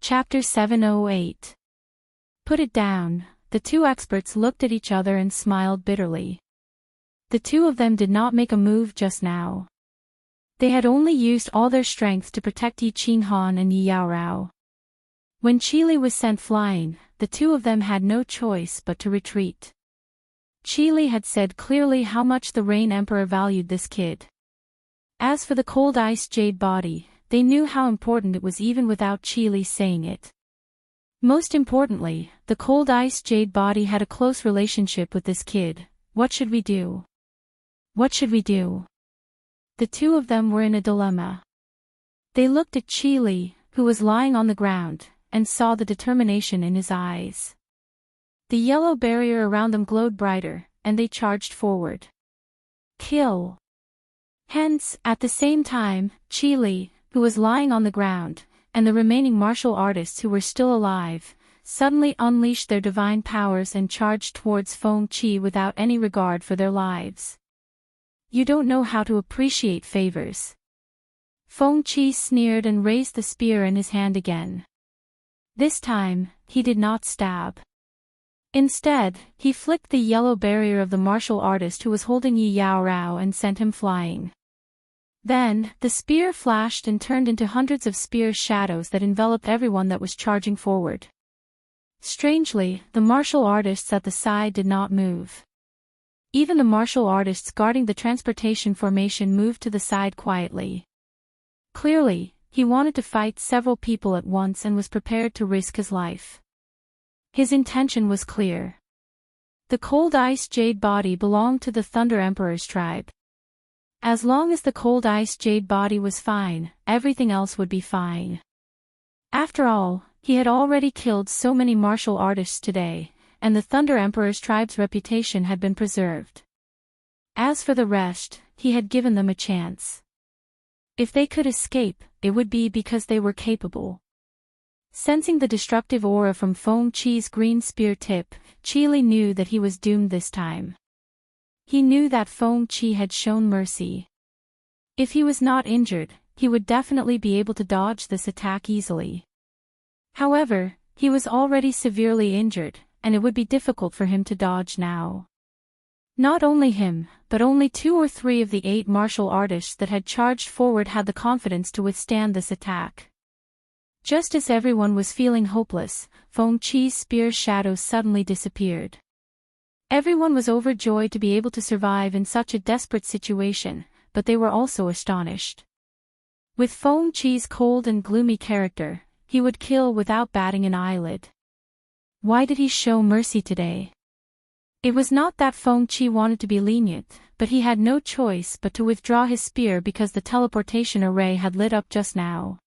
Chapter 708. Put it down. The two experts looked at each other and smiled bitterly. The two of them did not make a move just now. They had only used all their strength to protect Yi Qinghan and Yi Yaorao. When Qili was sent flying, the two of them had no choice but to retreat. Qili had said clearly how much the Rain Emperor valued this kid. As for the cold ice jade body, they knew how important it was even without Qili saying it. Most importantly, the cold ice jade body had a close relationship with this kid. What should we do? What should we do? The two of them were in a dilemma. They looked at Qili, who was lying on the ground, and saw the determination in his eyes. The yellow barrier around them glowed brighter, and they charged forward. Kill! Hence, at the same time, Qili, who was lying on the ground, and the remaining martial artists who were still alive, suddenly unleashed their divine powers and charged towards Feng Qi without any regard for their lives. You don't know how to appreciate favors. Feng Qi sneered and raised the spear in his hand again. This time, he did not stab. Instead, he flicked the yellow barrier of the martial artist who was holding Yi Yaorao and sent him flying. Then, the spear flashed and turned into hundreds of spear shadows that enveloped everyone that was charging forward. Strangely, the martial artists at the side did not move. Even the martial artists guarding the transportation formation moved to the side quietly. Clearly, he wanted to fight several people at once and was prepared to risk his life. His intention was clear. The cold ice jade body belonged to the Thunder Emperor's tribe. As long as the cold ice jade body was fine, everything else would be fine. After all, he had already killed so many martial artists today, and the Thunder Emperor's tribe's reputation had been preserved. As for the rest, he had given them a chance. If they could escape, it would be because they were capable. Sensing the destructive aura from Feng Qi's green spear tip, Qili knew that he was doomed this time. He knew that Feng Qi had shown mercy. If he was not injured, he would definitely be able to dodge this attack easily. However, he was already severely injured, and it would be difficult for him to dodge now. Not only him, but only 2 or 3 of the 8 martial artists that had charged forward had the confidence to withstand this attack. Just as everyone was feeling hopeless, Feng Qi's spear shadows suddenly disappeared. Everyone was overjoyed to be able to survive in such a desperate situation, but they were also astonished. With Feng Qi's cold and gloomy character, he would kill without batting an eyelid. Why did he show mercy today? It was not that Feng Qi wanted to be lenient, but he had no choice but to withdraw his spear because the teleportation array had lit up just now.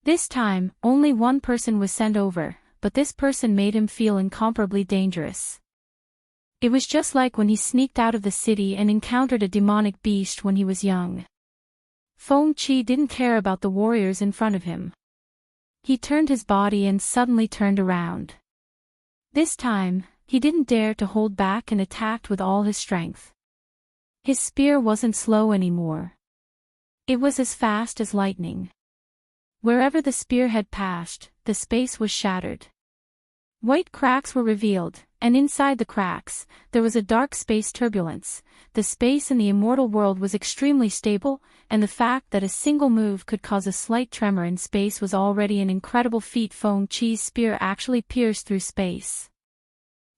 This time, only one person was sent over, but this person made him feel incomparably dangerous. It was just like when he sneaked out of the city and encountered a demonic beast when he was young. Feng Qi didn't care about the warriors in front of him. He turned his body and suddenly turned around. This time, he didn't dare to hold back and attacked with all his strength. His spear wasn't slow anymore. It was as fast as lightning. Wherever the spear had passed, the space was shattered. White cracks were revealed, and inside the cracks, there was a dark space turbulence. The space in the immortal world was extremely stable, and the fact that a single move could cause a slight tremor in space was already an incredible feat. Feng Qi's spear actually pierced through space.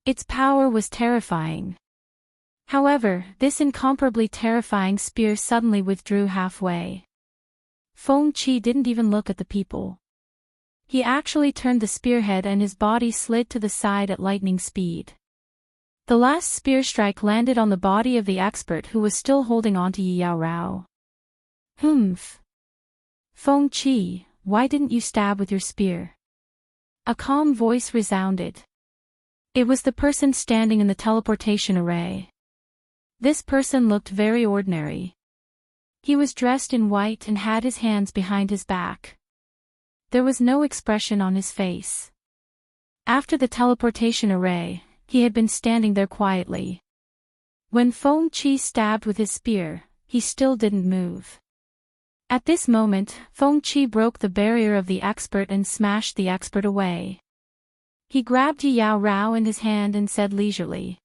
Its power was terrifying. However, this incomparably terrifying spear suddenly withdrew halfway. Feng Qi didn't even look at the people. He actually turned the spearhead and his body slid to the side at lightning speed. The last spear strike landed on the body of the expert who was still holding on to Yi Yaorao. Humph! Feng Qi, why didn't you stab with your spear? A calm voice resounded. It was the person standing in the teleportation array. This person looked very ordinary. He was dressed in white and had his hands behind his back. There was no expression on his face. After the teleportation array, he had been standing there quietly. When Feng Qi stabbed with his spear, he still didn't move. At this moment, Feng Qi broke the barrier of the expert and smashed the expert away. He grabbed Yao Rao in his hand and said leisurely,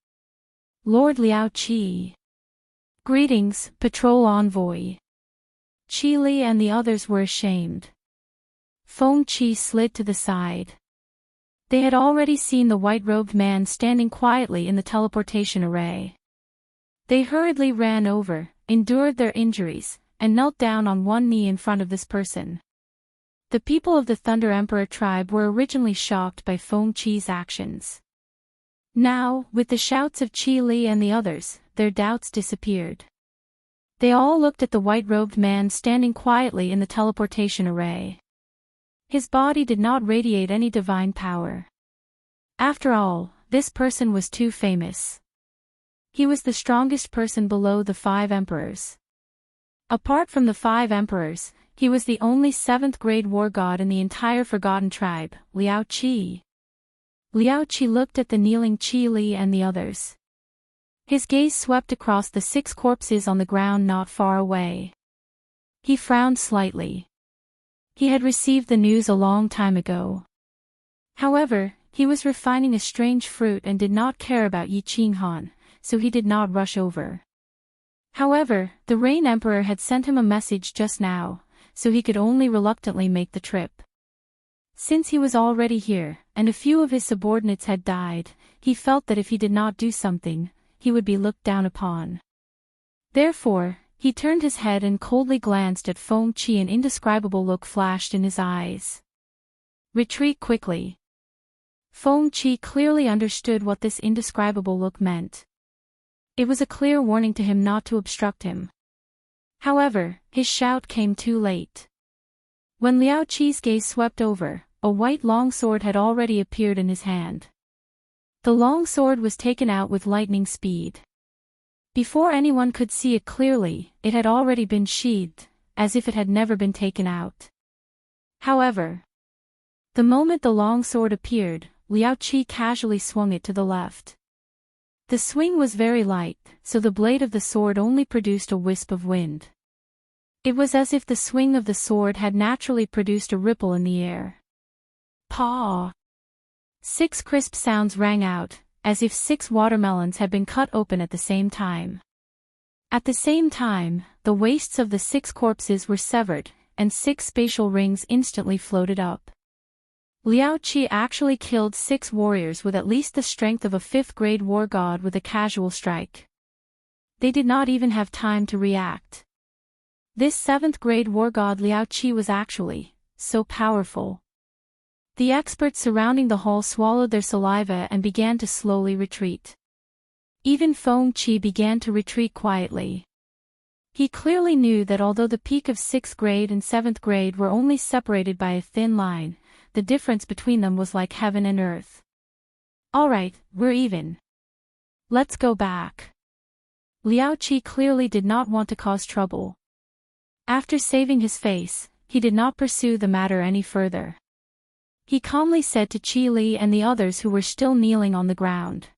"Lord Liao Qi. Greetings, patrol envoy." Qi Li and the others were ashamed. Feng Qi slid to the side. They had already seen the white-robed man standing quietly in the teleportation array. They hurriedly ran over, endured their injuries, and knelt down on one knee in front of this person. The people of the Thunder Emperor tribe were originally shocked by Feng Qi's actions. Now, with the shouts of Qi Li and the others, their doubts disappeared. They all looked at the white-robed man standing quietly in the teleportation array. His body did not radiate any divine power. After all, this person was too famous. He was the strongest person below the 5 emperors. Apart from the 5 emperors, he was the only 7th-grade war god in the entire Forgotten Tribe, Liao Qi. Liao Qi looked at the kneeling Qi Li and the others. His gaze swept across the 6 corpses on the ground not far away. He frowned slightly. He had received the news a long time ago. However, he was refining a strange fruit and did not care about Yi Qinghan, so he did not rush over. However, the Rain Emperor had sent him a message just now, so he could only reluctantly make the trip. Since he was already here, and a few of his subordinates had died, he felt that if he did not do something, he would be looked down upon. Therefore, he turned his head and coldly glanced at Feng Qi. An indescribable look flashed in his eyes. "Retreat quickly." Feng Qi clearly understood what this indescribable look meant. It was a clear warning to him not to obstruct him. However, his shout came too late. When Liao Qi's gaze swept over, a white longsword had already appeared in his hand. The longsword was taken out with lightning speed. Before anyone could see it clearly, it had already been sheathed, as if it had never been taken out. However, the moment the longsword appeared, Liao Qi casually swung it to the left. The swing was very light, so the blade of the sword only produced a wisp of wind. It was as if the swing of the sword had naturally produced a ripple in the air. Paw! 6 crisp sounds rang out, as if 6 watermelons had been cut open at the same time. At the same time, the waists of the 6 corpses were severed, and 6 spatial rings instantly floated up. Liao Qi actually killed 6 warriors with at least the strength of a 5th-grade war god with a casual strike. They did not even have time to react. This 7th-grade war god Liao Qi was actually so powerful. The experts surrounding the hall swallowed their saliva and began to slowly retreat. Even Feng Qi began to retreat quietly. He clearly knew that although the peak of 6th grade and 7th grade were only separated by a thin line, the difference between them was like heaven and earth. "Alright, we're even. Let's go back." Liao Qi clearly did not want to cause trouble. After saving his face, he did not pursue the matter any further. He calmly said to Qi Li and the others who were still kneeling on the ground.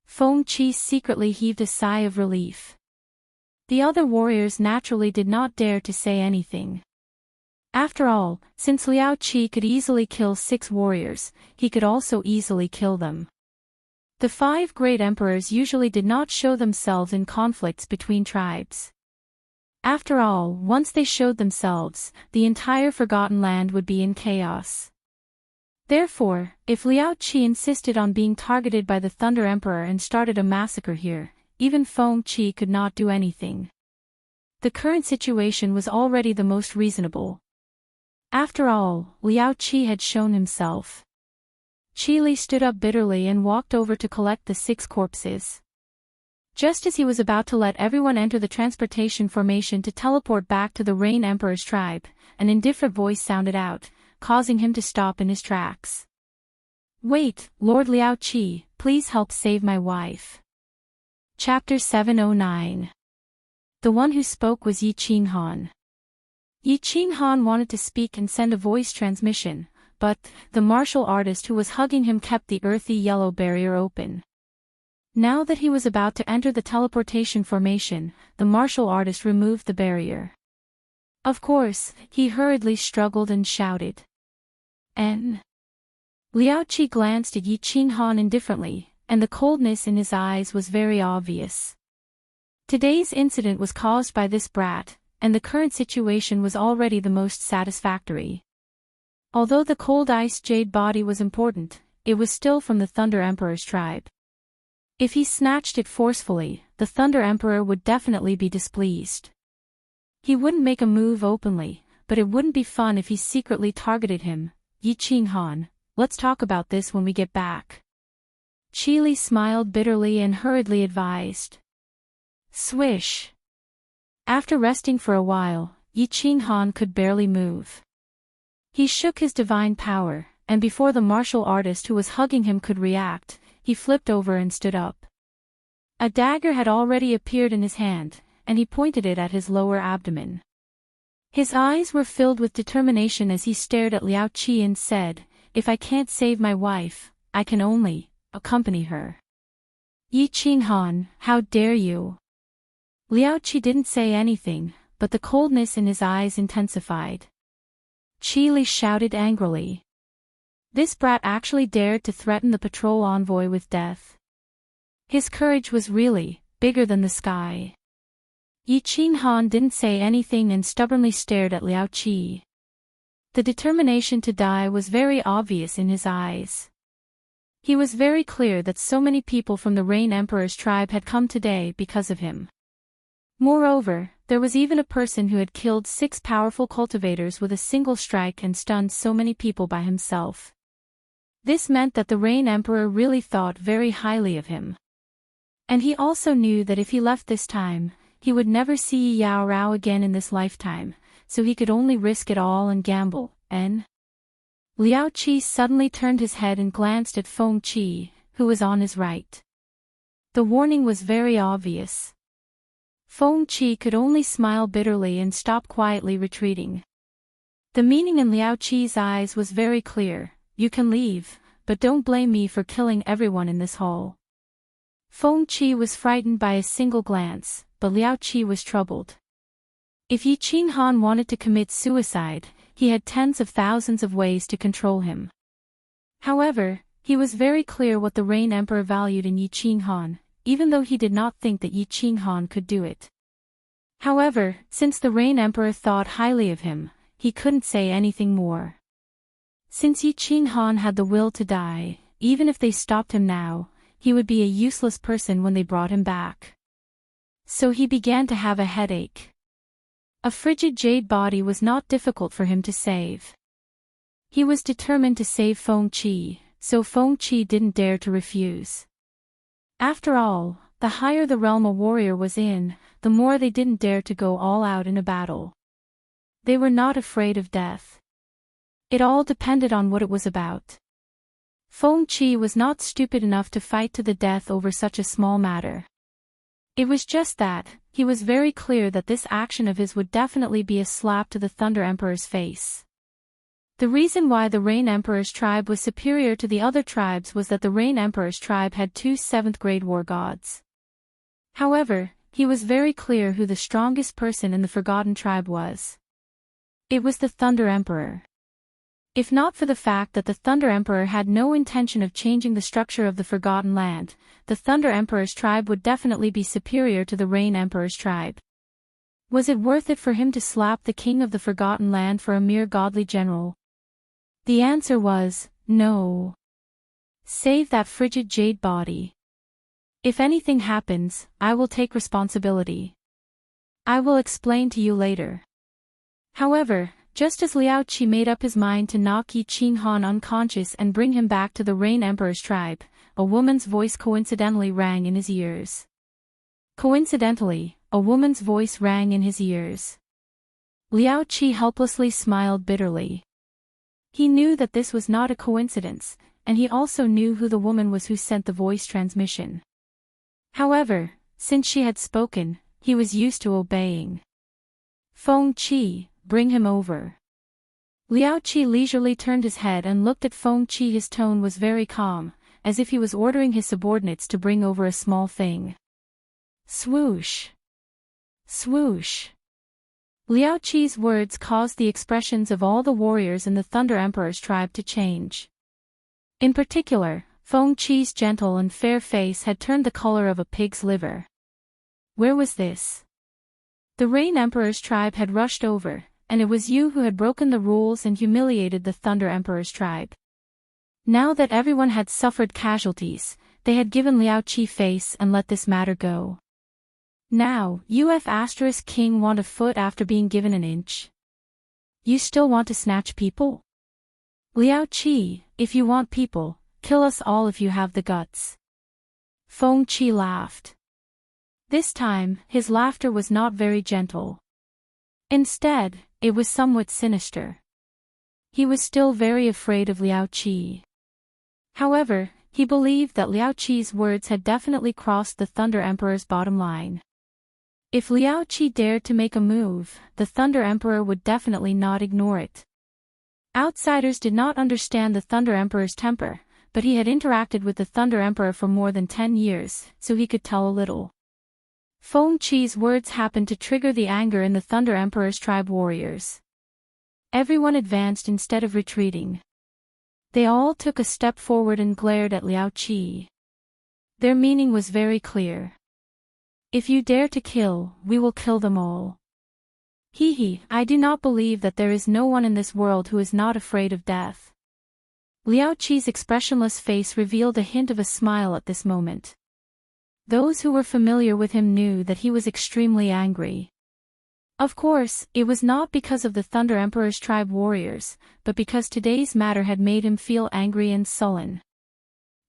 Feng Qi secretly heaved a sigh of relief. The other warriors naturally did not dare to say anything. After all, since Liao Qi could easily kill 6 warriors, he could also easily kill them. The 5 great emperors usually did not show themselves in conflicts between tribes. After all, once they showed themselves, the entire Forgotten Land would be in chaos. Therefore, if Liao Qi insisted on being targeted by the Thunder Emperor and started a massacre here, even Feng Qi could not do anything. The current situation was already the most reasonable. After all, Liao Qi had shown himself. Qi Li stood up bitterly and walked over to collect the 6 corpses. Just as he was about to let everyone enter the transportation formation to teleport back to the Rain Emperor's tribe, an indifferent voice sounded out, causing him to stop in his tracks. "Wait, Lord Liao Qi, please help save my wife." Chapter 709. The one who spoke was Yi Qinghan. Yi Qinghan wanted to speak and send a voice transmission, but the martial artist who was hugging him kept the earthy yellow barrier open. Now that he was about to enter the teleportation formation, the martial artist removed the barrier. Of course, he hurriedly struggled and shouted. "N." Liao Qi glanced at Yi Qinghan indifferently, and the coldness in his eyes was very obvious. Today's incident was caused by this brat, and the current situation was already the most satisfactory. Although the cold ice jade body was important, it was still from the Thunder Emperor's tribe. If he snatched it forcefully, the Thunder Emperor would definitely be displeased. He wouldn't make a move openly, but it wouldn't be fun if he secretly targeted him. "Yi Qinghan, let's talk about this when we get back." Qi Li smiled bitterly and hurriedly advised. Swish. After resting for a while, Yi Qinghan could barely move. He shook his divine power, and before the martial artist who was hugging him could react, he flipped over and stood up. A dagger had already appeared in his hand, and he pointed it at his lower abdomen. His eyes were filled with determination as he stared at Liao Qi and said, "If I can't save my wife, I can only accompany her." "Yi Qinghan, how dare you?" Liao Qi didn't say anything, but the coldness in his eyes intensified. Qi Li shouted angrily. This brat actually dared to threaten the patrol envoy with death. His courage was really bigger than the sky. Yi Qinghan didn't say anything and stubbornly stared at Liao Qi. The determination to die was very obvious in his eyes. He was very clear that so many people from the Rain Emperor's tribe had come today because of him. Moreover, there was even a person who had killed 6 powerful cultivators with a single strike and stunned so many people by himself. This meant that the Rain Emperor really thought very highly of him. And he also knew that if he left this time, he would never see Yao Rao again in this lifetime, so he could only risk it all and gamble. Liao Qi suddenly turned his head and glanced at Feng Qi, who was on his right. The warning was very obvious. Feng Qi could only smile bitterly and stop quietly retreating. The meaning in Liao Qi's eyes was very clear: "You can leave, but don't blame me for killing everyone in this hall." Feng Qi was frightened by a single glance, but Liao Qi was troubled. If Yi Qinghan wanted to commit suicide, he had tens of thousands of ways to control him. However, he was very clear what the Rain Emperor valued in Yi Qinghan, even though he did not think that Yi Qinghan could do it. However, since the Rain Emperor thought highly of him, he couldn't say anything more. Since Yi Qinghan had the will to die, even if they stopped him now, he would be a useless person when they brought him back. So he began to have a headache. A frigid jade body was not difficult for him to save. He was determined to save Feng Qi, so Feng Qi didn't dare to refuse. After all, the higher the realm a warrior was in, the more they didn't dare to go all out in a battle. They were not afraid of death. It all depended on what it was about. Feng Qi was not stupid enough to fight to the death over such a small matter. It was just that, he was very clear that this action of his would definitely be a slap to the Thunder Emperor's face. The reason why the Rain Emperor's tribe was superior to the other tribes was that the Rain Emperor's tribe had 2 7th-grade war gods. However, he was very clear who the strongest person in the Forgotten tribe was. It was the Thunder Emperor. If not for the fact that the Thunder Emperor had no intention of changing the structure of the Forgotten Land, the Thunder Emperor's tribe would definitely be superior to the Rain Emperor's tribe. Was it worth it for him to slap the king of the Forgotten Land for a mere godly general? The answer was, no. Save that frigid jade body. If anything happens, I will take responsibility. I will explain to you later. However, just as Liao Qi made up his mind to knock Yi Qinghan unconscious and bring him back to the Rain Emperor's tribe, a woman's voice coincidentally rang in his ears. Coincidentally, a woman's voice rang in his ears. Liao Qi helplessly smiled bitterly. He knew that this was not a coincidence, and he also knew who the woman was who sent the voice transmission. However, since she had spoken, he was used to obeying. Feng Qi, bring him over. Liao Qi leisurely turned his head and looked at Feng Qi. His tone was very calm, as if he was ordering his subordinates to bring over a small thing. Swoosh! Swoosh! Liao Qi's words caused the expressions of all the warriors in the Thunder Emperor's tribe to change. In particular, Feng Qi's gentle and fair face had turned the color of a pig's liver. Where was this? The Rain Emperor's tribe had rushed over, and it was you who had broken the rules and humiliated the Thunder Emperor's tribe. Now that everyone had suffered casualties, they had given Liao Qi face and let this matter go. Now, King want a foot after being given an inch? You still want to snatch people? Liao Qi, if you want people, kill us all if you have the guts. Feng Qi laughed. This time, his laughter was not very gentle. Instead, it was somewhat sinister. He was still very afraid of Liao Qi. However, he believed that Liao Qi's words had definitely crossed the Thunder Emperor's bottom line. If Liao Qi dared to make a move, the Thunder Emperor would definitely not ignore it. Outsiders did not understand the Thunder Emperor's temper, but he had interacted with the Thunder Emperor for more than 10 years, so he could tell a little. Feng Qi's words happened to trigger the anger in the Thunder Emperor's tribe warriors. Everyone advanced instead of retreating. They all took a step forward and glared at Liao Qi. Their meaning was very clear. If you dare to kill, we will kill them all. I do not believe that there is no one in this world who is not afraid of death. Liao Qi's expressionless face revealed a hint of a smile at this moment. Those who were familiar with him knew that he was extremely angry. Of course, it was not because of the Thunder Emperor's tribe warriors, but because today's matter had made him feel angry and sullen.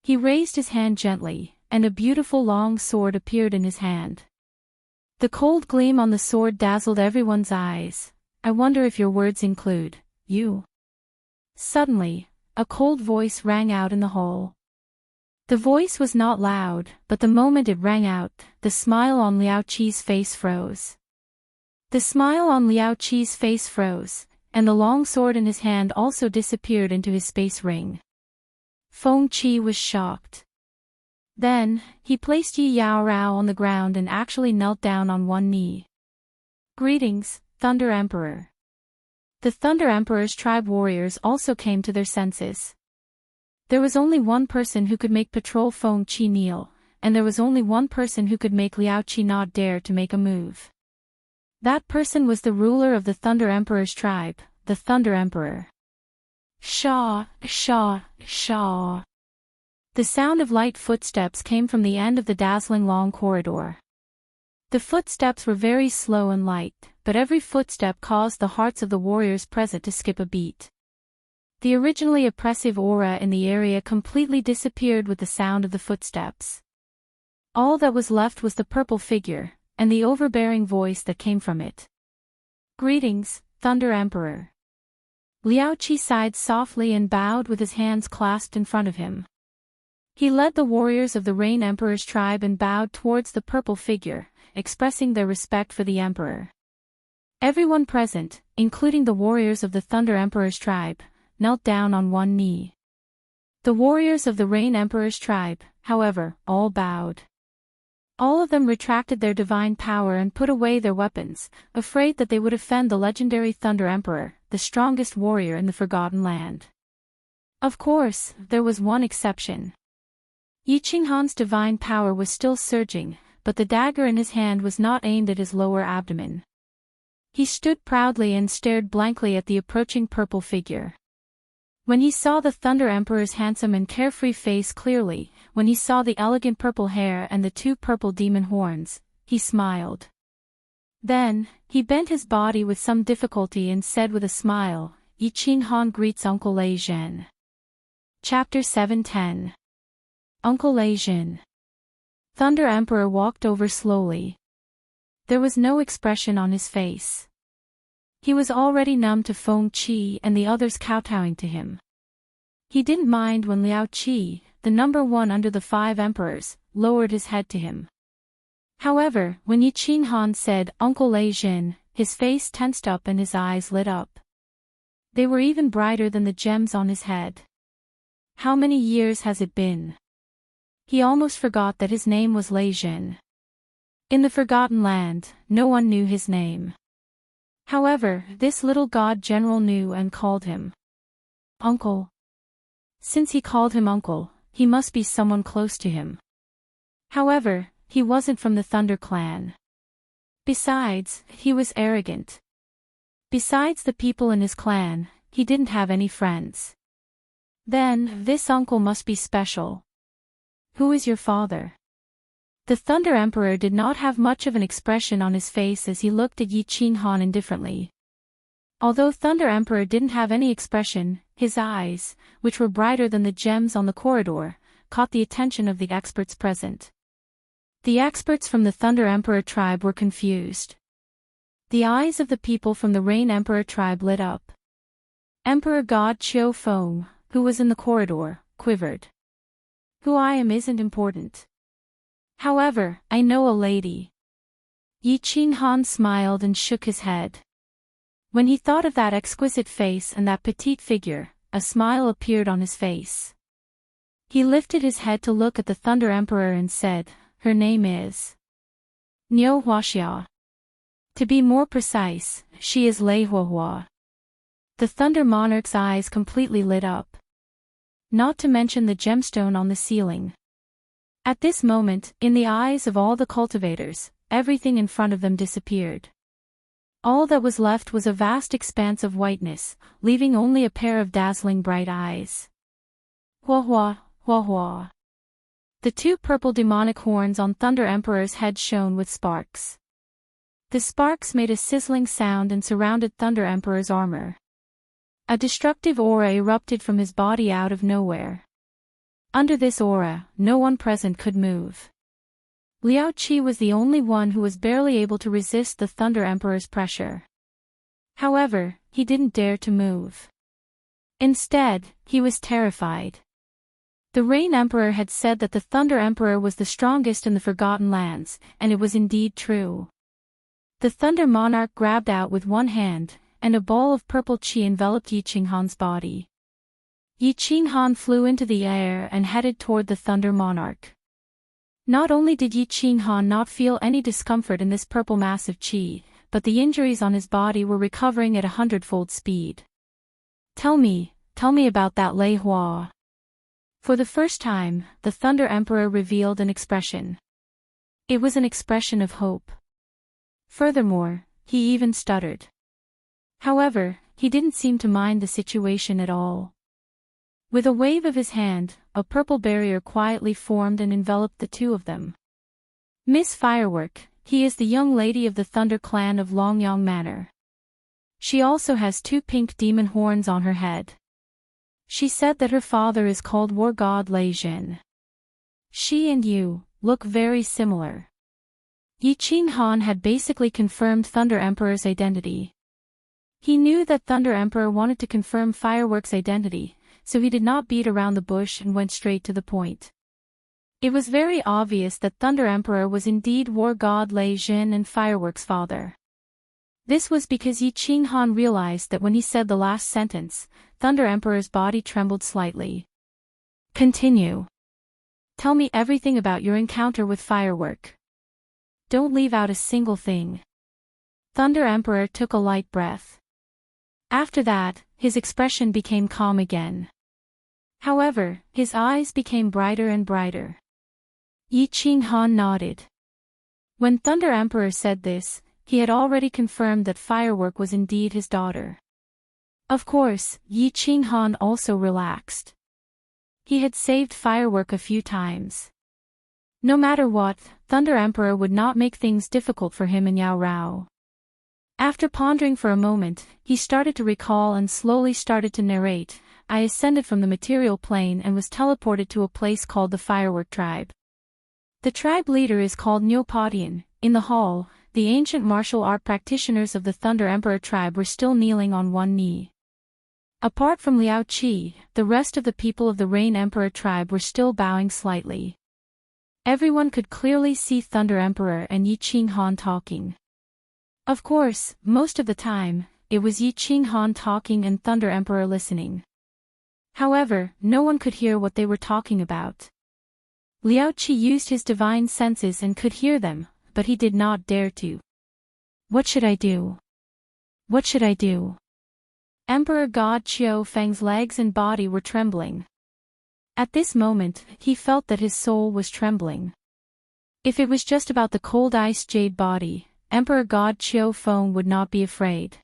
He raised his hand gently, and a beautiful long sword appeared in his hand. The cold gleam on the sword dazzled everyone's eyes. I wonder if your words include you. Suddenly, a cold voice rang out in the hall. The voice was not loud, but the moment it rang out, the smile on Liao Qi's face froze. The smile on Liao Qi's face froze, and the long sword in his hand also disappeared into his space ring. Feng Qi was shocked. Then, he placed Yi Yao Rao on the ground and actually knelt down on one knee. Greetings, Thunder Emperor. The Thunder Emperor's tribe warriors also came to their senses. There was only one person who could make Patrol Feng Qi kneel, and there was only one person who could make Liao Qi not dare to make a move. That person was the ruler of the Thunder Emperor's tribe, the Thunder Emperor. Shaw, shaw, shaw. The sound of light footsteps came from the end of the dazzling long corridor. The footsteps were very slow and light, but every footstep caused the hearts of the warriors present to skip a beat. The originally oppressive aura in the area completely disappeared with the sound of the footsteps. All that was left was the purple figure, and the overbearing voice that came from it. Greetings, Thunder Emperor. Liao Qi sighed softly and bowed with his hands clasped in front of him. He led the warriors of the Rain Emperor's tribe and bowed towards the purple figure, expressing their respect for the Emperor. Everyone present, including the warriors of the Thunder Emperor's tribe, knelt down on one knee. The warriors of the Rain Emperor's tribe, however, all bowed. All of them retracted their divine power and put away their weapons, afraid that they would offend the legendary Thunder Emperor, the strongest warrior in the Forgotten Land. Of course, there was one exception. Yi Qinghan's divine power was still surging, but the dagger in his hand was not aimed at his lower abdomen. He stood proudly and stared blankly at the approaching purple figure. When he saw the Thunder Emperor's handsome and carefree face clearly, when he saw the elegant purple hair and the two purple demon horns, he smiled. Then, he bent his body with some difficulty and said with a smile, Yi Qinghan greets Uncle Lei Zhen. Chapter 710. Uncle Lei Zhen. Thunder Emperor walked over slowly. There was no expression on his face. He was already numb to Feng Qi and the others kowtowing to him. He didn't mind when Liao Qi, the number one under the 5 emperors, lowered his head to him. However, when Yi Qinghan said Uncle Lei Zhen, his face tensed up and his eyes lit up. They were even brighter than the gems on his head. How many years has it been? He almost forgot that his name was Lei Zhen. In the Forgotten Land, no one knew his name. However, this little god general knew and called him uncle. Since he called him uncle, he must be someone close to him. However, he wasn't from the Thunder clan. Besides, he was arrogant. Besides the people in his clan, he didn't have any friends. Then, this uncle must be special. Who is your father? The Thunder Emperor did not have much of an expression on his face as he looked at Yi Qinghan indifferently. Although Thunder Emperor didn't have any expression, his eyes, which were brighter than the gems on the corridor, caught the attention of the experts present. The experts from the Thunder Emperor tribe were confused. The eyes of the people from the Rain Emperor tribe lit up. Emperor God Qiu Feng, who was in the corridor, quivered. Who I am isn't important. However, I know a lady. Yi Qinghan smiled and shook his head. When he thought of that exquisite face and that petite figure, a smile appeared on his face. He lifted his head to look at the Thunder Emperor and said, her name is Niu Wuxia. To be more precise, she is Lei Huahua. The Thunder Monarch's eyes completely lit up. Not to mention the gemstone on the ceiling. At this moment, in the eyes of all the cultivators, everything in front of them disappeared. All that was left was a vast expanse of whiteness, leaving only a pair of dazzling bright eyes. Huahua, Huahua. The two purple demonic horns on Thunder Emperor's head shone with sparks. The sparks made a sizzling sound and surrounded Thunder Emperor's armor. A destructive aura erupted from his body out of nowhere. Under this aura, no one present could move. Liao Qi was the only one who was barely able to resist the Thunder Emperor's pressure. However, he didn't dare to move. Instead, he was terrified. The Rain Emperor had said that the Thunder Emperor was the strongest in the Forgotten Lands, and it was indeed true. The Thunder Monarch grabbed out with one hand, and a ball of purple qi enveloped Yi Qinghan's body. Yi Qinghan flew into the air and headed toward the Thunder Monarch. Not only did Yi Qinghan not feel any discomfort in this purple mass of qi, but the injuries on his body were recovering at 100-fold speed. Tell me about that Lei Hua. For the first time, the Thunder Emperor revealed an expression. It was an expression of hope. Furthermore, he even stuttered. However, he didn't seem to mind the situation at all. With a wave of his hand, a purple barrier quietly formed and enveloped the two of them. Miss Firework, he is the young lady of the Thunder clan of Longyang Manor. She also has two pink demon horns on her head. She said that her father is called War God Lei Jin. She and you look very similar. Yi Qinghan had basically confirmed Thunder Emperor's identity. He knew that Thunder Emperor wanted to confirm Firework's identity, so he did not beat around the bush and went straight to the point. It was very obvious that Thunder Emperor was indeed War God Lei Jin and Firework's father. This was because Yi Qinghan realized that when he said the last sentence, Thunder Emperor's body trembled slightly. Continue. Tell me everything about your encounter with Firework. Don't leave out a single thing. Thunder Emperor took a light breath. After that, his expression became calm again. However, his eyes became brighter and brighter. Yi Qinghan nodded. When Thunder Emperor said this, he had already confirmed that Firework was indeed his daughter. Of course, Yi Qinghan also relaxed. He had saved Firework a few times. No matter what, Thunder Emperor would not make things difficult for him in Yao Rao. After pondering for a moment, he started to recall and slowly started to narrate. I ascended from the material plane and was teleported to a place called the Firework Tribe. The tribe leader is called Neopodian. In the hall, the ancient martial art practitioners of the Thunder Emperor tribe were still kneeling on one knee. Apart from Liao Qi, the rest of the people of the Rain Emperor tribe were still bowing slightly. Everyone could clearly see Thunder Emperor and Yi Qinghan talking. Of course, most of the time, it was Yi Qinghan talking and Thunder Emperor listening. However, no one could hear what they were talking about. Liao Qi used his divine senses and could hear them, but he did not dare to. What should I do? What should I do? Emperor God Qiu Feng's legs and body were trembling. At this moment, he felt that his soul was trembling. If it was just about the cold ice jade body, Emperor God Qiu Feng would not be afraid.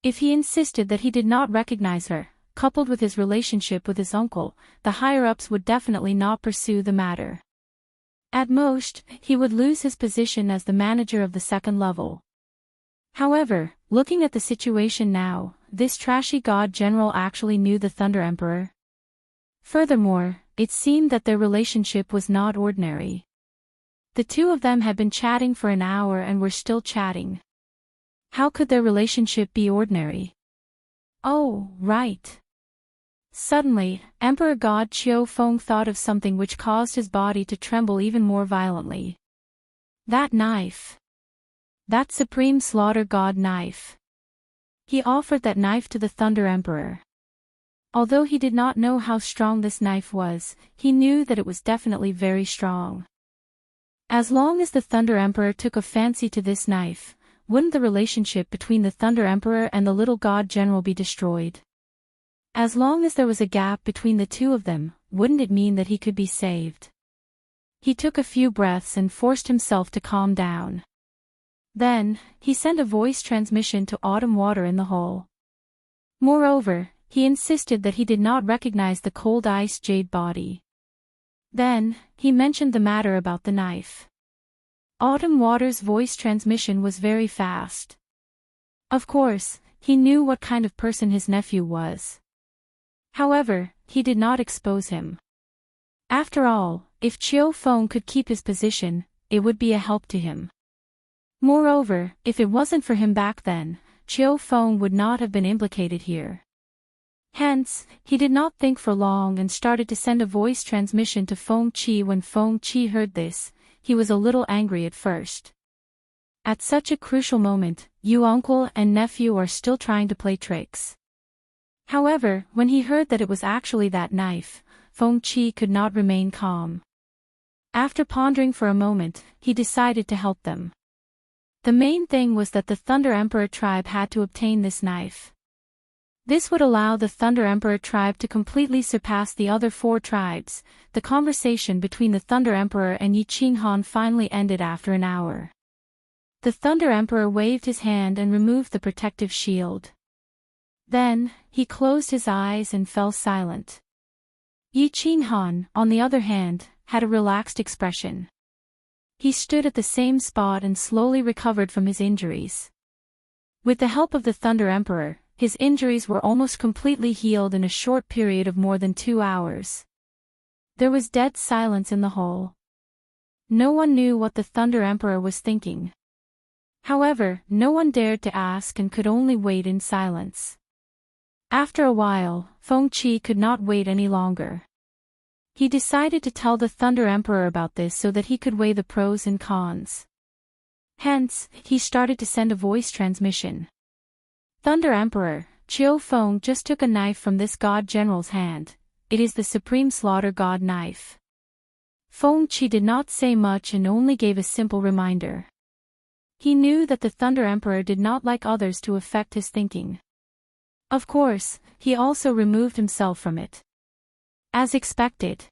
If he insisted that he did not recognize her, coupled with his relationship with his uncle, the higher-ups would definitely not pursue the matter. At most, he would lose his position as the manager of the second level. However, looking at the situation now, this trashy god general actually knew the Thunder Emperor. Furthermore, it seemed that their relationship was not ordinary. The two of them had been chatting for an hour and were still chatting. How could their relationship be ordinary? Oh, right. Suddenly, Emperor God Qiu Feng thought of something which caused his body to tremble even more violently. That knife. That Supreme Slaughter God knife. He offered that knife to the Thunder Emperor. Although he did not know how strong this knife was, he knew that it was definitely very strong. As long as the Thunder Emperor took a fancy to this knife, wouldn't the relationship between the Thunder Emperor and the little god general be destroyed? As long as there was a gap between the two of them, wouldn't it mean that he could be saved? He took a few breaths and forced himself to calm down. Then, he sent a voice transmission to Autumn Water in the hole. Moreover, he insisted that he did not recognize the cold ice jade body. Then, he mentioned the matter about the knife. Autumn Water's voice transmission was very fast. Of course, he knew what kind of person his nephew was. However, he did not expose him. After all, if Qiu Feng could keep his position, it would be a help to him. Moreover, if it wasn't for him back then, Qiu Feng would not have been implicated here. Hence, he did not think for long and started to send a voice transmission to Feng Qi. When Feng Qi heard this, he was a little angry at first. At such a crucial moment, you uncle and nephew are still trying to play tricks. However, when he heard that it was actually that knife, Feng Qi could not remain calm. After pondering for a moment, he decided to help them. The main thing was that the Thunder Emperor tribe had to obtain this knife. This would allow the Thunder Emperor tribe to completely surpass the other four tribes. The conversation between the Thunder Emperor and Yi Qinghan finally ended after an hour. The Thunder Emperor waved his hand and removed the protective shield. Then, he closed his eyes and fell silent. Yi Qinghan, on the other hand, had a relaxed expression. He stood at the same spot and slowly recovered from his injuries. With the help of the Thunder Emperor, his injuries were almost completely healed in a short period of more than 2 hours. There was dead silence in the hall. No one knew what the Thunder Emperor was thinking. However, no one dared to ask and could only wait in silence. After a while, Feng Qi could not wait any longer. He decided to tell the Thunder Emperor about this so that he could weigh the pros and cons. Hence, he started to send a voice transmission. Thunder Emperor, Qiu Feng just took a knife from this god general's hand. It is the Supreme Slaughter God knife. Feng Qi did not say much and only gave a simple reminder. He knew that the Thunder Emperor did not like others to affect his thinking. Of course, he also removed himself from it. As expected.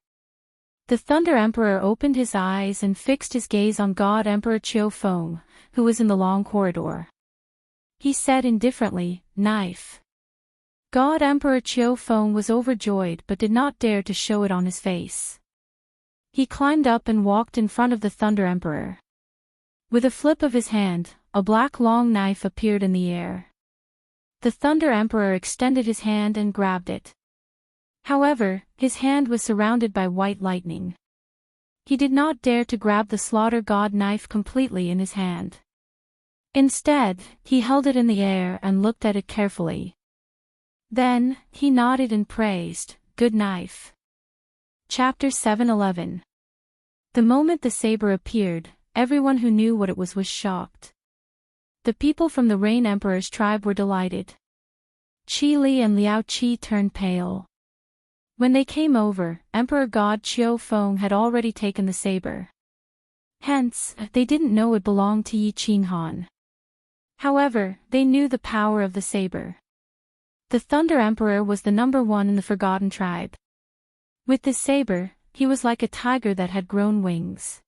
The Thunder Emperor opened his eyes and fixed his gaze on God Emperor Qiu Feng, who was in the long corridor. He said indifferently, "Knife." God Emperor Qiu Feng was overjoyed but did not dare to show it on his face. He climbed up and walked in front of the Thunder Emperor. With a flip of his hand, a black long knife appeared in the air. The Thunder Emperor extended his hand and grabbed it. However, his hand was surrounded by white lightning. He did not dare to grab the Slaughter God knife completely in his hand. Instead, he held it in the air and looked at it carefully. Then, he nodded and praised, "Good knife." Chapter 7:11. The moment the saber appeared, everyone who knew what it was shocked. The people from the Rain Emperor's tribe were delighted. Qi Li and Liao Qi turned pale. When they came over, Emperor God Qiu Feng had already taken the saber. Hence, they didn't know it belonged to Yi Qinghan. However, they knew the power of the saber. The Thunder Emperor was the number one in the Forgotten Tribe. With this saber, he was like a tiger that had grown wings.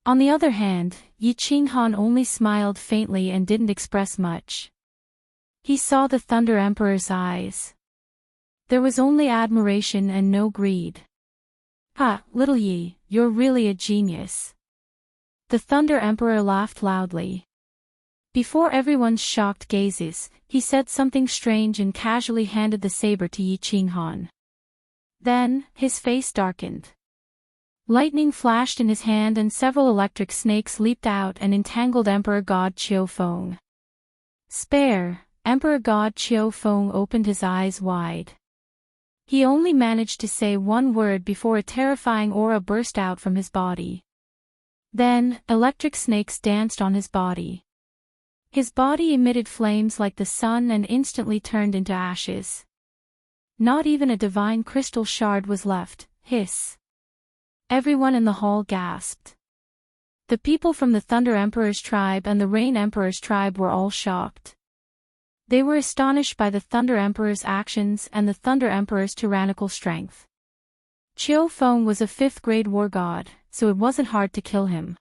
On the other hand, Yi Qinghan only smiled faintly and didn't express much. He saw the Thunder Emperor's eyes. There was only admiration and no greed. "Ha, little Yi, you're really a genius." The Thunder Emperor laughed loudly. Before everyone's shocked gazes, he said something strange and casually handed the saber to Yi Qinghan. Then, his face darkened. Lightning flashed in his hand and several electric snakes leaped out and entangled Emperor God Qiu Feng. "Spare!" Emperor God Qiu Feng opened his eyes wide. He only managed to say one word before a terrifying aura burst out from his body. Then, electric snakes danced on his body. His body emitted flames like the sun and instantly turned into ashes. Not even a divine crystal shard was left. Hiss. Everyone in the hall gasped. The people from the Thunder Emperor's tribe and the Rain Emperor's tribe were all shocked. They were astonished by the Thunder Emperor's actions and the Thunder Emperor's tyrannical strength. Qiu Feng was a 5th-grade war god, so it wasn't hard to kill him.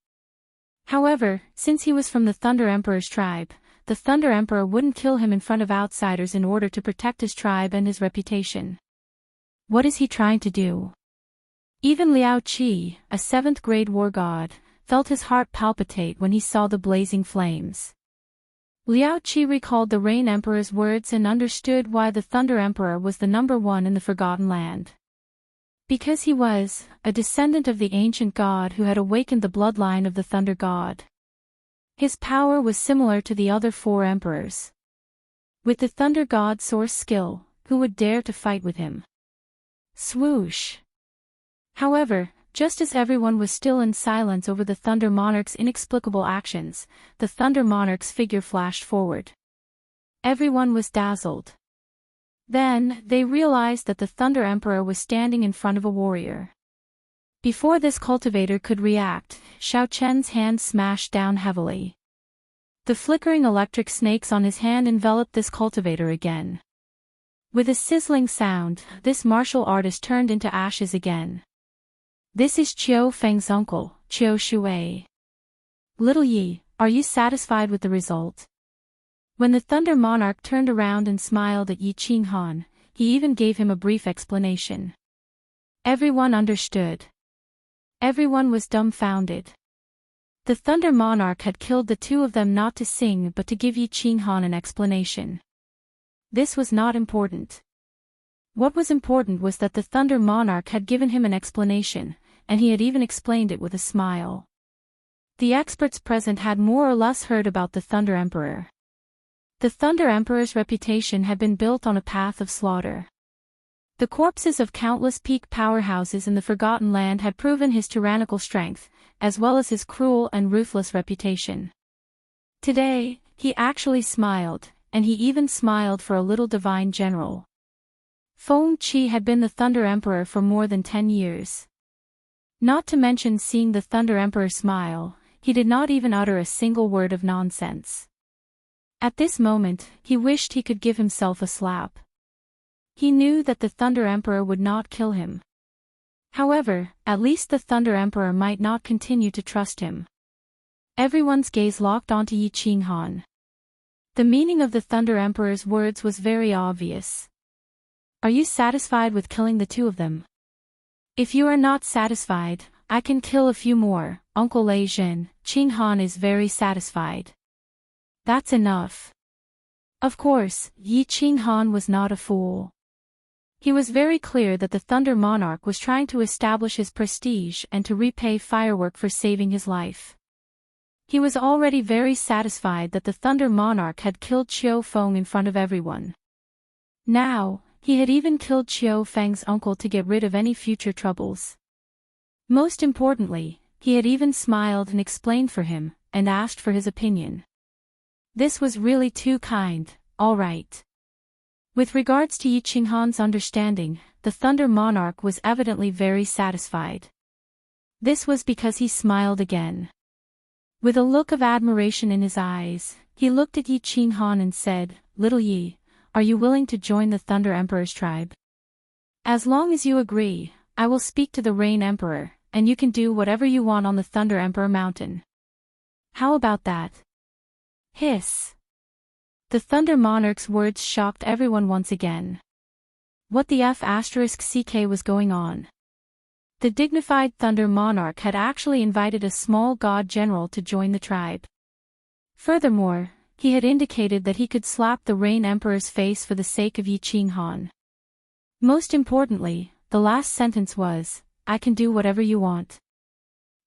However, since he was from the Thunder Emperor's tribe, the Thunder Emperor wouldn't kill him in front of outsiders in order to protect his tribe and his reputation. What is he trying to do? Even Liao Qi, a 7th-grade war god, felt his heart palpitate when he saw the blazing flames. Liao Qi recalled the Rain Emperor's words and understood why the Thunder Emperor was the number one in the Forgotten Land. Because he was a descendant of the ancient god who had awakened the bloodline of the Thunder God. His power was similar to the other 4 emperors. With the Thunder God's source skill, who would dare to fight with him? Swoosh! However, just as everyone was still in silence over the Thunder Monarch's inexplicable actions, the Thunder Monarch's figure flashed forward. Everyone was dazzled. Then, they realized that the Thunder Emperor was standing in front of a warrior. Before this cultivator could react, Xiao Chen's hand smashed down heavily. The flickering electric snakes on his hand enveloped this cultivator again. With a sizzling sound, this martial artist turned into ashes again. "This is Qiu Feng's uncle, Qiu Shui. Little Yi, are you satisfied with the result?" When the Thunder Monarch turned around and smiled at Yi Qinghan, he even gave him a brief explanation. Everyone understood. Everyone was dumbfounded. The Thunder Monarch had killed the 2 of them not to sing but to give Yi Qinghan an explanation. This was not important. What was important was that the Thunder Monarch had given him an explanation, and he had even explained it with a smile. The experts present had more or less heard about the Thunder Emperor. The Thunder Emperor's reputation had been built on a path of slaughter. The corpses of countless peak powerhouses in the Forgotten Land had proven his tyrannical strength, as well as his cruel and ruthless reputation. Today, he actually smiled, and he even smiled for a little divine general. Feng Qi had been the Thunder Emperor for more than 10 years. Not to mention seeing the Thunder Emperor smile, he did not even utter a single word of nonsense. At this moment, he wished he could give himself a slap. He knew that the Thunder Emperor would not kill him. However, at least the Thunder Emperor might not continue to trust him. Everyone's gaze locked onto Yi Qinghan. The meaning of the Thunder Emperor's words was very obvious. "Are you satisfied with killing the 2 of them? If you are not satisfied, I can kill a few more." Uncle Lei Zhen, Qinghan is very satisfied. That's enough. Of course, Yi Qinghan was not a fool. He was very clear that the Thunder Monarch was trying to establish his prestige and to repay Firework for saving his life. He was already very satisfied that the Thunder Monarch had killed Qiu Feng in front of everyone. Now, he had even killed Qiu Feng's uncle to get rid of any future troubles. Most importantly, he had even smiled and explained for him, and asked for his opinion. This was really too kind. All right. With regards to Yi Qinghan's understanding, the Thunder Monarch was evidently very satisfied. This was because he smiled again. With a look of admiration in his eyes, He looked at Yi Qinghan and said, "Little Yi, are you willing to join the Thunder Emperor's tribe? As long as you agree, I will speak to the Rain Emperor, and you can do whatever you want on the Thunder Emperor mountain. How about that?" Hiss. The Thunder Monarch's words shocked everyone once again. What the F***ck was going on? The dignified Thunder Monarch had actually invited a small god general to join the tribe. Furthermore, he had indicated that he could slap the Rain Emperor's face for the sake of Yi Qinghan. Most importantly, the last sentence was, "I can do whatever you want."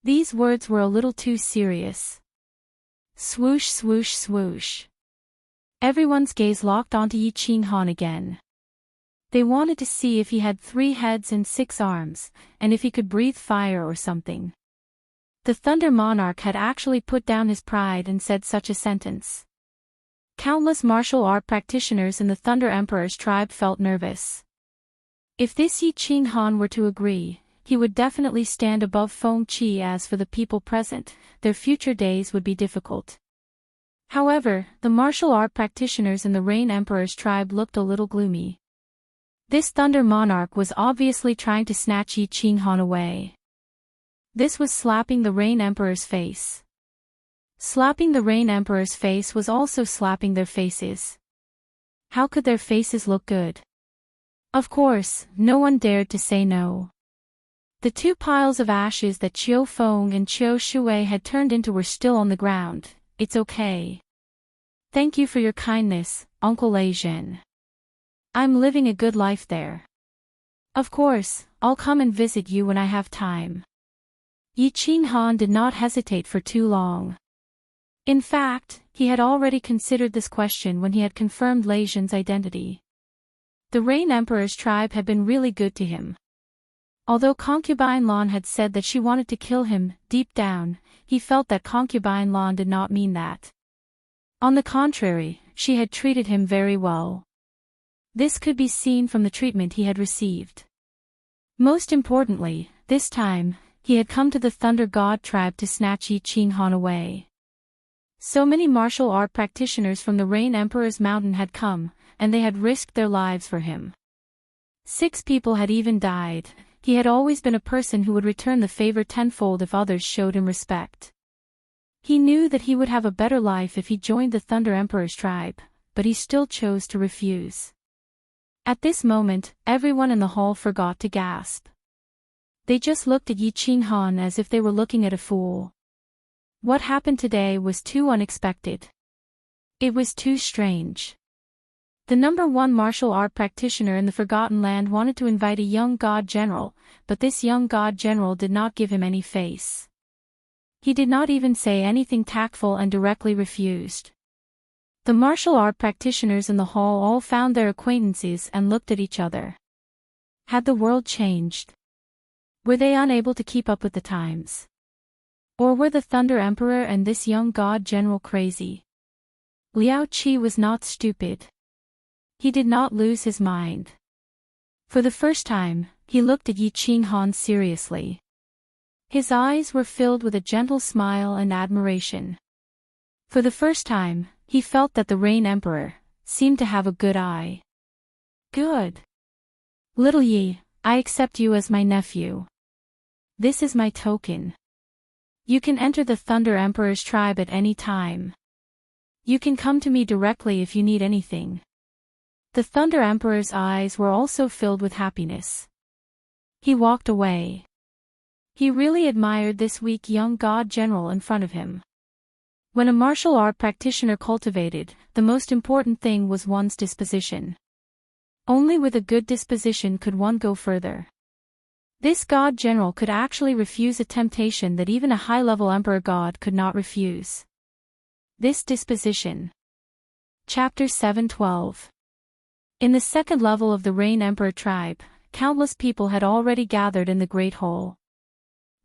These words were a little too serious. Swoosh swoosh swoosh. Everyone's gaze locked onto Yi Qinghan again. They wanted to see if he had 3 heads and 6 arms, and if he could breathe fire or something. The Thunder Monarch had actually put down his pride and said such a sentence. Countless martial art practitioners in the Thunder Emperor's tribe felt nervous. If this Yi Qinghan were to agree, he would definitely stand above Feng Qi. As for the people present, their future days would be difficult. However, the martial art practitioners in the Rain Emperor's tribe looked a little gloomy. This Thunder Monarch was obviously trying to snatch Yi Qinghan away. This was slapping the Rain Emperor's face. Slapping the Rain Emperor's face was also slapping their faces. How could their faces look good? Of course, no one dared to say no. The 2 piles of ashes that Qiu Feng and Qiu Shui had turned into were still on the ground. "It's okay. Thank you for your kindness, Uncle Lei Zhen. I'm living a good life there. Of course, I'll come and visit you when I have time." Yi Qinghan did not hesitate for too long. In fact, he had already considered this question when he had confirmed Lei Zhen's identity. The Rain Emperor's tribe had been really good to him. Although Concubine Lan had said that she wanted to kill him, deep down, he felt that Concubine Lan did not mean that. On the contrary, she had treated him very well. This could be seen from the treatment he had received. Most importantly, this time, he had come to the Thunder God tribe to snatch Yi Qinghan away. So many martial art practitioners from the Rain Emperor's mountain had come, and they had risked their lives for him. 6 people had even died. He had always been a person who would return the favor tenfold if others showed him respect. He knew that he would have a better life if he joined the Thunder Emperor's tribe, but he still chose to refuse. At this moment, everyone in the hall forgot to gasp. They just looked at Yi Qinghan as if they were looking at a fool. What happened today was too unexpected. It was too strange. The #1 martial art practitioner in the Forgotten Land wanted to invite a young god general, but this young god general did not give him any face. He did not even say anything tactful and directly refused. The martial art practitioners in the hall all found their acquaintances and looked at each other. Had the world changed? Were they unable to keep up with the times? Or were the Thunder Emperor and this young god general crazy? Liao Qi was not stupid. He did not lose his mind. For the first time, he looked at Yi Qinghan seriously. His eyes were filled with a gentle smile and admiration. For the first time, he felt that the Rain Emperor seemed to have a good eye. Good. Little Yi, I accept you as my nephew. This is my token. You can enter the Thunder Emperor's tribe at any time. You can come to me directly if you need anything. The Thunder Emperor's eyes were also filled with happiness. He walked away. He really admired this weak young god general in front of him. When a martial art practitioner cultivated, the most important thing was one's disposition. Only with a good disposition could one go further. This god general could actually refuse a temptation that even a high-level emperor god could not refuse. This disposition. Chapter 7:12. In the second level of the Rain Emperor tribe, countless people had already gathered in the Great Hall.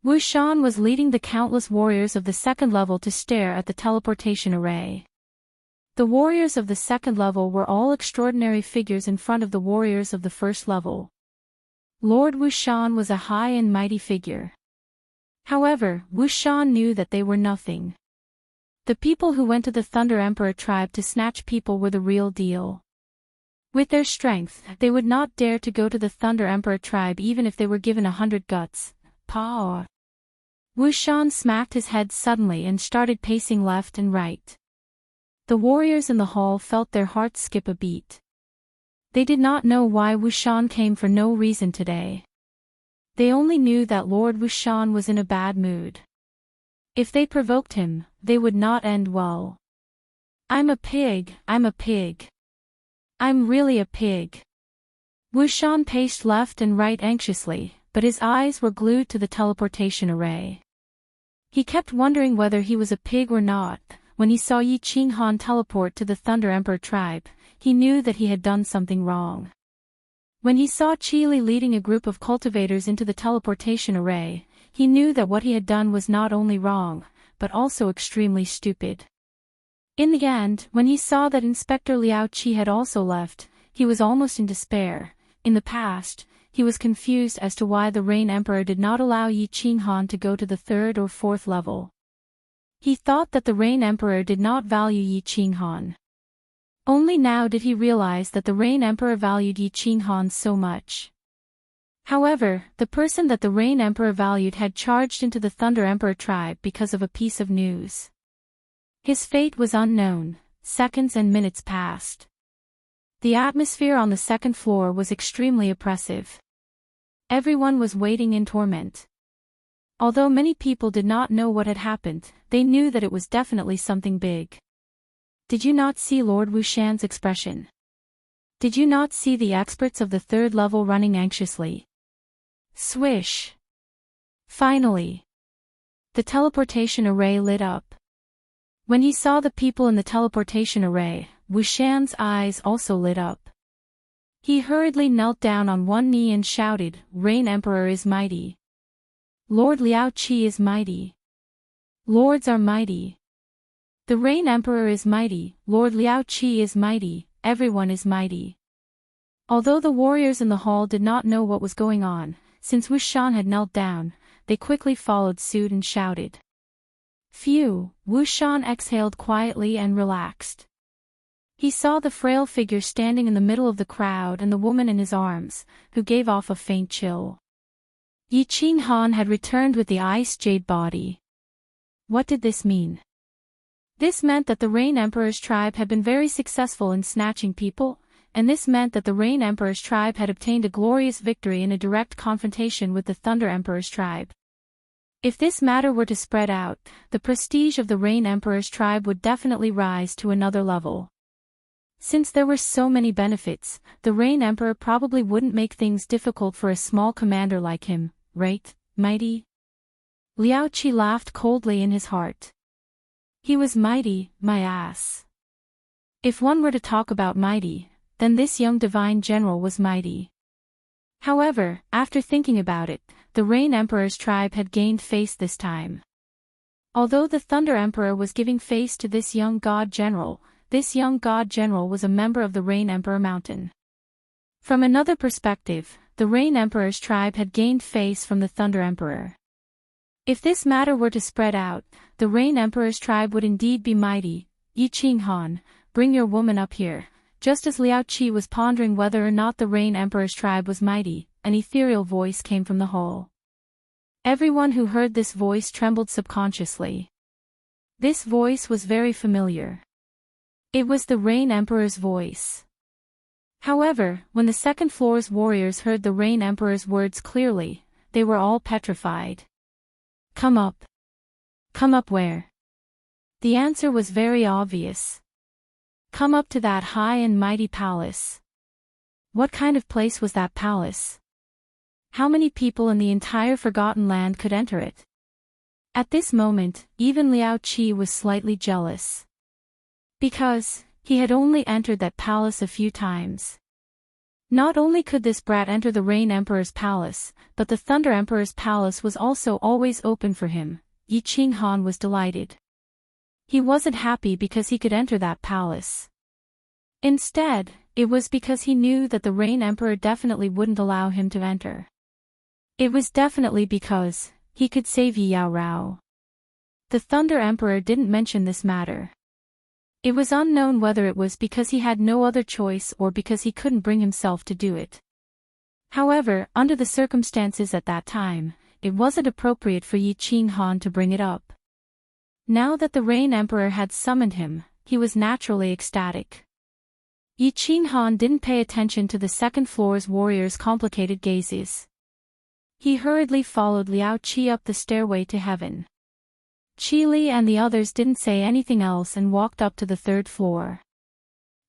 Wuxian was leading the countless warriors of the second level to stare at the teleportation array. The warriors of the second level were all extraordinary figures in front of the warriors of the first level. Lord Wuxian was a high and mighty figure. However, Wuxian knew that they were nothing. The people who went to the Thunder Emperor tribe to snatch people were the real deal. With their strength, they would not dare to go to the Thunder Emperor tribe even if they were given 100 guts. Power. Wuxian smacked his head suddenly and started pacing left and right. The warriors in the hall felt their hearts skip a beat. They did not know why Wuxian came for no reason today. They only knew that Lord Wuxian was in a bad mood. If they provoked him, they would not end well. I'm a pig, I'm a pig. I'm really a pig. Wuxian paced left and right anxiously, but his eyes were glued to the teleportation array. He kept wondering whether he was a pig or not. When he saw Yi Qinghan teleport to the Thunder Emperor tribe, he knew that he had done something wrong. When he saw Qili leading a group of cultivators into the teleportation array, he knew that what he had done was not only wrong, but also extremely stupid. In the end, when he saw that Inspector Liao Qi had also left, he was almost in despair. In the past, he was confused as to why the Rain Emperor did not allow Yi Qinghan to go to the 3rd or 4th level. He thought that the Rain Emperor did not value Yi Qinghan. Only now did he realize that the Rain Emperor valued Yi Qinghan so much. However, the person that the Rain Emperor valued had charged into the Thunder Emperor tribe because of a piece of news. His fate was unknown. Seconds and minutes passed. The atmosphere on the 2nd floor was extremely oppressive. Everyone was waiting in torment. Although many people did not know what had happened, they knew that it was definitely something big. Did you not see Lord Wuxian's expression? Did you not see the experts of the 3rd level running anxiously? Swish. Finally. The teleportation array lit up. When he saw the people in the teleportation array, Wuxian's eyes also lit up. He hurriedly knelt down on one knee and shouted, "Rain Emperor is mighty. Lord Liao Qi is mighty. Lords are mighty. The Rain Emperor is mighty, Lord Liao Qi is mighty, everyone is mighty." Although the warriors in the hall did not know what was going on, since Wuxian had knelt down, they quickly followed suit and shouted. Phew, Wuxian exhaled quietly and relaxed. He saw the frail figure standing in the middle of the crowd and the woman in his arms, who gave off a faint chill. Yi Qinghan had returned with the ice jade body. What did this mean? This meant that the Rain Emperor's tribe had been very successful in snatching people, and this meant that the Rain Emperor's tribe had obtained a glorious victory in a direct confrontation with the Thunder Emperor's tribe. If this matter were to spread out, the prestige of the Rain Emperor's tribe would definitely rise to another level. Since there were so many benefits, the Rain Emperor probably wouldn't make things difficult for a small commander like him, right, mighty? Liao Qi laughed coldly in his heart. He was mighty, my ass. If one were to talk about mighty, then this young divine general was mighty. However, after thinking about it, the Rain Emperor's tribe had gained face this time. Although the Thunder Emperor was giving face to this young god general, this young god general was a member of the Rain Emperor Mountain. From another perspective, the Rain Emperor's tribe had gained face from the Thunder Emperor. If this matter were to spread out, the Rain Emperor's tribe would indeed be mighty. Yi Qinghan, bring your woman up here. Just as Liao Qi was pondering whether or not the Rain Emperor's tribe was mighty, an ethereal voice came from the hall. Everyone who heard this voice trembled subconsciously. This voice was very familiar. It was the Rain Emperor's voice. However, when the 2nd floor's warriors heard the Rain Emperor's words clearly, they were all petrified. Come up. Come up where? The answer was very obvious. Come up to that high and mighty palace. What kind of place was that palace? How many people in the entire Forgotten Land could enter it? At this moment, even Liao Qi was slightly jealous. Because he had only entered that palace a few times. Not only could this brat enter the Rain Emperor's palace, but the Thunder Emperor's palace was also always open for him. Yi Qinghan was delighted. He wasn't happy because he could enter that palace. Instead, it was because he knew that the Rain Emperor definitely wouldn't allow him to enter. It was definitely because he could save Yi Yaorao. The Thunder Emperor didn't mention this matter. It was unknown whether it was because he had no other choice or because he couldn't bring himself to do it. However, under the circumstances at that time, it wasn't appropriate for Yi Qinghan to bring it up. Now that the Rain Emperor had summoned him, he was naturally ecstatic. Yi Qinghan didn't pay attention to the second floor's warrior's complicated gazes. He hurriedly followed Liao Qi up the stairway to heaven. Qi Li and the others didn't say anything else and walked up to the third floor.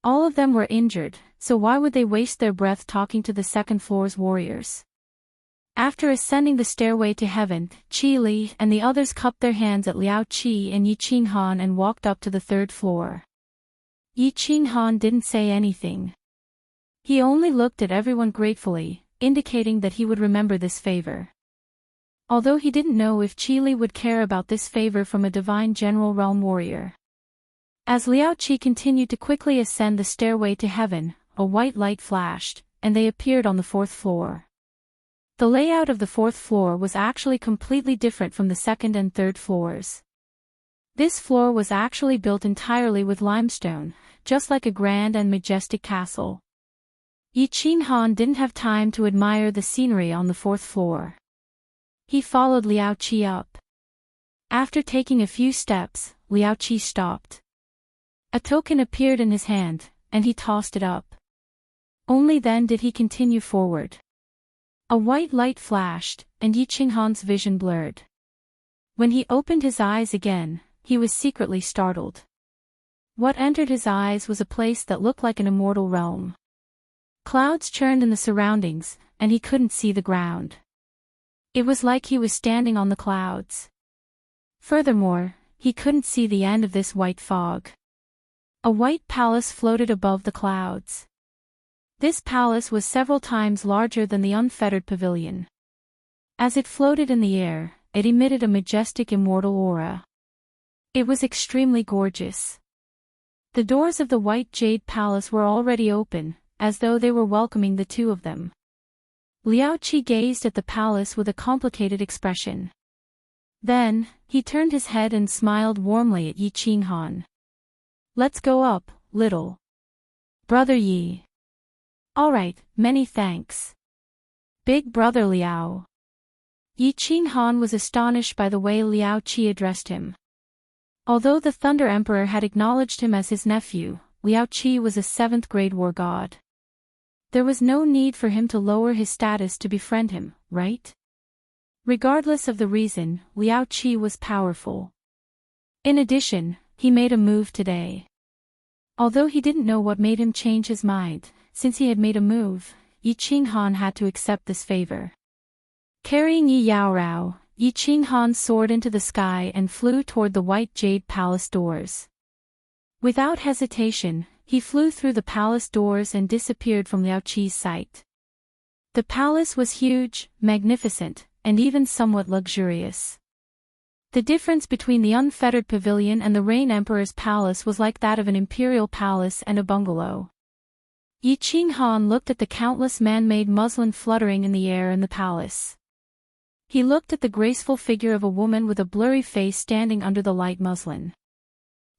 All of them were injured, so why would they waste their breath talking to the second floor's warriors? After ascending the stairway to heaven, Qi Li and the others cupped their hands at Liao Qi and Yi Qinghan and walked up to the third floor. Yi Qinghan didn't say anything. He only looked at everyone gratefully, indicating that he would remember this favor. Although he didn't know if Qi Li would care about this favor from a divine general realm warrior. As Liao Qi continued to quickly ascend the stairway to heaven, a white light flashed, and they appeared on the fourth floor. The layout of the fourth floor was actually completely different from the second and third floors. This floor was actually built entirely with limestone, just like a grand and majestic castle. Yi Qinghan didn't have time to admire the scenery on the fourth floor. He followed Liao Qi up. After taking a few steps, Liao Qi stopped. A token appeared in his hand, and he tossed it up. Only then did he continue forward. A white light flashed, and Yi Qinghan's vision blurred. When he opened his eyes again, he was secretly startled. What entered his eyes was a place that looked like an immortal realm. Clouds churned in the surroundings, and he couldn't see the ground. It was like he was standing on the clouds. Furthermore, he couldn't see the end of this white fog. A white palace floated above the clouds. This palace was several times larger than the unfettered pavilion. As it floated in the air, it emitted a majestic immortal aura. It was extremely gorgeous. The doors of the white jade palace were already open, as though they were welcoming the two of them. Liao Qi gazed at the palace with a complicated expression. Then, he turned his head and smiled warmly at Yi Qinghan. "Let's go up, little brother Yi." "Alright, many thanks, big brother Liao." Yi Qinghan was astonished by the way Liao Qi addressed him. Although the Thunder Emperor had acknowledged him as his nephew, Liao Qi was a 7th grade war god. There was no need for him to lower his status to befriend him, right? Regardless of the reason, Liao Qi was powerful. In addition, he made a move today. Although he didn't know what made him change his mind, since he had made a move, Yi Qinghan had to accept this favor. Carrying Yi Yaorao, Yi Qinghan soared into the sky and flew toward the white jade palace doors. Without hesitation, he flew through the palace doors and disappeared from Liao Qi's sight. The palace was huge, magnificent, and even somewhat luxurious. The difference between the unfettered pavilion and the Rain Emperor's palace was like that of an imperial palace and a bungalow. Yi Qinghan looked at the countless man-made muslin fluttering in the air in the palace. He looked at the graceful figure of a woman with a blurry face standing under the light muslin.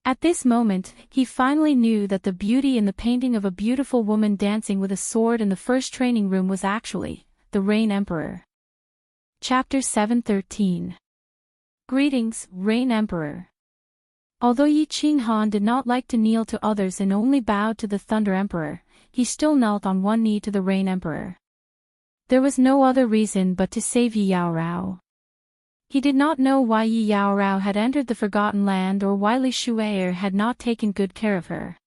At this moment, he finally knew that the beauty in the painting of a beautiful woman dancing with a sword in the first training room was actually the Rain Emperor. Chapter 713. Greetings, Rain Emperor. Although Yi Qinghan did not like to kneel to others and only bowed to the Thunder Emperor, he still knelt on one knee to the Rain Emperor. There was no other reason but to save Yi Yaorao. He did not know why Yi Yaorao had entered the Forgotten Land or why Li Shu'er had not taken good care of her.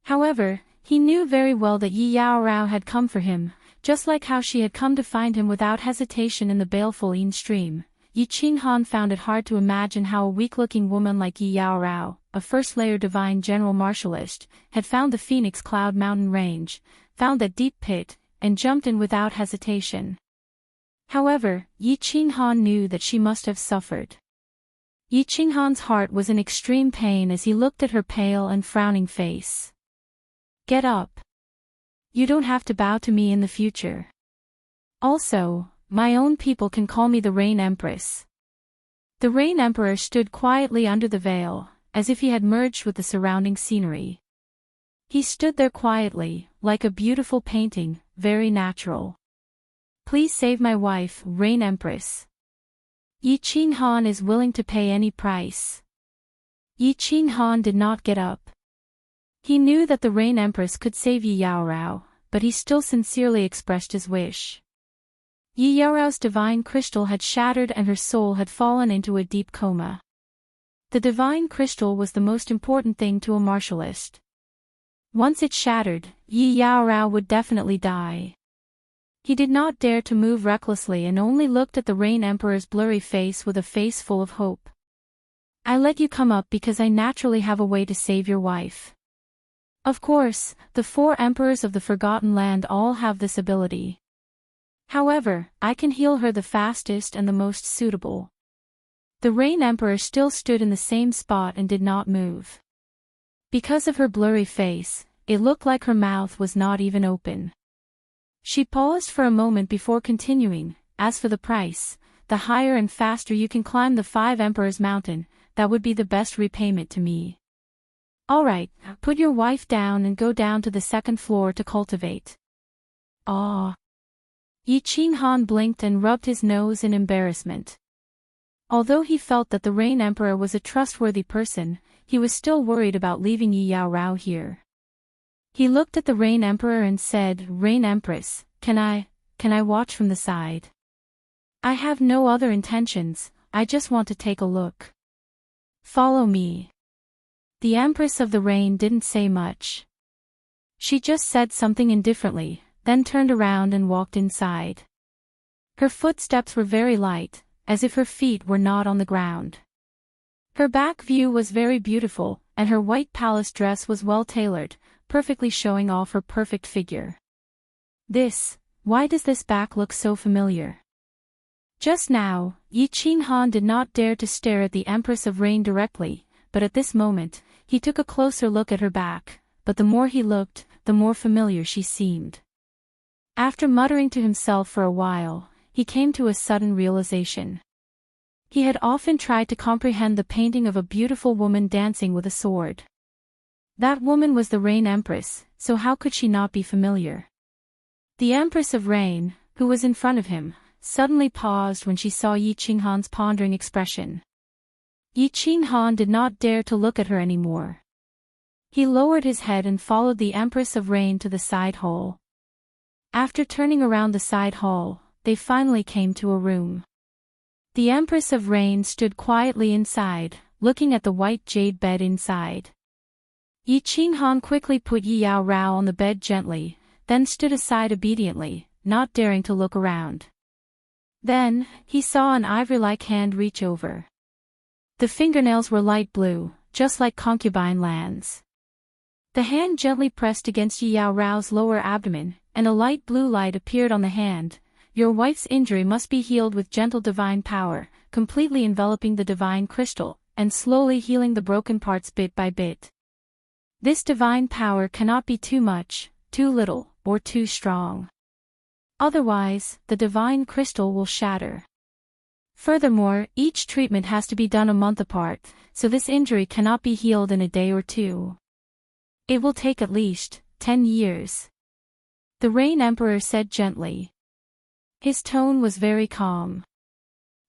However, he knew very well that Yi Yaorao had come for him, just like how she had come to find him without hesitation in the baleful Yin stream. Yi Qinghan found it hard to imagine how a weak-looking woman like Yi Yaorao, a first-layer divine general martialist, had found the Phoenix Cloud Mountain Range, found that deep pit, and jumped in without hesitation. However, Yi Qinghan knew that she must have suffered. Yi Qinghan's heart was in extreme pain as he looked at her pale and frowning face. "Get up. You don't have to bow to me in the future. Also, my own people can call me the Rain Empress." The Rain Emperor stood quietly under the veil, as if he had merged with the surrounding scenery. He stood there quietly, like a beautiful painting, very natural. Please save my wife, Rain Empress. Yi Qinghan is willing to pay any price. Yi Qinghan did not get up. He knew that the Rain Empress could save Yi Yaorao, but he still sincerely expressed his wish. Yi Yaorao's divine crystal had shattered and her soul had fallen into a deep coma. The divine crystal was the most important thing to a martialist. Once it shattered, Yi Yaorao would definitely die. He did not dare to move recklessly and only looked at the Rain Emperor's blurry face with a face full of hope. I let you come up because I naturally have a way to save your wife. Of course, the 4 emperors of the Forgotten Land all have this ability. However, I can heal her the fastest and the most suitable. The Rain Emperor still stood in the same spot and did not move. Because of her blurry face, it looked like her mouth was not even open. She paused for a moment before continuing, as for the price, the higher and faster you can climb the 5 Emperors Mountain, that would be the best repayment to me. Alright, put your wife down and go down to the 2nd floor to cultivate. Ah. Yi Qinghan blinked and rubbed his nose in embarrassment. Although he felt that the Rain Emperor was a trustworthy person, he was still worried about leaving Yi Yaorao here. He looked at the Rain Emperor and said, Rain Empress, can I watch from the side? I have no other intentions, I just want to take a look. Follow me. The Empress of the Rain didn't say much. She just said something indifferently, then turned around and walked inside. Her footsteps were very light, as if her feet were not on the ground. Her back view was very beautiful, and her white palace dress was well tailored, perfectly showing off her perfect figure. Why does this back look so familiar? Just now, Yi Qinghan did not dare to stare at the Empress of Rain directly, but at this moment, he took a closer look at her back, but the more he looked, the more familiar she seemed. After muttering to himself for a while, he came to a sudden realization. He had often tried to comprehend the painting of a beautiful woman dancing with a sword. That woman was the Rain Empress, so how could she not be familiar? The Empress of Rain, who was in front of him, suddenly paused when she saw Yi Qinghan's pondering expression. Yi Qinghan did not dare to look at her anymore. He lowered his head and followed the Empress of Rain to the side hall. After turning around the side hall, they finally came to a room. The Empress of Rain stood quietly inside, looking at the white jade bed inside. Yi Qinghan quickly put Yi Yaorao on the bed gently, then stood aside obediently, not daring to look around. Then, he saw an ivory-like hand reach over. The fingernails were light blue, just like concubine lands. The hand gently pressed against Yi Yaorao's lower abdomen, and a light blue light appeared on the hand. Your wife's injury must be healed with gentle divine power, completely enveloping the divine crystal, and slowly healing the broken parts bit by bit. This divine power cannot be too much, too little, or too strong. Otherwise, the divine crystal will shatter. Furthermore, each treatment has to be done a month apart, so this injury cannot be healed in a day or two. It will take at least 10 years. The Rain Emperor said gently. His tone was very calm.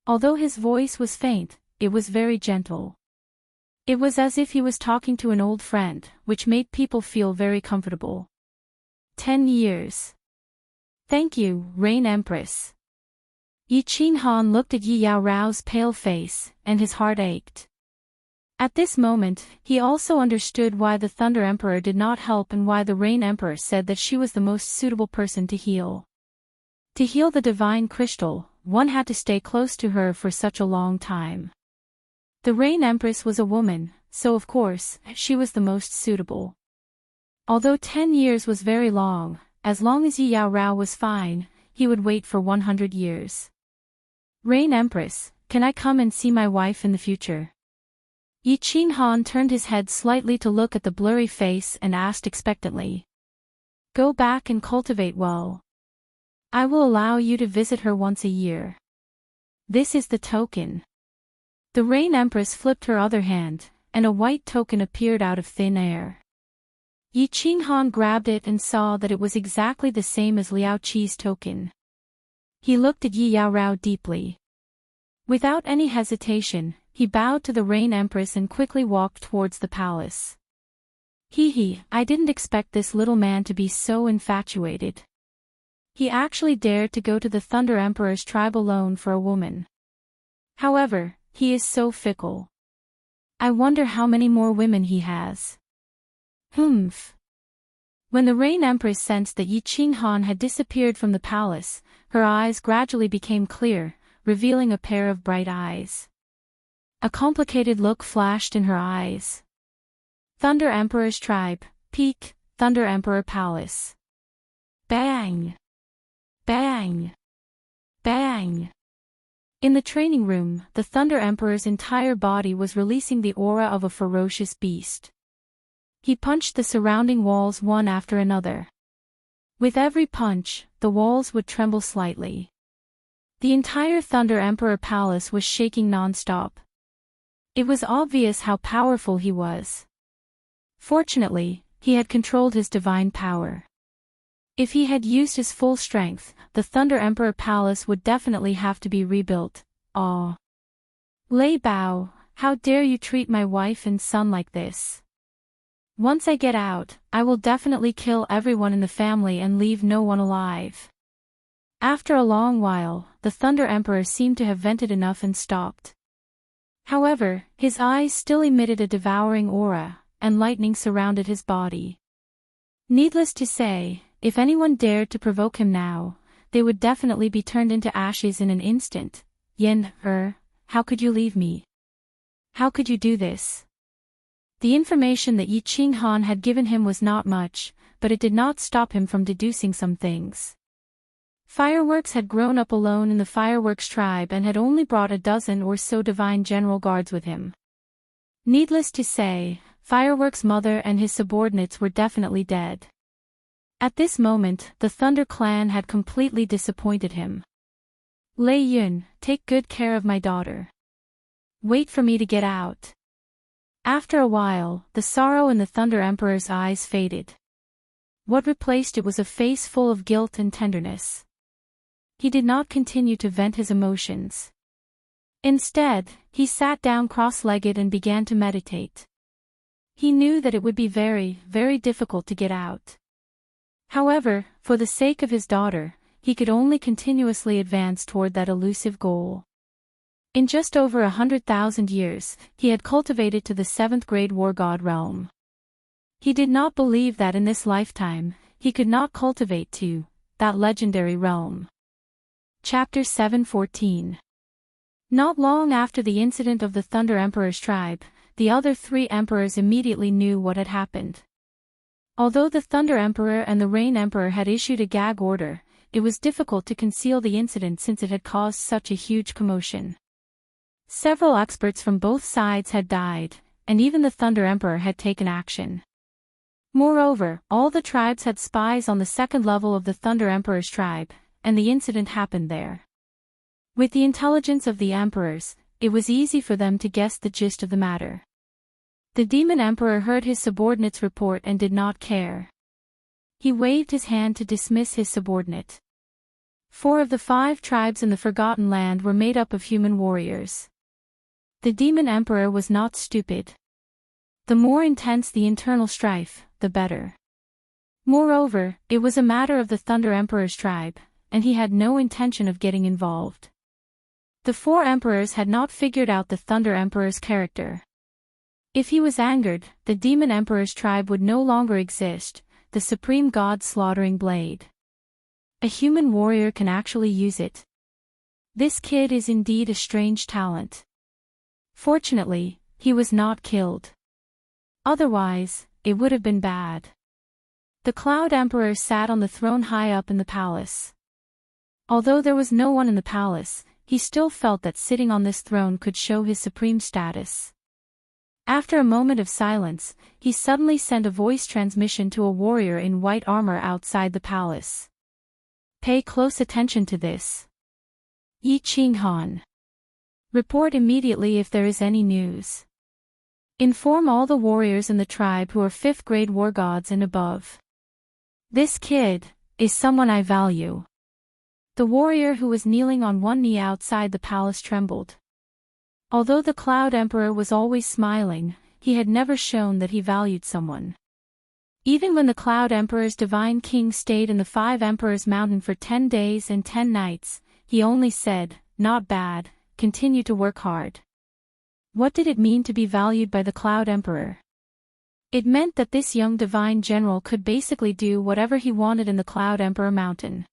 Although his voice was faint, it was very gentle. It was as if he was talking to an old friend, which made people feel very comfortable. 10 years. Thank you, Rain Empress. Yi Qinghan looked at Yi Yaorao's pale face, and his heart ached. At this moment, he also understood why the Thunder Emperor did not help and why the Rain Emperor said that she was the most suitable person to heal. To heal the divine crystal, one had to stay close to her for such a long time. The Rain Empress was a woman, so of course, she was the most suitable. Although 10 years was very long as Yi Yaorao was fine, he would wait for 100 years. Rain Empress, can I come and see my wife in the future? Yi Qinghan turned his head slightly to look at the blurry face and asked expectantly. Go back and cultivate well. I will allow you to visit her once a year. This is the token. The Rain Empress flipped her other hand, and a white token appeared out of thin air. Yi Qinghan grabbed it and saw that it was exactly the same as Liao Qi's token. He looked at Yi Yaorao deeply. Without any hesitation, he bowed to the Rain Empress and quickly walked towards the palace. I didn't expect this little man to be so infatuated. He actually dared to go to the Thunder Emperor's tribe alone for a woman. However, he is so fickle. I wonder how many more women he has. Humph. When the Rain Empress sensed that Yi Qinghan had disappeared from the palace, her eyes gradually became clear, revealing a pair of bright eyes. A complicated look flashed in her eyes. Thunder Emperor's tribe, Peak, Thunder Emperor Palace. Bang! Bang! Bang! In the training room, the Thunder Emperor's entire body was releasing the aura of a ferocious beast. He punched the surrounding walls one after another. With every punch, the walls would tremble slightly. The entire Thunder Emperor Palace was shaking non-stop. It was obvious how powerful he was. Fortunately, he had controlled his divine power. If he had used his full strength, the Thunder Emperor Palace would definitely have to be rebuilt. Ah! Lei Bao, how dare you treat my wife and son like this? Once I get out, I will definitely kill everyone in the family and leave no one alive. After a long while, the Thunder Emperor seemed to have vented enough and stopped. However, his eyes still emitted a devouring aura, and lightning surrounded his body. Needless to say, if anyone dared to provoke him now, they would definitely be turned into ashes in an instant. How could you leave me? How could you do this? The information that Yi Qinghan had given him was not much, but it did not stop him from deducing some things. Fireworks had grown up alone in the Fireworks tribe and had only brought a dozen or so divine general guards with him. Needless to say, Fireworks' mother and his subordinates were definitely dead. At this moment, the Thunder clan had completely disappointed him. Lei Yun, take good care of my daughter. Wait for me to get out. After a while, the sorrow in the Thunder Emperor's eyes faded. What replaced it was a face full of guilt and tenderness. He did not continue to vent his emotions. Instead, he sat down cross-legged and began to meditate. He knew that it would be very, very difficult to get out. However, for the sake of his daughter, he could only continuously advance toward that elusive goal. In just over 100,000 years, he had cultivated to the 7th grade war god realm. He did not believe that in this lifetime, he could not cultivate to that legendary realm. Chapter 7:14. Not long after the incident of the Thunder Emperor's tribe, the other 3 emperors immediately knew what had happened. Although the Thunder Emperor and the Rain Emperor had issued a gag order, it was difficult to conceal the incident since it had caused such a huge commotion. Several experts from both sides had died, and even the Thunder Emperor had taken action. Moreover, all the tribes had spies on the 2nd level of the Thunder Emperor's tribe, and the incident happened there. With the intelligence of the emperors, it was easy for them to guess the gist of the matter. The Demon Emperor heard his subordinate's report and did not care. He waved his hand to dismiss his subordinate. 4 of the 5 tribes in the Forgotten Land were made up of human warriors. The Demon Emperor was not stupid. The more intense the internal strife, the better. Moreover, it was a matter of the Thunder Emperor's tribe, and he had no intention of getting involved. The 4 emperors had not figured out the Thunder Emperor's character. If he was angered, the Demon Emperor's tribe would no longer exist, the supreme god's slaughtering blade. A human warrior can actually use it. This kid is indeed a strange talent. Fortunately, he was not killed. Otherwise, it would have been bad. The Cloud Emperor sat on the throne high up in the palace. Although there was no one in the palace, he still felt that sitting on this throne could show his supreme status. After a moment of silence, he suddenly sent a voice transmission to a warrior in white armor outside the palace. Pay close attention to this. Yi Qinghan. Report immediately if there is any news. Inform all the warriors in the tribe who are 5th grade war gods and above. This kid is someone I value. The warrior who was kneeling on one knee outside the palace trembled. Although the Cloud Emperor was always smiling, he had never shown that he valued someone. Even when the Cloud Emperor's divine king stayed in the 5 Emperors Mountain for 10 days and 10 nights, he only said, "Not bad, continue to work hard." What did it mean to be valued by the Cloud Emperor? It meant that this young divine general could basically do whatever he wanted in the Cloud Emperor Mountain.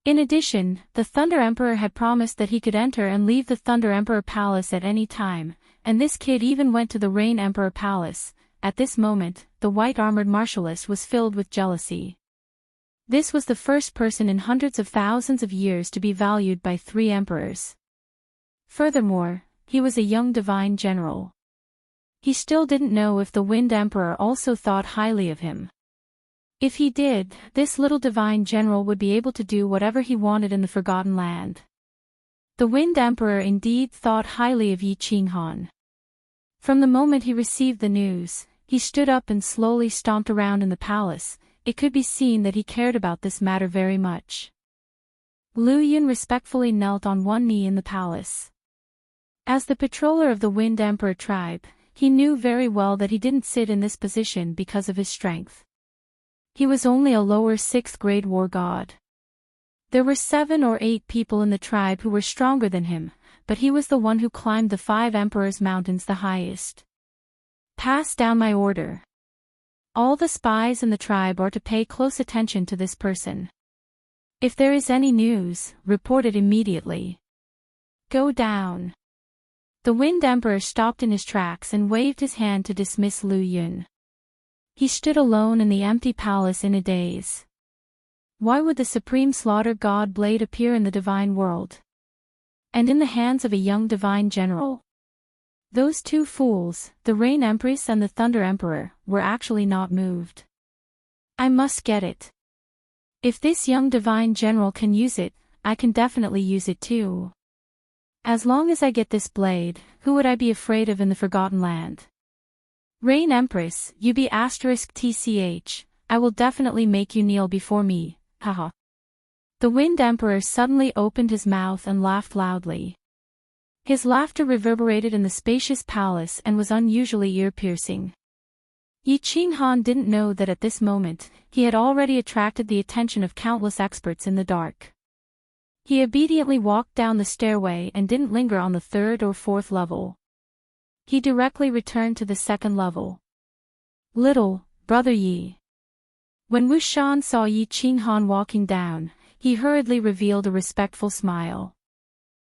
In addition, the Thunder Emperor had promised that he could enter and leave the Thunder Emperor Palace at any time, and this kid even went to the Rain Emperor Palace. At this moment, the white-armored martialist was filled with jealousy. This was the first person in hundreds of thousands of years to be valued by 3 emperors. Furthermore, he was a young divine general. He still didn't know if the Wind Emperor also thought highly of him. If he did, this little divine general would be able to do whatever he wanted in the Forgotten Land. The Wind Emperor indeed thought highly of Yi Qinghan. From the moment he received the news, he stood up and slowly stomped around in the palace. It could be seen that he cared about this matter very much. Lu Yun respectfully knelt on one knee in the palace. As the patroller of the Wind Emperor tribe, he knew very well that he didn't sit in this position because of his strength. He was only a lower 6th grade war god. There were 7 or 8 people in the tribe who were stronger than him, but he was the one who climbed the 5 Emperors' Mountains the highest. Pass down my order. All the spies in the tribe are to pay close attention to this person. If there is any news, report it immediately. Go down. The Wind Emperor stopped in his tracks and waved his hand to dismiss Lu Yun. He stood alone in the empty palace in a daze. Why would the supreme slaughter god blade appear in the divine world? And in the hands of a young divine general? Those 2 fools, the Rain Empress and the Thunder Emperor, were actually not moved. I must get it. If this young divine general can use it, I can definitely use it too. As long as I get this blade, who would I be afraid of in the Forgotten Land? Rain Empress, you be *tch, I will definitely make you kneel before me, haha. The Wind Emperor suddenly opened his mouth and laughed loudly. His laughter reverberated in the spacious palace and was unusually ear-piercing. Yi Qinghan didn't know that at this moment, he had already attracted the attention of countless experts in the dark. He obediently walked down the stairway and didn't linger on the 3rd or 4th level. He directly returned to the 2nd level. Little brother Yi. When Wuxian saw Yi Qinghan walking down, he hurriedly revealed a respectful smile.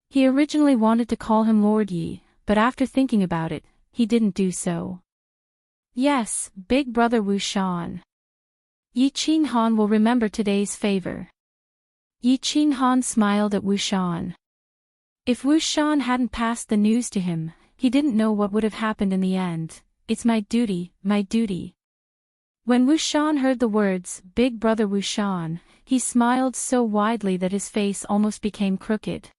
He originally wanted to call him Lord Yi, but after thinking about it, he didn't do so. Yes, big brother Wuxian. Yi Qinghan will remember today's favor. Yi Qinghan smiled at Wuxian. If Wuxian hadn't passed the news to him, he didn't know what would have happened in the end. It's my duty, my duty. When Wuxian heard the words, Big Brother Wuxian, he smiled so widely that his face almost became crooked.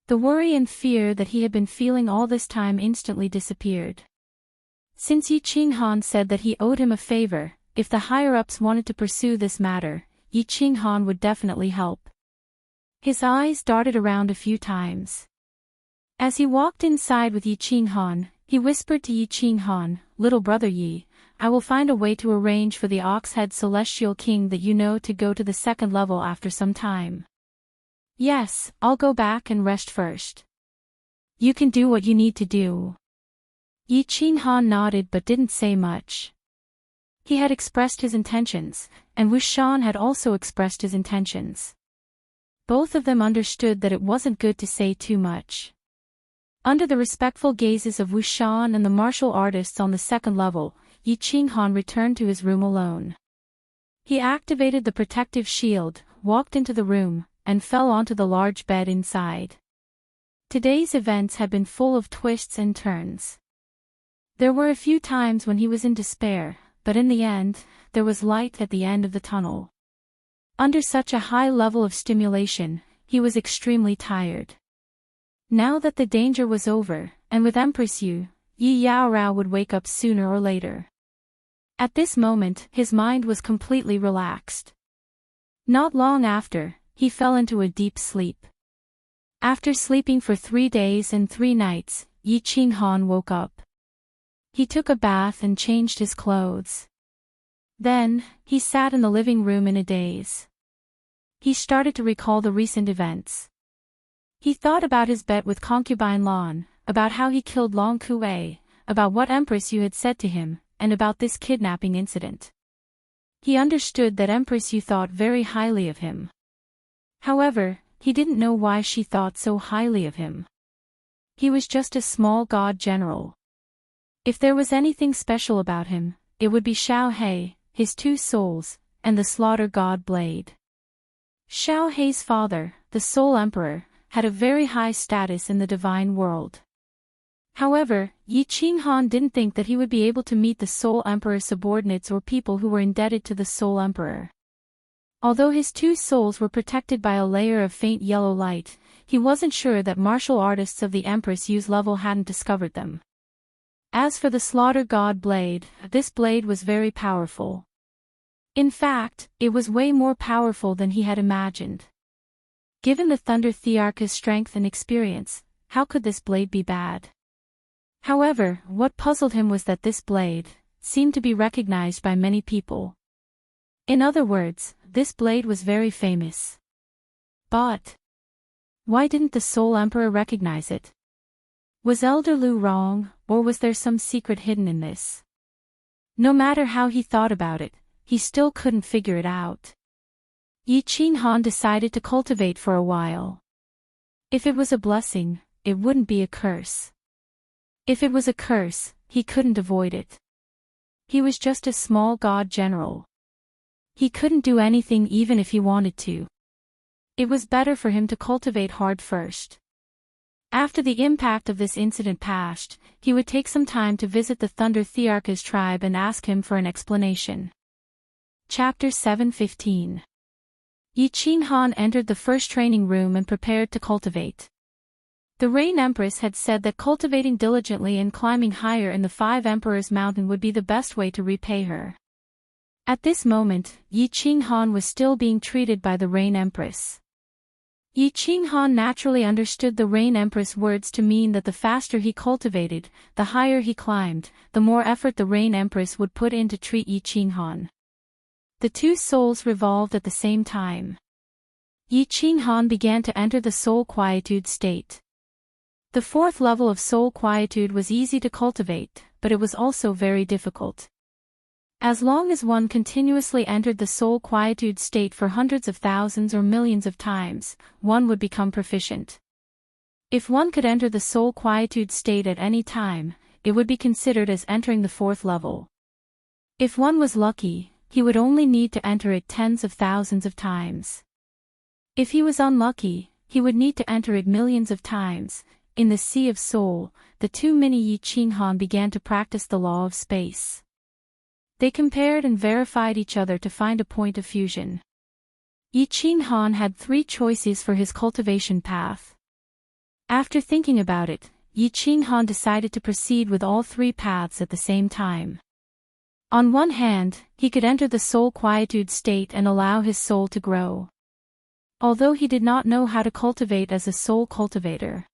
The worry and fear that he had been feeling all this time instantly disappeared. Since Yi Qinghan said that he owed him a favor, if the higher-ups wanted to pursue this matter, Yi Qinghan would definitely help. His eyes darted around a few times. As he walked inside with Yi Qinghan, he whispered to Yi Qinghan, Little brother Yi, I will find a way to arrange for the Ox-Head Celestial King that you know to go to the 2nd level after some time. Yes, I'll go back and rest first. You can do what you need to do. Yi Qinghan nodded but didn't say much. He had expressed his intentions, and Wuxian had also expressed his intentions. Both of them understood that it wasn't good to say too much. Under the respectful gazes of Wuxian and the martial artists on the 2nd level, Yi Qinghan returned to his room alone. He activated the protective shield, walked into the room, and fell onto the large bed inside. Today's events had been full of twists and turns. There were a few times when he was in despair, but in the end, there was light at the end of the tunnel. Under such a high level of stimulation, he was extremely tired. Now that the danger was over, and with Empress Yu, Yi Yaorao would wake up sooner or later. At this moment, his mind was completely relaxed. Not long after, he fell into a deep sleep. After sleeping for 3 days and 3 nights, Yi Qinghan woke up. He took a bath and changed his clothes. Then, he sat in the living room in a daze. He started to recall the recent events. He thought about his bet with concubine Lan, about how he killed Long Kuei, about what Empress Yu had said to him, and about this kidnapping incident. He understood that Empress Yu thought very highly of him. However, he didn't know why she thought so highly of him. He was just a small god general. If there was anything special about him, it would be Xiao He, his 2 souls, and the slaughter god blade. Xiao He's father, the Soul Emperor, had a very high status in the divine world. However, Yi Qinghan didn't think that he would be able to meet the Soul Emperor's subordinates or people who were indebted to the Soul Emperor. Although his 2 souls were protected by a layer of faint yellow light, he wasn't sure that martial artists of the Empress Yu's level hadn't discovered them. As for the Slaughter God blade, this blade was very powerful. In fact, it was way more powerful than he had imagined. Given the Thunder Thearch's strength and experience, how could this blade be bad? However, what puzzled him was that this blade seemed to be recognized by many people. In other words, this blade was very famous. But why didn't the Soul Emperor recognize it? Was Elder Lu wrong, or was there some secret hidden in this? No matter how he thought about it, he still couldn't figure it out. Yi Qinghan decided to cultivate for a while. If it was a blessing, it wouldn't be a curse. If it was a curse, he couldn't avoid it. He was just a small god general. He couldn't do anything even if he wanted to. It was better for him to cultivate hard first. After the impact of this incident passed, he would take some time to visit the Thunder Thearch's tribe and ask him for an explanation. Chapter 7:15. Yi Qinghan entered the first training room and prepared to cultivate. The Rain Empress had said that cultivating diligently and climbing higher in the 5 Emperors' Mountain would be the best way to repay her. At this moment, Yi Qinghan was still being treated by the Rain Empress. Yi Qinghan naturally understood the Rain Empress' words to mean that the faster he cultivated, the higher he climbed, the more effort the Rain Empress would put in to treat Yi Qinghan. The 2 souls revolved at the same time. Yi Qinghan began to enter the soul quietude state. The 4th level of soul quietude was easy to cultivate, but it was also very difficult. As long as one continuously entered the soul quietude state for hundreds of thousands or millions of times, one would become proficient. If one could enter the soul quietude state at any time, it would be considered as entering the 4th level. If one was lucky, he would only need to enter it tens of thousands of times. If he was unlucky, he would need to enter it millions of times. In the Sea of Soul, the 2 mini Yi Qinghan began to practice the law of space. They compared and verified each other to find a point of fusion. Yi Qinghan had 3 choices for his cultivation path. After thinking about it, Yi Qinghan decided to proceed with all 3 paths at the same time. On one hand, he could enter the soul quietude state and allow his soul to grow. Although he did not know how to cultivate as a soul cultivator.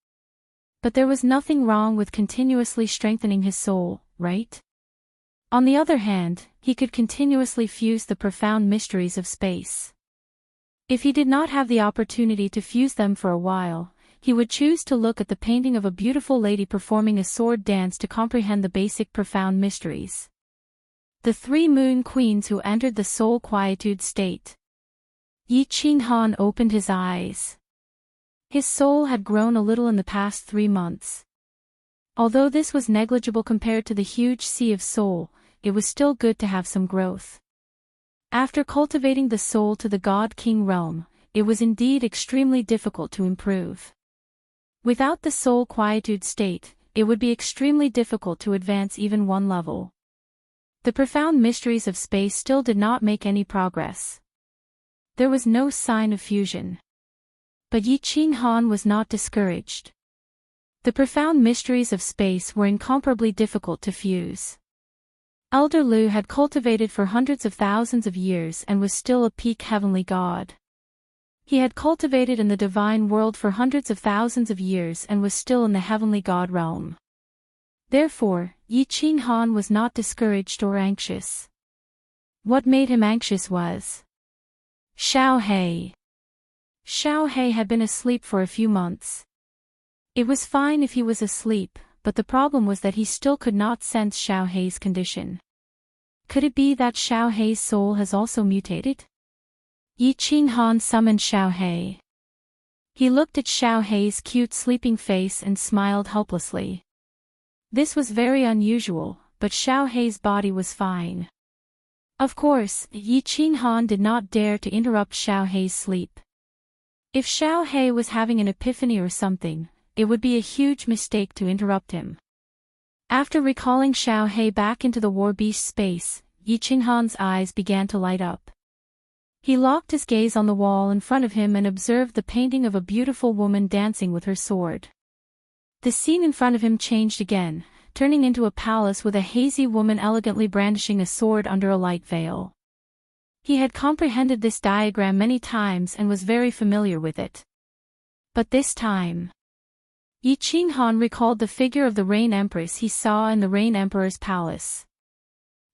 But there was nothing wrong with continuously strengthening his soul, right? On the other hand, he could continuously fuse the profound mysteries of space. If he did not have the opportunity to fuse them for a while, he would choose to look at the painting of a beautiful lady performing a sword dance to comprehend the basic profound mysteries. The 3 moon queens who entered the soul quietude state. Yi Qinghan opened his eyes. His soul had grown a little in the past 3 months. Although this was negligible compared to the huge sea of soul, it was still good to have some growth. After cultivating the soul to the God King realm, it was indeed extremely difficult to improve. Without the soul quietude state, it would be extremely difficult to advance even 1 level. The profound mysteries of space still did not make any progress. There was no sign of fusion. But Yi Qinghan was not discouraged. The profound mysteries of space were incomparably difficult to fuse. Elder Lu had cultivated for hundreds of thousands of years and was still a peak heavenly god. He had cultivated in the divine world for hundreds of thousands of years and was still in the heavenly god realm. Therefore, Yi Qinghan was not discouraged or anxious. What made him anxious was Xiao He. Xiao He had been asleep for a few months. It was fine if he was asleep, but the problem was that he still could not sense Xiao He's condition. Could it be that Xiao He's soul has also mutated? Yi Qinghan summoned Xiao He. He looked at Xiao He's cute sleeping face and smiled helplessly. This was very unusual, but Xiao He's body was fine. Of course, Yi Qinghan did not dare to interrupt Xiao He's sleep. If Xiao He was having an epiphany or something, it would be a huge mistake to interrupt him. After recalling Xiao He back into the war beast space, Yi Qinghan's eyes began to light up. He locked his gaze on the wall in front of him and observed the painting of a beautiful woman dancing with her sword. The scene in front of him changed again, turning into a palace with a hazy woman elegantly brandishing a sword under a light veil. He had comprehended this diagram many times and was very familiar with it. But this time, Yi Qinghan recalled the figure of the Rain Empress he saw in the Rain Emperor's palace.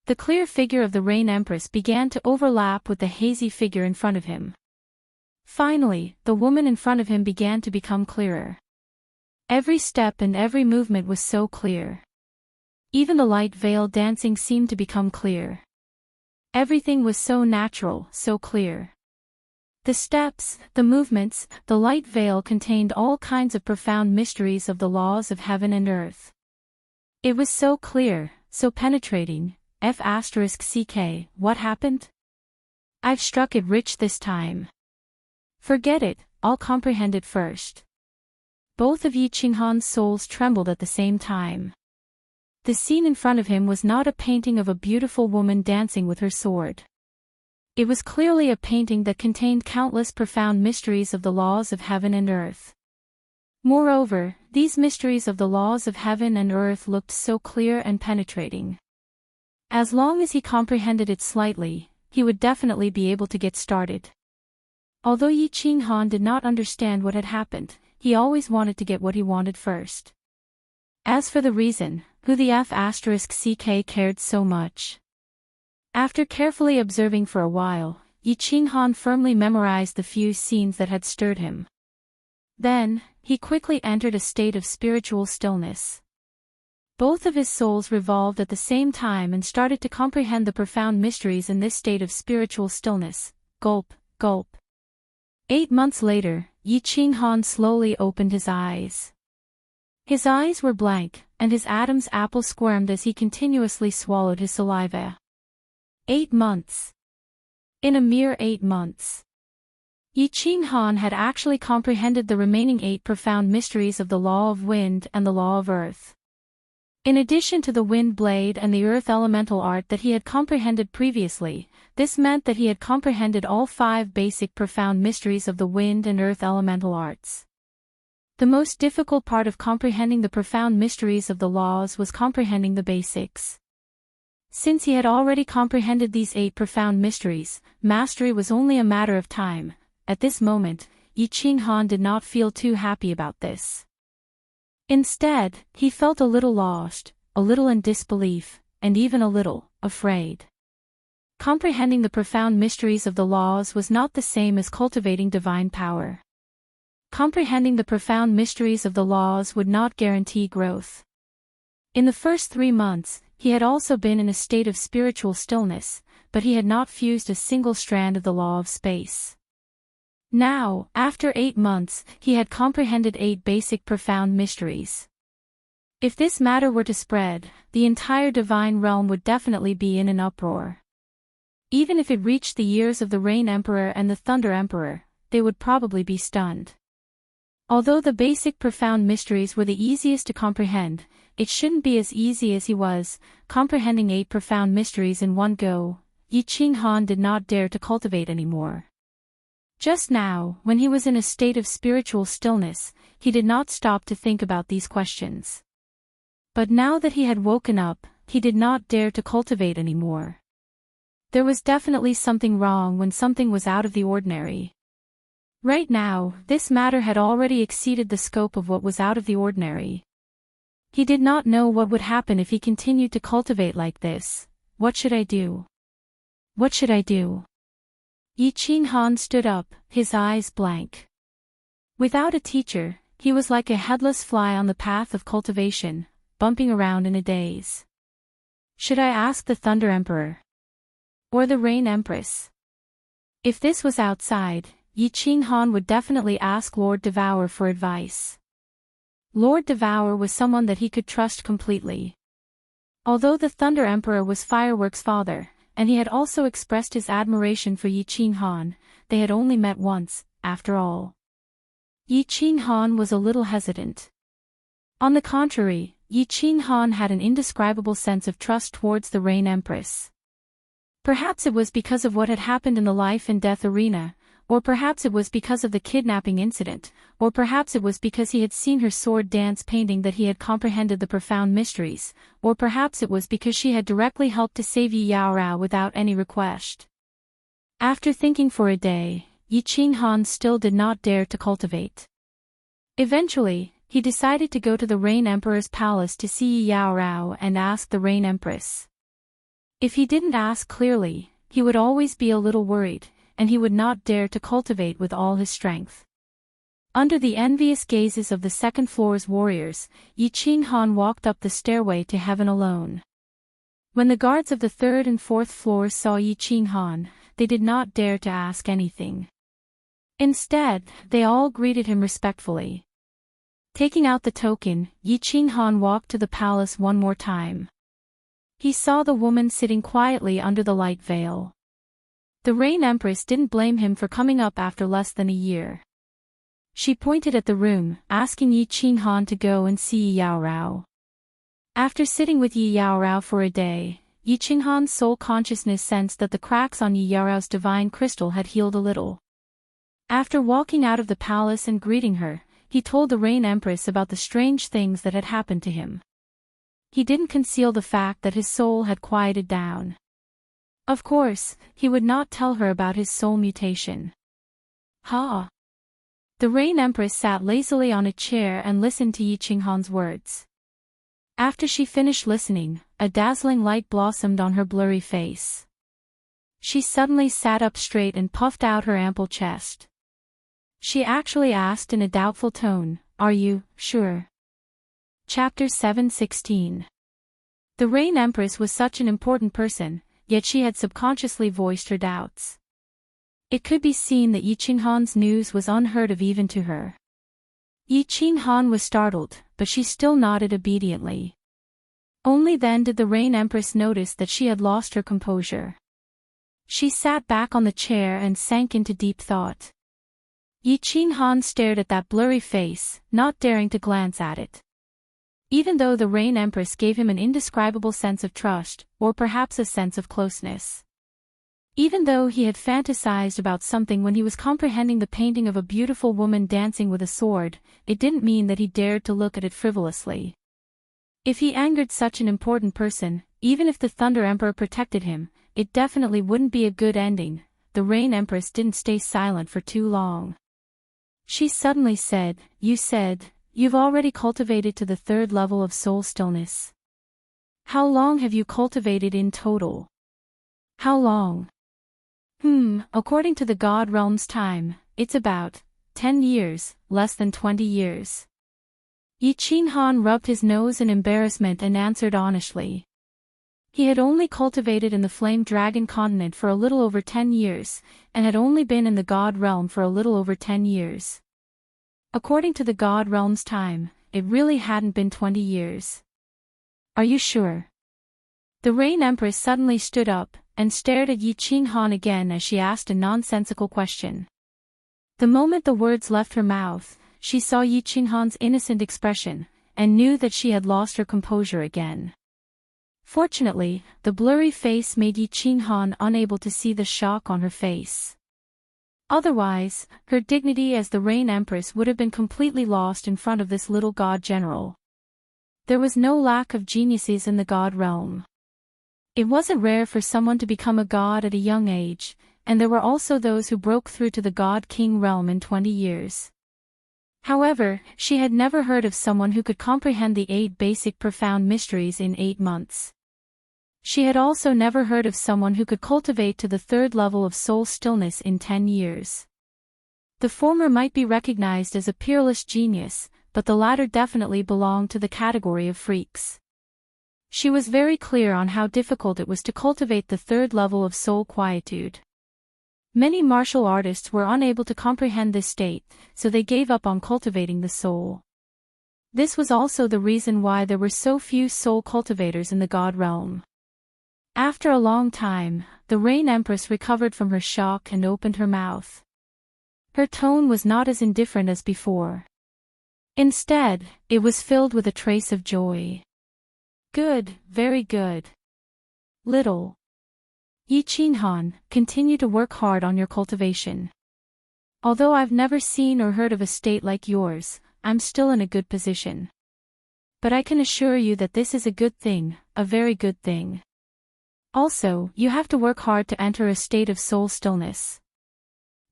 The clear figure of the Rain Empress began to overlap with the hazy figure in front of him. Finally, the woman in front of him began to become clearer. Every step and every movement was so clear. Even the light veil dancing seemed to become clear. Everything was so natural, so clear. The steps, the movements, the light veil contained all kinds of profound mysteries of the laws of heaven and earth. It was so clear, so penetrating. F***ck, what happened? I've struck it rich this time. Forget it, I'll comprehend it first. Both of Yi Qinghan's souls trembled at the same time. The scene in front of him was not a painting of a beautiful woman dancing with her sword. It was clearly a painting that contained countless profound mysteries of the laws of heaven and earth. Moreover, these mysteries of the laws of heaven and earth looked so clear and penetrating. As long as he comprehended it slightly, he would definitely be able to get started. Although Yi Qinghan did not understand what had happened, he always wanted to get what he wanted first. As for the reason, who the F***ck cared so much? After carefully observing for a while, Yi Qinghan firmly memorized the few scenes that had stirred him. Then, he quickly entered a state of spiritual stillness. Both of his souls revolved at the same time and started to comprehend the profound mysteries in this state of spiritual stillness. Gulp, gulp. 8 months later, Yi Qinghan slowly opened his eyes. His eyes were blank, and his Adam's apple squirmed as he continuously swallowed his saliva. 8 months. In a mere 8 months. Yi Qinghan had actually comprehended the remaining 8 profound mysteries of the law of wind and the law of earth. In addition to the wind blade and the earth elemental art that he had comprehended previously, this meant that he had comprehended all 5 basic profound mysteries of the wind and earth elemental arts. The most difficult part of comprehending the profound mysteries of the laws was comprehending the basics. Since he had already comprehended these 8 profound mysteries, mastery was only a matter of time. At this moment, Yi Qinghan did not feel too happy about this. Instead, he felt a little lost, a little in disbelief, and even a little afraid. Comprehending the profound mysteries of the laws was not the same as cultivating divine power. Comprehending the profound mysteries of the laws would not guarantee growth. In the first 3 months, he had also been in a state of spiritual stillness, but he had not fused a single strand of the law of space. Now, after 8 months, he had comprehended 8 basic profound mysteries. If this matter were to spread, the entire divine realm would definitely be in an uproar. Even if it reached the ears of the Rain Emperor and the Thunder Emperor, they would probably be stunned. Although the basic profound mysteries were the easiest to comprehend, it shouldn't be as easy as he was, comprehending 8 profound mysteries in one go. Yi Qinghan did not dare to cultivate anymore. Just now, when he was in a state of spiritual stillness, he did not stop to think about these questions. But now that he had woken up, he did not dare to cultivate anymore. There was definitely something wrong when something was out of the ordinary. Right now, this matter had already exceeded the scope of what was out of the ordinary. He did not know what would happen if he continued to cultivate like this. What should I do? What should I do? Yi Qinghan stood up, his eyes blank. Without a teacher, he was like a headless fly on the path of cultivation, bumping around in a daze. Should I ask the Thunder Emperor? Or the Rain Empress? If this was outside, Yi Qinghan would definitely ask Lord Devour for advice. Lord Devour was someone that he could trust completely. Although the Thunder Emperor was Fireworks' father, and he had also expressed his admiration for Yi Qinghan, they had only met once, after all. Yi Qinghan was a little hesitant. On the contrary, Yi Qinghan had an indescribable sense of trust towards the Rain Empress. Perhaps it was because of what had happened in the life and death arena, or perhaps it was because of the kidnapping incident, or perhaps it was because he had seen her sword dance painting that he had comprehended the profound mysteries, or perhaps it was because she had directly helped to save Yi Yaorao without any request. After thinking for a day, Yi Qinghan still did not dare to cultivate. Eventually, he decided to go to the Rain Emperor's palace to see Yi Yaorao and ask the Rain Empress. If he didn't ask clearly, he would always be a little worried, and he would not dare to cultivate with all his strength. Under the envious gazes of the second floor's warriors, Yi Qinghan walked up the stairway to heaven alone. When the guards of the third and fourth floors saw Yi Qinghan, they did not dare to ask anything. Instead, they all greeted him respectfully. Taking out the token, Yi Qinghan walked to the palace one more time. He saw the woman sitting quietly under the light veil. The Rain Empress didn't blame him for coming up after less than a year. She pointed at the room, asking Yi Qinghan to go and see Yi Yaorao. After sitting with Yi Yaorao for a day, Yi Qinghan's soul consciousness sensed that the cracks on Yi Yaorao's divine crystal had healed a little. After walking out of the palace and greeting her, he told the Rain Empress about the strange things that had happened to him. He didn't conceal the fact that his soul had quieted down. Of course, he would not tell her about his soul mutation. Ha! The Rain Empress sat lazily on a chair and listened to Yi Qinghan's words. After she finished listening, a dazzling light blossomed on her blurry face. She suddenly sat up straight and puffed out her ample chest. She actually asked in a doubtful tone, "Are you sure?" Chapter 7:16. The Rain Empress was such an important person, yet she had subconsciously voiced her doubts. It could be seen that Yi Qinghan's news was unheard of even to her. Yi Qinghan was startled, but she still nodded obediently. Only then did the Rain Empress notice that she had lost her composure. She sat back on the chair and sank into deep thought. Yi Qinghan stared at that blurry face, not daring to glance at it. Even though the Rain Empress gave him an indescribable sense of trust, or perhaps a sense of closeness. Even though he had fantasized about something when he was comprehending the painting of a beautiful woman dancing with a sword, it didn't mean that he dared to look at it frivolously. If he angered such an important person, even if the Thunder Emperor protected him, it definitely wouldn't be a good ending. The Rain Empress didn't stay silent for too long. She suddenly said, You've already cultivated to the third level of soul stillness. How long have you cultivated in total? How long? According to the God Realm's time, it's about 10 years, less than 20 years. Yi Qinghan rubbed his nose in embarrassment and answered honestly. He had only cultivated in the Flame Dragon continent for a little over 10 years, and had only been in the God Realm for a little over 10 years. According to the God Realm's time, it really hadn't been 20 years. Are you sure? The Rain Empress suddenly stood up, and stared at Yi Qinghan again as she asked a nonsensical question. The moment the words left her mouth, she saw Yi Qinghan's innocent expression, and knew that she had lost her composure again. Fortunately, the blurry face made Yi Qinghan unable to see the shock on her face. Otherwise, her dignity as the Rain Empress would have been completely lost in front of this little god general. There was no lack of geniuses in the god realm. It wasn't rare for someone to become a god at a young age, and there were also those who broke through to the god-king realm in 20 years. However, she had never heard of someone who could comprehend the 8 basic profound mysteries in 8 months. She had also never heard of someone who could cultivate to the 3rd level of soul stillness in 10 years. The former might be recognized as a peerless genius, but the latter definitely belonged to the category of freaks. She was very clear on how difficult it was to cultivate the 3rd level of soul quietude. Many martial artists were unable to comprehend this state, so they gave up on cultivating the soul. This was also the reason why there were so few soul cultivators in the god realm. After a long time, the Rain Empress recovered from her shock and opened her mouth. Her tone was not as indifferent as before. Instead, it was filled with a trace of joy. Good, very good. Little Yi Qinghan, continue to work hard on your cultivation. Although I've never seen or heard of a state like yours, I'm still in a good position. But I can assure you that this is a good thing, a very good thing. Also, you have to work hard to enter a state of soul stillness.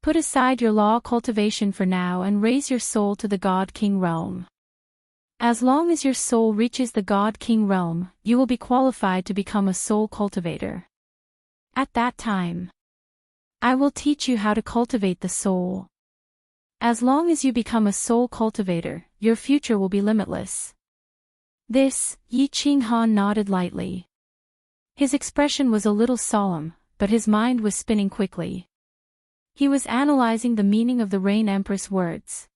Put aside your law cultivation for now and raise your soul to the God-King realm. As long as your soul reaches the God-King realm, you will be qualified to become a soul cultivator. At that time, I will teach you how to cultivate the soul. As long as you become a soul cultivator, your future will be limitless. This, Yi Qinghan nodded lightly. His expression was a little solemn, but his mind was spinning quickly. He was analyzing the meaning of the Rain Empress' words.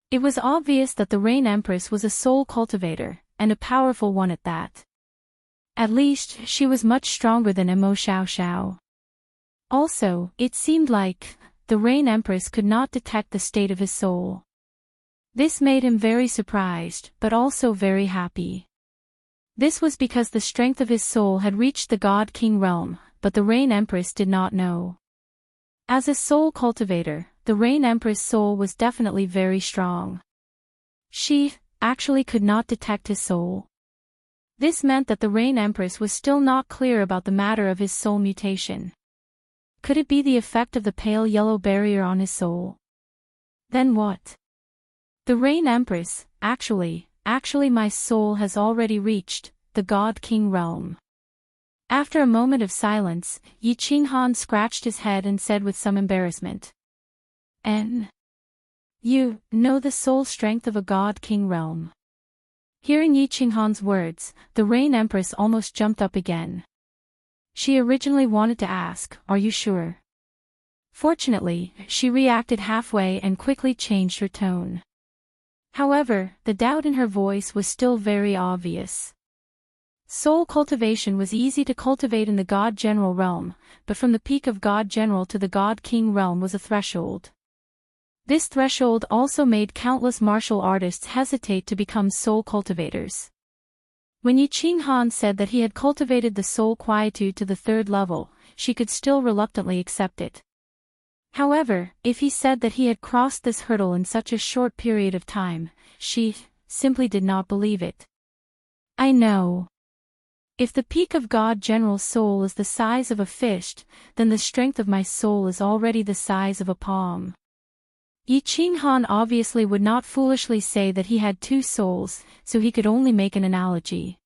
It was obvious that the Rain Empress was a soul cultivator, and a powerful one at that. At least, she was much stronger than Emo Xiao Xiao. Also, it seemed like the Rain Empress could not detect the state of his soul. This made him very surprised, but also very happy. This was because the strength of his soul had reached the God-King realm, but the Rain Empress did not know. As a soul cultivator, the Rain Empress' soul was definitely very strong. She, actually could not detect his soul. This meant that the Rain Empress was still not clear about the matter of his soul mutation. Could it be the effect of the pale yellow barrier on his soul? Then what? The Rain Empress, actually my soul has already reached the God-King realm. After a moment of silence, Yi Qinghan scratched his head and said with some embarrassment. You know the soul strength of a God-King realm. Hearing Yi Qinghan's words, the Rain Empress almost jumped up again. She originally wanted to ask, "Are you sure?" Fortunately, she reacted halfway and quickly changed her tone. However, the doubt in her voice was still very obvious. Soul cultivation was easy to cultivate in the God General realm, but from the peak of God General to the God King realm was a threshold. This threshold also made countless martial artists hesitate to become soul cultivators. When Yi Qinghan said that he had cultivated the soul quietude to the 3rd level, she could still reluctantly accept it. However, if he said that he had crossed this hurdle in such a short period of time, she simply did not believe it. I know. If the peak of God General's soul is the size of a fist, then the strength of my soul is already the size of a palm. Yi Qinghan obviously would not foolishly say that he had 2 souls, so he could only make an analogy.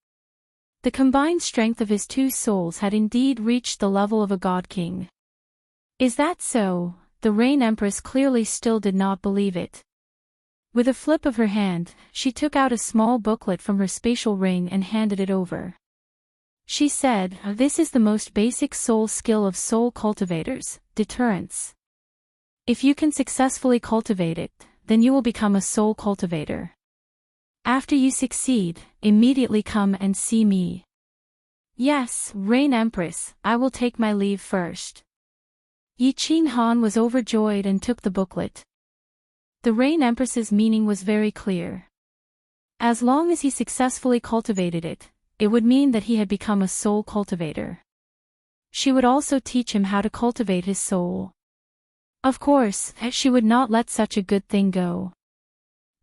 The combined strength of his 2 souls had indeed reached the level of a God King. Is that so? The Rain Empress clearly still did not believe it. With a flip of her hand, she took out a small booklet from her spatial ring and handed it over. She said, "This is the most basic soul skill of soul cultivators, deterrence. If you can successfully cultivate it, then you will become a soul cultivator. After you succeed, immediately come and see me." "Yes, Rain Empress, I will take my leave first." Yi Qinghan was overjoyed and took the booklet. The Rain Empress's meaning was very clear. As long as he successfully cultivated it, it would mean that he had become a soul cultivator. She would also teach him how to cultivate his soul. Of course, she would not let such a good thing go.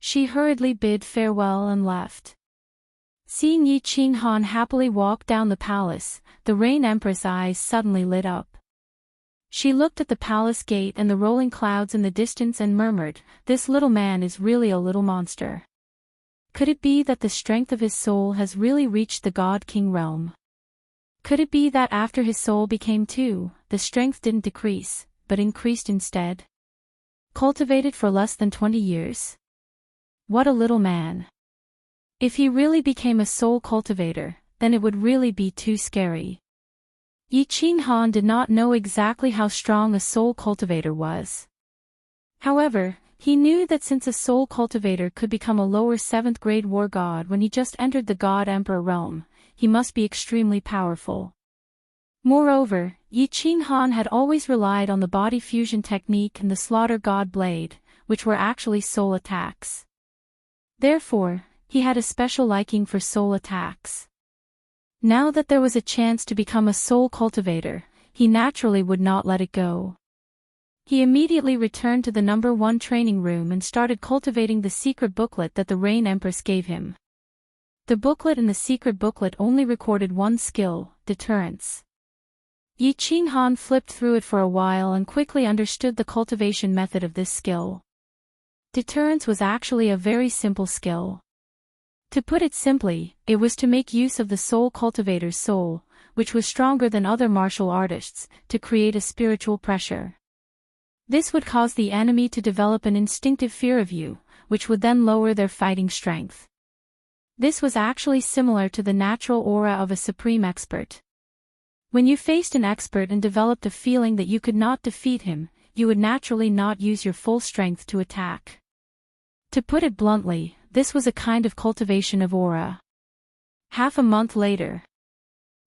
She hurriedly bid farewell and left. Seeing Yi Qinghan happily walk down the palace, the Rain Empress' eyes suddenly lit up. She looked at the palace gate and the rolling clouds in the distance and murmured, "This little man is really a little monster. Could it be that the strength of his soul has really reached the God-King realm? Could it be that after his soul became two, the strength didn't decrease, but increased instead? Cultivated for less than 20 years? What a little man. If he really became a soul cultivator, then it would really be too scary." Yi Qinghan did not know exactly how strong a soul cultivator was. However, he knew that since a soul cultivator could become a lower 7th grade war god when he just entered the God Emperor realm, he must be extremely powerful. Moreover, Yi Qinghan had always relied on the body fusion technique and the slaughter god blade, which were actually soul attacks. Therefore, he had a special liking for soul attacks. Now that there was a chance to become a soul cultivator, he naturally would not let it go. He immediately returned to the number 1 training room and started cultivating the secret booklet that the Rain Empress gave him. The booklet and the secret booklet only recorded one skill, deterrence. Yi Qinghan flipped through it for a while and quickly understood the cultivation method of this skill. Deterrence was actually a very simple skill. To put it simply, it was to make use of the soul cultivator's soul, which was stronger than other martial artists, to create a spiritual pressure. This would cause the enemy to develop an instinctive fear of you, which would then lower their fighting strength. This was actually similar to the natural aura of a supreme expert. When you faced an expert and developed a feeling that you could not defeat him, you would naturally not use your full strength to attack. To put it bluntly, this was a kind of cultivation of aura. Half a month later,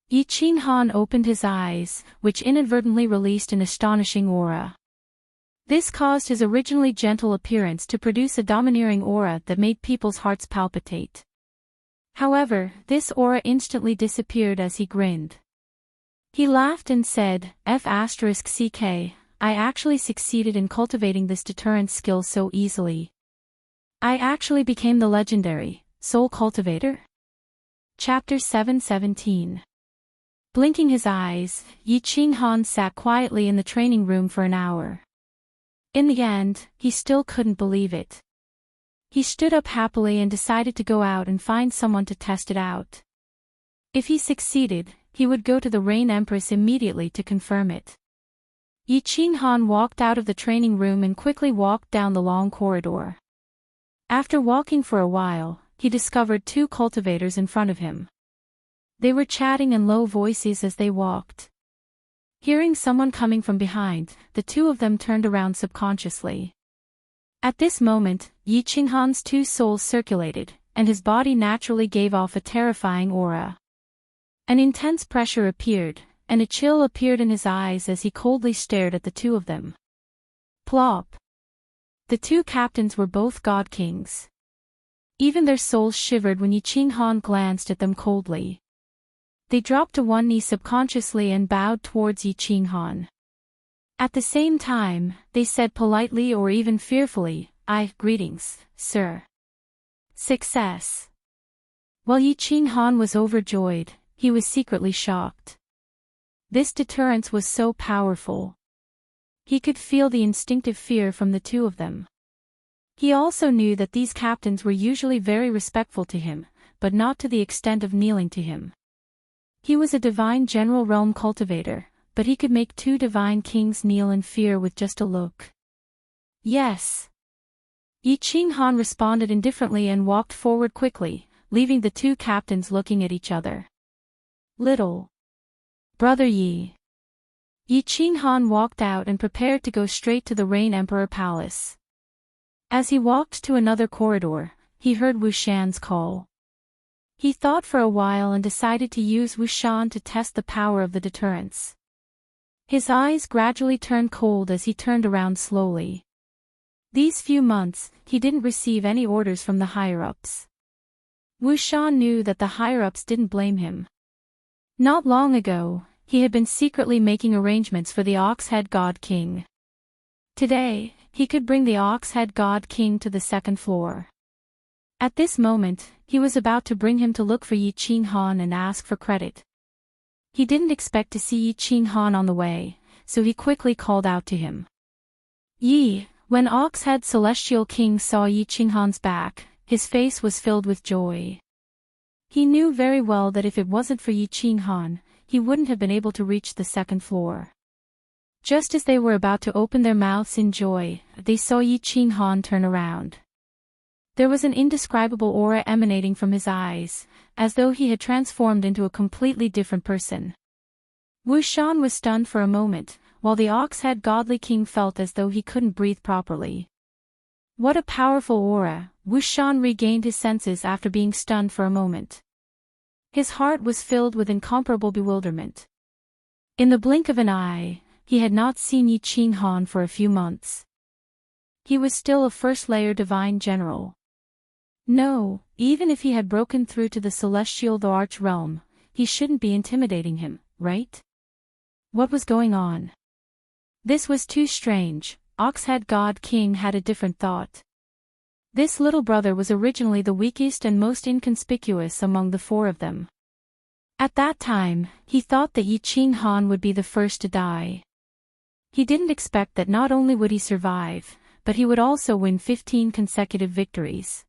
Yi Qinghan opened his eyes, which inadvertently released an astonishing aura. This caused his originally gentle appearance to produce a domineering aura that made people's hearts palpitate. However, this aura instantly disappeared as he grinned. He laughed and said, "F***ck, I actually succeeded in cultivating this deterrence skill so easily. I actually became the legendary Soul Cultivator?" Chapter 717. Blinking his eyes, Yi Qinghan sat quietly in the training room for an hour. In the end, he still couldn't believe it. He stood up happily and decided to go out and find someone to test it out. If he succeeded, he would go to the Rain Empress immediately to confirm it. Yi Qinghan walked out of the training room and quickly walked down the long corridor. After walking for a while, he discovered 2 cultivators in front of him. They were chatting in low voices as they walked. Hearing someone coming from behind, the 2 of them turned around subconsciously. At this moment, Yi Qinghan's 2 souls circulated, and his body naturally gave off a terrifying aura. An intense pressure appeared, and a chill appeared in his eyes as he coldly stared at the 2 of them. Plop! The 2 captains were both god kings. Even their souls shivered when Yi Qinghan glanced at them coldly. They dropped to one knee subconsciously and bowed towards Yi Qinghan. At the same time, they said politely or even fearfully, "Greetings, sir." Success. While Yi Qinghan was overjoyed, he was secretly shocked. This deterrence was so powerful. He could feel the instinctive fear from the 2 of them. He also knew that these captains were usually very respectful to him, but not to the extent of kneeling to him. He was a divine general realm cultivator, but he could make 2 divine kings kneel in fear with just a look. Yes. Yi Qinghan responded indifferently and walked forward quickly, leaving the 2 captains looking at each other. Little brother Yi. Yi Qinghan walked out and prepared to go straight to the Rain Emperor Palace. As he walked to another corridor, he heard Wuxian's call. He thought for a while and decided to use Wuxian to test the power of the deterrence. His eyes gradually turned cold as he turned around slowly. These few months, he didn't receive any orders from the higher-ups. Wuxian knew that the higher-ups didn't blame him. Not long ago, he had been secretly making arrangements for the Ox-Head God King. Today, he could bring the Ox-head God King to the second floor. At this moment, he was about to bring him to look for Yi Qinghan and ask for credit. He didn't expect to see Yi Qinghan on the way, so he quickly called out to him. Yi. When Ox-head Celestial King saw Yi Qinghan's back, his face was filled with joy. He knew very well that if it wasn't for Yi Qinghan, he wouldn't have been able to reach the second floor. Just as they were about to open their mouths in joy, they saw Yi Qinghan turn around. There was an indescribable aura emanating from his eyes, as though he had transformed into a completely different person. Wuxia was stunned for a moment, while the Ox-head Godly King felt as though he couldn't breathe properly. What a powerful aura! Wuxia regained his senses after being stunned for a moment. His heart was filled with incomparable bewilderment. In the blink of an eye, he had not seen Yi Qinghan for a few months. He was still a first-layer divine general. No, even if he had broken through to the celestial the arch realm, he shouldn't be intimidating him, right? What was going on? This was too strange. Ox-head God King had a different thought. This little brother was originally the weakest and most inconspicuous among the four of them. At that time, he thought that Yi Qinghan would be the first to die. He didn't expect that not only would he survive, but he would also win 15 consecutive victories.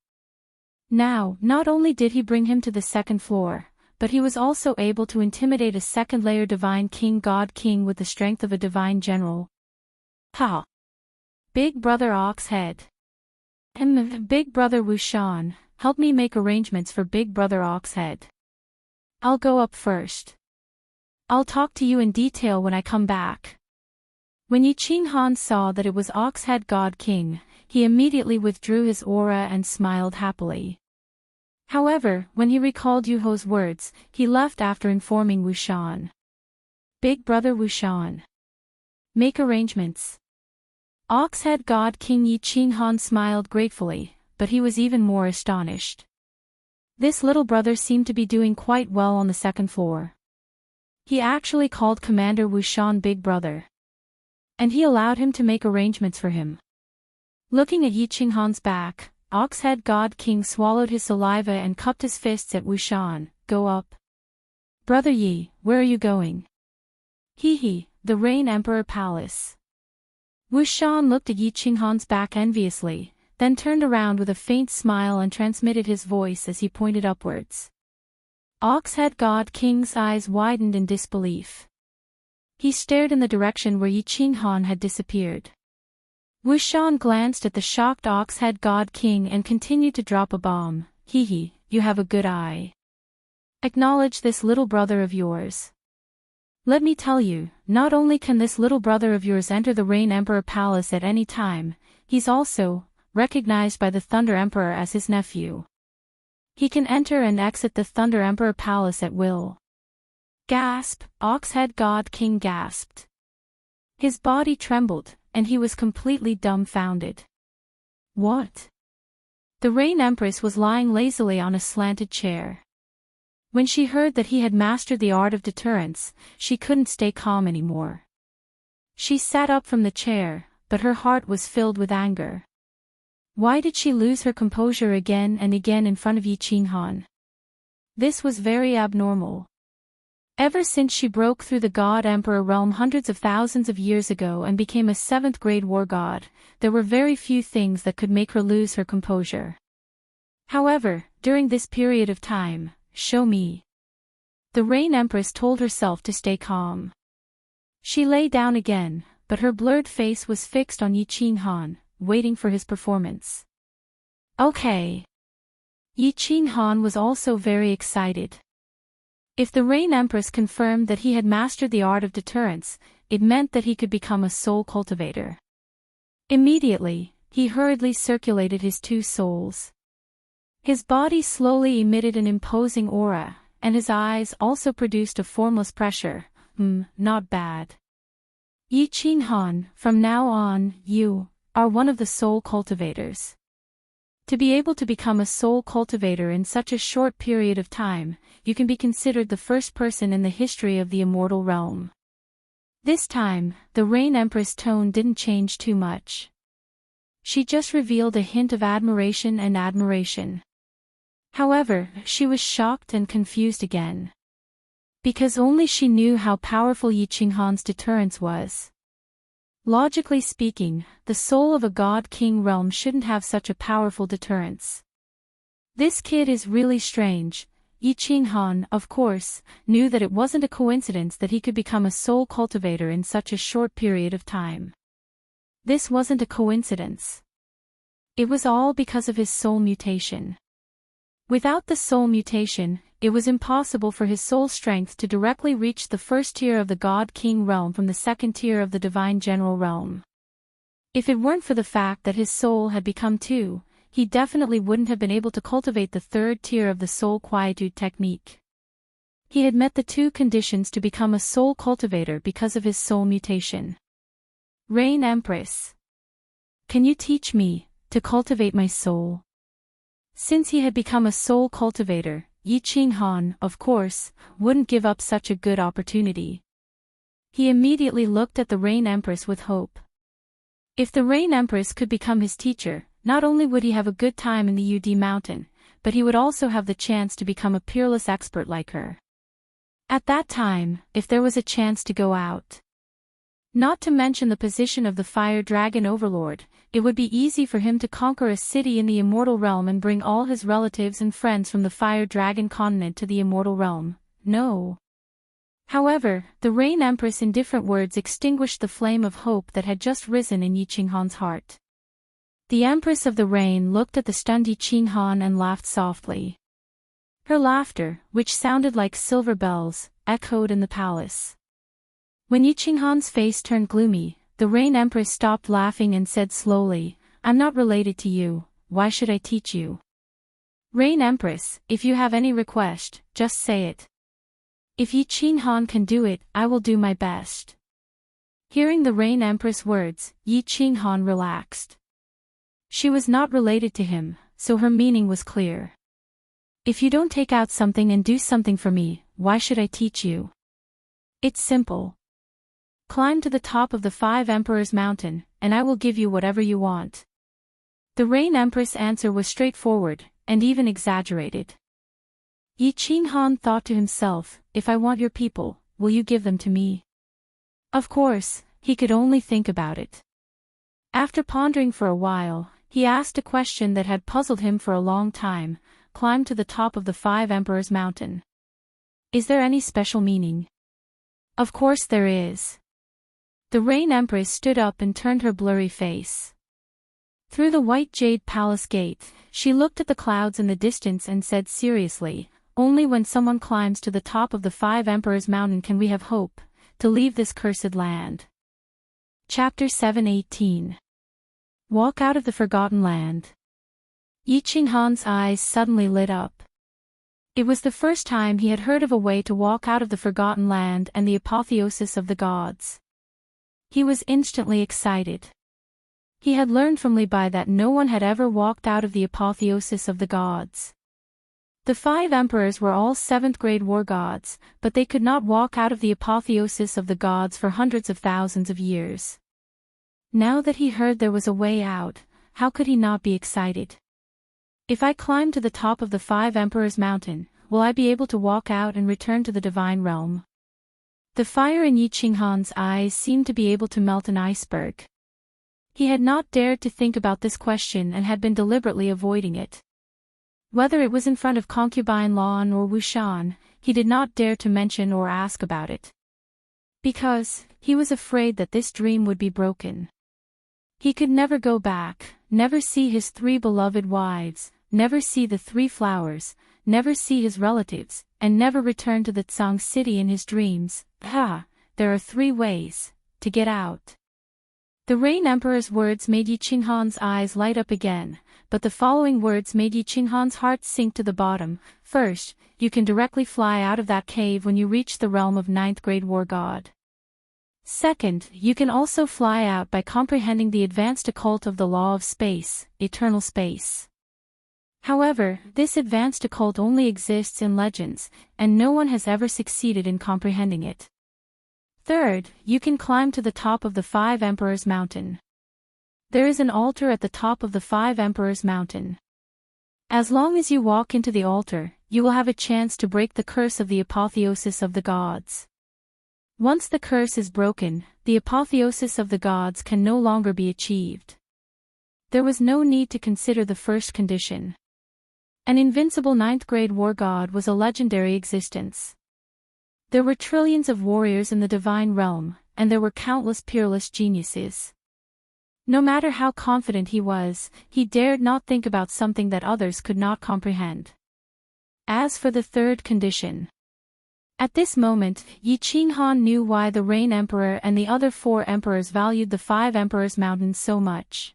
Now, not only did he bring him to the second floor, but he was also able to intimidate a second-layer divine king God King with the strength of a divine general. Ha! Big brother Ox-head. Big brother Wuxia, help me make arrangements for big brother Ox-head. I'll go up first. I'll talk to you in detail when I come back. When Yi Qinghan saw that it was Ox-head God King, he immediately withdrew his aura and smiled happily. However, when he recalled Yuho's words, he left after informing Wuxia. Big brother Wuxia. Make arrangements. Ox-head God King Yi Qinghan smiled gratefully, but he was even more astonished. This little brother seemed to be doing quite well on the second floor. He actually called Commander Wuxia Big Brother. And he allowed him to make arrangements for him. Looking at Yi Qinghan's back, Ox-head God King swallowed his saliva and cupped his fists at Wuxia. Go up. Brother Yi, where are you going? Hee, the Rain Emperor Palace. Wuxia looked at Yi Qinghan's back enviously, then turned around with a faint smile and transmitted his voice as he pointed upwards. Ox-head God King's eyes widened in disbelief. He stared in the direction where Yi Qinghan had disappeared. Wuxia glanced at the shocked Ox-head God King and continued to drop a bomb. Hee, you have a good eye. Acknowledge this little brother of yours. Let me tell you, not only can this little brother of yours enter the Rain Emperor Palace at any time, he's also recognized by the Thunder Emperor as his nephew. He can enter and exit the Thunder Emperor Palace at will. Gasp! Ox-head God King gasped. His body trembled, and he was completely dumbfounded. What? The Rain Empress was lying lazily on a slanted chair. When she heard that he had mastered the art of deterrence, she couldn't stay calm anymore. She sat up from the chair, but her heart was filled with anger. Why did she lose her composure again and again in front of Yi Qinghan? This was very abnormal. Ever since she broke through the God Emperor realm hundreds of thousands of years ago and became a 7th-grade war god, there were very few things that could make her lose her composure. However, during this period of time, show me. The Rain Empress told herself to stay calm. She lay down again, but her blurred face was fixed on Yi Qinghan, waiting for his performance. Okay. Yi Qinghan was also very excited. If the Rain Empress confirmed that he had mastered the art of deterrence, it meant that he could become a soul cultivator. Immediately, he hurriedly circulated his 2 souls. His body slowly emitted an imposing aura, and his eyes also produced a formless pressure. Not bad. Yi Qinghan, from now on, you are one of the soul cultivators. To be able to become a soul cultivator in such a short period of time, you can be considered the first person in the history of the immortal realm. This time, the Rain Empress' tone didn't change too much. She just revealed a hint of admiration and admiration. However, she was shocked and confused again. Because only she knew how powerful Yi Qinghan's deterrence was. Logically speaking, the soul of a god-king realm shouldn't have such a powerful deterrence. This kid is really strange. Yi Qinghan, of course, knew that it wasn't a coincidence that he could become a soul cultivator in such a short period of time. This wasn't a coincidence. It was all because of his soul mutation. Without the soul mutation, it was impossible for his soul strength to directly reach the first tier of the God-King realm from the second tier of the Divine General realm. If it weren't for the fact that his soul had become two, he definitely wouldn't have been able to cultivate the third tier of the soul quietude technique. He had met the two conditions to become a soul cultivator because of his soul mutation. Rain Empress. Can you teach me to cultivate my soul? Since he had become a soul cultivator, Yi Qinghan, of course, wouldn't give up such a good opportunity. He immediately looked at the Rain Empress with hope. If the Rain Empress could become his teacher, not only would he have a good time in the UD mountain, but he would also have the chance to become a peerless expert like her. At that time, if there was a chance to go out. Not to mention the position of the Fire Dragon Overlord, it would be easy for him to conquer a city in the Immortal Realm and bring all his relatives and friends from the Fire Dragon continent to the Immortal Realm. No. However, the Rain Empress in different words extinguished the flame of hope that had just risen in Yi Qinghan's heart. The Empress of the Rain looked at the stunned Yi Qinghan and laughed softly. Her laughter, which sounded like silver bells, echoed in the palace. When Yi Qinghan's face turned gloomy, the Rain Empress stopped laughing and said slowly, "I'm not related to you, why should I teach you? Rain Empress, if you have any request, just say it. If Yi Qinghan can do it, I will do my best." Hearing the Rain Empress' words, Yi Qinghan relaxed. She was not related to him, so her meaning was clear. If you don't take out something and do something for me, why should I teach you? It's simple. Climb to the top of the 5 Emperors Mountain, and I will give you whatever you want. The Rain Empress' answer was straightforward, and even exaggerated. Yi Qinghan thought to himself, if I want your people, will you give them to me? Of course, he could only think about it. After pondering for a while, he asked a question that had puzzled him for a long time, climb to the top of the 5 Emperors Mountain. Is there any special meaning? Of course there is. The Rain Empress stood up and turned her blurry face. Through the white jade palace gate, she looked at the clouds in the distance and said seriously, only when someone climbs to the top of the 5 Emperors Mountain can we have hope to leave this cursed land. Chapter 7:18. Walk out of the Forgotten Land. Yi Qinghan's eyes suddenly lit up. It was the first time he had heard of a way to walk out of the Forgotten Land and the apotheosis of the gods. He was instantly excited. He had learned from Li Bai that no one had ever walked out of the apotheosis of the gods. The 5 emperors were all 7th-grade war gods, but they could not walk out of the apotheosis of the gods for hundreds of thousands of years. Now that he heard there was a way out, how could he not be excited? If I climb to the top of the 5 Emperors Mountain, will I be able to walk out and return to the divine realm? The fire in Yi Qinghan's eyes seemed to be able to melt an iceberg. He had not dared to think about this question and had been deliberately avoiding it. Whether it was in front of Concubine Lan or Wuxian, he did not dare to mention or ask about it. Because, he was afraid that this dream would be broken. He could never go back, never see his 3 beloved wives, never see the 3 flowers, never see his relatives, and never return to the Tsang city in his dreams. There are 3 ways to get out. The Rain Emperor's words made Yi Qinghan's eyes light up again, but the following words made Yi Qinghan's heart sink to the bottom. First, you can directly fly out of that cave when you reach the realm of 9th-grade war god. Second, you can also fly out by comprehending the advanced occult of the law of space, eternal space. However, this advanced occult only exists in legends, and no one has ever succeeded in comprehending it. Third, you can climb to the top of the 5 Emperors Mountain. There is an altar at the top of the 5 Emperors Mountain. As long as you walk into the altar, you will have a chance to break the curse of the apotheosis of the gods. Once the curse is broken, the apotheosis of the gods can no longer be achieved. There was no need to consider the first condition. An invincible 9th-grade war god was a legendary existence. There were trillions of warriors in the divine realm, and there were countless peerless geniuses. No matter how confident he was, he dared not think about something that others could not comprehend. As for the third condition. At this moment, Yi Qinghan knew why the Rain Emperor and the other 4 emperors valued the 5 Emperors Mountain so much.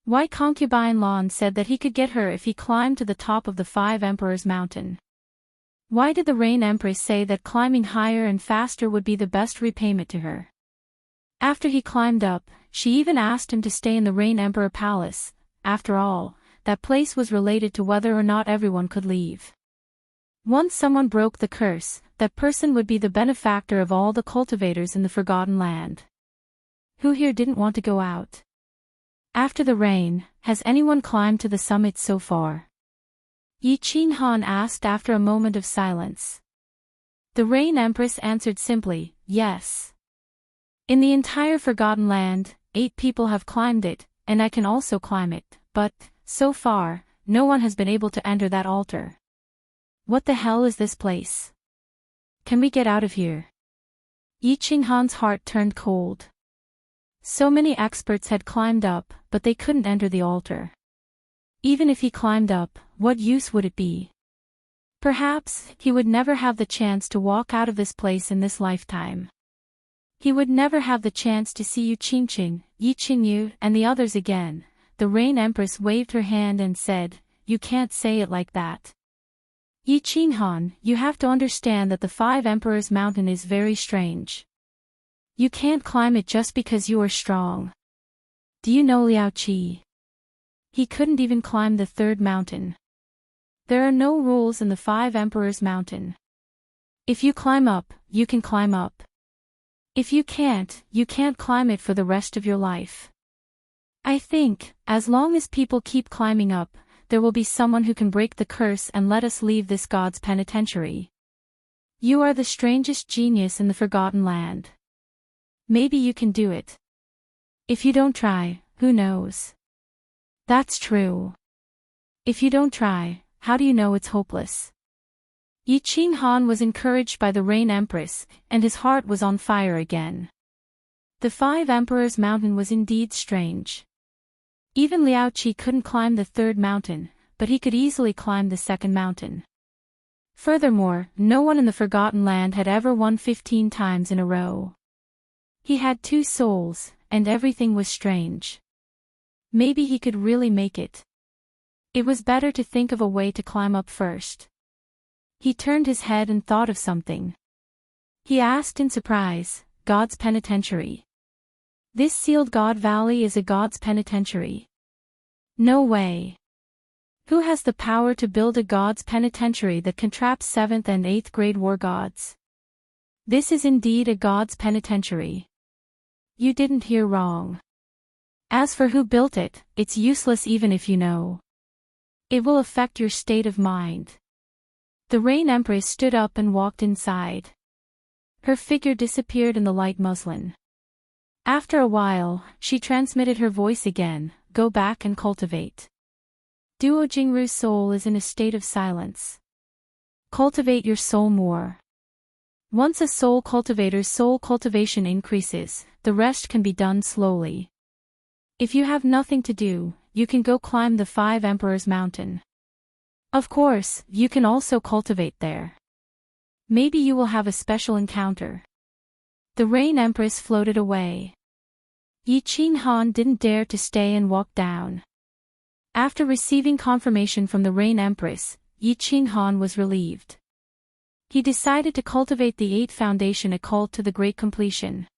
Why concubine Lan said that he could get her if he climbed to the top of the 5 Emperors Mountain. Why did the Rain Empress say that climbing higher and faster would be the best repayment to her? After he climbed up, she even asked him to stay in the Rain Emperor Palace. After all, that place was related to whether or not everyone could leave. Once someone broke the curse, that person would be the benefactor of all the cultivators in the Forgotten Land. Who here didn't want to go out? After the rain, has anyone climbed to the summit so far? Yi Qinghan asked after a moment of silence. The Rain Empress answered simply, yes. In the entire Forgotten Land, 8 people have climbed it, and I can also climb it, but, so far, no one has been able to enter that altar. What the hell is this place? Can we get out of here? Yi Qinghan's heart turned cold. So many experts had climbed up, but they couldn't enter the altar. Even if he climbed up, what use would it be? Perhaps, he would never have the chance to walk out of this place in this lifetime. He would never have the chance to see Yu Qingqing, Yi Qingyu, and the others again. The Rain Empress waved her hand and said, "You can't say it like that. Yi Qinghan, you have to understand that the 5 Emperors Mountain is very strange. You can't climb it just because you are strong. Do you know Liao Qi? He couldn't even climb the 3rd mountain. There are no rules in the 5 Emperors Mountain. If you climb up, you can climb up. If you can't climb it for the rest of your life. I think, as long as people keep climbing up, there will be someone who can break the curse and let us leave this god's penitentiary. You are the strangest genius in the Forgotten Land. Maybe you can do it. If you don't try, who knows? That's true. If you don't try, how do you know it's hopeless?" Yi Qinghan was encouraged by the Rain Empress, and his heart was on fire again. The 5 Emperors Mountain was indeed strange. Even Liao Qi couldn't climb the 3rd mountain, but he could easily climb the 2nd mountain. Furthermore, no one in the Forgotten Land had ever won 15 times in a row. He had 2 souls, and everything was strange. Maybe he could really make it. It was better to think of a way to climb up first. He turned his head and thought of something. He asked in surprise, "God's penitentiary? This sealed God Valley is a god's penitentiary? No way. Who has the power to build a god's penitentiary that can trap 7th and 8th grade war gods? This is indeed a god's penitentiary." You didn't hear wrong. As for who built it, it's useless even if you know. It will affect your state of mind. The Rain Empress stood up and walked inside. Her figure disappeared in the light muslin. After a while, she transmitted her voice again, "Go back and cultivate." Duo Jingru's soul is in a state of silence. Cultivate your soul more. Once a soul cultivator's soul cultivation increases, the rest can be done slowly. If you have nothing to do, you can go climb the 5 Emperors Mountain. Of course, you can also cultivate there. Maybe you will have a special encounter. The Rain Empress floated away. Yi Qinghan didn't dare to stay and walk down. After receiving confirmation from the Rain Empress, Yi Qinghan was relieved. He decided to cultivate the 8 Foundation occult to the great completion.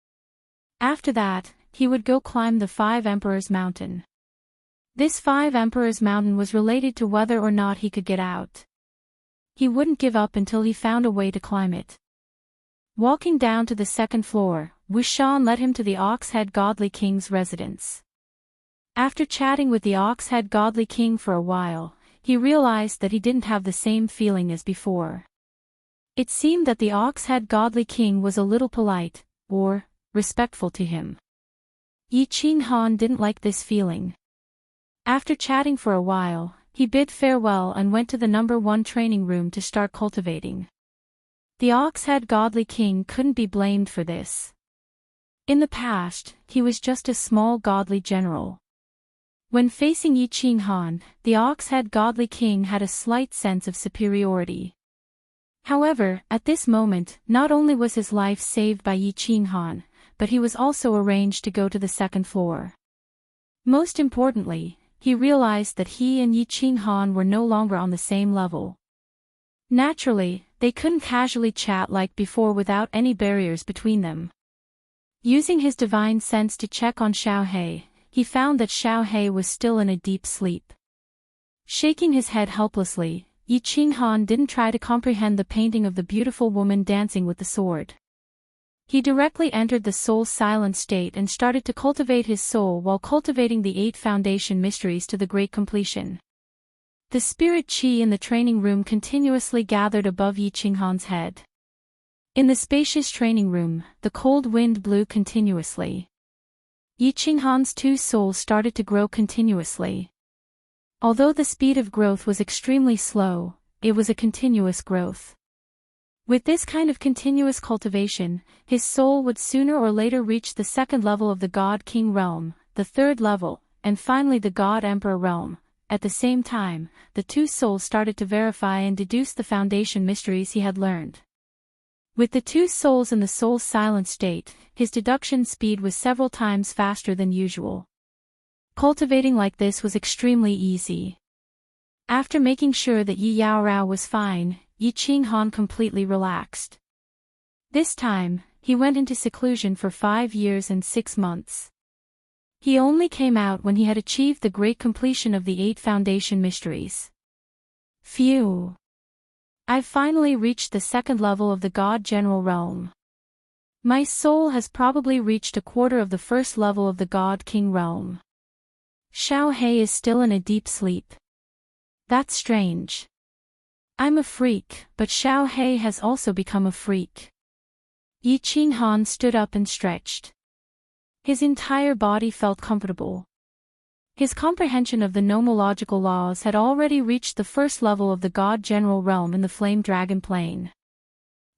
After that, he would go climb the 5 Emperors Mountain. This 5 Emperors Mountain was related to whether or not he could get out. He wouldn't give up until he found a way to climb it. Walking down to the second floor, Wuxia led him to the Ox-Head Godly King's residence. After chatting with the Ox-Head Godly King for a while, he realized that he didn't have the same feeling as before. It seemed that the Ox-Head Godly King was a little polite, or respectful to him. Yi Qinghan didn't like this feeling. After chatting for a while, he bid farewell and went to the number 1 training room to start cultivating. The Ox-Head Godly King couldn't be blamed for this. In the past, he was just a small godly general. When facing Yi Qinghan, the Ox-Head Godly King had a slight sense of superiority. However, at this moment, not only was his life saved by Yi Qinghan, but he was also arranged to go to the second floor. Most importantly, he realized that he and Yi Qinghan were no longer on the same level. Naturally, they couldn't casually chat like before without any barriers between them. Using his divine sense to check on Xiao He, he found that Xiao He was still in a deep sleep. Shaking his head helplessly, Yi Qinghan didn't try to comprehend the painting of the beautiful woman dancing with the sword. He directly entered the soul's silent state and started to cultivate his soul while cultivating the 8 foundation mysteries to the great completion. The spirit qi in the training room continuously gathered above Yi Qinghan's head. In the spacious training room, the cold wind blew continuously. Yi Qinghan's 2 souls started to grow continuously. Although the speed of growth was extremely slow, it was a continuous growth. With this kind of continuous cultivation, his soul would sooner or later reach the 2nd level of the God King realm, the 3rd level, and finally the God Emperor realm. At the same time, the 2 souls started to verify and deduce the foundation mysteries he had learned. With the 2 souls in the soul's silent state, his deduction speed was several times faster than usual. Cultivating like this was extremely easy. After making sure that Yi Yaorao was fine, Yi Qinghan completely relaxed. This time, he went into seclusion for 5 years and 6 months. He only came out when he had achieved the great completion of the 8 foundation mysteries. Phew! I've finally reached the 2nd level of the God General realm. My soul has probably reached a quarter of the 1st level of the God King realm. Xiao He is still in a deep sleep. That's strange. I'm a freak, but Xiao He has also become a freak. Yi Qinghan stood up and stretched. His entire body felt comfortable. His comprehension of the nomological laws had already reached the 1st level of the God General realm in the Flame Dragon plane.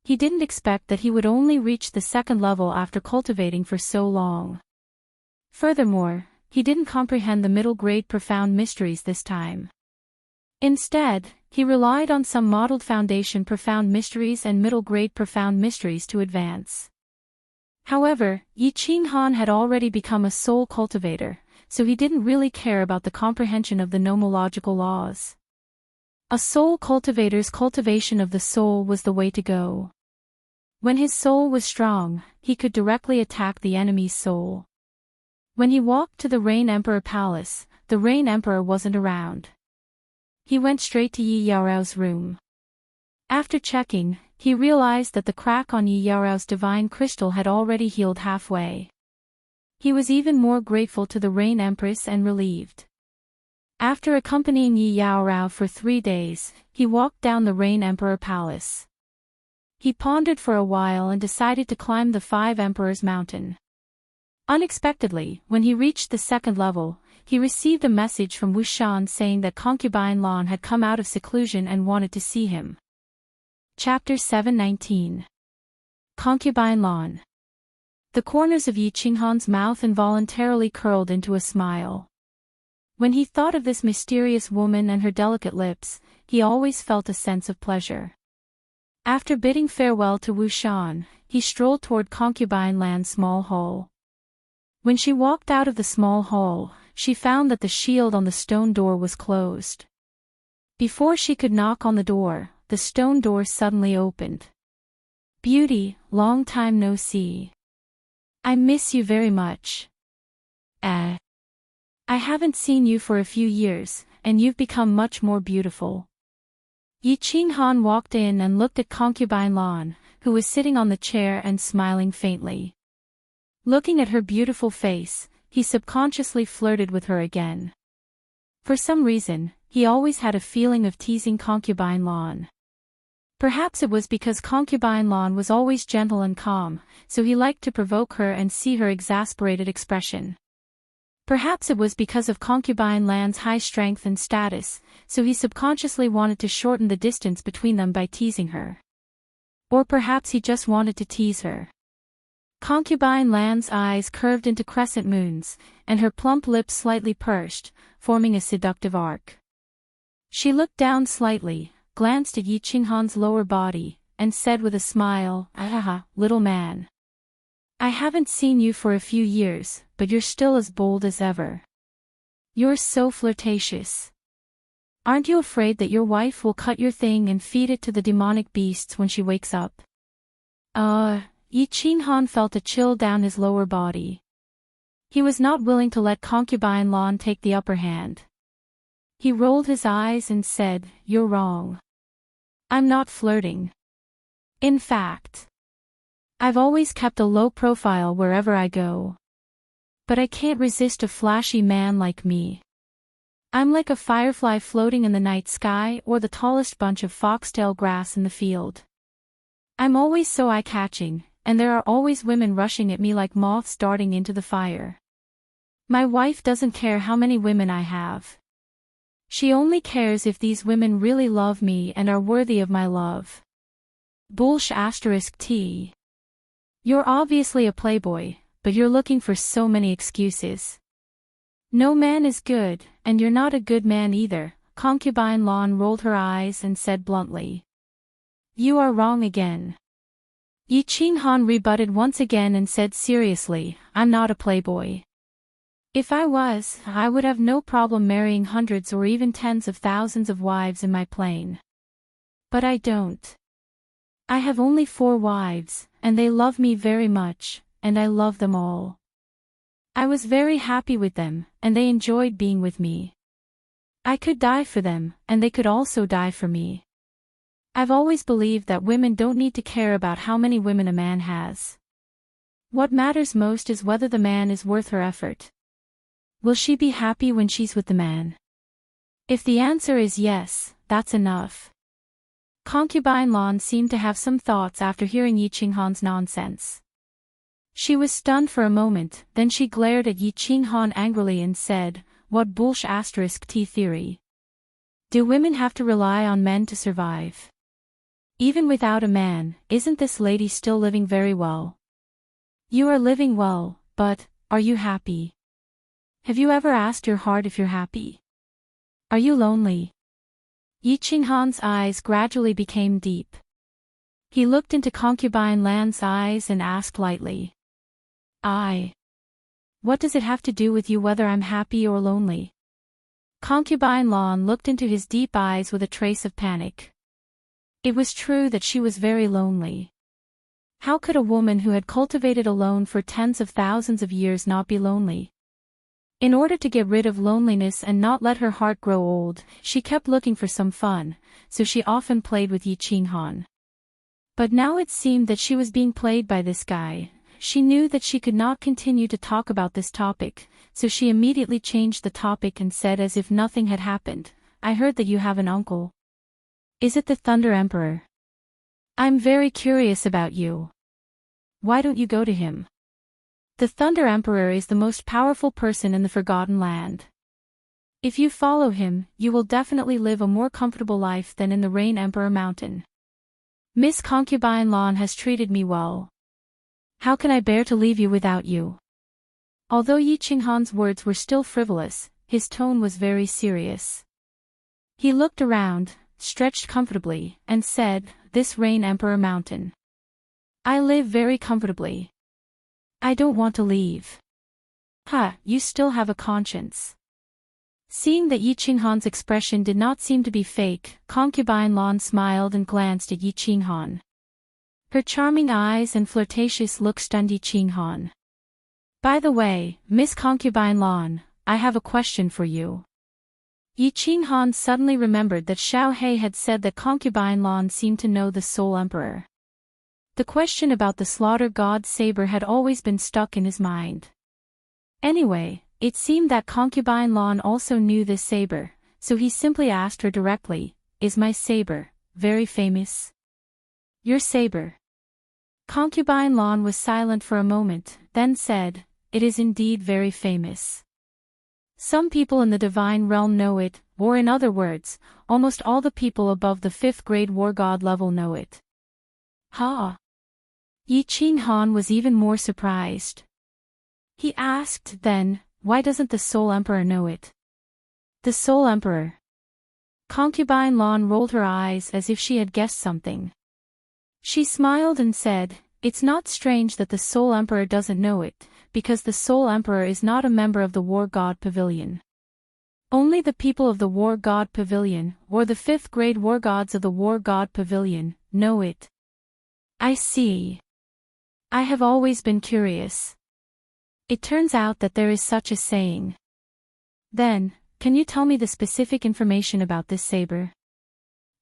He didn't expect that he would only reach the 2nd level after cultivating for so long. Furthermore, he didn't comprehend the middle-grade profound mysteries this time. Instead, he relied on some modeled foundation profound mysteries and middle-grade profound mysteries to advance. However, Yi Qinghan had already become a soul cultivator, so he didn't really care about the comprehension of the nomological laws. A soul cultivator's cultivation of the soul was the way to go. When his soul was strong, he could directly attack the enemy's soul. When he walked to the Rain Emperor Palace, the Rain Emperor wasn't around. He went straight to Yi Yaorao's room. After checking, he realized that the crack on Yi Yaorao's divine crystal had already healed halfway. He was even more grateful to the Rain Empress and relieved. After accompanying Yi Yaorao for 3 days, he walked down the Rain Emperor Palace. He pondered for a while and decided to climb the 5 Emperors Mountain. Unexpectedly, when he reached the 2nd level, he received a message from Wuxian saying that Concubine Lan had come out of seclusion and wanted to see him. Chapter 719. Concubine Lan. The corners of Yi Qinghan's mouth involuntarily curled into a smile. When he thought of this mysterious woman and her delicate lips, he always felt a sense of pleasure. After bidding farewell to Wuxian, he strolled toward Concubine Lan's small hall. When she walked out of the small hall, she found that the shield on the stone door was closed. Before she could knock on the door, the stone door suddenly opened. "Beauty, long time no see. I miss you very much. I haven't seen you for a few years, and you've become much more beautiful." Yi Qinghan walked in and looked at Concubine Lan, who was sitting on the chair and smiling faintly. Looking at her beautiful face, he subconsciously flirted with her again. For some reason, he always had a feeling of teasing Concubine Lan. Perhaps it was because Concubine Lan was always gentle and calm, so he liked to provoke her and see her exasperated expression. Perhaps it was because of Concubine Lan's high strength and status, so he subconsciously wanted to shorten the distance between them by teasing her. Or perhaps he just wanted to tease her. Concubine Lan's eyes curved into crescent moons, and her plump lips slightly pursed, forming a seductive arc. She looked down slightly, glanced at Yi Qinghan's lower body, and said with a smile, "Ah, little man. I haven't seen you for a few years, but you're still as bold as ever. You're so flirtatious. Aren't you afraid that your wife will cut your thing and feed it to the demonic beasts when she wakes up?" Yi Qinghan felt a chill down his lower body. He was not willing to let Concubine Lan take the upper hand. He rolled his eyes and said, "You're wrong. I'm not flirting. In fact, I've always kept a low profile wherever I go. But I can't resist a flashy man like me. I'm like a firefly floating in the night sky or the tallest bunch of foxtail grass in the field. I'm always so eye-catching, and there are always women rushing at me like moths darting into the fire. My wife doesn't care how many women I have. She only cares if these women really love me and are worthy of my love." T. You're obviously a playboy, but you're looking for so many excuses. No man is good, and you're not a good man either. Concubine Lan rolled her eyes and said bluntly. "You are wrong again." Yi Qinghan rebutted once again and said seriously, "I'm not a playboy. If I was, I would have no problem marrying hundreds or even tens of thousands of wives in my plane. But I don't. I have only 4 wives, and they love me very much, and I love them all. I was very happy with them, and they enjoyed being with me. I could die for them, and they could also die for me. I've always believed that women don't need to care about how many women a man has. What matters most is whether the man is worth her effort. Will she be happy when she's with the man? If the answer is yes, that's enough." Concubine Lan seemed to have some thoughts after hearing Yi Qinghan's nonsense. She was stunned for a moment, then she glared at Yi Qinghan angrily and said, "What **T theory? Do women have to rely on men to survive? Even without a man, isn't this lady still living very well? You are living well, but, are you happy? Have you ever asked your heart if you're happy? Are you lonely?" Yi Qinghan's eyes gradually became deep. He looked into Concubine Lan's eyes and asked lightly. What does it have to do with you whether I'm happy or lonely?" Concubine Lan looked into his deep eyes with a trace of panic. It was true that she was very lonely. How could a woman who had cultivated alone for tens of thousands of years not be lonely? In order to get rid of loneliness and not let her heart grow old, she kept looking for some fun, so she often played with Yi Qinghan. But now it seemed that she was being played by this guy. She knew that she could not continue to talk about this topic, so she immediately changed the topic and said as if nothing had happened, "I heard that you have an uncle. Is it the Thunder Emperor? I'm very curious about you. Why don't you go to him? The Thunder Emperor is the most powerful person in the Forgotten Land. If you follow him, you will definitely live a more comfortable life than in the Rain Emperor Mountain. Miss Concubine Lan has treated me well. How can I bear to leave you without you?" Although Yi Qinghan's words were still frivolous, his tone was very serious. He looked around, stretched comfortably, and said, "This Rain Emperor Mountain. I live very comfortably. I don't want to leave." You still have a conscience." Seeing that Yi Qinghan's expression did not seem to be fake, Concubine Lan smiled and glanced at Yi Qinghan. Her charming eyes and flirtatious look stunned Yi Qinghan. "By the way, Miss Concubine Lan, I have a question for you." Yi Qinghan suddenly remembered that Xiao He had said that Concubine Lan seemed to know the Soul Emperor. The question about the slaughter god's saber had always been stuck in his mind. Anyway, it seemed that concubine Lan also knew this saber, so he simply asked her directly, "Is my saber very famous?" "Your saber?" Concubine Lan was silent for a moment, then said, "It is indeed very famous. Some people in the divine realm know it, or in other words, almost all the people above the 5th grade war god level know it." Ha! Yi Qinghan was even more surprised. He asked, then, "Why doesn't the Soul Emperor know it?" "The Soul Emperor?" Concubine Lan rolled her eyes as if she had guessed something. She smiled and said, "It's not strange that the Soul Emperor doesn't know it, because the Soul Emperor is not a member of the War God Pavilion. Only the people of the War God Pavilion, or the 5th grade War Gods of the War God Pavilion, know it." "I see. I have always been curious. It turns out that there is such a saying. Then, can you tell me the specific information about this saber?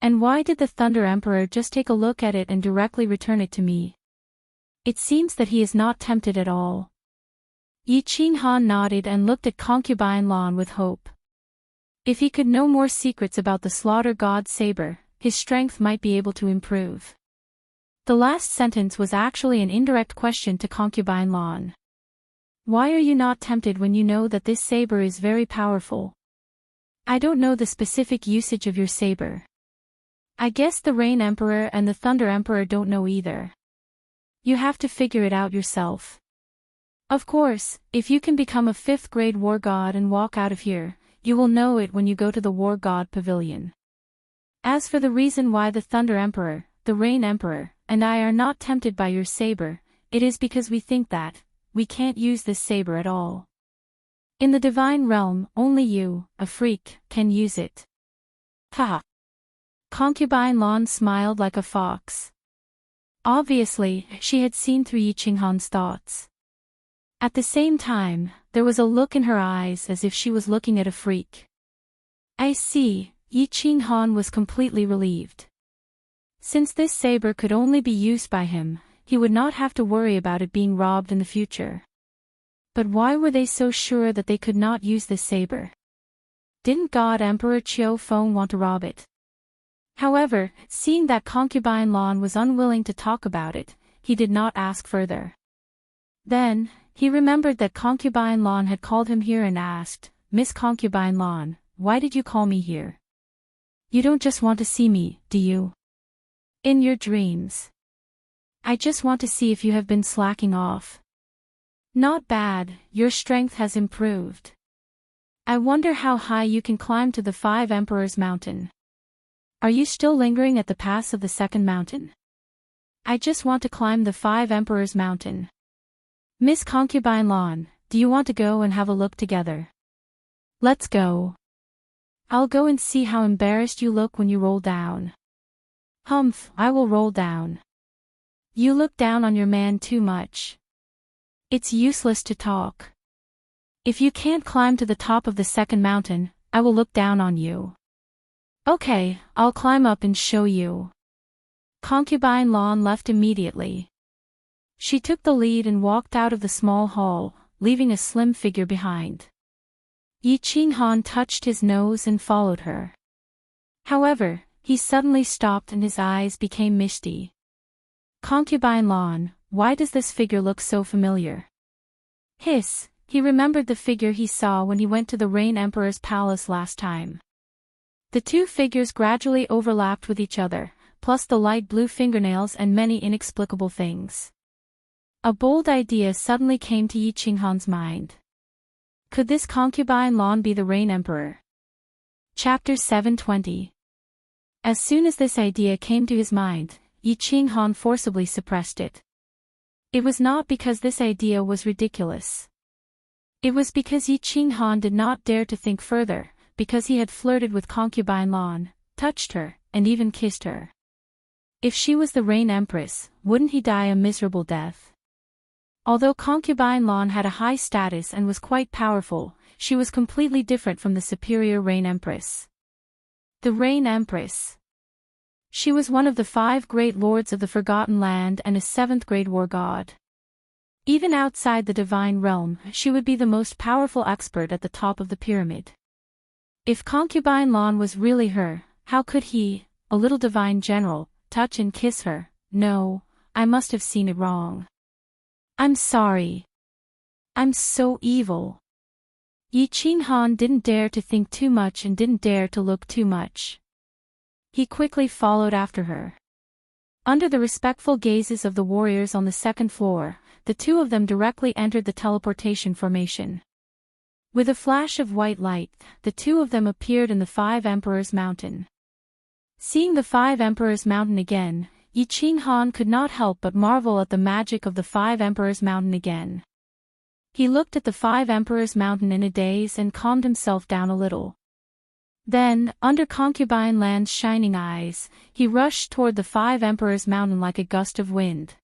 And why did the Thunder Emperor just take a look at it and directly return it to me? It seems that he is not tempted at all." Yi Qinghan nodded and looked at concubine Lan with hope. If he could know more secrets about the slaughter god's saber, his strength might be able to improve. The last sentence was actually an indirect question to concubine Lan. "Why are you not tempted when you know that this saber is very powerful?" "I don't know the specific usage of your saber. I guess the Rain Emperor and the Thunder Emperor don't know either. You have to figure it out yourself. Of course, if you can become a 5th grade war god and walk out of here, you will know it when you go to the War God Pavilion. As for the reason why the Thunder Emperor, the Rain Emperor, and I are not tempted by your saber, it is because we think that we can't use this saber at all. In the divine realm, only you, a freak, can use it." Ha! Concubine Lan smiled like a fox. Obviously, she had seen through Yi Qinghan's thoughts. At the same time, there was a look in her eyes as if she was looking at a freak. "I see," Yi Qinghan was completely relieved. Since this saber could only be used by him, he would not have to worry about it being robbed in the future. But why were they so sure that they could not use this saber? Didn't God Emperor Qiu Feng want to rob it? However, seeing that concubine Lan was unwilling to talk about it, he did not ask further. Then, he remembered that concubine Lan had called him here and asked, "Miss Concubine Lan, why did you call me here? You don't just want to see me, do you? In your dreams. I just want to see if you have been slacking off. Not bad, your strength has improved. I wonder how high you can climb to the 5 Emperors Mountain. Are you still lingering at the pass of the 2nd mountain? I just want to climb the 5 Emperors Mountain. Miss Concubine Lan, do you want to go and have a look together? Let's go. I'll go and see how embarrassed you look when you roll down." "Humph, I will roll down. You look down on your man too much. It's useless to talk. If you can't climb to the top of the 2nd mountain, I will look down on you." "Okay, I'll climb up and show you." Concubine Lan left immediately. She took the lead and walked out of the small hall, leaving a slim figure behind. Yi Qinghan touched his nose and followed her. However, he suddenly stopped and his eyes became misty. "Concubine Lan, why does this figure look so familiar?" Hiss, he remembered the figure he saw when he went to the Rain Emperor's palace last time. The two figures gradually overlapped with each other, plus the light blue fingernails and many inexplicable things. A bold idea suddenly came to Yi Qinghan's mind. Could this concubine Lan be the Rain Emperor? Chapter 720. As soon as this idea came to his mind, Yi Qinghan forcibly suppressed it. It was not because this idea was ridiculous. It was because Yi Qinghan did not dare to think further, because he had flirted with concubine Lan, touched her, and even kissed her. If she was the Rain Empress, wouldn't he die a miserable death? Although concubine Lan had a high status and was quite powerful, she was completely different from the superior Rain Empress. The Rain Empress. She was one of the 5 great lords of the Forgotten Land and a 7th grade war god. Even outside the divine realm, she would be the most powerful expert at the top of the pyramid. If concubine Lan was really her, how could he, a little divine general, touch and kiss her? No, I must have seen it wrong. I'm sorry. I'm so evil. Yi Qinghan didn't dare to think too much and didn't dare to look too much. He quickly followed after her. Under the respectful gazes of the warriors on the 2nd floor, the 2 of them directly entered the teleportation formation. With a flash of white light, the 2 of them appeared in the 5 Emperors Mountain. Seeing the 5 Emperors Mountain again, Yi Qinghan could not help but marvel at the magic of the 5 Emperors Mountain again. He looked at the 5 Emperors Mountain in a daze and calmed himself down a little. Then, under concubine Lan's shining eyes, he rushed toward the 5 Emperors Mountain like a gust of wind.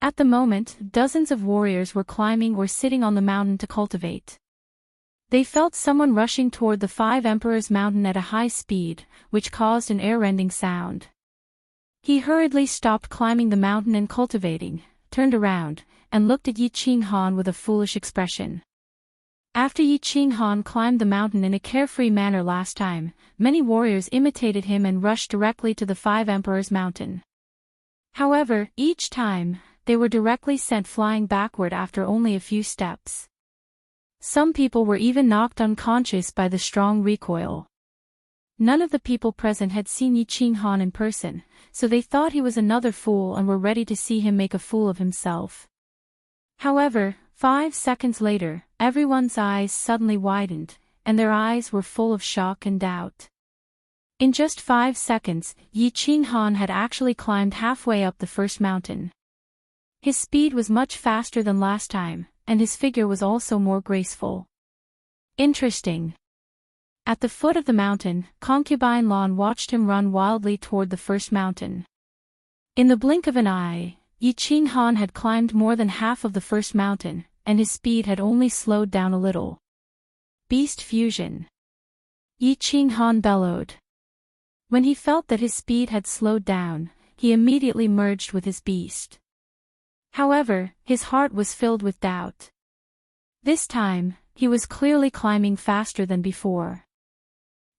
At the moment, dozens of warriors were climbing or sitting on the mountain to cultivate. They felt someone rushing toward the 5 Emperors Mountain at a high speed, which caused an air-rending sound. He hurriedly stopped climbing the mountain and cultivating, turned around, and looked at Yi Qinghan with a foolish expression. After Yi Qinghan climbed the mountain in a carefree manner last time, many warriors imitated him and rushed directly to the 5 Emperors Mountain. However, each time, they were directly sent flying backward after only a few steps. Some people were even knocked unconscious by the strong recoil. None of the people present had seen Yi Qinghan in person, so they thought he was another fool and were ready to see him make a fool of himself. However, 5 seconds later, everyone's eyes suddenly widened, and their eyes were full of shock and doubt. In just 5 seconds, Yi Qinghan had actually climbed halfway up the first mountain. His speed was much faster than last time, and his figure was also more graceful. Interesting. At the foot of the mountain, concubine Lan watched him run wildly toward the first mountain. In the blink of an eye, Yi Qinghan had climbed more than half of the first mountain, and his speed had only slowed down a little. Beast fusion. Yi Qinghan bellowed. When he felt that his speed had slowed down, he immediately merged with his beast. However, his heart was filled with doubt. This time, he was clearly climbing faster than before.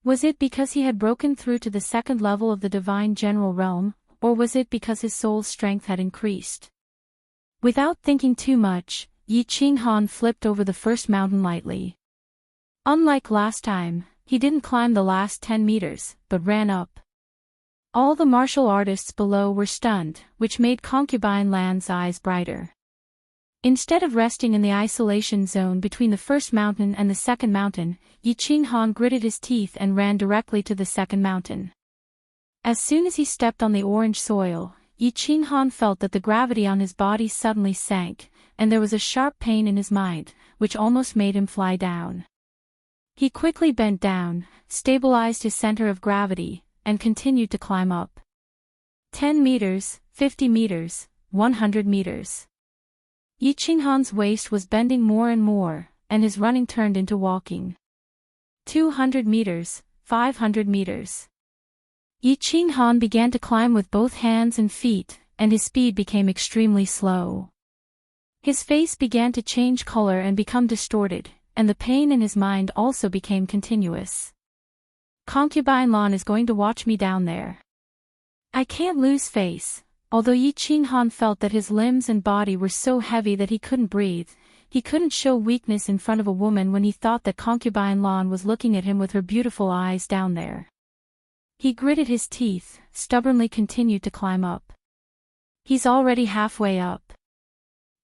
Was it because he had broken through to the 2nd level of the divine general realm, or was it because his soul's strength had increased? Without thinking too much, Yi Qinghan flipped over the first mountain lightly. Unlike last time, he didn't climb the last 10 meters, but ran up. All the martial artists below were stunned, which made concubine Lan's eyes brighter. Instead of resting in the isolation zone between the first mountain and the 2nd mountain, Yi Qinghan gritted his teeth and ran directly to the 2nd mountain. As soon as he stepped on the orange soil, Yi Qinghan felt that the gravity on his body suddenly sank, and there was a sharp pain in his mind, which almost made him fly down. He quickly bent down, stabilized his center of gravity, and continued to climb up. 10 meters, 50 meters, 100 meters. Yi Qinghan's waist was bending more and more, and his running turned into walking. 200 meters, 500 meters. Yi Qinghan began to climb with both hands and feet, and his speed became extremely slow. His face began to change color and become distorted, and the pain in his mind also became continuous. Concubine Lan is going to watch me down there. I can't lose face. Although Yi Qinghan felt that his limbs and body were so heavy that he couldn't breathe, he couldn't show weakness in front of a woman when he thought that concubine Lan was looking at him with her beautiful eyes down there. He gritted his teeth, stubbornly continued to climb up. He's already halfway up.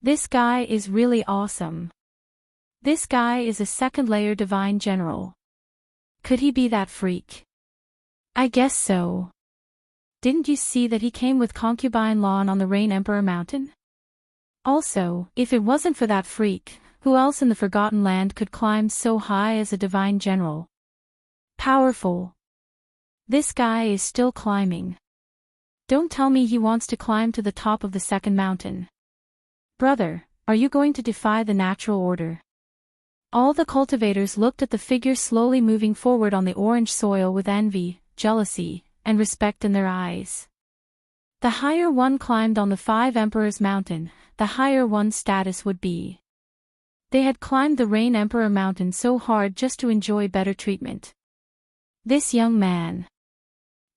This guy is really awesome. This guy is a 2nd-layer divine general. Could he be that freak? I guess so. Didn't you see that he came with concubine Lan on the Rain Emperor Mountain? Also, if it wasn't for that freak, who else in the Forgotten Land could climb so high as a divine general? Powerful. This guy is still climbing. Don't tell me he wants to climb to the top of the 2nd mountain. Brother, are you going to defy the natural order? All the cultivators looked at the figure slowly moving forward on the orange soil with envy, jealousy, and respect in their eyes. The higher one climbed on the 5 Emperors Mountain, the higher one's status would be. They had climbed the Rain Emperor Mountain so hard just to enjoy better treatment. This young man.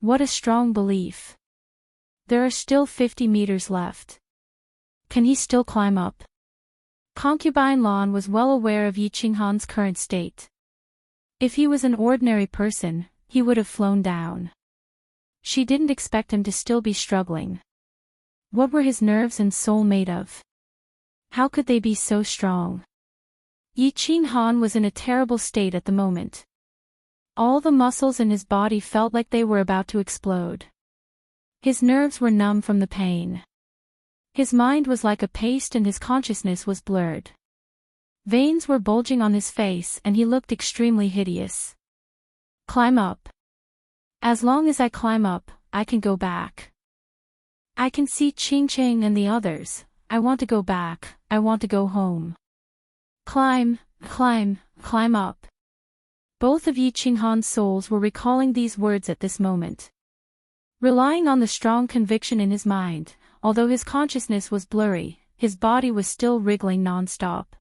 What a strong belief. There are still 50 meters left. Can he still climb up? Concubine Lan was well aware of Yi Qinghan's current state. If he was an ordinary person, he would have flown down. She didn't expect him to still be struggling. What were his nerves and soul made of? How could they be so strong? Yi Qinghan was in a terrible state at the moment. All the muscles in his body felt like they were about to explode. His nerves were numb from the pain. His mind was like a paste and his consciousness was blurred. Veins were bulging on his face and he looked extremely hideous. Climb up. As long as I climb up, I can go back. I can see Qingqing and the others. I want to go back, I want to go home. Climb, climb, climb up. Both of Yi Qinghan's souls were recalling these words at this moment. Relying on the strong conviction in his mind, although his consciousness was blurry, his body was still wriggling non-stop.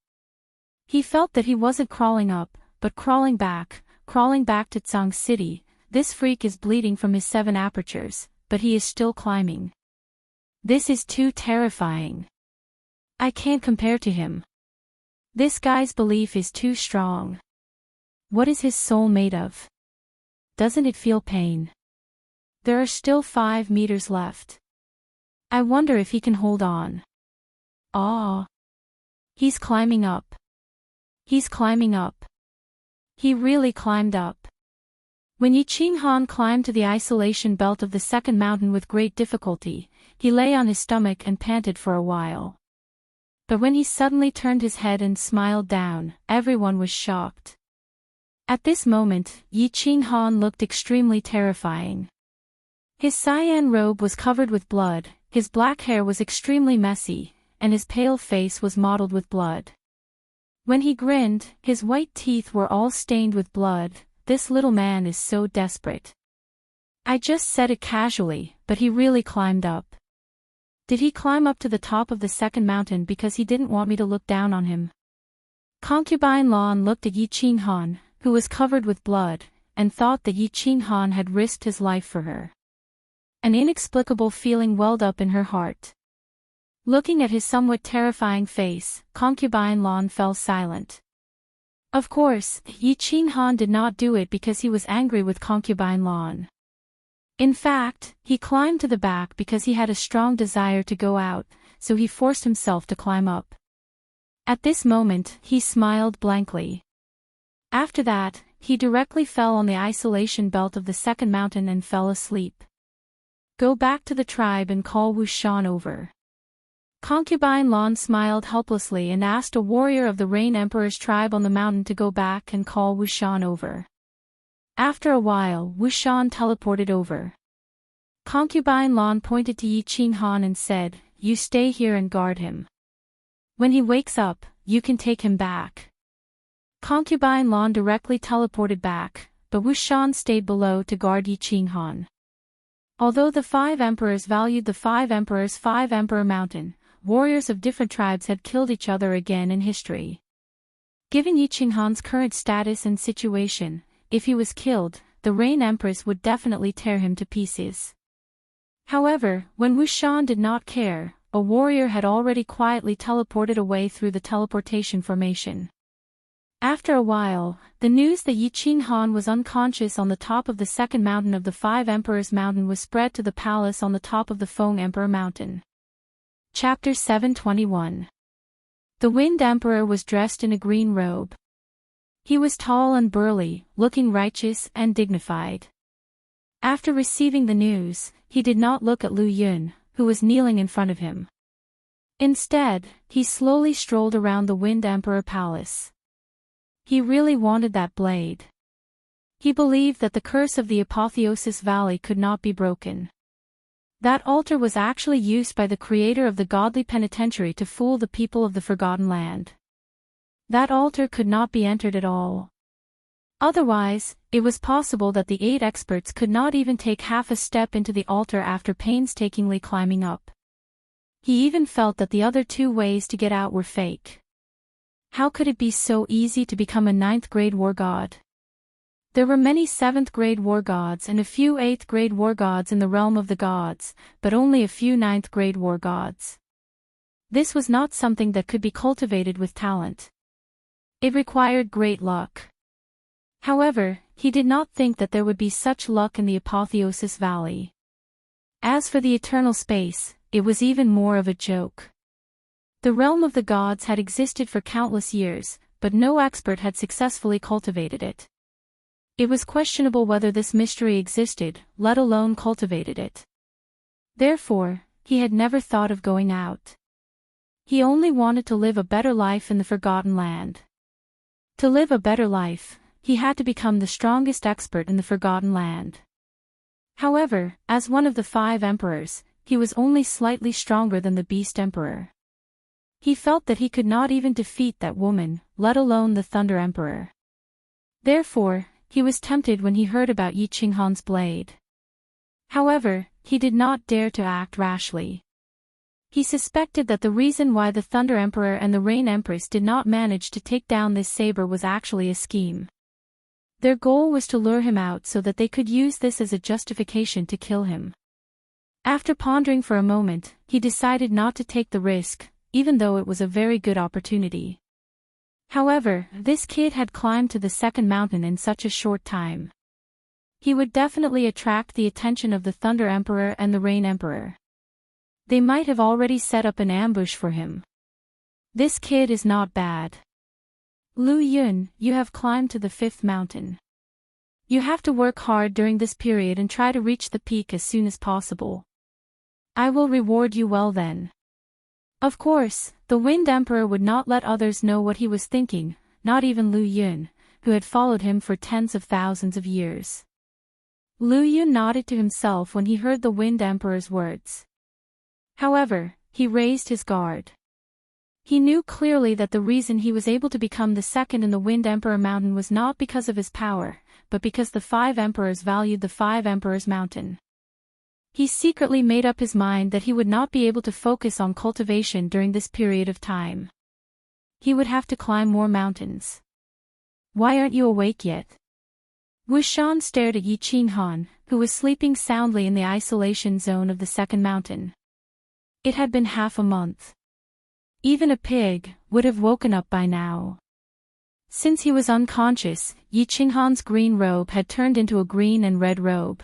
He felt that he wasn't crawling up, but crawling back to Tsang City. This freak is bleeding from his 7 apertures, but he is still climbing. This is too terrifying. I can't compare to him. This guy's belief is too strong. What is his soul made of? Doesn't it feel pain? There are still 5 meters left. I wonder if he can hold on. Ah. He's climbing up. He's climbing up. He really climbed up. When Yi Qinghan climbed to the isolation belt of the 2nd mountain with great difficulty, he lay on his stomach and panted for a while. But when he suddenly turned his head and smiled down, everyone was shocked. At this moment, Yi Qinghan looked extremely terrifying. His cyan robe was covered with blood, his black hair was extremely messy, and his pale face was mottled with blood. When he grinned, his white teeth were all stained with blood. This little man is so desperate. I just said it casually, but he really climbed up. Did he climb up to the top of the 2nd mountain because he didn't want me to look down on him? Concubine Lan looked at Yi Qinghan, who was covered with blood, and thought that Yi Qinghan had risked his life for her. An inexplicable feeling welled up in her heart. Looking at his somewhat terrifying face, Concubine Lan fell silent. Of course, Yi Qinghan did not do it because he was angry with Concubine Lan. In fact, he climbed to the back because he had a strong desire to go out, so he forced himself to climb up. At this moment, he smiled blankly. After that, he directly fell on the isolation belt of the 2nd mountain and fell asleep. Go back to the tribe and call Wuxia over. Concubine Lan smiled helplessly and asked a warrior of the Rain Emperor's tribe on the mountain to go back and call Wuxia over. After a while, Wuxia teleported over. Concubine Lan pointed to Yi Qinghan and said, "You stay here and guard him. When he wakes up, you can take him back." Concubine Lan directly teleported back, but Wuxia stayed below to guard Yi Qinghan. Although the 5 emperors valued the 5 emperors' 5 Emperor Mountain, warriors of different tribes had killed each other again in history. Given Yi Qinghan's current status and situation, if he was killed, the Rain Empress would definitely tear him to pieces. However, when Wuxia did not care, a warrior had already quietly teleported away through the teleportation formation. After a while, the news that Yi Qinghan was unconscious on the top of the 2nd mountain of the 5 Emperors Mountain was spread to the palace on the top of the Feng Emperor Mountain. Chapter 721. The Wind Emperor was dressed in a green robe. He was tall and burly, looking righteous and dignified. After receiving the news, he did not look at Lu Yun, who was kneeling in front of him. Instead, he slowly strolled around the Wind Emperor Palace. He really wanted that blade. He believed that the curse of the Apotheosis Valley could not be broken. That altar was actually used by the creator of the godly penitentiary to fool the people of the Forgotten Land. That altar could not be entered at all. Otherwise, it was possible that the 8 experts could not even take half a step into the altar after painstakingly climbing up. He even felt that the other 2 ways to get out were fake. How could it be so easy to become a 9th grade war god? There were many 7th grade war gods and a few 8th grade war gods in the realm of the gods, but only a few 9th grade war gods. This was not something that could be cultivated with talent. It required great luck. However, he did not think that there would be such luck in the Apotheosis Valley. As for the eternal space, it was even more of a joke. The realm of the gods had existed for countless years, but no expert had successfully cultivated it. It was questionable whether this mystery existed, let alone cultivated it. Therefore, he had never thought of going out. He only wanted to live a better life in the Forgotten Land. To live a better life, he had to become the strongest expert in the Forgotten Land. However, as one of the 5 emperors, he was only slightly stronger than the Beast Emperor. He felt that he could not even defeat that woman, let alone the Thunder Emperor. Therefore, he was tempted when he heard about Yi Qinghan's blade. However, he did not dare to act rashly. He suspected that the reason why the Thunder Emperor and the Rain Empress did not manage to take down this saber was actually a scheme. Their goal was to lure him out so that they could use this as a justification to kill him. After pondering for a moment, he decided not to take the risk, even though it was a very good opportunity. However, this kid had climbed to the 2nd mountain in such a short time. He would definitely attract the attention of the Thunder Emperor and the Rain Emperor. They might have already set up an ambush for him. This kid is not bad. Lu Yun, you have climbed to the 5th mountain. You have to work hard during this period and try to reach the peak as soon as possible. I will reward you well then. Of course, the Wind Emperor would not let others know what he was thinking, not even Lu Yun, who had followed him for tens of thousands of years. Lu Yun nodded to himself when he heard the Wind Emperor's words. However, he raised his guard. He knew clearly that the reason he was able to become the 2nd in the Wind Emperor Mountain was not because of his power, but because the 5 emperors valued the 5 Emperors Mountain. He secretly made up his mind that he would not be able to focus on cultivation during this period of time. He would have to climb more mountains. Why aren't you awake yet? Wuxian stared at Yi Qinghan, who was sleeping soundly in the isolation zone of the 2nd mountain. It had been half a month. Even a pig would have woken up by now. Since he was unconscious, Yi Qinghan's green robe had turned into a green and red robe.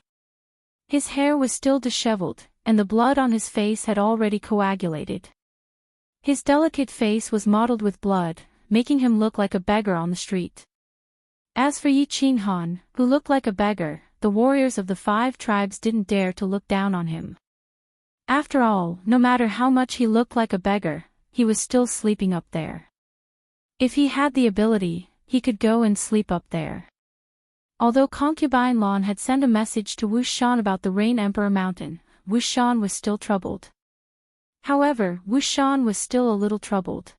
His hair was still disheveled, and the blood on his face had already coagulated. His delicate face was mottled with blood, making him look like a beggar on the street. As for Yi Qinghan, who looked like a beggar, the warriors of the 5 tribes didn't dare to look down on him. After all, no matter how much he looked like a beggar, he was still sleeping up there. If he had the ability, he could go and sleep up there. Although concubine Lan had sent a message to Wuxian about the Rain Emperor Mountain, Wuxian was still troubled. However, Wuxian was still a little troubled.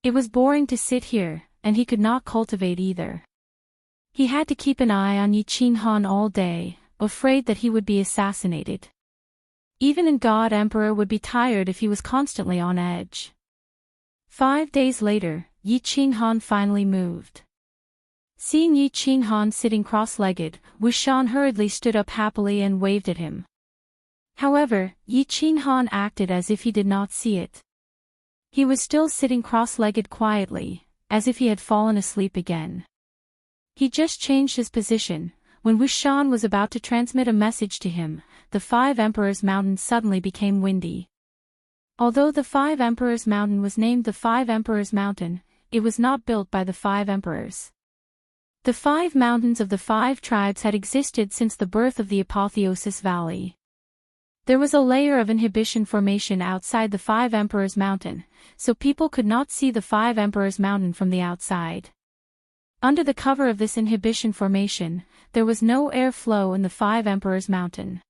It was boring to sit here, and he could not cultivate either. He had to keep an eye on Yi Qinghan all day, afraid that he would be assassinated. Even a God Emperor would be tired if he was constantly on edge. 5 days later, Yi Qinghan finally moved. Seeing Yi Qinghan sitting cross-legged, Wuxian hurriedly stood up happily and waved at him. However, Yi Qinghan acted as if he did not see it. He was still sitting cross-legged quietly, as if he had fallen asleep again. He just changed his position. When Wuxian was about to transmit a message to him, the 5 Emperors Mountain suddenly became windy. Although the 5 Emperors Mountain was named the 5 Emperors Mountain, it was not built by the 5 Emperors. The 5 mountains of the 5 tribes had existed since the birth of the Apotheosis Valley. There was a layer of inhibition formation outside the 5 Emperors Mountain, so people could not see the 5 Emperors Mountain from the outside. Under the cover of this inhibition formation, there was no air flow in the 5 Emperors Mountain.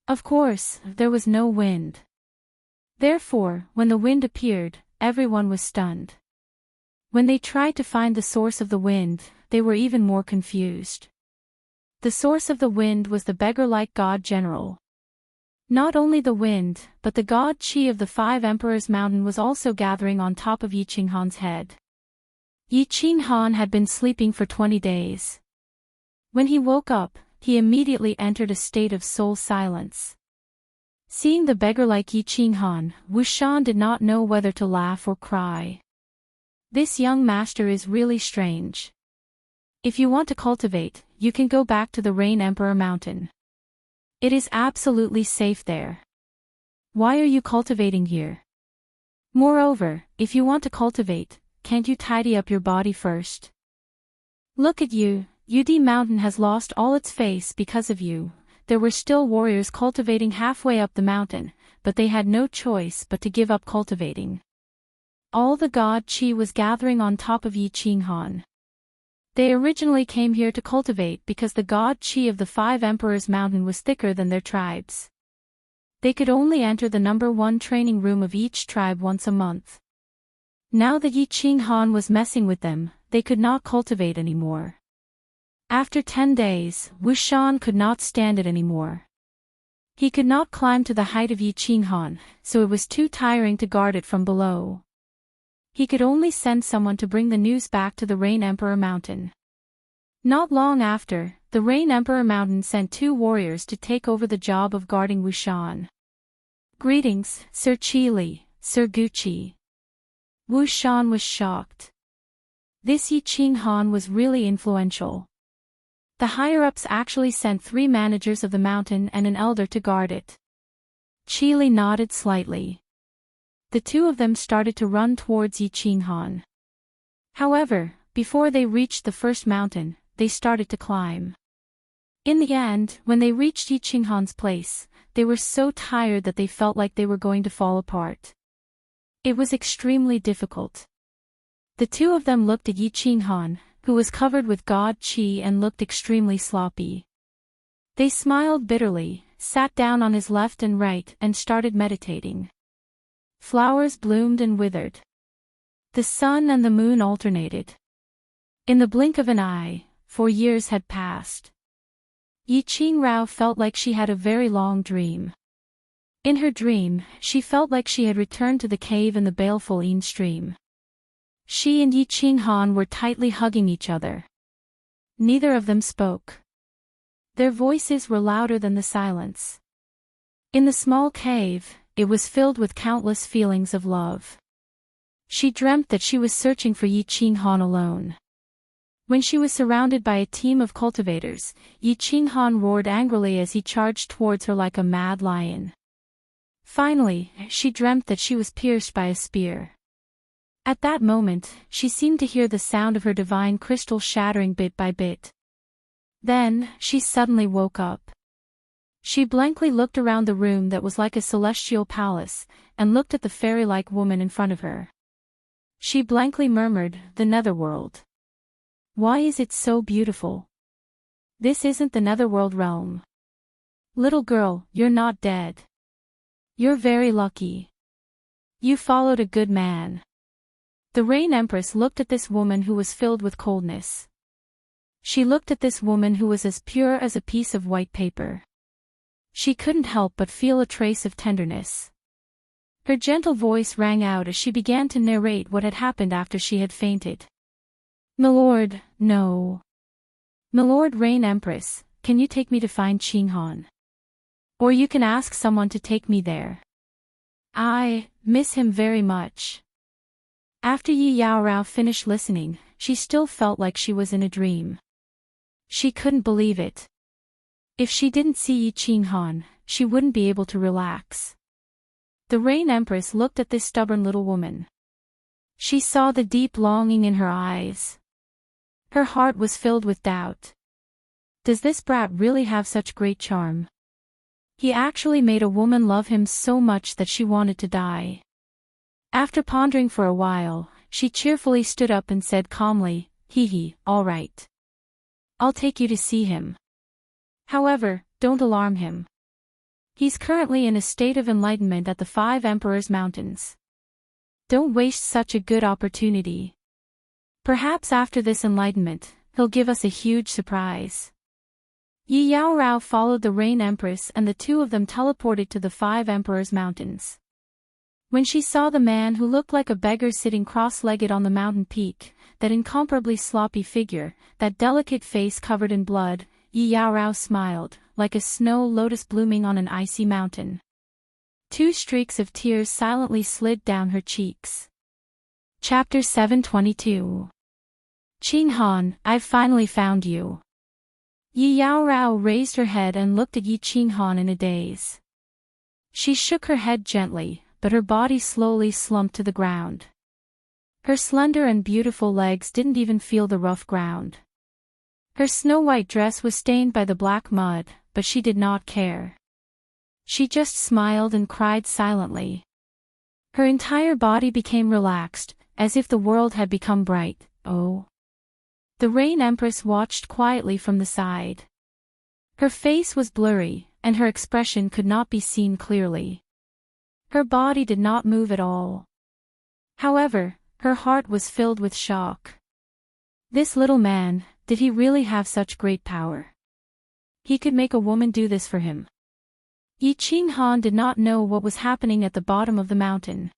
Of course, there was no wind. Therefore, when the wind appeared, everyone was stunned. When they tried to find the source of the wind, they were even more confused. The source of the wind was the beggar-like god general. Not only the wind, but the god Qi of the Five Emperors Mountain was also gathering on top of Yi Qinghan's head. Yi Qinghan had been sleeping for 20 days. When he woke up, he immediately entered a state of soul silence. Seeing the beggar-like Yi Qinghan, Wuxian did not know whether to laugh or cry. This young master is really strange. If you want to cultivate, you can go back to the Rain Emperor Mountain. It is absolutely safe there. Why are you cultivating here? Moreover, if you want to cultivate, can't you tidy up your body first? Look at you, Yudi Mountain has lost all its face because of you. There were still warriors cultivating halfway up the mountain, but they had no choice but to give up cultivating. All the god Qi was gathering on top of Yi Qinghan. They originally came here to cultivate because the god Qi of the Five Emperors Mountain was thicker than their tribes. They could only enter the number 1 training room of each tribe once a month. Now that Yi Qinghan was messing with them, they could not cultivate anymore. After 10 days, Wuxian could not stand it anymore. He could not climb to the height of Yi Qinghan, so it was too tiring to guard it from below. He could only send someone to bring the news back to the Rain Emperor Mountain. Not long after, the Rain Emperor Mountain sent 2 warriors to take over the job of guarding Wuxian. Greetings, Sir Qili, Sir Guqi. Wuxian was shocked. This Yi Qinghan was really influential. The higher-ups actually sent 3 managers of the mountain and an elder to guard it. Qili nodded slightly. The 2 of them started to run towards Yi Qinghan. However, before they reached the first mountain, they started to climb. In the end, when they reached Yi Qinghan's place, they were so tired that they felt like they were going to fall apart. It was extremely difficult. The 2 of them looked at Yi Qinghan, who was covered with god Qi and looked extremely sloppy. They smiled bitterly, sat down on his left and right and started meditating. Flowers bloomed and withered. The sun and the moon alternated. In the blink of an eye, 4 years had passed. Yi Qingrao felt like she had a very long dream. In her dream, she felt like she had returned to the cave in the baleful Yin stream. She and Yi Qinghan were tightly hugging each other. Neither of them spoke. Their voices were louder than the silence. In the small cave, it was filled with countless feelings of love. She dreamt that she was searching for Yi Qinghan alone. When she was surrounded by a team of cultivators, Yi Qinghan roared angrily as he charged towards her like a mad lion. Finally, she dreamt that she was pierced by a spear. At that moment, she seemed to hear the sound of her divine crystal shattering bit by bit. Then, she suddenly woke up. She blankly looked around the room that was like a celestial palace, and looked at the fairy-like woman in front of her. She blankly murmured, "The netherworld. Why is it so beautiful? This isn't the netherworld realm. Little girl, you're not dead. You're very lucky. You followed a good man." The Rain Empress looked at this woman who was filled with coldness. She looked at this woman who was as pure as a piece of white paper. She couldn't help but feel a trace of tenderness. Her gentle voice rang out as she began to narrate what had happened after she had fainted. "Milord, no. Milord Rain Empress, can you take me to find Qinghan? Or you can ask someone to take me there. I miss him very much." After Yi Yaorao finished listening, she still felt like she was in a dream. She couldn't believe it. If she didn't see Yi Qinghan, she wouldn't be able to relax. The Rain Empress looked at this stubborn little woman. She saw the deep longing in her eyes. Her heart was filled with doubt. Does this brat really have such great charm? He actually made a woman love him so much that she wanted to die. After pondering for a while, she cheerfully stood up and said calmly, "Hee, all right. I'll take you to see him. However, don't alarm him. He's currently in a state of enlightenment at the Five Emperors Mountains. Don't waste such a good opportunity. Perhaps after this enlightenment, he'll give us a huge surprise. Yi Yao Rao followed the Rain Empress and the two of them teleported to the Five Emperors Mountains. When she saw the man who looked like a beggar sitting cross-legged on the mountain peak, that incomparably sloppy figure, that delicate face covered in blood, Yi Yao Rao smiled, like a snow lotus blooming on an icy mountain. Two streaks of tears silently slid down her cheeks. Chapter 722. Qing Han, I've finally found you. Yi Yao Rao raised her head and looked at Yi Qing Han in a daze. She shook her head gently, but her body slowly slumped to the ground. Her slender and beautiful legs didn't even feel the rough ground. Her snow-white dress was stained by the black mud, but she did not care. She just smiled and cried silently. Her entire body became relaxed, as if the world had become bright. Oh. The Rain Empress watched quietly from the side. Her face was blurry, and her expression could not be seen clearly. Her body did not move at all. However, her heart was filled with shock. This little man, did he really have such great power? He could make a woman do this for him. Yi Qing Han did not know what was happening at the bottom of the mountain.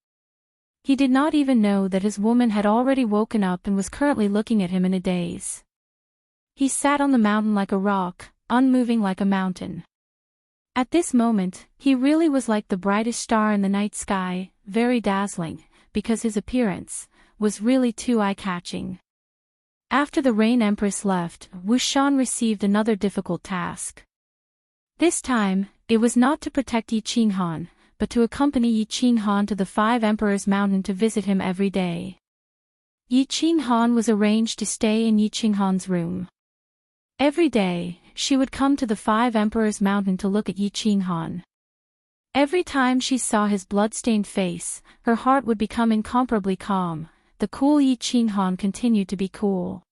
He did not even know that his woman had already woken up and was currently looking at him in a daze. He sat on the mountain like a rock, unmoving like a mountain. At this moment, he really was like the brightest star in the night sky, very dazzling, because his appearance was really too eye-catching. After the Rain Empress left, Wuxian received another difficult task. This time, it was not to protect Yi Qing Han, but to accompany Yi Qing Han to the Five Emperors Mountain to visit him every day. Yi Qing Han was arranged to stay in Yi Qing Han's room. Every day, she would come to the Five Emperors Mountain to look at Yi Qing Han. Every time she saw his blood-stained face, her heart would become incomparably calm. The cool Yi Qing Han continued to be cool.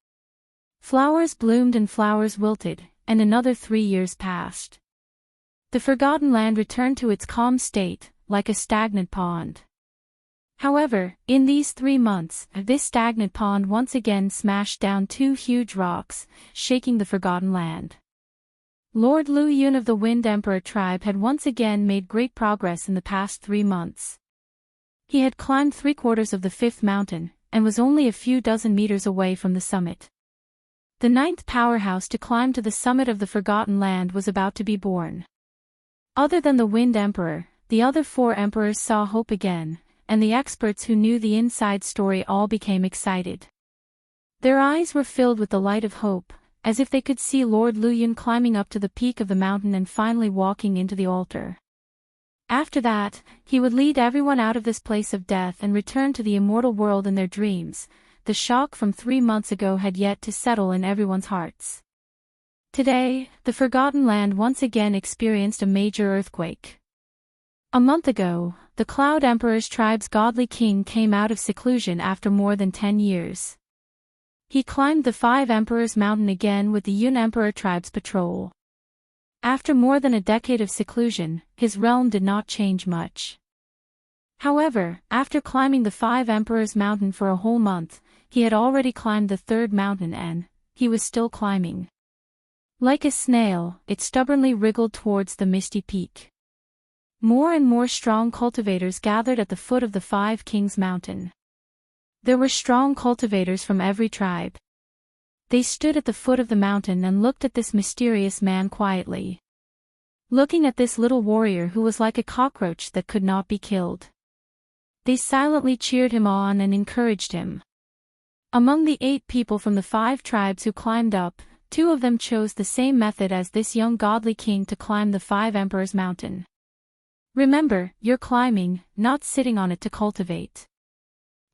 Flowers bloomed and flowers wilted, and another 3 years passed. The Forgotten Land returned to its calm state, like a stagnant pond. However, in these 3 months, this stagnant pond once again smashed down 2 huge rocks, shaking the Forgotten Land. Lord Lu Yun of the Wind Emperor tribe had once again made great progress in the past 3 months. He had climbed 3/4 of the 5th mountain, and was only a few dozen meters away from the summit. The 9th powerhouse to climb to the summit of the Forgotten Land was about to be born. Other than the Wind Emperor, the other 4 emperors saw hope again, and the experts who knew the inside story all became excited. Their eyes were filled with the light of hope, as if they could see Lord Lu Yun climbing up to the peak of the mountain and finally walking into the altar. After that, he would lead everyone out of this place of death and return to the immortal world in their dreams. The shock from 3 months ago had yet to settle in everyone's hearts. Today, the Forgotten Land once again experienced a major earthquake. A month ago, the Cloud Emperor's tribe's godly king came out of seclusion after more than 10 years. He climbed the Five Emperors Mountain again with the Yun Emperor tribe's patrol. After more than a decade of seclusion, his realm did not change much. However, after climbing the Five Emperors Mountain for a whole month, he had already climbed the 3rd mountain and he was still climbing. Like a snail, it stubbornly wriggled towards the misty peak. More and more strong cultivators gathered at the foot of the Five Kings Mountain. There were strong cultivators from every tribe. They stood at the foot of the mountain and looked at this mysterious man quietly. Looking at this little warrior who was like a cockroach that could not be killed. They silently cheered him on and encouraged him. Among the 8 people from the 5 tribes who climbed up, 2 of them chose the same method as this young godly king to climb the Five Emperors Mountain. Remember, you're climbing, not sitting on it to cultivate.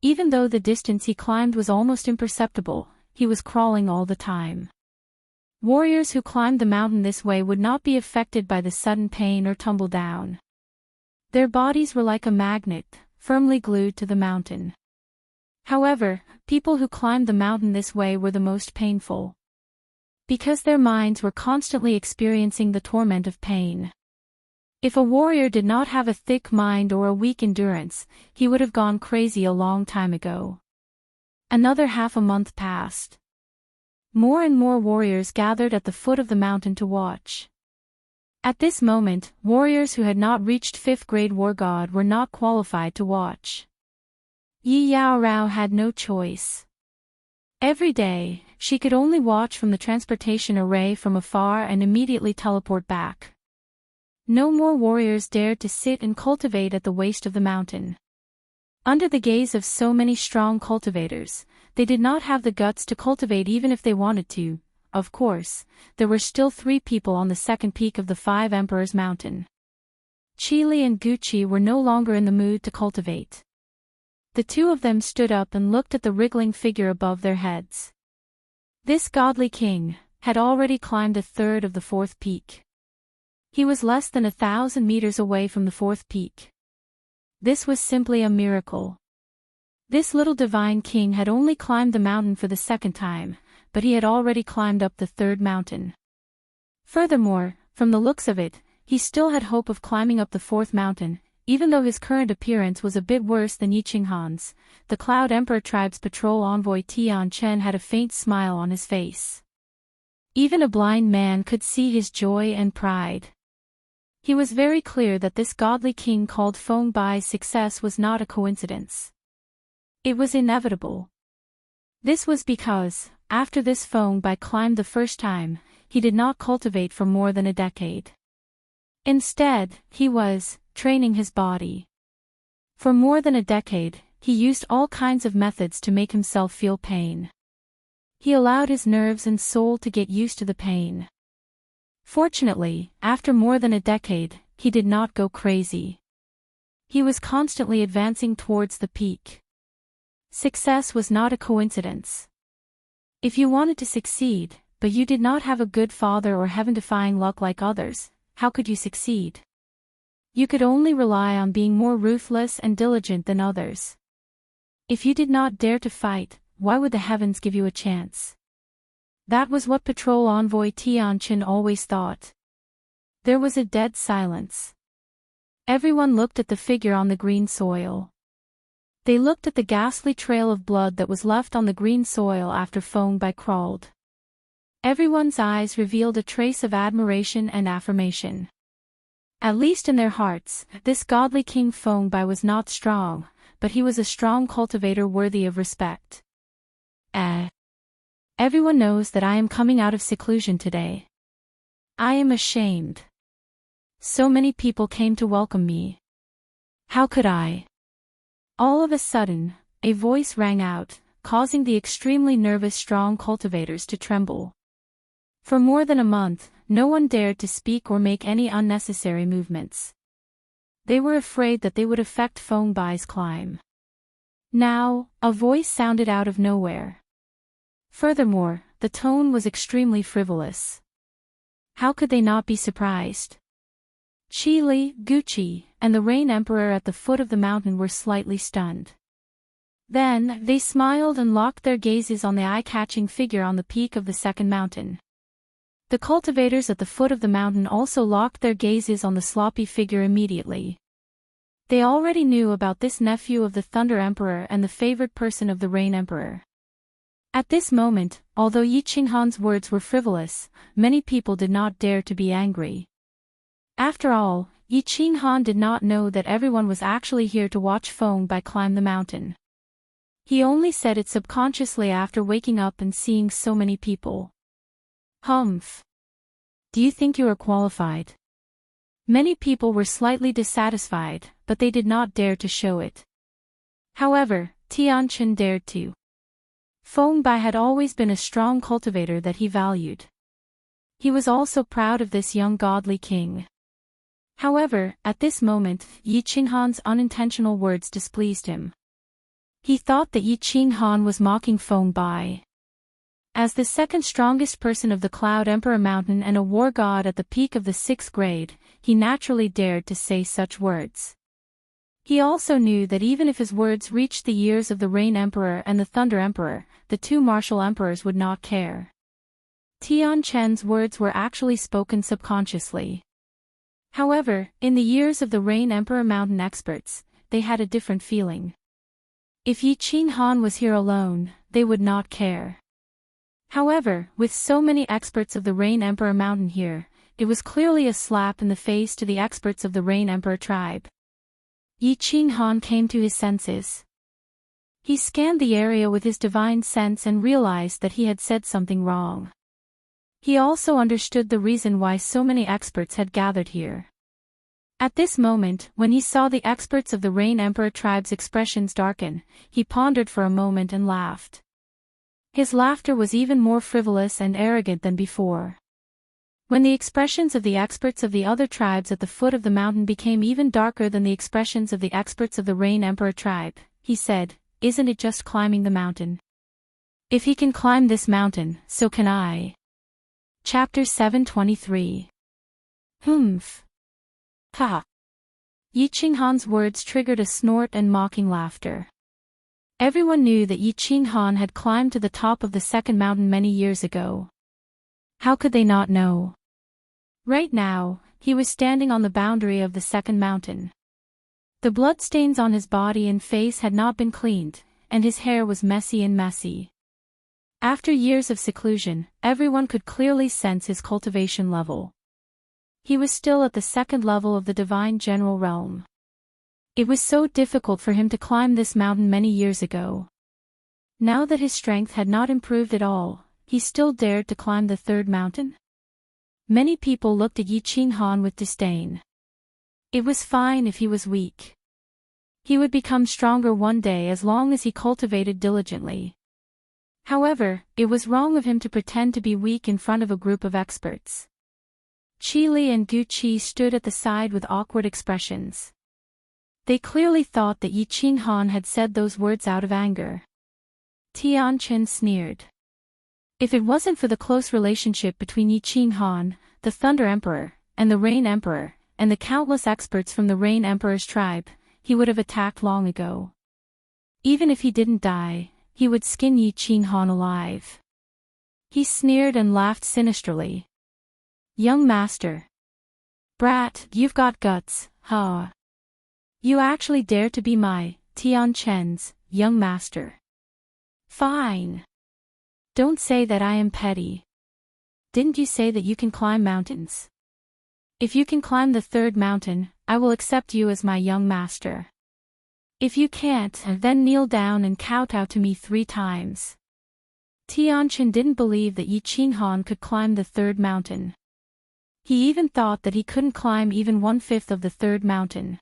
Even though the distance he climbed was almost imperceptible, he was crawling all the time. Warriors who climbed the mountain this way would not be affected by the sudden pain or tumble down. Their bodies were like a magnet, firmly glued to the mountain. However, people who climbed the mountain this way were the most painful. Because their minds were constantly experiencing the torment of pain. If a warrior did not have a thick mind or a weak endurance, he would have gone crazy a long time ago. Another half a month passed. More and more warriors gathered at the foot of the mountain to watch. At this moment, warriors who had not reached 5th grade war god were not qualified to watch. Yi Yao Rao had no choice. Every day, she could only watch from the transportation array from afar and immediately teleport back. No more warriors dared to sit and cultivate at the waist of the mountain. Under the gaze of so many strong cultivators, they did not have the guts to cultivate even if they wanted to. Of course, there were still 3 people on the second peak of the 5 Emperors Mountain. Qili and Gucci were no longer in the mood to cultivate. The 2 of them stood up and looked at the wriggling figure above their heads. This godly king had already climbed a third of the 4th peak. He was less than 1,000 meters away from the 4th peak. This was simply a miracle. This little divine king had only climbed the mountain for the 2nd time, but he had already climbed up the 3rd mountain. Furthermore, from the looks of it, he still had hope of climbing up the 4th mountain, even though his current appearance was a bit worse than Yiqinghan's. The Cloud Emperor Tribe's patrol envoy Tian Chen had a faint smile on his face. Even a blind man could see his joy and pride. He was very clear that this godly king called Feng Bai's success was not a coincidence. It was inevitable. This was because, after this Feng Bai climbed the first time, he did not cultivate for more than a decade. Instead, he was training his body. For more than a decade, he used all kinds of methods to make himself feel pain. He allowed his nerves and soul to get used to the pain. Fortunately, after more than a decade, he did not go crazy. He was constantly advancing towards the peak. Success was not a coincidence. If you wanted to succeed, but you did not have a good father or heaven-defying luck like others, how could you succeed? You could only rely on being more ruthless and diligent than others. If you did not dare to fight, why would the heavens give you a chance? That was what Patrol Envoy Tian Chen always thought. There was a dead silence. Everyone looked at the figure on the green soil. They looked at the ghastly trail of blood that was left on the green soil after Feng Bai crawled. Everyone's eyes revealed a trace of admiration and affirmation. At least in their hearts, this godly king Feng Bai was not strong, but he was a strong cultivator worthy of respect. Everyone knows that I am coming out of seclusion today. I am ashamed. So many people came to welcome me. How could I? All of a sudden, a voice rang out, causing the extremely nervous strong cultivators to tremble. For more than a month, no one dared to speak or make any unnecessary movements. They were afraid that they would affect Feng Bai's climb. Now, a voice sounded out of nowhere. Furthermore, the tone was extremely frivolous. How could they not be surprised? Qili, Gucci, and the Rain Emperor at the foot of the mountain were slightly stunned. Then, they smiled and locked their gazes on the eye-catching figure on the peak of the 2nd mountain. The cultivators at the foot of the mountain also locked their gazes on the sloppy figure immediately. They already knew about this nephew of the Thunder Emperor and the favored person of the Rain Emperor. At this moment, although Yiqinghan's words were frivolous, many people did not dare to be angry. After all, Yiqinghan did not know that everyone was actually here to watch Feng Bai climb the mountain. He only said it subconsciously after waking up and seeing so many people. Humph. Do you think you are qualified? Many people were slightly dissatisfied, but they did not dare to show it. However, Tian Chen dared to. Feng Bai had always been a strong cultivator that he valued. He was also proud of this young godly king. However, at this moment, Yiqinghan's unintentional words displeased him. He thought that Yiqinghan was mocking Feng Bai. As the 2nd strongest person of the Cloud Emperor Mountain and a war god at the peak of the 6th grade, he naturally dared to say such words. He also knew that even if his words reached the ears of the Rain Emperor and the Thunder Emperor, the 2 martial emperors would not care. Tian Chen's words were actually spoken subconsciously. However, in the ears of the Rain Emperor Mountain experts, they had a different feeling. If Yiqinghan was here alone, they would not care. However, with so many experts of the Rain Emperor Mountain here, it was clearly a slap in the face to the experts of the Rain Emperor tribe. Yi Qinghan came to his senses. He scanned the area with his divine sense and realized that he had said something wrong. He also understood the reason why so many experts had gathered here. At this moment, when he saw the experts of the Rain Emperor tribe's expressions darken, he pondered for a moment and laughed. His laughter was even more frivolous and arrogant than before. When the expressions of the experts of the other tribes at the foot of the mountain became even darker than the expressions of the experts of the Rain Emperor tribe, he said, "Isn't it just climbing the mountain? If he can climb this mountain, so can I." Chapter 723. Humph. Ha. Yi Qinghan's words triggered a snort and mocking laughter. Everyone knew that Yi Qinghan had climbed to the top of the second mountain many years ago. How could they not know? Right now, he was standing on the boundary of the second mountain. The bloodstains on his body and face had not been cleaned, and his hair was messy. After years of seclusion, everyone could clearly sense his cultivation level. He was still at the second level of the divine general realm. It was so difficult for him to climb this mountain many years ago. Now that his strength had not improved at all, he still dared to climb the third mountain? Many people looked at Yi Qinghan with disdain. It was fine if he was weak. He would become stronger one day as long as he cultivated diligently. However, it was wrong of him to pretend to be weak in front of a group of experts. Qi Li and Gu Qi stood at the side with awkward expressions. They clearly thought that Yi Qinghan had said those words out of anger. Tian Chen sneered. If it wasn't for the close relationship between Yi Qinghan, the Thunder Emperor, and the Rain Emperor, and the countless experts from the Rain Emperor's tribe, he would have attacked long ago. Even if he didn't die, he would skin Yi Qinghan alive. He sneered and laughed sinisterly. Young master. Brat, you've got guts, huh? You actually dare to be my, Tian Chen's, young master. Fine. Don't say that I am petty. Didn't you say that you can climb mountains? If you can climb the third mountain, I will accept you as my young master. If you can't, then kneel down and kowtow to me 3 times. Tianchen didn't believe that Yi Qinghan could climb the third mountain. He even thought that he couldn't climb even 1/5 of the third mountain.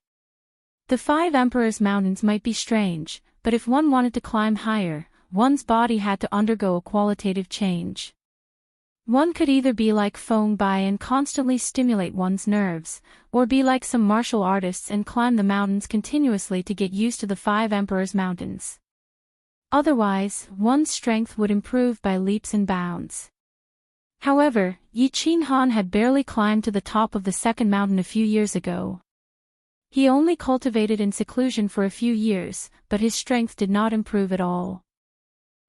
The 5 Emperors' mountains might be strange, but if one wanted to climb higher, one's body had to undergo a qualitative change. One could either be like Feng Bai and constantly stimulate one's nerves, or be like some martial artists and climb the mountains continuously to get used to the 5 Emperors' mountains. Otherwise, one's strength would improve by leaps and bounds. However, Yi Qinghan had barely climbed to the top of the second mountain a few years ago. He only cultivated in seclusion for a few years, but his strength did not improve at all.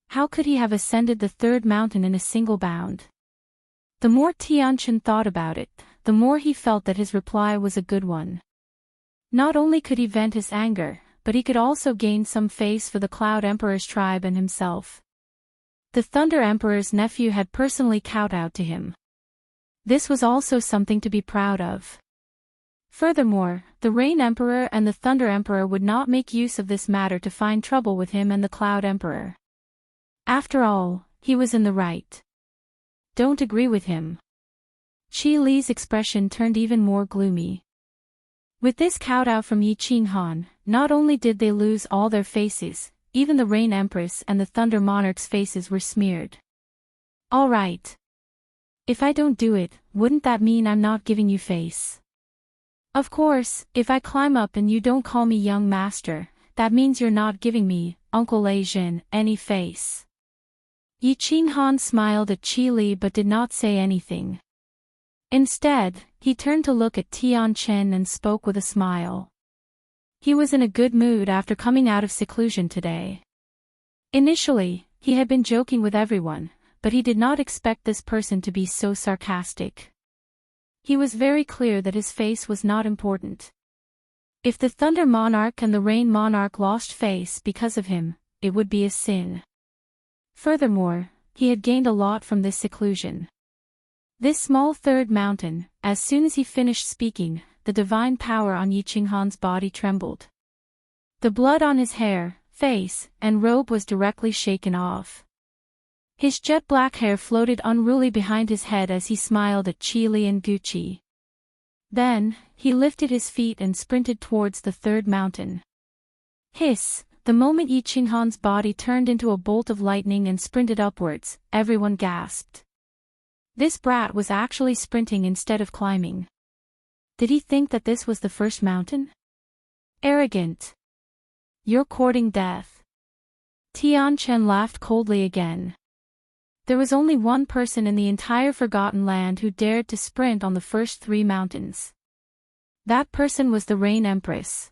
How could he have ascended the third mountain in a single bound? The more Tianchen thought about it, the more he felt that his reply was a good one. Not only could he vent his anger, but he could also gain some face for the Cloud Emperor's tribe and himself. The Thunder Emperor's nephew had personally kowtowed to him. This was also something to be proud of. Furthermore, the Rain Emperor and the Thunder Emperor would not make use of this matter to find trouble with him and the Cloud Emperor. After all, he was in the right. Don't agree with him. Qi Li's expression turned even more gloomy. With this kowtow from Yi Qinghan, not only did they lose all their faces, even the Rain Empress and the Thunder Monarch's faces were smeared. All right. If I don't do it, wouldn't that mean I'm not giving you face? Of course, if I climb up and you don't call me young master, that means you're not giving me, Uncle Lei Jin, any face. Yi Qinghan smiled at Qi Li but did not say anything. Instead, he turned to look at Tian Chen and spoke with a smile. He was in a good mood after coming out of seclusion today. Initially, he had been joking with everyone, but he did not expect this person to be so sarcastic. He was very clear that his face was not important. If the Thunder Monarch and the Rain Monarch lost face because of him, it would be a sin. Furthermore, he had gained a lot from this seclusion. This small third mountain, as soon as he finished speaking, the divine power on Yi Qinghan's body trembled. The blood on his hair, face, and robe was directly shaken off. His jet-black hair floated unruly behind his head as he smiled at Qi Li and Guqi. Then, he lifted his feet and sprinted towards the third mountain. Hiss! The moment Yi Qinghan's body turned into a bolt of lightning and sprinted upwards, everyone gasped. This brat was actually sprinting instead of climbing. Did he think that this was the first mountain? Arrogant. You're courting death. Tian Chen laughed coldly again. There was only one person in the entire Forgotten Land who dared to sprint on the first 3 mountains. That person was the Rain Empress.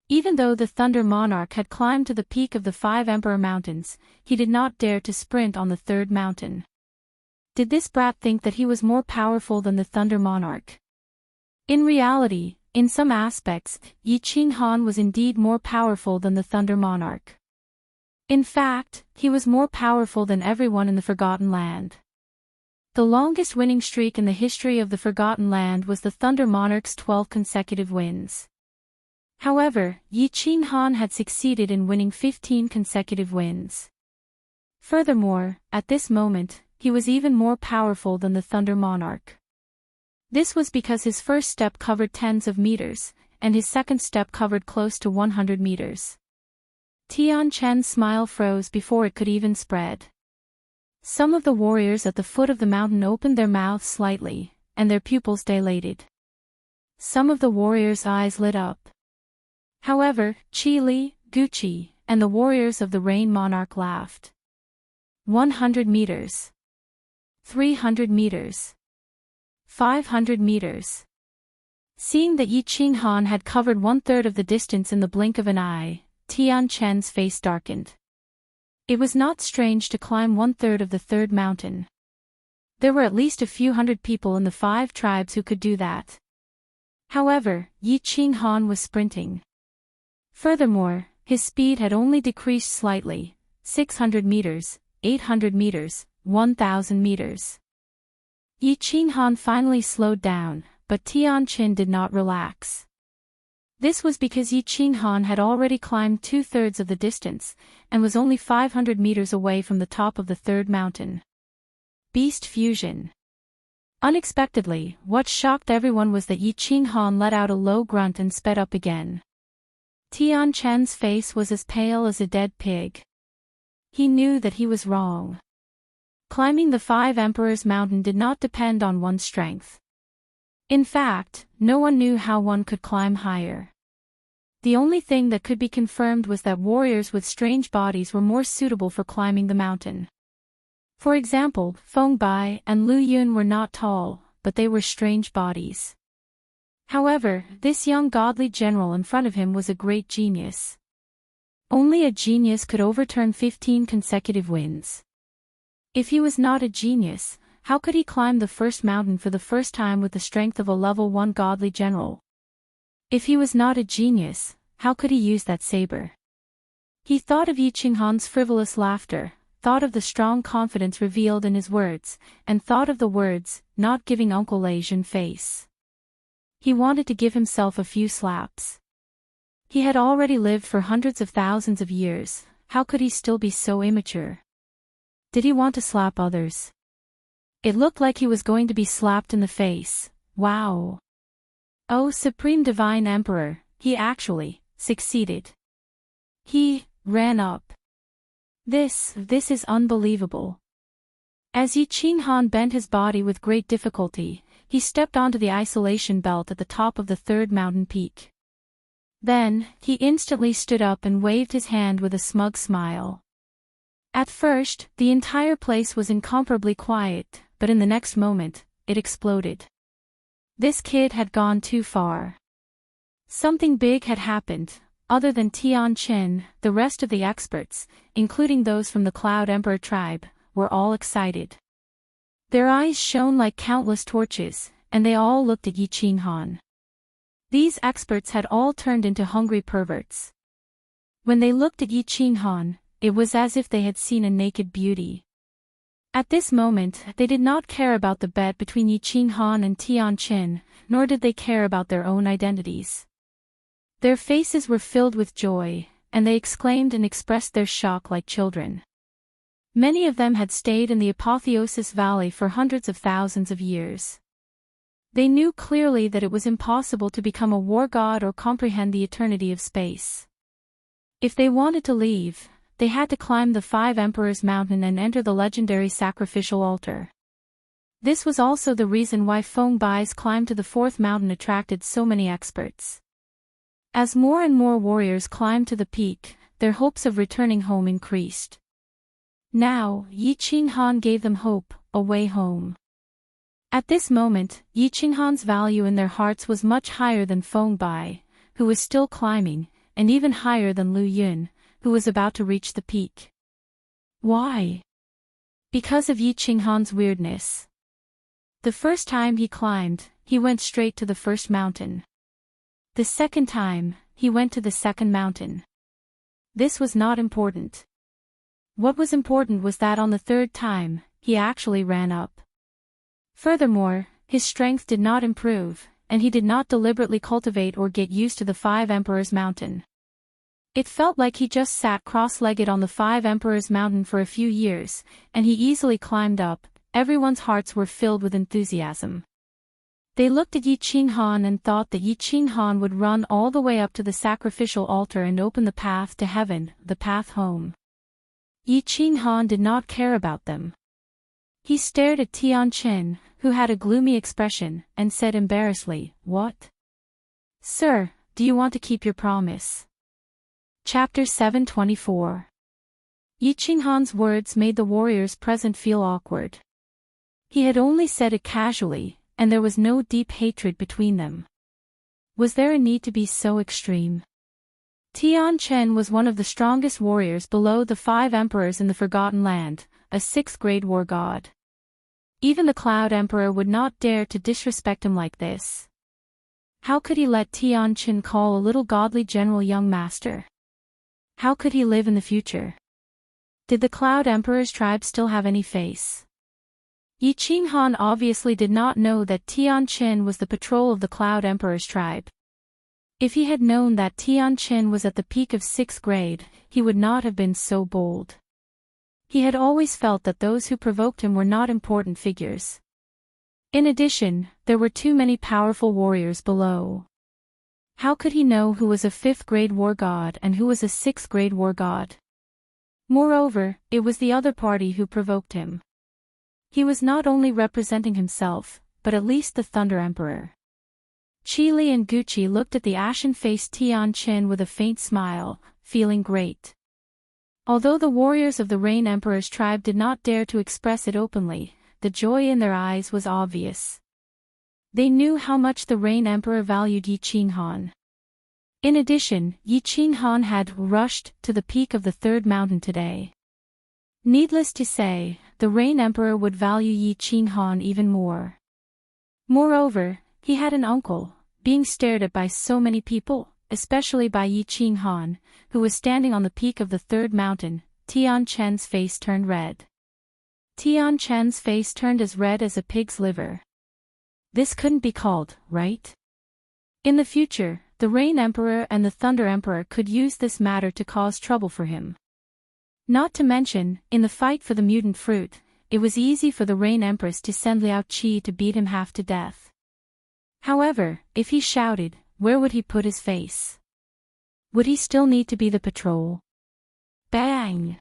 Even though the Thunder Monarch had climbed to the peak of the 5 Emperor Mountains, he did not dare to sprint on the 3rd mountain. Did this brat think that he was more powerful than the Thunder Monarch? In reality, in some aspects, Yi Qinghan was indeed more powerful than the Thunder Monarch. In fact, he was more powerful than everyone in the Forgotten Land. The longest winning streak in the history of the Forgotten Land was the Thunder Monarch's 12 consecutive wins. However, Yi Qinghan had succeeded in winning 15 consecutive wins. Furthermore, at this moment, he was even more powerful than the Thunder Monarch. This was because his first step covered tens of meters, and his second step covered close to 100 meters. Tian Chen's smile froze before it could even spread. Some of the warriors at the foot of the mountain opened their mouths slightly, and their pupils dilated. Some of the warriors' eyes lit up. However, Qi Li, Guqi, and the warriors of the Rain Monarch laughed. 100 meters. 300 meters. 500 meters. Seeing that Yi Qinghan had covered 1/3 of the distance in the blink of an eye, Tian Chen's face darkened. It was not strange to climb 1/3 of the 3rd mountain. There were at least a few hundred people in the 5 tribes who could do that. However, Yi Qinghan was sprinting. Furthermore, his speed had only decreased slightly, 600 meters, 800 meters, 1,000 meters. Yi Qinghan finally slowed down, but Tian Chen did not relax. This was because Yi Qinghan had already climbed 2/3 of the distance, and was only 500 meters away from the top of the 3rd mountain. Beast Fusion. Unexpectedly, what shocked everyone was that Yi Qinghan let out a low grunt and sped up again. Tian Chen's face was as pale as a dead pig. He knew that he was wrong. Climbing the 5 Emperors Mountain did not depend on one's strength. In fact, no one knew how one could climb higher. The only thing that could be confirmed was that warriors with strange bodies were more suitable for climbing the mountain. For example, Feng Bai and Lu Yun were not tall, but they were strange bodies. However, this young godly general in front of him was a great genius. Only a genius could overturn 15 consecutive wins. If he was not a genius, how could he climb the first mountain for the first time with the strength of a level 1 godly general? If he was not a genius, how could he use that saber? He thought of Yi Qinghan's frivolous laughter, thought of the strong confidence revealed in his words, and thought of the words, not giving Uncle Lejeune face. He wanted to give himself a few slaps. He had already lived for hundreds of thousands of years, how could he still be so immature? Did he want to slap others? It looked like he was going to be slapped in the face. Wow! Oh, Supreme Divine Emperor, he actually succeeded. He ran up. This is unbelievable. As Yi Qinghan bent his body with great difficulty, he stepped onto the isolation belt at the top of the 3rd mountain peak. Then, he instantly stood up and waved his hand with a smug smile. At first, the entire place was incomparably quiet, but in the next moment, it exploded. This kid had gone too far. Something big had happened. Other than Tian Chen, the rest of the experts, including those from the Cloud Emperor tribe, were all excited. Their eyes shone like countless torches, and they all looked at Yi Qinghan. These experts had all turned into hungry perverts. When they looked at Yi Qinghan, it was as if they had seen a naked beauty. At this moment, they did not care about the bet between Yi Qinghan and Tian Qin, nor did they care about their own identities. Their faces were filled with joy, and they exclaimed and expressed their shock like children. Many of them had stayed in the Apotheosis Valley for hundreds of thousands of years. They knew clearly that it was impossible to become a war god or comprehend the eternity of space. If they wanted to leave, they had to climb the Five Emperors Mountain and enter the legendary sacrificial altar. This was also the reason why Feng Bai's climb to the fourth mountain attracted so many experts. As more and more warriors climbed to the peak, their hopes of returning home increased. Now, Yi Qinghan gave them hope, a way home. At this moment, Yi Qinghan's value in their hearts was much higher than Feng Bai, who was still climbing, and even higher than Lu Yun, who was about to reach the peak. Why? Because of Yi Qinghan's weirdness. The first time he climbed, he went straight to the first mountain. The second time, he went to the second mountain. This was not important. What was important was that on the third time, he actually ran up. Furthermore, his strength did not improve, and he did not deliberately cultivate or get used to the Five Emperors Mountain. It felt like he just sat cross-legged on the Five Emperors Mountain for a few years, and he easily climbed up. Everyone's hearts were filled with enthusiasm. They looked at Yi Qinghan and thought that Yi Qinghan would run all the way up to the sacrificial altar and open the path to heaven, the path home. Yi Qinghan did not care about them. He stared at Tian Qin, who had a gloomy expression, and said embarrassedly, "What? Sir, do you want to keep your promise?" Chapter 724. Yi Qinghan's words made the warriors present feel awkward. He had only said it casually, and there was no deep hatred between them. Was there a need to be so extreme? Tian Qin was one of the strongest warriors below the Five Emperors in the Forgotten Land, a sixth-grade war god. Even the Cloud Emperor would not dare to disrespect him like this. How could he let Tian Qin call a little godly general young master? How could he live in the future? Did the Cloud Emperor's tribe still have any face? Yi Qinghan obviously did not know that Tian Qin was the patrol of the Cloud Emperor's tribe. If he had known that Tian Qin was at the peak of 6th grade, he would not have been so bold. He had always felt that those who provoked him were not important figures. In addition, there were too many powerful warriors below. How could he know who was a 5th-grade war god and who was a 6th-grade war god? Moreover, it was the other party who provoked him. He was not only representing himself, but at least the Thunder Emperor. Qi Li and Gucci looked at the ashen-faced Tian Qin with a faint smile, feeling great. Although the warriors of the Rain Emperor's tribe did not dare to express it openly, the joy in their eyes was obvious. They knew how much the Rain Emperor valued Yi Qinghan. In addition, Yi Qinghan had rushed to the peak of the third mountain today. Needless to say, the Rain Emperor would value Yi Qinghan even more. Moreover, he had an uncle, being stared at by so many people, especially by Yi Qinghan, who was standing on the peak of the third mountain. Tian Qin's face turned red. Tian Qin's face turned as red as a pig's liver. This couldn't be called, right? In the future, the Rain Emperor and the Thunder Emperor could use this matter to cause trouble for him. Not to mention, in the fight for the mutant fruit, it was easy for the Rain Empress to send Liao Qi to beat him half to death. However, if he shouted, where would he put his face? Would he still need to be the patrol? Bang!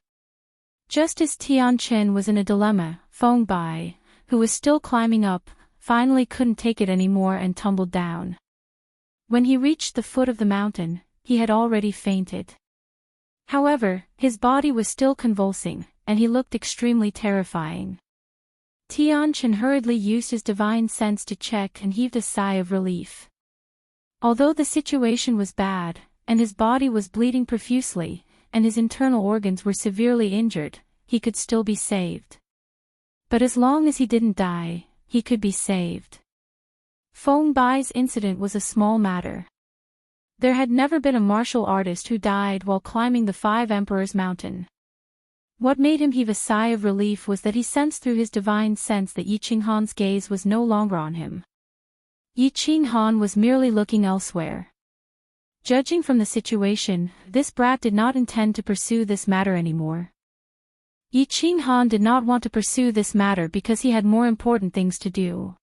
Just as Tian Qin was in a dilemma, Feng Bai, who was still climbing up, finally couldn't take it anymore and tumbled down. When he reached the foot of the mountain, he had already fainted. However, his body was still convulsing, and he looked extremely terrifying. Tian Qin hurriedly used his divine sense to check and heaved a sigh of relief. Although the situation was bad, and his body was bleeding profusely, and his internal organs were severely injured, he could still be saved. But as long as he didn't die, he could be saved. Feng Bai's incident was a small matter. There had never been a martial artist who died while climbing the Five Emperors Mountain. What made him heave a sigh of relief was that he sensed through his divine sense that Yi Qinghan's gaze was no longer on him. Yi Qinghan was merely looking elsewhere. Judging from the situation, this brat did not intend to pursue this matter anymore. Yi Qinghan did not want to pursue this matter because he had more important things to do.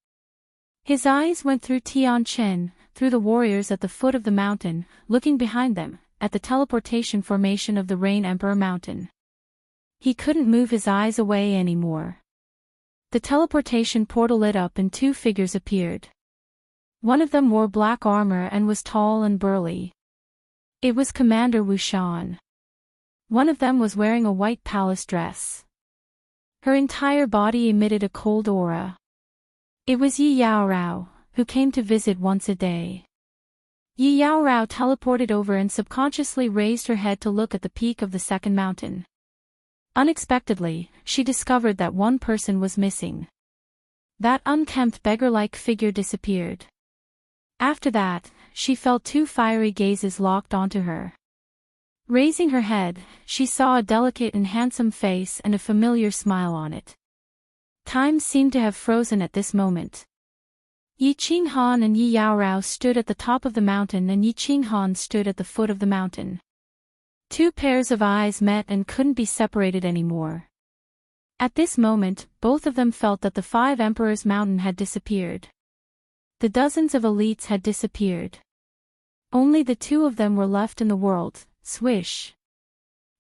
His eyes went through Tianchen, through the warriors at the foot of the mountain, looking behind them, at the teleportation formation of the Rain Emperor Mountain. He couldn't move his eyes away anymore. The teleportation portal lit up and two figures appeared. One of them wore black armor and was tall and burly. It was Commander Wuxia. One of them was wearing a white palace dress. Her entire body emitted a cold aura. It was Yi Yaorao, who came to visit once a day. Yi Yaorao teleported over and subconsciously raised her head to look at the peak of the second mountain. Unexpectedly, she discovered that one person was missing. That unkempt beggar-like figure disappeared. After that, she felt two fiery gazes locked onto her. Raising her head, she saw a delicate and handsome face and a familiar smile on it. Time seemed to have frozen at this moment. Yi Qinghan and Yi Yaorao stood at the top of the mountain and Yi Qinghan stood at the foot of the mountain. Two pairs of eyes met and couldn't be separated anymore. At this moment, both of them felt that the 5 Emperors Mountain had disappeared. The dozens of elites had disappeared. Only the two of them were left in the world. Swish.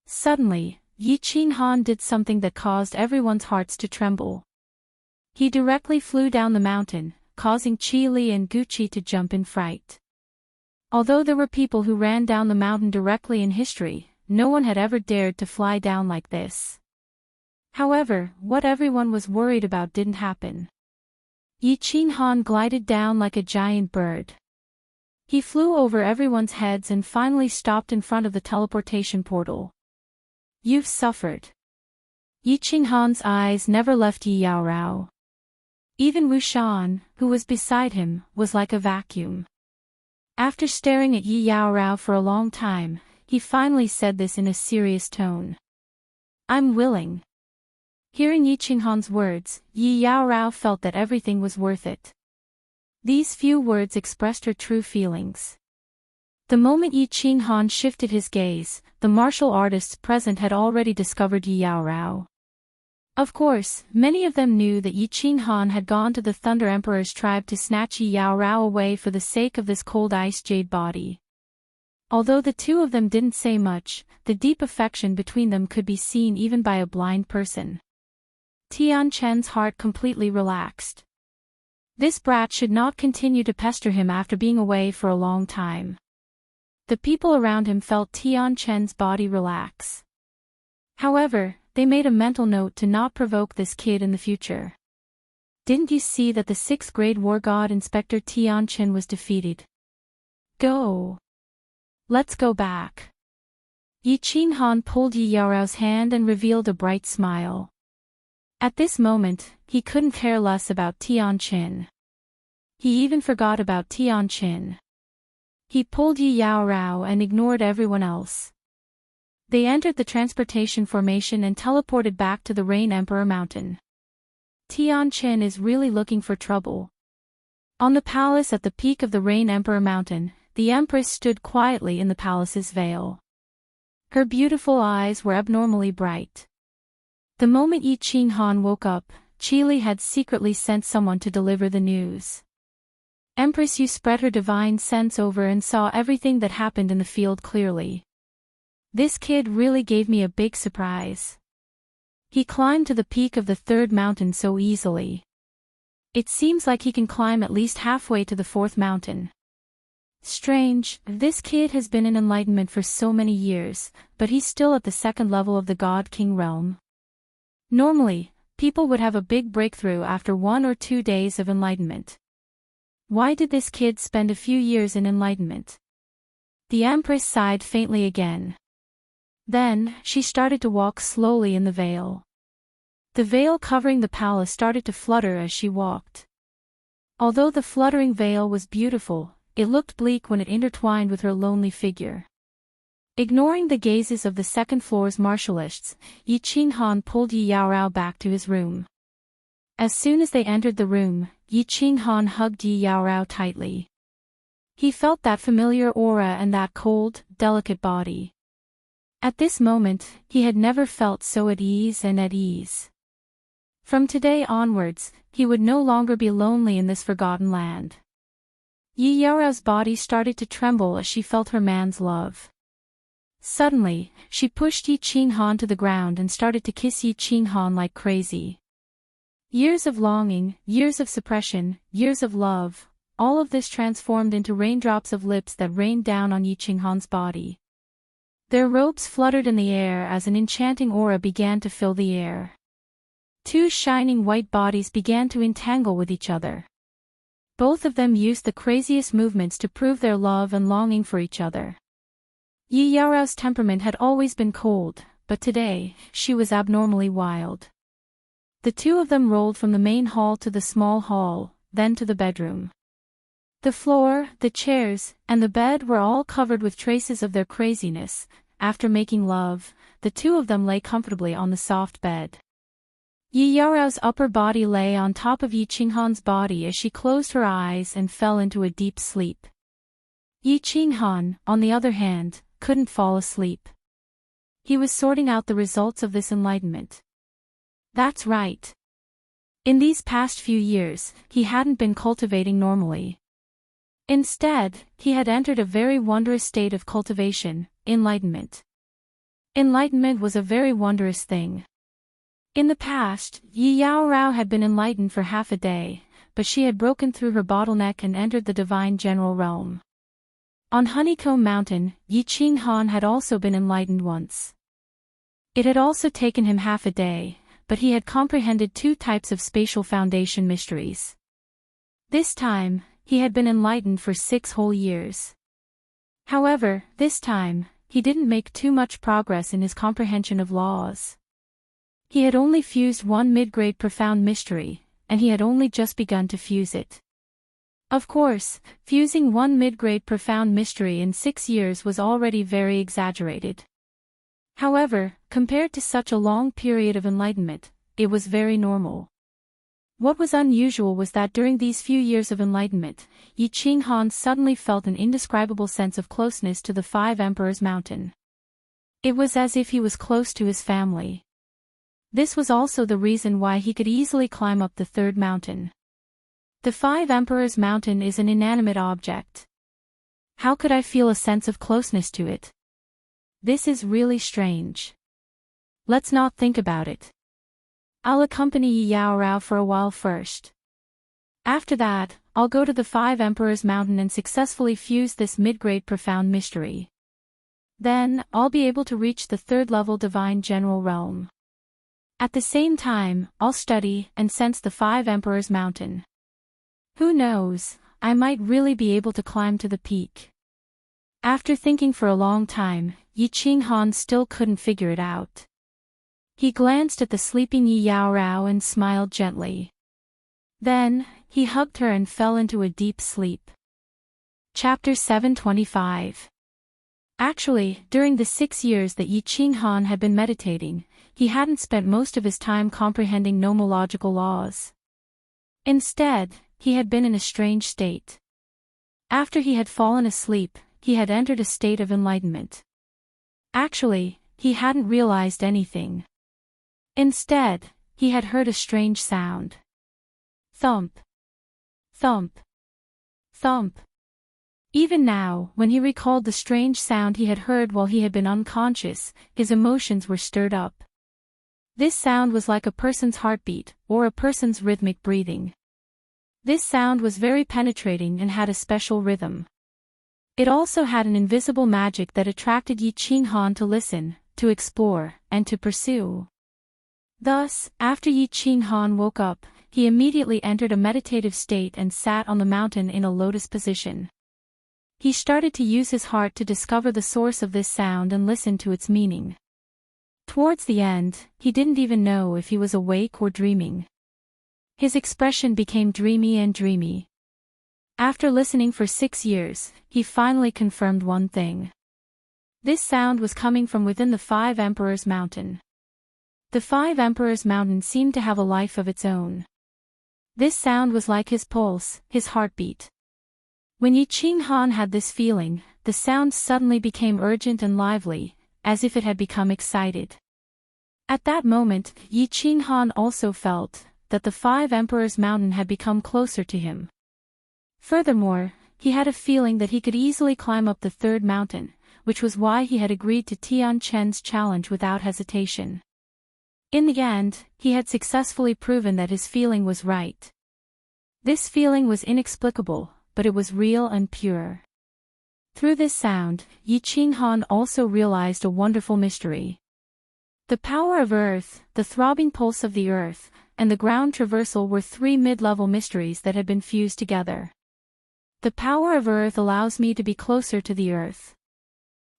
Suddenly, Yi Qinghan did something that caused everyone's hearts to tremble. He directly flew down the mountain, causing Qi Li and Guqi to jump in fright. Although there were people who ran down the mountain directly in history, no one had ever dared to fly down like this. However, what everyone was worried about didn't happen. Yi Qinghan glided down like a giant bird. He flew over everyone's heads and finally stopped in front of the teleportation portal. You've suffered. Yi Qinghan's eyes never left Yi Yaorao. Even Wuxia, who was beside him, was like a vacuum. After staring at Yi Yaorao for a long time, he finally said this in a serious tone. I'm willing. Hearing Yi Qinghan's words, Yi Yaorao felt that everything was worth it. These few words expressed her true feelings. The moment Yi Qinghan shifted his gaze, the martial artists present had already discovered Yi Yaorao. Of course, many of them knew that Yi Qinghan had gone to the Thunder Emperor's tribe to snatch Yi Yaorao away for the sake of this cold ice jade body. Although the two of them didn't say much, the deep affection between them could be seen even by a blind person. Tian Chen's heart completely relaxed. This brat should not continue to pester him after being away for a long time. The people around him felt Tian Chen's body relax. However, they made a mental note to not provoke this kid in the future. Didn't you see that the 6th grade war god Inspector Tian Chen was defeated? Go. Let's go back. Yi Qinghan pulled Yi Yaorao's hand and revealed a bright smile. At this moment, he couldn't care less about Tian Chen. He even forgot about Tian Chen. He pulled Yi Yaorao and ignored everyone else. They entered the transportation formation and teleported back to the Rain Emperor Mountain. Tian Chen is really looking for trouble. On the palace at the peak of the Rain Emperor Mountain, the Empress stood quietly in the palace's veil. Her beautiful eyes were abnormally bright. The moment Yi Qinghan woke up, Qi Li had secretly sent someone to deliver the news. Empress Yu spread her divine sense over and saw everything that happened in the field clearly. This kid really gave me a big surprise. He climbed to the peak of the 3rd mountain so easily. It seems like he can climb at least halfway to the 4th mountain. Strange, this kid has been in enlightenment for so many years, but he's still at the 2nd level of the God King realm. Normally, people would have a big breakthrough after 1 or 2 days of enlightenment. Why did this kid spend a few years in enlightenment? The Empress sighed faintly again. Then, she started to walk slowly in the veil. The veil covering the palace started to flutter as she walked. Although the fluttering veil was beautiful, it looked bleak when it intertwined with her lonely figure. Ignoring the gazes of the second floor's martialists, Yi Qinghan pulled Yi Yaorao back to his room. As soon as they entered the room, Yi Qinghan hugged Yi Yaorao tightly. He felt that familiar aura and that cold, delicate body. At this moment, he had never felt so at ease and at ease. From today onwards, he would no longer be lonely in this forgotten land. Yi Yaorao's body started to tremble as she felt her man's love. Suddenly, she pushed Yi Qinghan to the ground and started to kiss Yi Qinghan like crazy. Years of longing, years of suppression, years of love, all of this transformed into raindrops of lips that rained down on Yi Qinghan's body. Their robes fluttered in the air as an enchanting aura began to fill the air. Two shining white bodies began to entangle with each other. Both of them used the craziest movements to prove their love and longing for each other. Yi Yaorao's temperament had always been cold, but today, she was abnormally wild. The two of them rolled from the main hall to the small hall, then to the bedroom. The floor, the chairs, and the bed were all covered with traces of their craziness. After making love, the two of them lay comfortably on the soft bed. Yi Yaorao's upper body lay on top of Yi Qinghan's body as she closed her eyes and fell into a deep sleep. Yi Qinghan, on the other hand, couldn't fall asleep. He was sorting out the results of this enlightenment. That's right. In these past few years, he hadn't been cultivating normally. Instead, he had entered a very wondrous state of cultivation, enlightenment. Enlightenment was a very wondrous thing. In the past, Yi Yaorao had been enlightened for half a day, but she had broken through her bottleneck and entered the divine general realm. On Honeycomb Mountain, Yi Qinghan had also been enlightened once. It had also taken him half a day, but he had comprehended two types of spatial foundation mysteries. This time, he had been enlightened for 6 whole years. However, this time, he didn't make too much progress in his comprehension of laws. He had only fused one mid-grade profound mystery, and he had only just begun to fuse it. Of course, fusing one mid-grade profound mystery in 6 years was already very exaggerated. However, compared to such a long period of enlightenment, it was very normal. What was unusual was that during these few years of enlightenment, Yi Qinghan suddenly felt an indescribable sense of closeness to the 5 Emperors Mountain. It was as if he was close to his family. This was also the reason why he could easily climb up the 3rd mountain. The 5 Emperors Mountain is an inanimate object. How could I feel a sense of closeness to it? This is really strange. Let's not think about it. I'll accompany Yi Yaorao for a while first. After that, I'll go to the 5 Emperors Mountain and successfully fuse this mid-grade profound mystery. Then, I'll be able to reach the 3rd level divine general realm. At the same time, I'll study and sense the 5 Emperors Mountain. Who knows, I might really be able to climb to the peak. After thinking for a long time, Yi Qinghan still couldn't figure it out. He glanced at the sleeping Yi Yaorao and smiled gently. Then, he hugged her and fell into a deep sleep. Chapter 725. Actually, during the 6 years that Yi Qinghan had been meditating, he hadn't spent most of his time comprehending nomological laws. Instead, he had been in a strange state. After he had fallen asleep, he had entered a state of enlightenment. Actually, he hadn't realized anything. Instead, he had heard a strange sound. Thump. Thump. Thump. Even now, when he recalled the strange sound he had heard while he had been unconscious, his emotions were stirred up. This sound was like a person's heartbeat, or a person's rhythmic breathing. This sound was very penetrating and had a special rhythm. It also had an invisible magic that attracted Yi Qinghan to listen, to explore, and to pursue. Thus, after Yi Qinghan woke up, he immediately entered a meditative state and sat on the mountain in a lotus position. He started to use his heart to discover the source of this sound and listen to its meaning. Towards the end, he didn't even know if he was awake or dreaming. His expression became dreamy and dreamy. After listening for 6 years, he finally confirmed one thing. This sound was coming from within the Five Emperors Mountain. The Five Emperors Mountain seemed to have a life of its own. This sound was like his pulse, his heartbeat. When Yi Qinghan had this feeling, the sound suddenly became urgent and lively, as if it had become excited. At that moment, Yi Qinghan also felt that the Five Emperors Mountain had become closer to him. Furthermore, he had a feeling that he could easily climb up the third mountain, which was why he had agreed to Tian Chen's challenge without hesitation. In the end, he had successfully proven that his feeling was right. This feeling was inexplicable, but it was real and pure. Through this sound, Yi Qinghan also realized a wonderful mystery. The power of earth, the throbbing pulse of the earth, and the ground traversal were three mid-level mysteries that had been fused together. The power of earth allows me to be closer to the earth.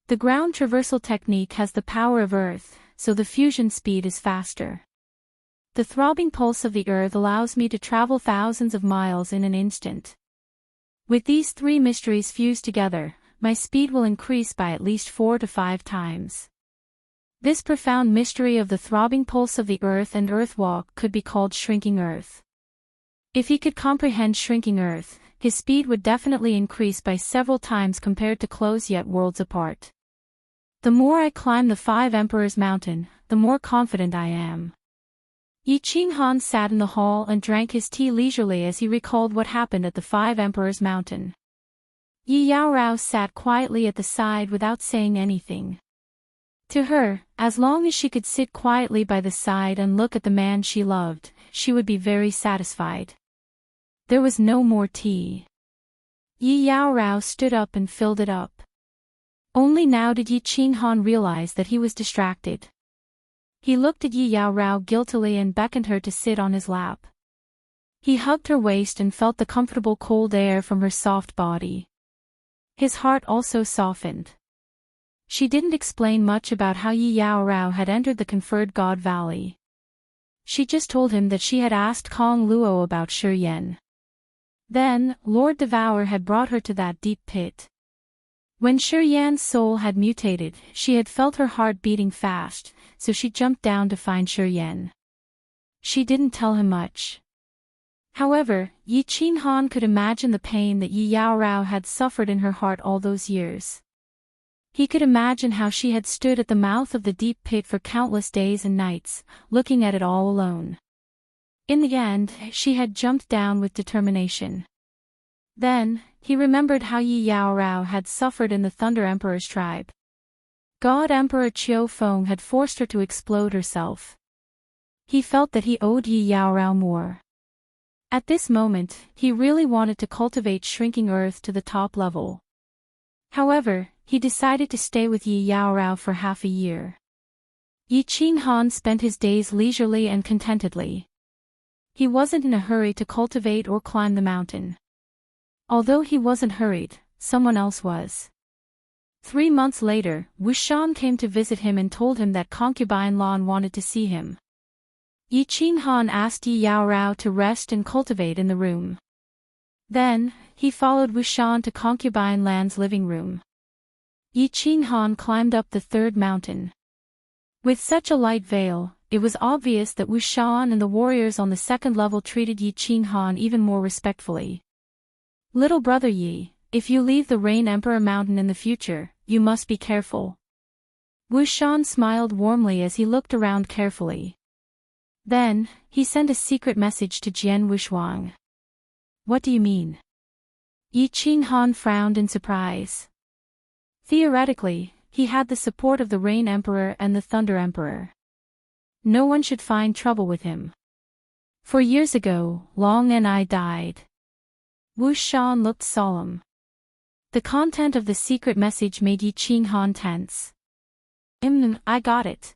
The ground traversal technique has the power of earth, so the fusion speed is faster. The throbbing pulse of the earth allows me to travel thousands of miles in an instant. With these three mysteries fused together, my speed will increase by at least 4 to 5 times. This profound mystery of the throbbing pulse of the earth and earth walk could be called shrinking earth. If he could comprehend shrinking earth, his speed would definitely increase by several times compared to close yet worlds apart. The more I climb the Five Emperors Mountain, the more confident I am. Yi Qinghan sat in the hall and drank his tea leisurely as he recalled what happened at the Five Emperors Mountain. Yi Yaorao sat quietly at the side without saying anything. To her, as long as she could sit quietly by the side and look at the man she loved, she would be very satisfied. There was no more tea. Yi Yaorao stood up and filled it up. Only now did Yi Qinghan realize that he was distracted. He looked at Yi Yaorao guiltily and beckoned her to sit on his lap. He hugged her waist and felt the comfortable cold air from her soft body. His heart also softened. She didn't explain much about how Yi Yaorao had entered the conferred God Valley. She just told him that she had asked Kong Luo about Shi Yan. Then, Lord Devour had brought her to that deep pit. When Shi Yan's soul had mutated, she had felt her heart beating fast, so she jumped down to find Shi Yan. She didn't tell him much. However, Yi Qinghan could imagine the pain that Yi Yaorao had suffered in her heart all those years. He could imagine how she had stood at the mouth of the deep pit for countless days and nights, looking at it all alone. In the end, she had jumped down with determination. Then, he remembered how Yi Yaorao had suffered in the Thunder Emperor's tribe. God Emperor Qiu Feng had forced her to explode herself. He felt that he owed Yi Yaorao more. At this moment, he really wanted to cultivate shrinking earth to the top level. However, he decided to stay with Yi Yaorao for half a year. Yi Qinghan spent his days leisurely and contentedly. He wasn't in a hurry to cultivate or climb the mountain. Although he wasn't hurried, someone else was. 3 months later, Wuxian came to visit him and told him that concubine Lan wanted to see him. Yi Qinghan asked Yi Yaorao to rest and cultivate in the room. Then, he followed Wuxian to concubine Lan's living room. Yi Qinghan climbed up the third mountain. With such a light veil, it was obvious that Wuxian and the warriors on the second level treated Yi Qinghan even more respectfully. Little brother Yi, if you leave the Rain Emperor Mountain in the future, you must be careful. Wuxian smiled warmly as he looked around carefully. Then, he sent a secret message to Jian Wuxuang. What do you mean? Yi Qinghan frowned in surprise. Theoretically, he had the support of the Rain Emperor and the Thunder Emperor. No one should find trouble with him. 4 years ago, Long and I died. Wuxian looked solemn. The content of the secret message made Yi Qinghan tense. I got it.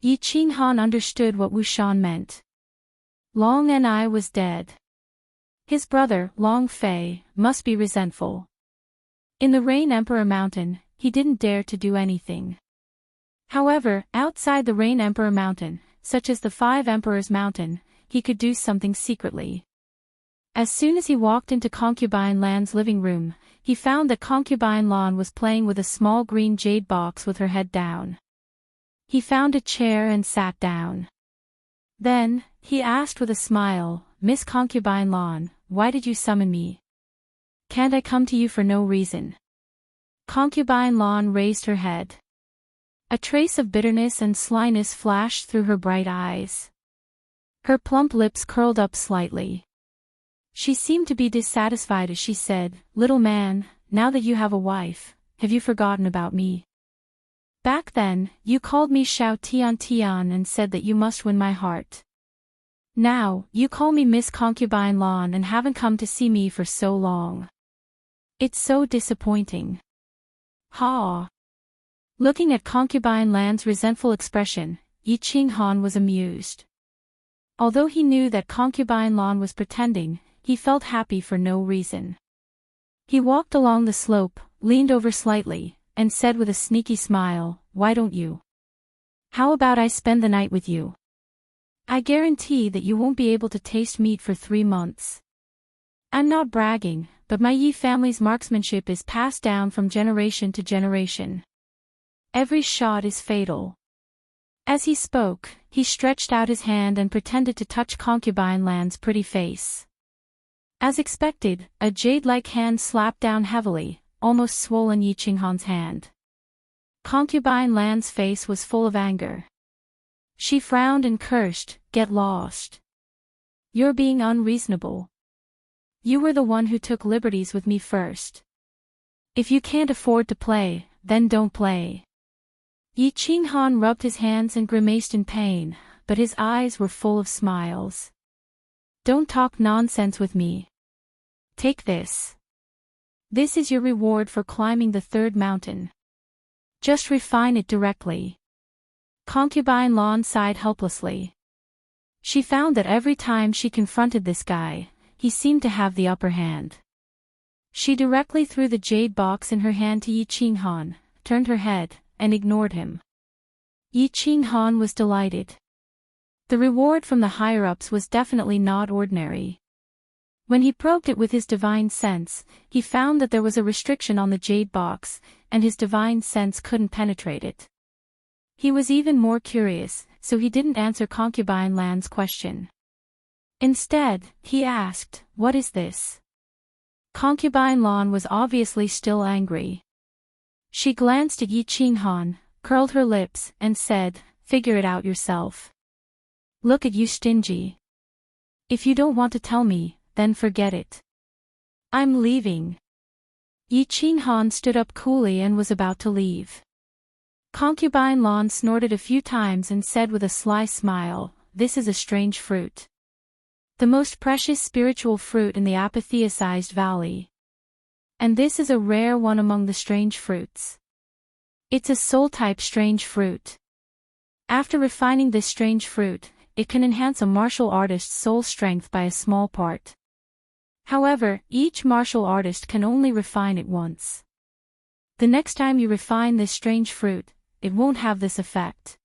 Yi Qinghan understood what Wuxian meant. Long and I was dead. His brother, Long Fei, must be resentful. In the Rain Emperor Mountain, he didn't dare to do anything. However, outside the Rain Emperor Mountain, such as the Five Emperors Mountain, he could do something secretly. As soon as he walked into Concubine Lan's living room, he found that Concubine Lan was playing with a small green jade box with her head down. He found a chair and sat down. Then, he asked with a smile, "Miss Concubine Lan, why did you summon me? Can't I come to you for no reason?" Concubine Lan raised her head. A trace of bitterness and slyness flashed through her bright eyes. Her plump lips curled up slightly. She seemed to be dissatisfied as she said, "Little man, now that you have a wife, have you forgotten about me? Back then, you called me Xiao Tian Tian and said that you must win my heart. Now, you call me Miss Concubine Lan and haven't come to see me for so long. It's so disappointing." Ha! Looking at Concubine Lan's resentful expression, Yi Qinghan was amused. Although he knew that Concubine Lan was pretending, he felt happy for no reason. He walked along the slope, leaned over slightly, and said with a sneaky smile, "Why don't you? How about I spend the night with you? I guarantee that you won't be able to taste meat for 3 months. I'm not bragging, but my Yi family's marksmanship is passed down from generation to generation. Every shot is fatal." As he spoke, he stretched out his hand and pretended to touch Concubine Lan's pretty face. As expected, a jade-like hand slapped down heavily, almost swollen Yi Qinghan's hand. Concubine Lan's face was full of anger. She frowned and cursed, "Get lost. You're being unreasonable. You were the one who took liberties with me first. If you can't afford to play, then don't play." Yi Qinghan rubbed his hands and grimaced in pain, but his eyes were full of smiles. "Don't talk nonsense with me. Take this. This is your reward for climbing the 3rd mountain. Just refine it directly." Concubine Lan sighed helplessly. She found that every time she confronted this guy, he seemed to have the upper hand. She directly threw the jade box in her hand to Yi Qinghan, turned her head, and ignored him. Yi Qinghan was delighted. The reward from the higher-ups was definitely not ordinary. When he probed it with his divine sense, he found that there was a restriction on the jade box, and his divine sense couldn't penetrate it. He was even more curious, so he didn't answer Concubine Lan's question. Instead, he asked, "What is this?" Concubine Lan was obviously still angry. She glanced at Yi Qinghan, curled her lips, and said, "Figure it out yourself. Look at you stingy. If you don't want to tell me, then forget it. I'm leaving." Yi Qinghan stood up coolly and was about to leave. Concubine Lan snorted a few times and said with a sly smile, "This is a strange fruit. The most precious spiritual fruit in the apotheosized valley. And this is a rare one among the strange fruits. It's a soul-type strange fruit. After refining this strange fruit, it can enhance a martial artist's soul strength by a small part. However, each martial artist can only refine it once. The next time you refine this strange fruit, it won't have this effect.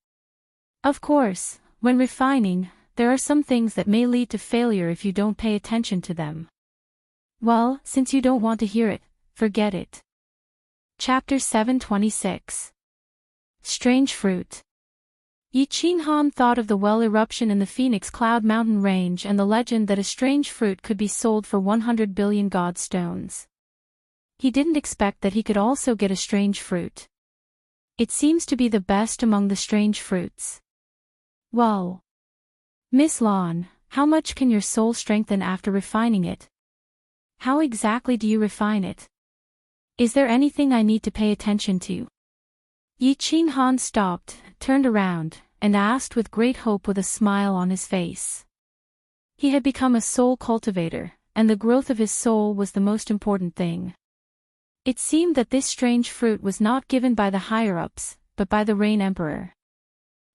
Of course, when refining, there are some things that may lead to failure if you don't pay attention to them. Well, since you don't want to hear it, forget it." Chapter 726. Strange Fruit. Yi Qinghan thought of the well eruption in the Phoenix Cloud Mountain range and the legend that a strange fruit could be sold for 100 billion god stones. He didn't expect that he could also get a strange fruit. It seems to be the best among the strange fruits. Well, Miss Lan, how much can your soul strengthen after refining it? How exactly do you refine it? Is there anything I need to pay attention to? Yi Qinghan stopped, turned around, and asked with great hope with a smile on his face. He had become a soul cultivator, and the growth of his soul was the most important thing. It seemed that this strange fruit was not given by the higher-ups, but by the Rain Emperor.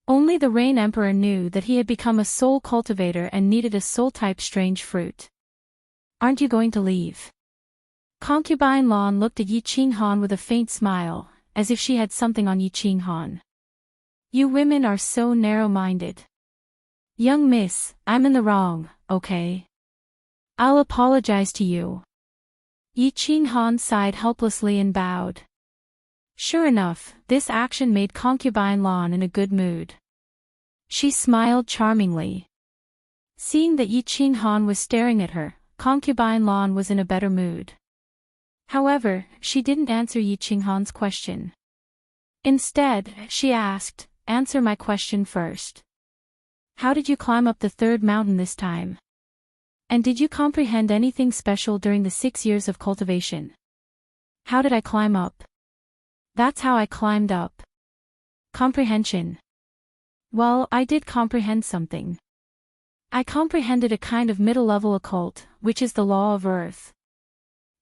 Only the Rain Emperor knew that he had become a soul cultivator and needed a soul-type strange fruit. "Aren't you going to leave?" Concubine Lan looked at Yi Qinghan with a faint smile, as if she had something on Yi Qinghan. "You women are so narrow-minded. Young miss, I'm in the wrong, okay? I'll apologize to you. Yi Qinghan sighed helplessly and bowed. Sure enough, this action made concubine Lan in a good mood. She smiled charmingly. Seeing that Yi Qinghan was staring at her, concubine Lan was in a better mood. However, she didn't answer Yi Qinghan's question. Instead, she asked, "Answer my question first. How did you climb up the third mountain this time? And did you comprehend anything special during the 6 years of cultivation?" How did I climb up? That's how I climbed up. Comprehension. Well, I did comprehend something. I comprehended a kind of middle-level occult, which is the law of Earth.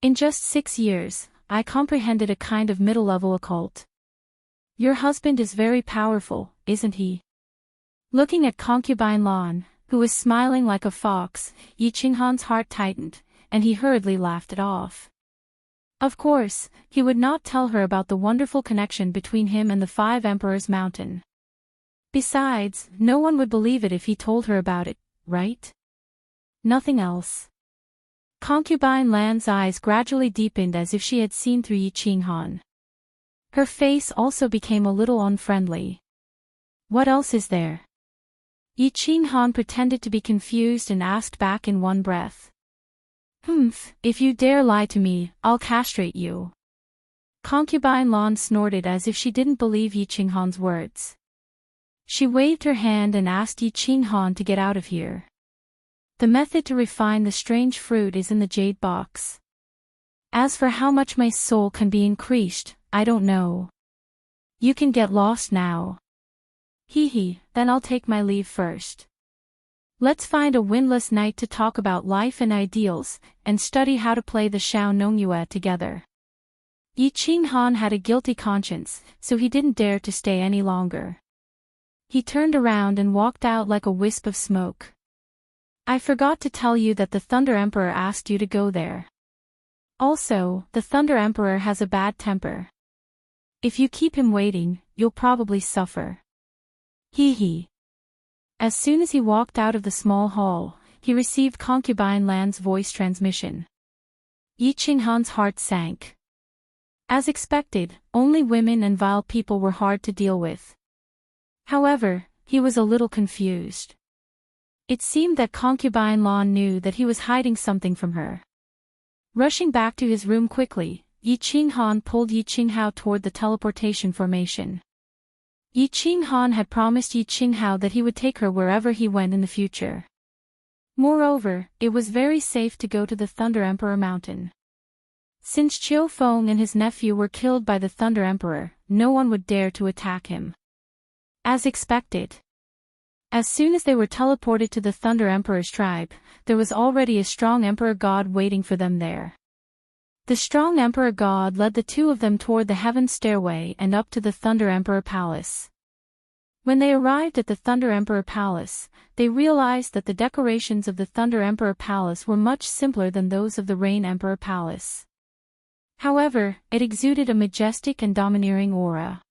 In just 6 years, I comprehended a kind of middle-level occult. Your husband is very powerful, isn't he? Looking at concubine Lan, who was smiling like a fox, Yi Qinghan's heart tightened, and he hurriedly laughed it off. Of course, he would not tell her about the wonderful connection between him and the 5 Emperors Mountain. Besides, no one would believe it if he told her about it, right? Nothing else. Concubine Lan's eyes gradually deepened as if she had seen through Yi Qinghan. Her face also became a little unfriendly. What else is there? Yi Qinghan pretended to be confused and asked back in one breath. If you dare lie to me, I'll castrate you. Concubine Lan snorted as if she didn't believe Yi Qinghan's words. She waved her hand and asked Yi Qinghan to get out of here. The method to refine the strange fruit is in the jade box. As for how much my soul can be increased, I don't know. You can get lost now. Then I'll take my leave first. Let's find a windless night to talk about life and ideals, and study how to play the Xiao Nongyue together. Yi Qinghan had a guilty conscience, so he didn't dare to stay any longer. He turned around and walked out like a wisp of smoke. I forgot to tell you that the Thunder Emperor asked you to go there. Also, the Thunder Emperor has a bad temper. If you keep him waiting, you'll probably suffer. As soon as he walked out of the small hall, he received concubine Lan's voice transmission. Yi Qinghan's heart sank. As expected, only women and vile people were hard to deal with. However, he was a little confused. It seemed that concubine Lan knew that he was hiding something from her. Rushing back to his room quickly, Yi Qinghan pulled Yi Qinghao toward the teleportation formation. Yi Qinghan had promised Yi Qinghao that he would take her wherever he went in the future. Moreover, it was very safe to go to the Thunder Emperor Mountain. Since Qiu Feng and his nephew were killed by the Thunder Emperor, no one would dare to attack him. As expected. As soon as they were teleported to the Thunder Emperor's tribe, there was already a strong Emperor God waiting for them there. The strong Emperor God led the two of them toward the heaven stairway and up to the Thunder Emperor Palace. When they arrived at the Thunder Emperor Palace, they realized that the decorations of the Thunder Emperor Palace were much simpler than those of the Rain Emperor Palace. However, it exuded a majestic and domineering aura.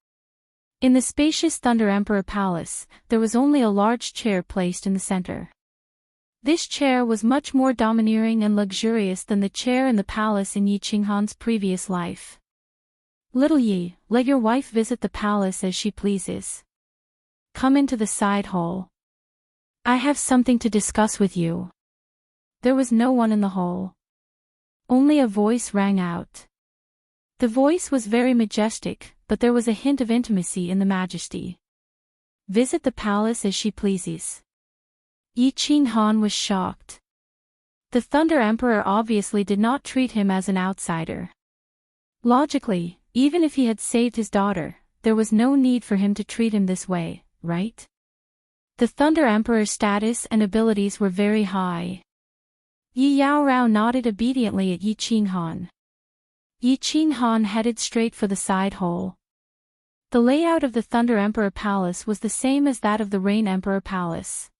In the spacious Thunder Emperor Palace, there was only a large chair placed in the center. This chair was much more domineering and luxurious than the chair in the palace in Yi Qinghan's previous life. Little Yi, let your wife visit the palace as she pleases. Come into the side hall. I have something to discuss with you. There was no one in the hall. Only a voice rang out. The voice was very majestic, but there was a hint of intimacy in the majesty. Visit the palace as she pleases. Yi Qinghan was shocked. The Thunder Emperor obviously did not treat him as an outsider. Logically, even if he had saved his daughter, there was no need for him to treat him this way, right? The Thunder Emperor's status and abilities were very high. Yi Yaorao nodded obediently at Yi Qinghan. Yi Qinghan headed straight for the side hall. The layout of the Thunder Emperor Palace was the same as that of the Rain Emperor Palace.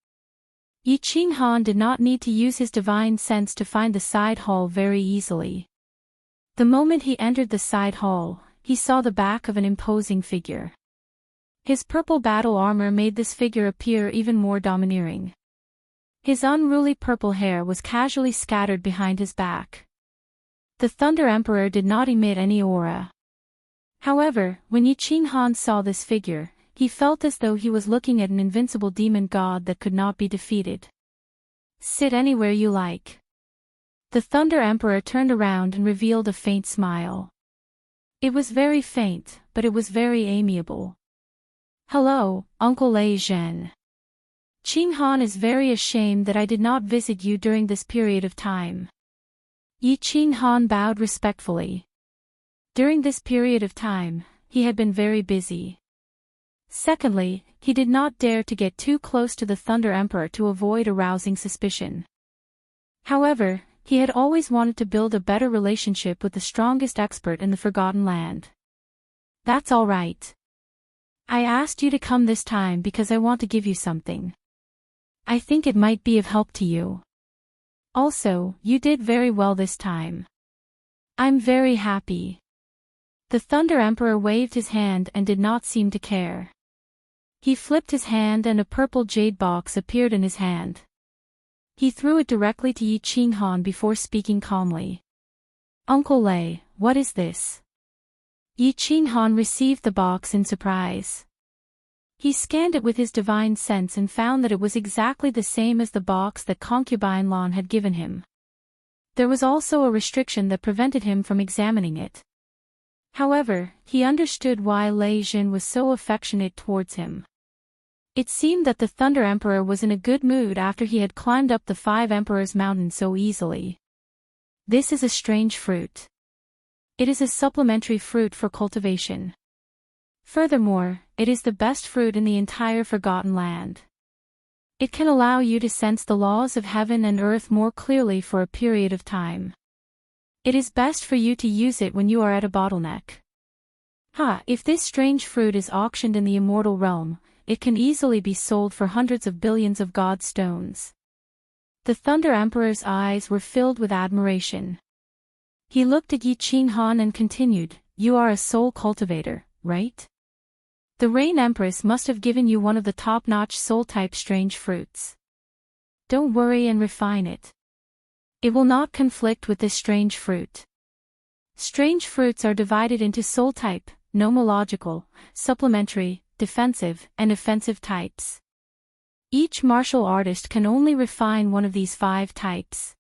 Yi Qinghan did not need to use his divine sense to find the side hall very easily. The moment he entered the side hall, he saw the back of an imposing figure. His purple battle armor made this figure appear even more domineering. His unruly purple hair was casually scattered behind his back. The Thunder Emperor did not emit any aura. However, when Yi Qinghan saw this figure, he felt as though he was looking at an invincible demon god that could not be defeated. Sit anywhere you like. The Thunder Emperor turned around and revealed a faint smile. It was very faint, but it was very amiable. Hello, Uncle Lei Zhen. Qinghan is very ashamed that I did not visit you during this period of time. Yi Qinghan bowed respectfully. During this period of time, he had been very busy. Secondly, he did not dare to get too close to the Thunder Emperor to avoid arousing suspicion. However, he had always wanted to build a better relationship with the strongest expert in the Forgotten Land. That's all right. I asked you to come this time because I want to give you something. I think it might be of help to you. Also, you did very well this time. I'm very happy. The Thunder Emperor waved his hand and did not seem to care. He flipped his hand and a purple jade box appeared in his hand. He threw it directly to Yi Qinghan before speaking calmly. Uncle Lei, what is this? Yi Qinghan received the box in surprise. He scanned it with his divine sense and found that it was exactly the same as the box that concubine Lan had given him. There was also a restriction that prevented him from examining it. However, he understood why Lei Jin was so affectionate towards him. It seemed that the Thunder Emperor was in a good mood after he had climbed up the 5 Emperors' Mountain so easily. This is a strange fruit. It is a supplementary fruit for cultivation. Furthermore, it is the best fruit in the entire Forgotten Land. It can allow you to sense the laws of heaven and earth more clearly for a period of time. It is best for you to use it when you are at a bottleneck. If this strange fruit is auctioned in the immortal realm, it can easily be sold for hundreds of billions of god stones. The Thunder Emperor's eyes were filled with admiration. He looked at Yi Qinghan and continued, You are a soul cultivator, right? The Rain Empress must have given you one of the top-notch soul-type strange fruits. Don't worry and refine it. It will not conflict with this strange fruit. Strange fruits are divided into soul-type, nomological, supplementary, defensive, and offensive types. Each martial artist can only refine one of these 5 types.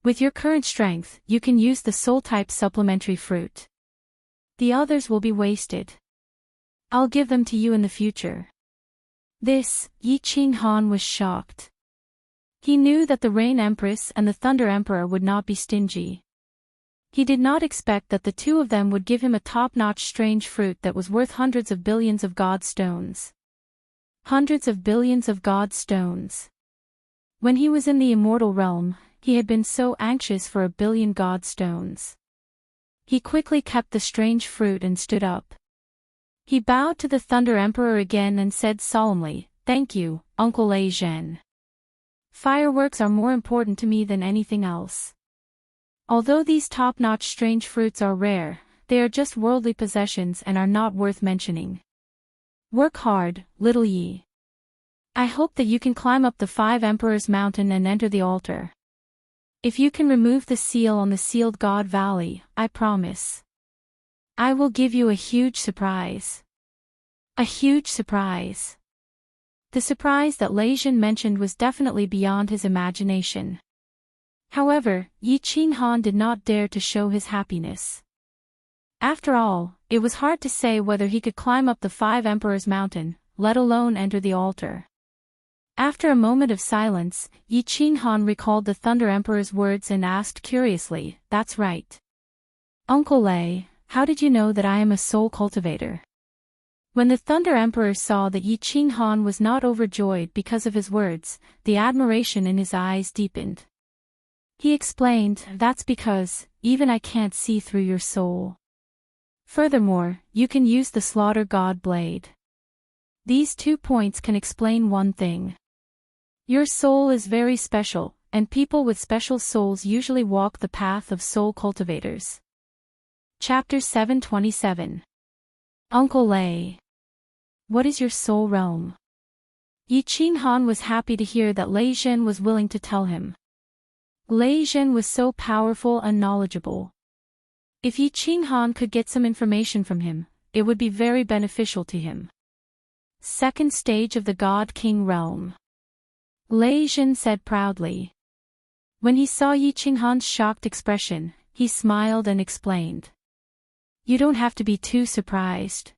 With your current strength, you can use the soul-type supplementary fruit. The others will be wasted. I'll give them to you in the future. This, Yi Qinghan was shocked. He knew that the Rain Empress and the Thunder Emperor would not be stingy. He did not expect that the two of them would give him a top-notch strange fruit that was worth hundreds of billions of god stones. Hundreds of billions of god stones. When he was in the immortal realm, he had been so anxious for 1 billion god stones. He quickly kept the strange fruit and stood up. He bowed to the Thunder Emperor again and said solemnly, Thank you, Uncle Lei Zhen. Fireworks are more important to me than anything else. Although these top-notch strange fruits are rare, they are just worldly possessions and are not worth mentioning. Work hard, little Yi. I hope that you can climb up the 5 Emperors' Mountain and enter the altar. If you can remove the seal on the sealed God Valley, I promise. I will give you a huge surprise. A huge surprise. The surprise that Lei Jin mentioned was definitely beyond his imagination. However, Yi Qinghan did not dare to show his happiness. After all, it was hard to say whether he could climb up the 5 Emperors' Mountain, let alone enter the altar. After a moment of silence, Yi Qinghan recalled the Thunder Emperor's words and asked curiously, That's right. Uncle Lei, how did you know that I am a soul cultivator? When the Thunder Emperor saw that Yi Qinghan was not overjoyed because of his words, the admiration in his eyes deepened. He explained, That's because, even I can't see through your soul. Furthermore, you can use the Slaughter God Blade. These 2 points can explain one thing. Your soul is very special, and people with special souls usually walk the path of soul cultivators. Chapter 727. Uncle Lei. What is your soul realm? Yi Qinghan was happy to hear that Lei Zhen was willing to tell him. Lei Zhen was so powerful and knowledgeable. If Yi Qinghan could get some information from him, it would be very beneficial to him. Second stage of the God King realm. Lei Zhen said proudly. When he saw Yi Qinghan's shocked expression, he smiled and explained. You don't have to be too surprised.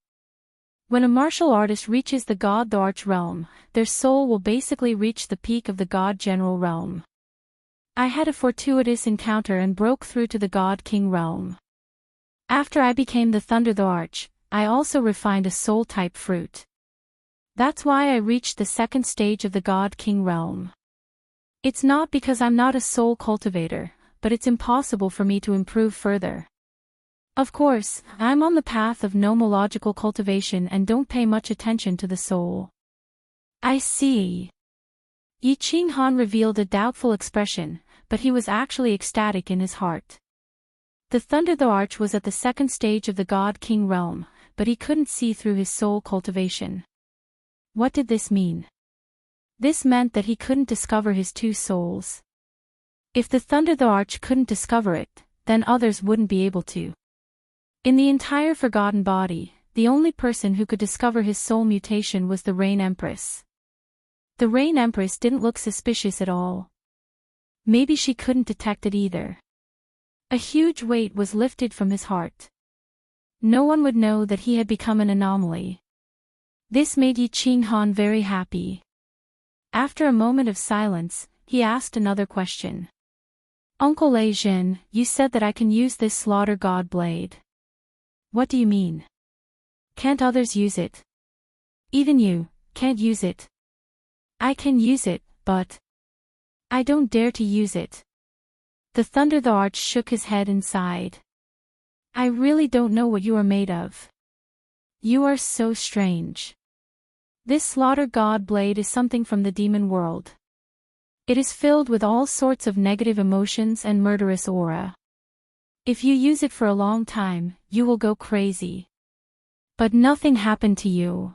When a martial artist reaches the God the Arch realm, their soul will basically reach the peak of the God General realm. I had a fortuitous encounter and broke through to the God King realm. After I became the Thunder the Arch, I also refined a soul-type fruit. That's why I reached the second stage of the God King realm. It's not because I'm not a soul cultivator, but it's impossible for me to improve further. Of course, I'm on the path of nomological cultivation and don't pay much attention to the soul. I see. Yi Qinghan revealed a doubtful expression, but he was actually ecstatic in his heart. The Thunder the Arch was at the second stage of the God King realm, but he couldn't see through his soul cultivation. What did this mean? This meant that he couldn't discover his two souls. If the Thunder the Arch couldn't discover it, then others wouldn't be able to. In the entire Forgotten Body, the only person who could discover his soul mutation was the Rain Empress. The Rain Empress didn't look suspicious at all. Maybe she couldn't detect it either. A huge weight was lifted from his heart. No one would know that he had become an anomaly. This made Yi Qinghan very happy. After a moment of silence, he asked another question. Uncle Lei Zhen, you said that I can use this Slaughter God blade. What do you mean? Can't others use it? Even you can't use it. I can use it, but I don't dare to use it. The Thunder the Arch shook his head and sighed. I really don't know what you are made of. You are so strange. This Slaughter God blade is something from the demon world. It is filled with all sorts of negative emotions and murderous aura. If you use it for a long time, you will go crazy. But nothing happened to you.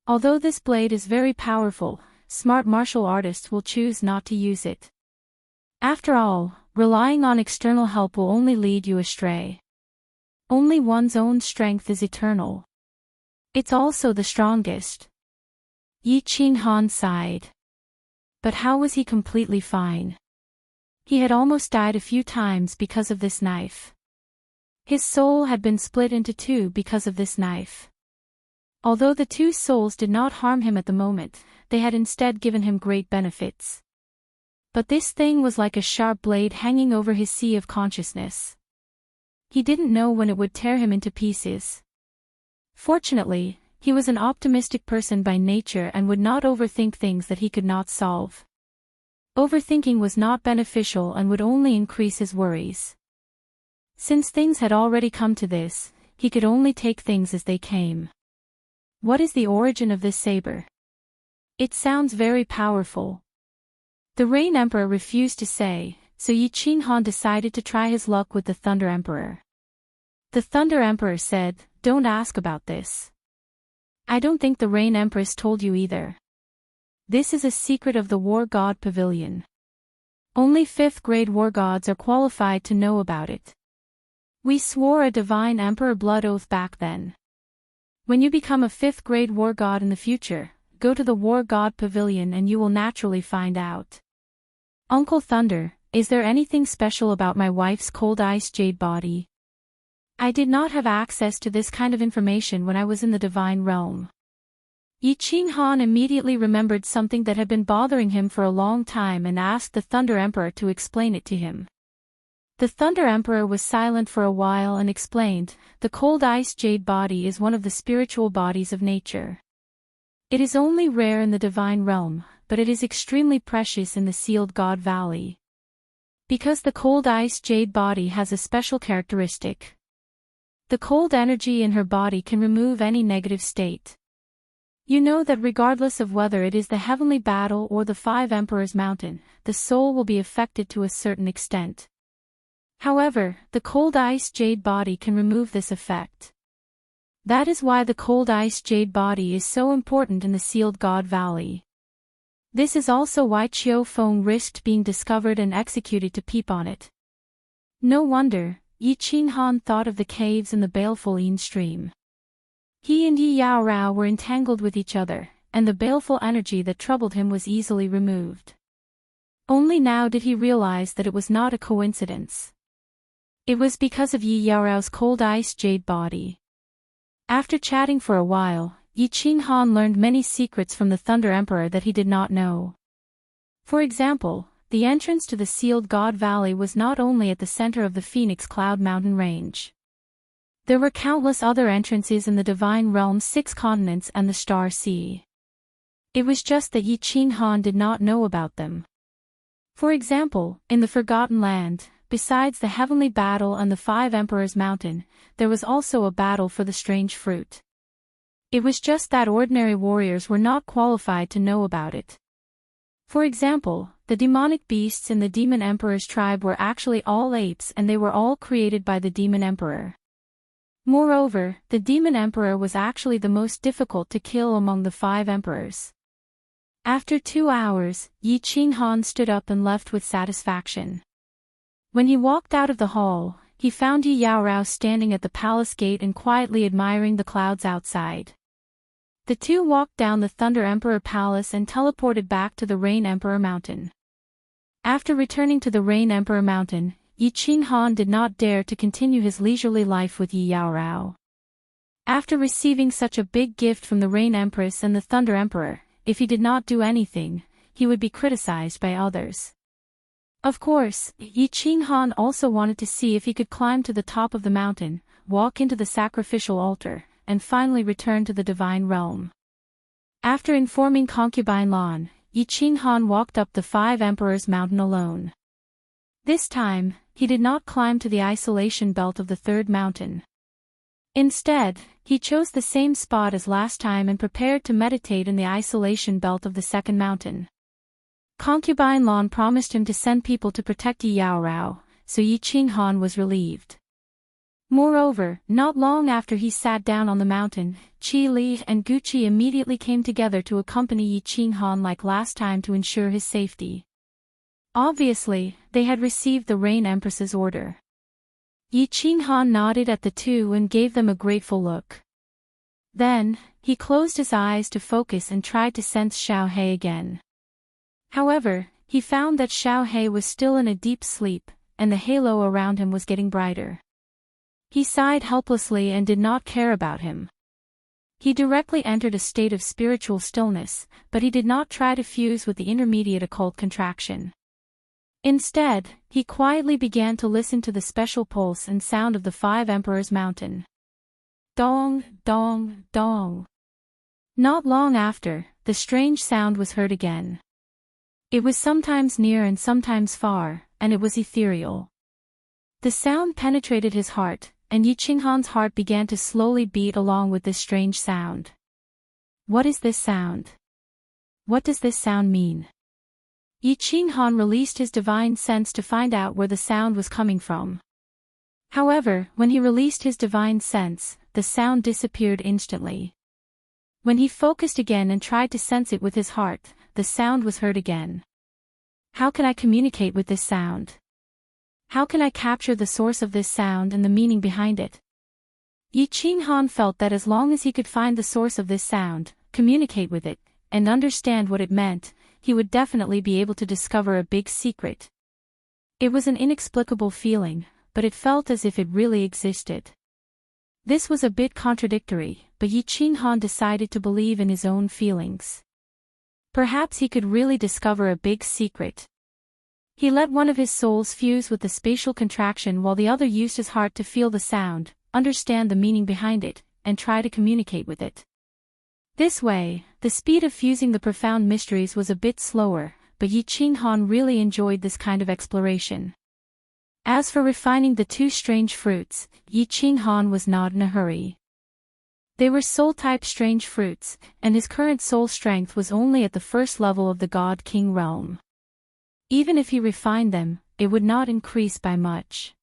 Although this blade is very powerful, smart martial artists will choose not to use it. After all, relying on external help will only lead you astray. Only one's own strength is eternal. It's also the strongest. Yi Qinghan sighed. But how was he completely fine? He had almost died a few times because of this knife. His soul had been split into two because of this knife. Although the two souls did not harm him at the moment, they had instead given him great benefits. But this thing was like a sharp blade hanging over his sea of consciousness. He didn't know when it would tear him into pieces. Fortunately, he was an optimistic person by nature and would not overthink things that he could not solve. Overthinking was not beneficial and would only increase his worries. Since things had already come to this, he could only take things as they came. What is the origin of this saber? It sounds very powerful. The Rain Emperor refused to say, so Yi Qinghan decided to try his luck with the Thunder Emperor. The Thunder Emperor said, don't ask about this. I don't think the Rain Empress told you either. This is a secret of the War God Pavilion. Only 5th grade war gods are qualified to know about it. We swore a divine emperor blood oath back then. When you become a 5th grade war god in the future, go to the War God Pavilion and you will naturally find out. Uncle Thunder, is there anything special about my wife's cold ice jade body? I did not have access to this kind of information when I was in the divine realm. Yi Qinghan immediately remembered something that had been bothering him for a long time and asked the Thunder Emperor to explain it to him. The Thunder Emperor was silent for a while and explained, the cold ice jade body is one of the spiritual bodies of nature. It is only rare in the divine realm, but it is extremely precious in the sealed God Valley. Because the cold ice jade body has a special characteristic. The cold energy in her body can remove any negative state. You know that regardless of whether it is the heavenly battle or the 5 Emperors Mountain, the soul will be affected to a certain extent. However, the cold ice jade body can remove this effect. That is why the cold ice jade body is so important in the sealed God Valley. This is also why Chiu Feng risked being discovered and executed to peep on it. No wonder, Yi Qinghan thought of the caves in the baleful Yin stream. He and Yi Yaorao were entangled with each other, and the baleful energy that troubled him was easily removed. Only now did he realize that it was not a coincidence. It was because of Yi Yaorao's cold ice jade body. After chatting for a while, Yi Qinghan learned many secrets from the Thunder Emperor that he did not know. For example, the entrance to the sealed God Valley was not only at the center of the Phoenix Cloud Mountain Range. There were countless other entrances in the Divine Realm's 6 continents and the Star Sea. It was just that Yi Qinghan did not know about them. For example, in the Forgotten Land, besides the Heavenly Battle and the 5 Emperors Mountain, there was also a battle for the strange fruit. It was just that ordinary warriors were not qualified to know about it. For example, the demonic beasts in the Demon Emperor's tribe were actually all apes and they were all created by the Demon Emperor. Moreover, the Demon Emperor was actually the most difficult to kill among the 5 emperors. After 2 hours, Yi Qinghan stood up and left with satisfaction. When he walked out of the hall, he found Yi Yaorao standing at the palace gate and quietly admiring the clouds outside. The two walked down the Thunder Emperor Palace and teleported back to the Rain Emperor Mountain. After returning to the Rain Emperor Mountain, Yi Qinghan did not dare to continue his leisurely life with Yi Yaorao. After receiving such a big gift from the Rain Empress and the Thunder Emperor, if he did not do anything, he would be criticized by others. Of course, Yi Qinghan also wanted to see if he could climb to the top of the mountain, walk into the sacrificial altar, and finally return to the divine realm. After informing concubine Lan, Yi Qinghan walked up the 5 Emperors Mountain alone. This time, he did not climb to the isolation belt of the 3rd mountain. Instead, he chose the same spot as last time and prepared to meditate in the isolation belt of the 2nd mountain. Concubine Lan promised him to send people to protect Yi Yaorao, so Yi Qinghan was relieved. Moreover, not long after he sat down on the mountain, Qi Li and Guqi immediately came together to accompany Yi Qinghan like last time to ensure his safety. Obviously, they had received the Rain Empress's order. Yi Qinghan nodded at the two and gave them a grateful look. Then, he closed his eyes to focus and tried to sense Xiao He again. However, he found that Xiao He was still in a deep sleep, and the halo around him was getting brighter. He sighed helplessly and did not care about him. He directly entered a state of spiritual stillness, but he did not try to fuse with the intermediate occult contraction. Instead, he quietly began to listen to the special pulse and sound of the 5 Emperors Mountain. Dong, dong, dong. Not long after, the strange sound was heard again. It was sometimes near and sometimes far, and it was ethereal. The sound penetrated his heart, and Yi Qinghan's heart began to slowly beat along with this strange sound. What is this sound? What does this sound mean? Yi Qinghan released his divine sense to find out where the sound was coming from. However, when he released his divine sense, the sound disappeared instantly. When he focused again and tried to sense it with his heart, the sound was heard again. How can I communicate with this sound? How can I capture the source of this sound and the meaning behind it? Yi Qinghan felt that as long as he could find the source of this sound, communicate with it, and understand what it meant, he would definitely be able to discover a big secret. It was an inexplicable feeling, but it felt as if it really existed. This was a bit contradictory, but Yi Qinghan decided to believe in his own feelings. Perhaps he could really discover a big secret. He let one of his souls fuse with the spatial contraction while the other used his heart to feel the sound, understand the meaning behind it, and try to communicate with it. This way, the speed of fusing the profound mysteries was a bit slower, but Yi Qinghan really enjoyed this kind of exploration. As for refining the 2 strange fruits, Yi Qinghan was not in a hurry. They were soul-type strange fruits, and his current soul strength was only at the first level of the God King realm. Even if he refined them, it would not increase by much.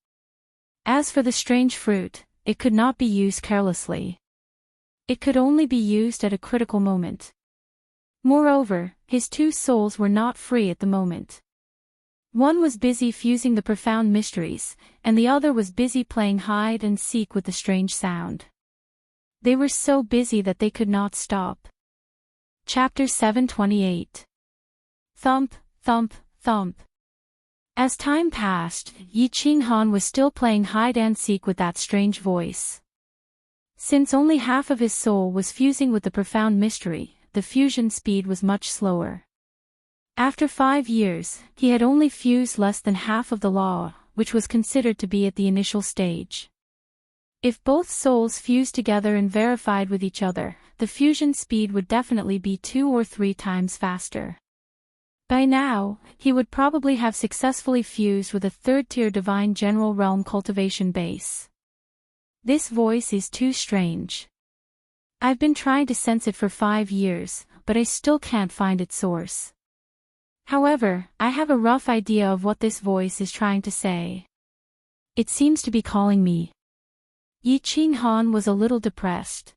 As for the strange fruit, it could not be used carelessly. It could only be used at a critical moment. Moreover, his two souls were not free at the moment. One was busy fusing the profound mysteries, and the other was busy playing hide and seek with the strange sound. They were so busy that they could not stop. Chapter 728. Thump, thump, thump. As time passed, Yi Qinghan was still playing hide and seek with that strange voice. Since only half of his soul was fusing with the profound mystery, the fusion speed was much slower. After 5 years, he had only fused less than half of the law, which was considered to be at the initial stage. If both souls fused together and verified with each other, the fusion speed would definitely be 2 or 3 times faster. By now, he would probably have successfully fused with a third-tier divine general realm cultivation base. This voice is too strange. I've been trying to sense it for 5 years, but I still can't find its source. However, I have a rough idea of what this voice is trying to say. It seems to be calling me. Yi Qinghan was a little depressed.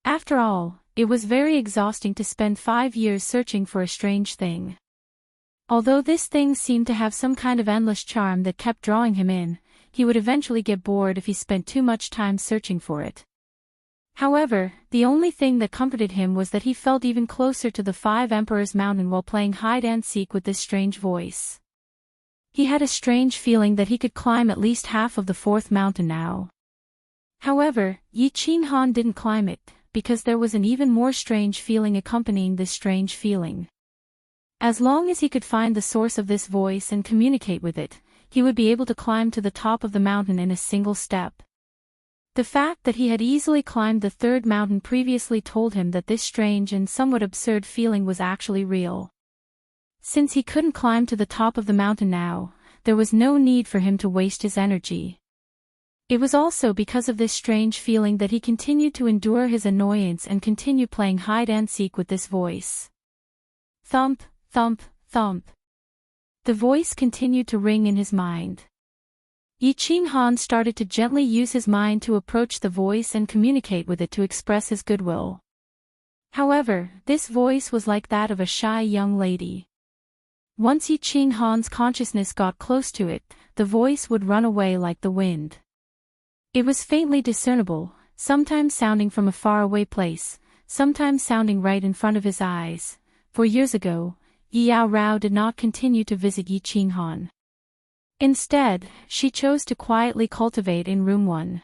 After all, it was very exhausting to spend 5 years searching for a strange thing. Although this thing seemed to have some kind of endless charm that kept drawing him in, he would eventually get bored if he spent too much time searching for it. However, the only thing that comforted him was that he felt even closer to the 5 Emperors Mountain while playing hide and seek with this strange voice. He had a strange feeling that he could climb at least half of the 4th mountain now. However, Yi Qinghan didn't climb it, because there was an even more strange feeling accompanying this strange feeling. As long as he could find the source of this voice and communicate with it, he would be able to climb to the top of the mountain in a single step. The fact that he had easily climbed the 3rd mountain previously told him that this strange and somewhat absurd feeling was actually real. Since he couldn't climb to the top of the mountain now, there was no need for him to waste his energy. It was also because of this strange feeling that he continued to endure his annoyance and continue playing hide and seek with this voice. Thump, thump, thump. The voice continued to ring in his mind. Yi Qinghan started to gently use his mind to approach the voice and communicate with it to express his goodwill. However, this voice was like that of a shy young lady. Once Yi Qinghan's consciousness got close to it, the voice would run away like the wind. It was faintly discernible, sometimes sounding from a faraway place, sometimes sounding right in front of his eyes. For years ago, Yi Yaorao did not continue to visit Yi Qinghan. Instead, she chose to quietly cultivate in room 1.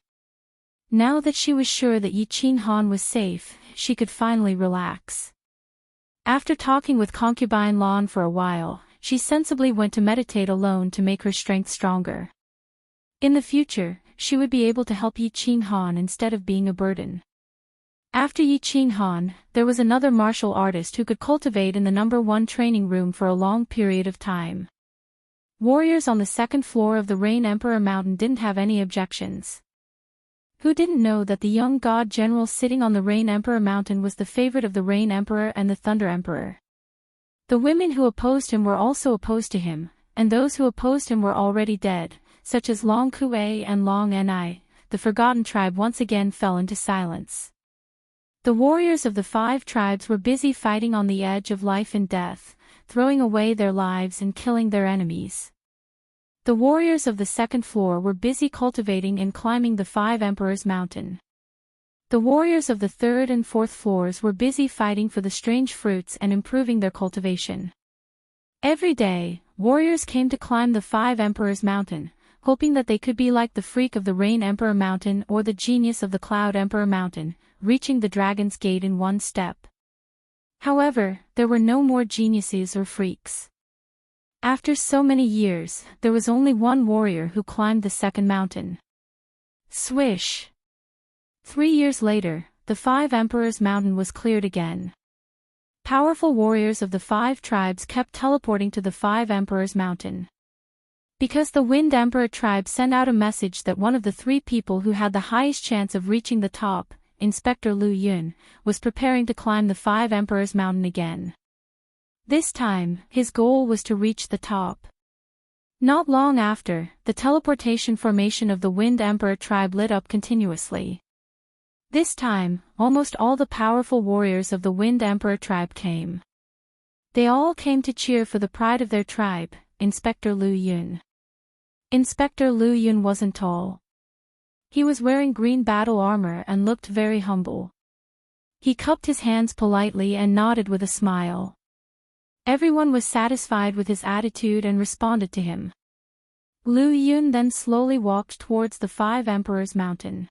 Now that she was sure that Yi Qinghan was safe, she could finally relax. After talking with concubine Lan for a while, she sensibly went to meditate alone to make her strength stronger. In the future, she would be able to help Yi Qinghan instead of being a burden. After Yi Qinghan, there was another martial artist who could cultivate in the number 1 training room for a long period of time. Warriors on the 2nd floor of the Rain Emperor Mountain didn't have any objections. Who didn't know that the young god general sitting on the Rain Emperor Mountain was the favorite of the Rain Emperor and the Thunder Emperor? The women who opposed him were also opposed to him, and those who opposed him were already dead, such as Long Kuei and Long Ni. The forgotten tribe once again fell into silence. The warriors of the 5 tribes were busy fighting on the edge of life and death, throwing away their lives and killing their enemies. The warriors of the 2nd floor were busy cultivating and climbing the 5 Emperors Mountain. The warriors of the 3rd and 4th floors were busy fighting for the strange fruits and improving their cultivation. Every day, warriors came to climb the 5 Emperors Mountain, hoping that they could be like the freak of the Rain Emperor Mountain or the genius of the Cloud Emperor Mountain, reaching the Dragon's Gate in 1 step. However, there were no more geniuses or freaks. After so many years, there was only one warrior who climbed the 2nd mountain. Swish! 3 years later, the 5 Emperors Mountain was cleared again. Powerful warriors of the 5 tribes kept teleporting to the 5 Emperors Mountain. Because the Wind Emperor tribe sent out a message that one of the 3 people who had the highest chance of reaching the top, Inspector Lu Yun, was preparing to climb the 5 Emperors Mountain again. This time, his goal was to reach the top. Not long after, the teleportation formation of the Wind Emperor tribe lit up continuously. This time, almost all the powerful warriors of the Wind Emperor tribe came. They all came to cheer for the pride of their tribe, Inspector Lu Yun. Inspector Lu Yun wasn't tall. He was wearing green battle armor and looked very humble. He cupped his hands politely and nodded with a smile. Everyone was satisfied with his attitude and responded to him. Lu Yun then slowly walked towards the Five Emperors Mountain.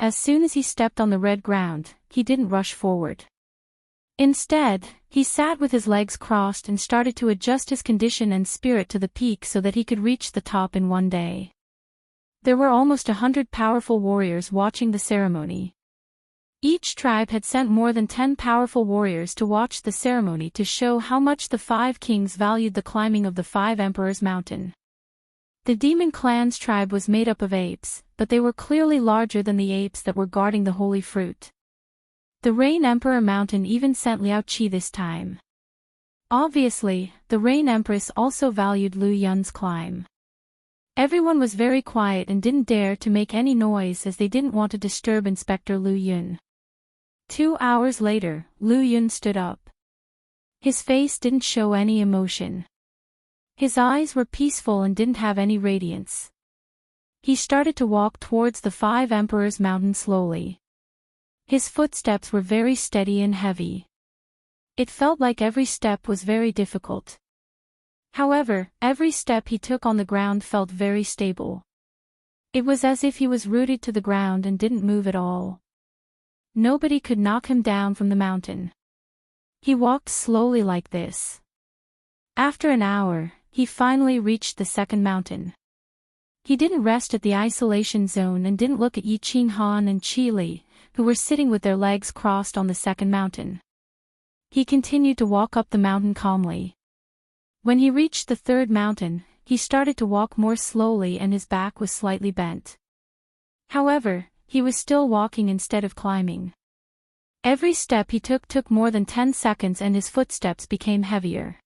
As soon as he stepped on the red ground, he didn't rush forward. Instead, he sat with his legs crossed and started to adjust his condition and spirit to the peak so that he could reach the top in one day. There were almost 100 powerful warriors watching the ceremony. Each tribe had sent more than 10 powerful warriors to watch the ceremony to show how much the Five Kings valued the climbing of the Five Emperors Mountain. The Demon Clan's tribe was made up of apes, but they were clearly larger than the apes that were guarding the holy fruit. The Rain Emperor Mountain even sent Liao Qi this time. Obviously, the Rain Empress also valued Lu Yun's climb. Everyone was very quiet and didn't dare to make any noise as they didn't want to disturb Inspector Lu Yun. 2 hours later, Lu Yun stood up. His face didn't show any emotion. His eyes were peaceful and didn't have any radiance. He started to walk towards the Five Emperors Mountain slowly. His footsteps were very steady and heavy. It felt like every step was very difficult. However, every step he took on the ground felt very stable. It was as if he was rooted to the ground and didn't move at all. Nobody could knock him down from the mountain. He walked slowly like this. After an hour, he finally reached the second mountain. He didn't rest at the isolation zone and didn't look at Yi Qinghan and Qi Li, who were sitting with their legs crossed on the second mountain. He continued to walk up the mountain calmly. When he reached the third mountain, he started to walk more slowly and his back was slightly bent. However, he was still walking instead of climbing. Every step he took more than 10 seconds and his footsteps became heavier.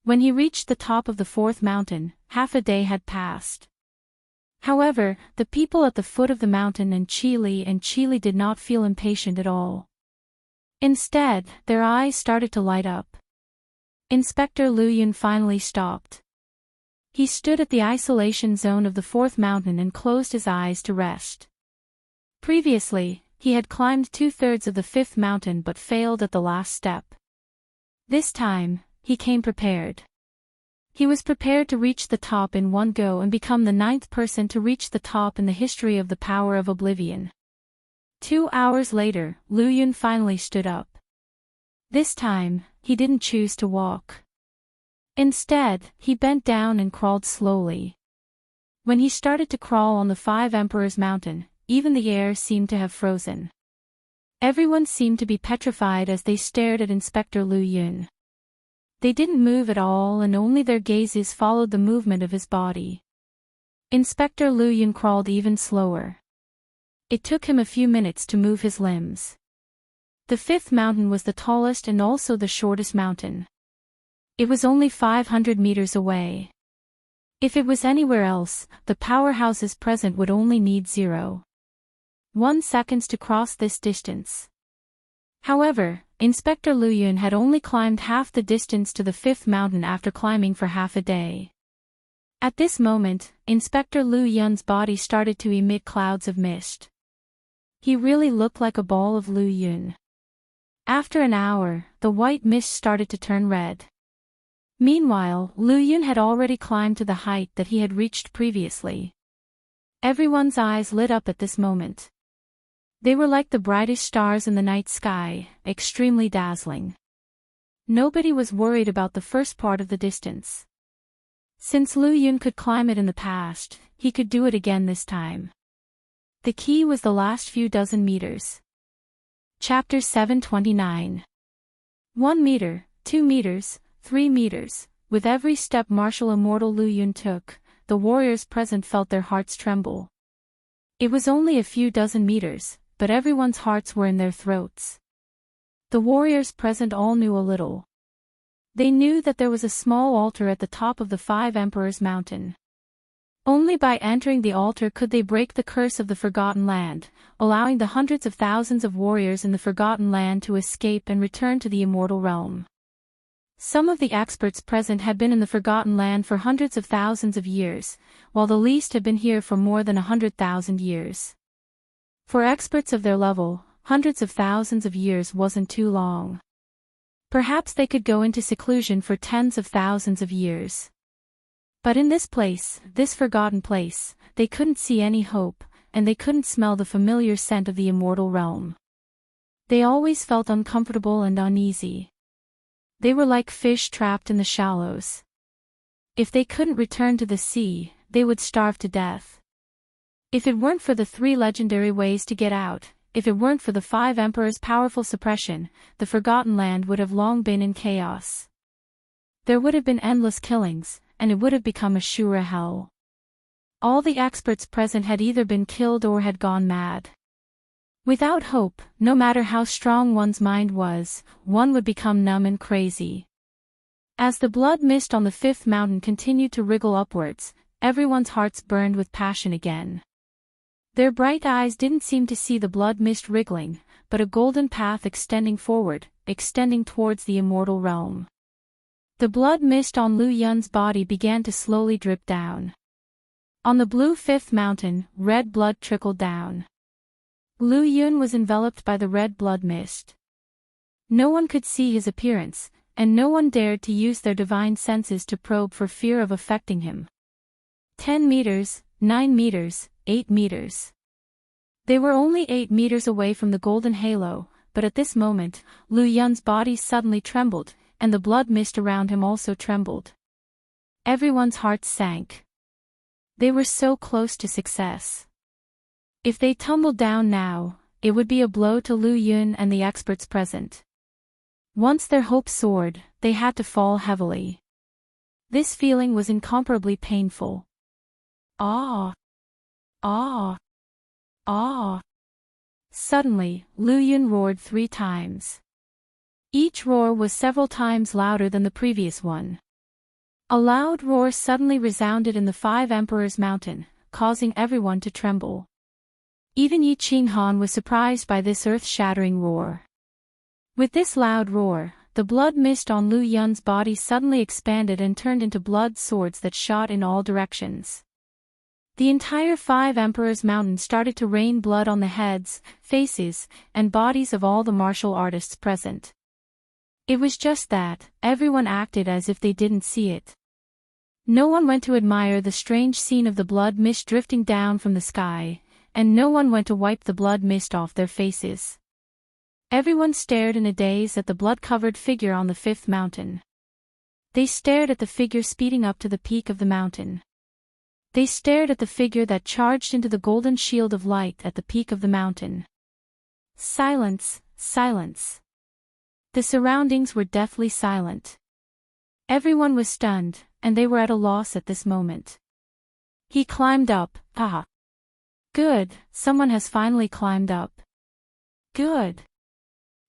When he reached the top of the fourth mountain, half a day had passed. However, the people at the foot of the mountain and Qi Li did not feel impatient at all. Instead, their eyes started to light up. Inspector Lu Yun finally stopped. He stood at the isolation zone of the fourth mountain and closed his eyes to rest. Previously, he had climbed 2/3 of the fifth mountain but failed at the last step. This time, he came prepared. He was prepared to reach the top in one go and become the 9th person to reach the top in the history of the power of oblivion. 2 hours later, Lu Yun finally stood up. This time, he didn't choose to walk. Instead, he bent down and crawled slowly. When he started to crawl on the Five Emperors Mountain, even the air seemed to have frozen. Everyone seemed to be petrified as they stared at Inspector Lu Yun. They didn't move at all and only their gazes followed the movement of his body. Inspector Lu Yun crawled even slower. It took him a few minutes to move his limbs. The fifth mountain was the tallest and also the shortest mountain. It was only 500 meters away. If it was anywhere else, the powerhouses present would only need 0.1 seconds to cross this distance. However, Inspector Lu Yun had only climbed half the distance to the fifth mountain after climbing for half a day. At this moment, Inspector Lu Yun's body started to emit clouds of mist. He really looked like a ball of Lu Yun. After an hour, the white mist started to turn red. Meanwhile, Lu Yun had already climbed to the height that he had reached previously. Everyone's eyes lit up at this moment. They were like the brightest stars in the night sky, extremely dazzling. Nobody was worried about the first part of the distance. Since Lu Yun could climb it in the past, he could do it again this time. The key was the last few dozen meters. Chapter 729. 1 meter, 2 meters, 3 meters. With every step Martial Immortal Lu Yun took, the warriors present felt their hearts tremble. It was only a few dozen meters, but everyone's hearts were in their throats. The warriors present all knew a little. They knew that there was a small altar at the top of the Five Emperors Mountain. Only by entering the altar could they break the curse of the Forgotten Land, allowing the hundreds of thousands of warriors in the Forgotten Land to escape and return to the Immortal Realm. Some of the experts present had been in the Forgotten Land for hundreds of thousands of years, while the least had been here for more than 100,000 years. For experts of their level, hundreds of thousands of years wasn't too long. Perhaps they could go into seclusion for tens of thousands of years. But in this place, this forgotten place, they couldn't see any hope, and they couldn't smell the familiar scent of the Immortal Realm. They always felt uncomfortable and uneasy. They were like fish trapped in the shallows. If they couldn't return to the sea, they would starve to death. If it weren't for the 3 legendary ways to get out, if it weren't for the 5 emperors' powerful suppression, the Forgotten Land would have long been in chaos. There would have been endless killings, and it would have become a sure hell. All the experts present had either been killed or had gone mad. Without hope, no matter how strong one's mind was, one would become numb and crazy. As the blood mist on the 5th mountain continued to wriggle upwards, everyone's hearts burned with passion again. Their bright eyes didn't seem to see the blood mist wriggling, but a golden path extending forward, extending towards the Immortal Realm. The blood mist on Lu Yun's body began to slowly drip down. On the blue 5th mountain, red blood trickled down. Lu Yun was enveloped by the red blood mist. No one could see his appearance, and no one dared to use their divine senses to probe for fear of affecting him. 10 meters, 9 meters, 8 meters. They were only 8 meters away from the golden halo, but at this moment, Lu Yun's body suddenly trembled, and the blood mist around him also trembled. Everyone's hearts sank. They were so close to success. If they tumbled down now, it would be a blow to Lu Yun and the experts present. Once their hope soared, they had to fall heavily. This feeling was incomparably painful. Ah! Ah! Ah! Suddenly, Lu Yun roared 3 times. Each roar was several times louder than the previous one. A loud roar suddenly resounded in the 5 Emperors' Mountain, causing everyone to tremble. Even Yi Qinghan was surprised by this earth-shattering roar. With this loud roar, the blood mist on Lu Yun's body suddenly expanded and turned into blood swords that shot in all directions. The entire 5 Emperors' Mountain started to rain blood on the heads, faces, and bodies of all the martial artists present. It was just that, everyone acted as if they didn't see it. No one went to admire the strange scene of the blood mist drifting down from the sky, and no one went to wipe the blood mist off their faces. Everyone stared in a daze at the blood-covered figure on the 5th mountain. They stared at the figure speeding up to the peak of the mountain. They stared at the figure that charged into the golden shield of light at the peak of the mountain. Silence, silence. The surroundings were deathly silent. Everyone was stunned, and they were at a loss at this moment. He climbed up, ah! Good, someone has finally climbed up. Good.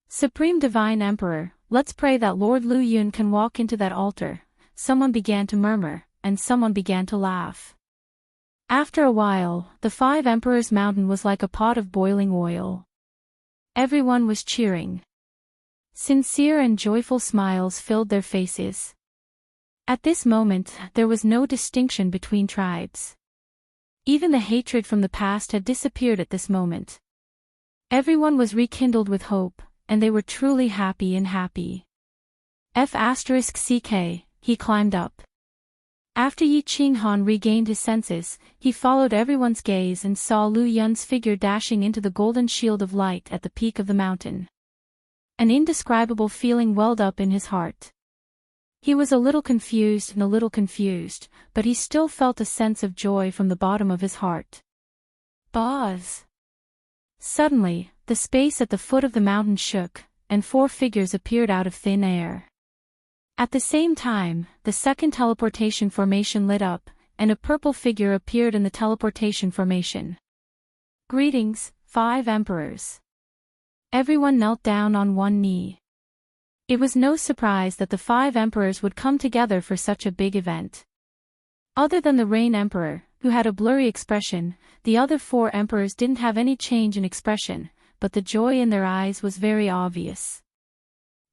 Supreme Divine Emperor, let's pray that Lord Lu Yun can walk into that altar. Someone began to murmur, and someone began to laugh. After a while, the 5 Emperors' Mountain was like a pot of boiling oil. Everyone was cheering. Sincere and joyful smiles filled their faces. At this moment, there was no distinction between tribes. Even the hatred from the past had disappeared at this moment. Everyone was rekindled with hope, and they were truly happy and happy. F*CK, he climbed up. After Yi Qinghan regained his senses, he followed everyone's gaze and saw Lu Yun's figure dashing into the golden shield of light at the peak of the mountain. An indescribable feeling welled up in his heart. He was a little confused, but he still felt a sense of joy from the bottom of his heart. Buzz! Suddenly, the space at the foot of the mountain shook, and 4 figures appeared out of thin air. At the same time, the second teleportation formation lit up, and a purple figure appeared in the teleportation formation. Greetings, 5 Emperors. Everyone knelt down on one knee. It was no surprise that the 5 Emperors would come together for such a big event. Other than the Rain Emperor, who had a blurry expression. The other 4 emperors didn't have any change in expression, but the joy in their eyes was very obvious.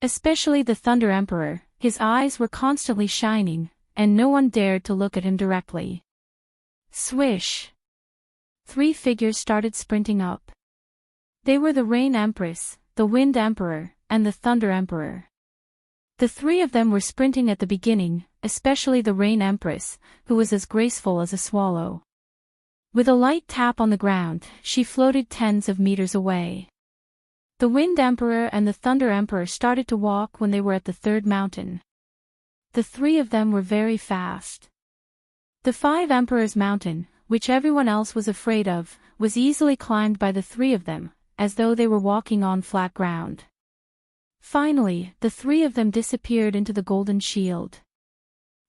Especially the Thunder Emperor, his eyes were constantly shining, and no one dared to look at him directly. Swish! 3 figures started sprinting up. They were the Rain Empress, the Wind Emperor, and the Thunder Emperor. The 3 of them were sprinting at the beginning, especially the Rain Empress, who was as graceful as a swallow. With a light tap on the ground, she floated tens of meters away. The Wind Emperor and the Thunder Emperor started to walk when they were at the 3rd mountain. The 3 of them were very fast. The 5 Emperors' Mountain, which everyone else was afraid of, was easily climbed by the 3 of them, as though they were walking on flat ground. Finally, the 3 of them disappeared into the Golden Shield.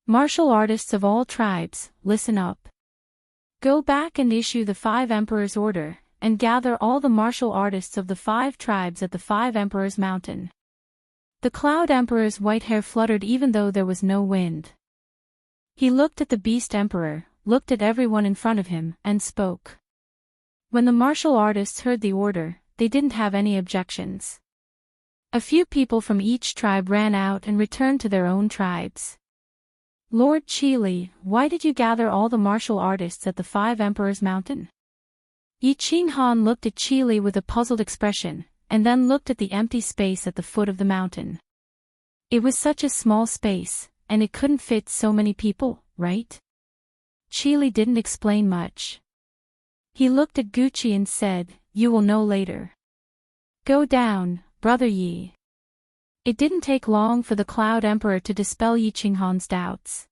Martial artists of all tribes, listen up. Go back and issue the 5 Emperors' order, and gather all the martial artists of the 5 tribes at the 5 Emperors' Mountain. The Cloud Emperor's white hair fluttered even though there was no wind. He looked at the Beast Emperor, looked at everyone in front of him, and spoke. When the martial artists heard the order, they didn't have any objections. A few people from each tribe ran out and returned to their own tribes. Lord Qili, why did you gather all the martial artists at the 5 Emperors' Mountain? Yi Qinghan looked at Qili with a puzzled expression, and then looked at the empty space at the foot of the mountain. It was such a small space, and it couldn't fit so many people, right? Qili didn't explain much. He looked at Gucci and said, "You will know later. Go down, Brother Yi." It didn't take long for the Cloud Emperor to dispel Yi Qinghan's doubts.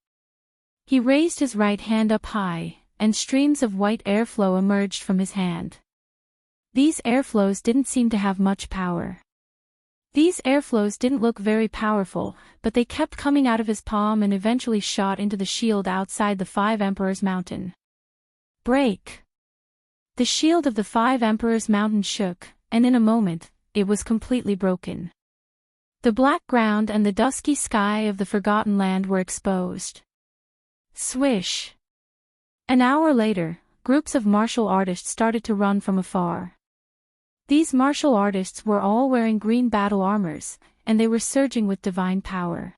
He raised his right hand up high, and streams of white airflow emerged from his hand. These airflows didn't seem to have much power. These airflows didn't look very powerful, but they kept coming out of his palm and eventually shot into the shield outside the 5 Emperors' Mountain. Break! The shield of the 5 Emperors' Mountain shook, and in a moment, it was completely broken. The black ground and the dusky sky of the Forgotten Land were exposed. Swish! An hour later, groups of martial artists started to run from afar. These martial artists were all wearing green battle armors, and they were surging with divine power.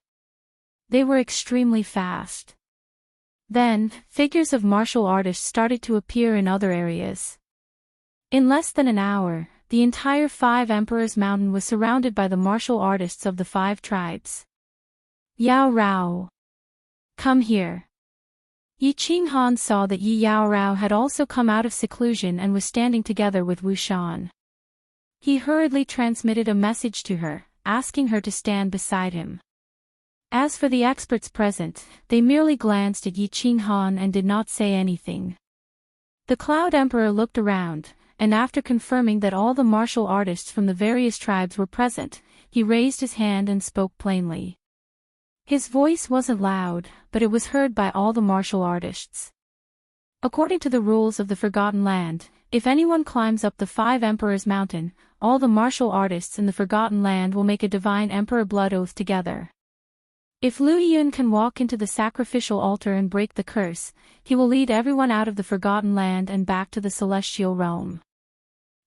They were extremely fast. Then, figures of martial artists started to appear in other areas. In less than an hour, the entire 5 Emperors' Mountain was surrounded by the martial artists of the 5 tribes. Yao Rao! Come here! Yi Qinghan saw that Yi Yao Rao had also come out of seclusion and was standing together with Wu Shan. He hurriedly transmitted a message to her, asking her to stand beside him. As for the experts present, they merely glanced at Yi Qinghan and did not say anything. The Cloud Emperor looked around, and after confirming that all the martial artists from the various tribes were present, he raised his hand and spoke plainly. His voice wasn't loud, but it was heard by all the martial artists. According to the rules of the Forgotten Land, if anyone climbs up the 5 Emperors' Mountain, all the martial artists in the Forgotten Land will make a divine emperor blood oath together. If Lu Yun can walk into the sacrificial altar and break the curse, he will lead everyone out of the Forgotten Land and back to the celestial realm.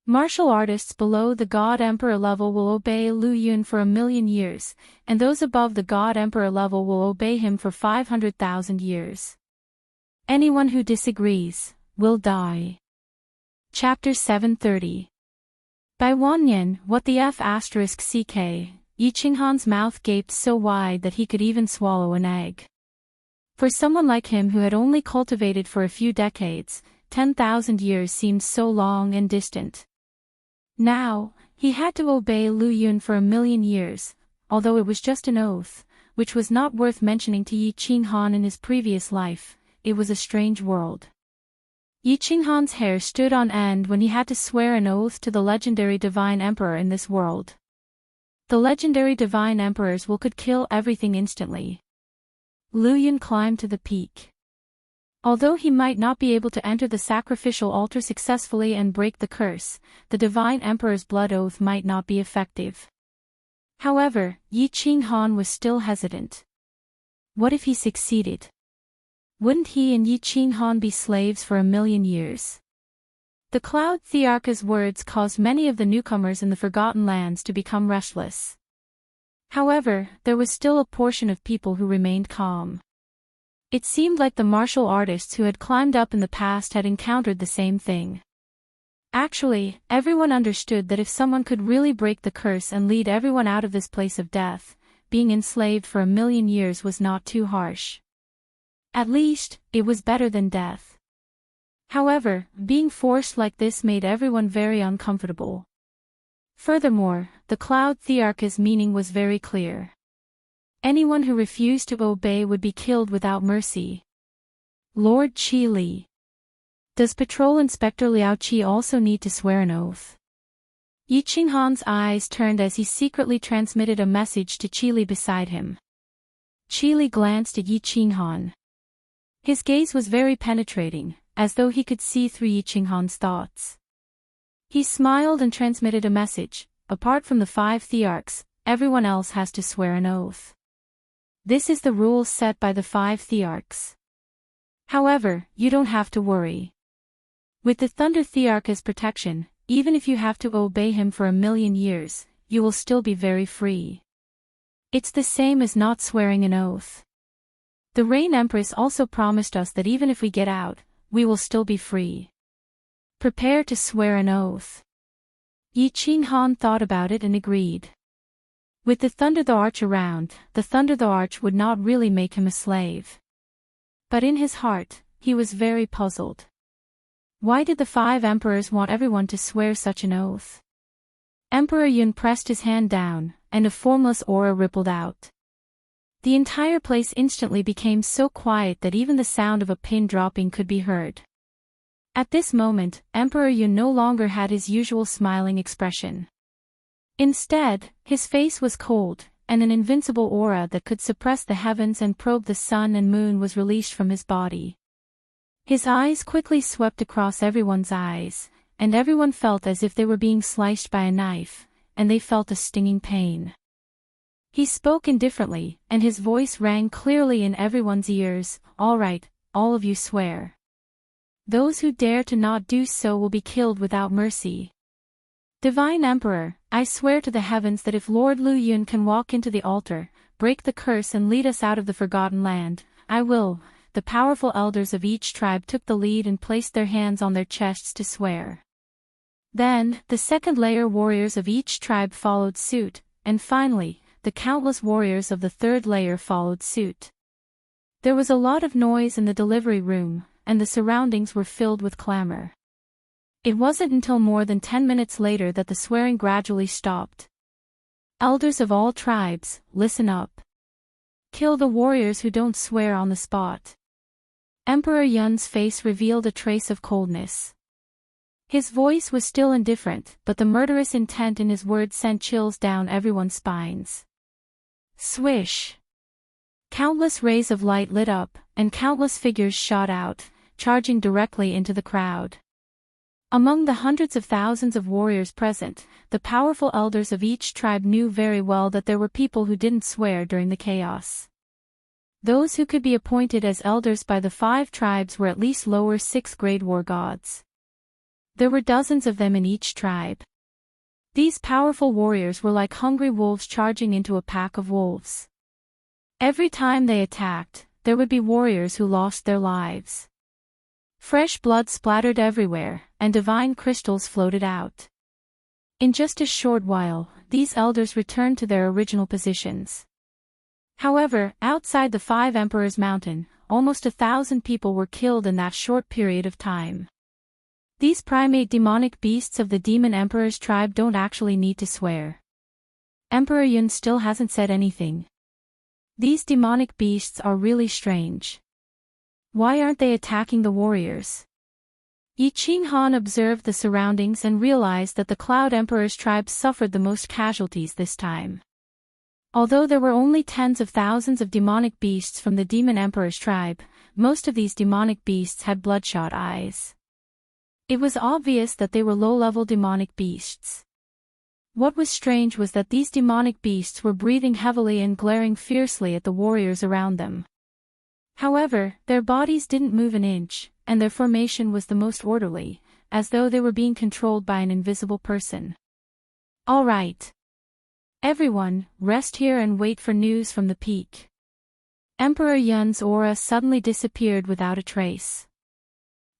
Martial artists below the God Emperor level will obey Lu Yun for 1,000,000 years, and those above the God Emperor level will obey him for 500,000 years. Anyone who disagrees will die. Chapter 730. By Wanyan, what the F***ck, Yi Qinghan's mouth gaped so wide that he could even swallow an egg. For someone like him who had only cultivated for a few decades, 10,000 years seemed so long and distant. Now, he had to obey Lu Yun for 1,000,000 years, although it was just an oath, which was not worth mentioning to Yi Qinghan in his previous life. It was a strange world. Yi Qinghan's hair stood on end when he had to swear an oath to the legendary Divine Emperor in this world. The legendary Divine Emperors could kill everything instantly. Lu Yun climbed to the peak. Although he might not be able to enter the sacrificial altar successfully and break the curse, the Divine Emperor's blood oath might not be effective. However, Yi Qinghan was still hesitant. What if he succeeded? Wouldn't he and Yi Qinghan be slaves for 1,000,000 years? The Cloud Thearch's words caused many of the newcomers in the Forgotten Lands to become restless. However, there was still a portion of people who remained calm. It seemed like the martial artists who had climbed up in the past had encountered the same thing. Actually, everyone understood that if someone could really break the curse and lead everyone out of this place of death, being enslaved for 1,000,000 years was not too harsh. At least, it was better than death. However, being forced like this made everyone very uncomfortable. Furthermore, the Cloud Thearch's meaning was very clear. Anyone who refused to obey would be killed without mercy. Lord Qi Li. Does Patrol Inspector Liao Qi also need to swear an oath? Yi Qinghan's eyes turned as he secretly transmitted a message to Qi Li beside him. Qi Li glanced at Yi Qinghan. His gaze was very penetrating, as though he could see through Yi Qinghan's thoughts. He smiled and transmitted a message. Apart from the 5 Thearchs, everyone else has to swear an oath. This is the rules set by the 5 Thearchs. However, you don't have to worry. With the Thunder Thearch as protection, even if you have to obey him for 1,000,000 years, you will still be very free. It's the same as not swearing an oath. The Rain Empress also promised us that even if we get out, we will still be free. Prepare to swear an oath. Yi Qinghan thought about it and agreed. With the Thunder the Arch around, the Thunder the Arch would not really make him a slave. But in his heart, he was very puzzled. Why did the 5 emperors want everyone to swear such an oath? Emperor Yun pressed his hand down, and a formless aura rippled out. The entire place instantly became so quiet that even the sound of a pin dropping could be heard. At this moment, Emperor Yun no longer had his usual smiling expression. Instead, his face was cold, and an invincible aura that could suppress the heavens and probe the sun and moon was released from his body. His eyes quickly swept across everyone's eyes, and everyone felt as if they were being sliced by a knife, and they felt a stinging pain. He spoke indifferently, and his voice rang clearly in everyone's ears. All right, all of you swear. Those who dare to not do so will be killed without mercy. Divine Emperor, I swear to the heavens that if Lord Lu Yun can walk into the altar, break the curse and lead us out of the Forgotten Land, I will. The powerful elders of each tribe took the lead and placed their hands on their chests to swear. Then, the second-layer warriors of each tribe followed suit, and finally, the countless warriors of the third layer followed suit. There was a lot of noise in the delivery room, and the surroundings were filled with clamor. It wasn't until more than 10 minutes later that the swearing gradually stopped. Elders of all tribes, listen up. Kill the warriors who don't swear on the spot. Emperor Yun's face revealed a trace of coldness. His voice was still indifferent, but the murderous intent in his words sent chills down everyone's spines. Swish! Countless rays of light lit up, and countless figures shot out, charging directly into the crowd. Among the hundreds of thousands of warriors present, the powerful elders of each tribe knew very well that there were people who didn't swear during the chaos. Those who could be appointed as elders by the 5 tribes were at least lower 6th-grade war gods. There were dozens of them in each tribe. These powerful warriors were like hungry wolves charging into a pack of wolves. Every time they attacked, there would be warriors who lost their lives. Fresh blood splattered everywhere, and divine crystals floated out. In just a short while, these elders returned to their original positions. However, outside the 5 Emperors' Mountain, almost 1,000 people were killed in that short period of time. These primate demonic beasts of the Demon Emperor's tribe don't actually need to swear. Emperor Yun still hasn't said anything. These demonic beasts are really strange. Why aren't they attacking the warriors? Yi Qinghan observed the surroundings and realized that the Cloud Emperor's tribe suffered the most casualties this time. Although there were only tens of thousands of demonic beasts from the Demon Emperor's tribe, most of these demonic beasts had bloodshot eyes. It was obvious that they were low-level demonic beasts. What was strange was that these demonic beasts were breathing heavily and glaring fiercely at the warriors around them. However, their bodies didn't move an inch, and their formation was the most orderly, as though they were being controlled by an invisible person. All right. Everyone, rest here and wait for news from the peak. Emperor Yun's aura suddenly disappeared without a trace.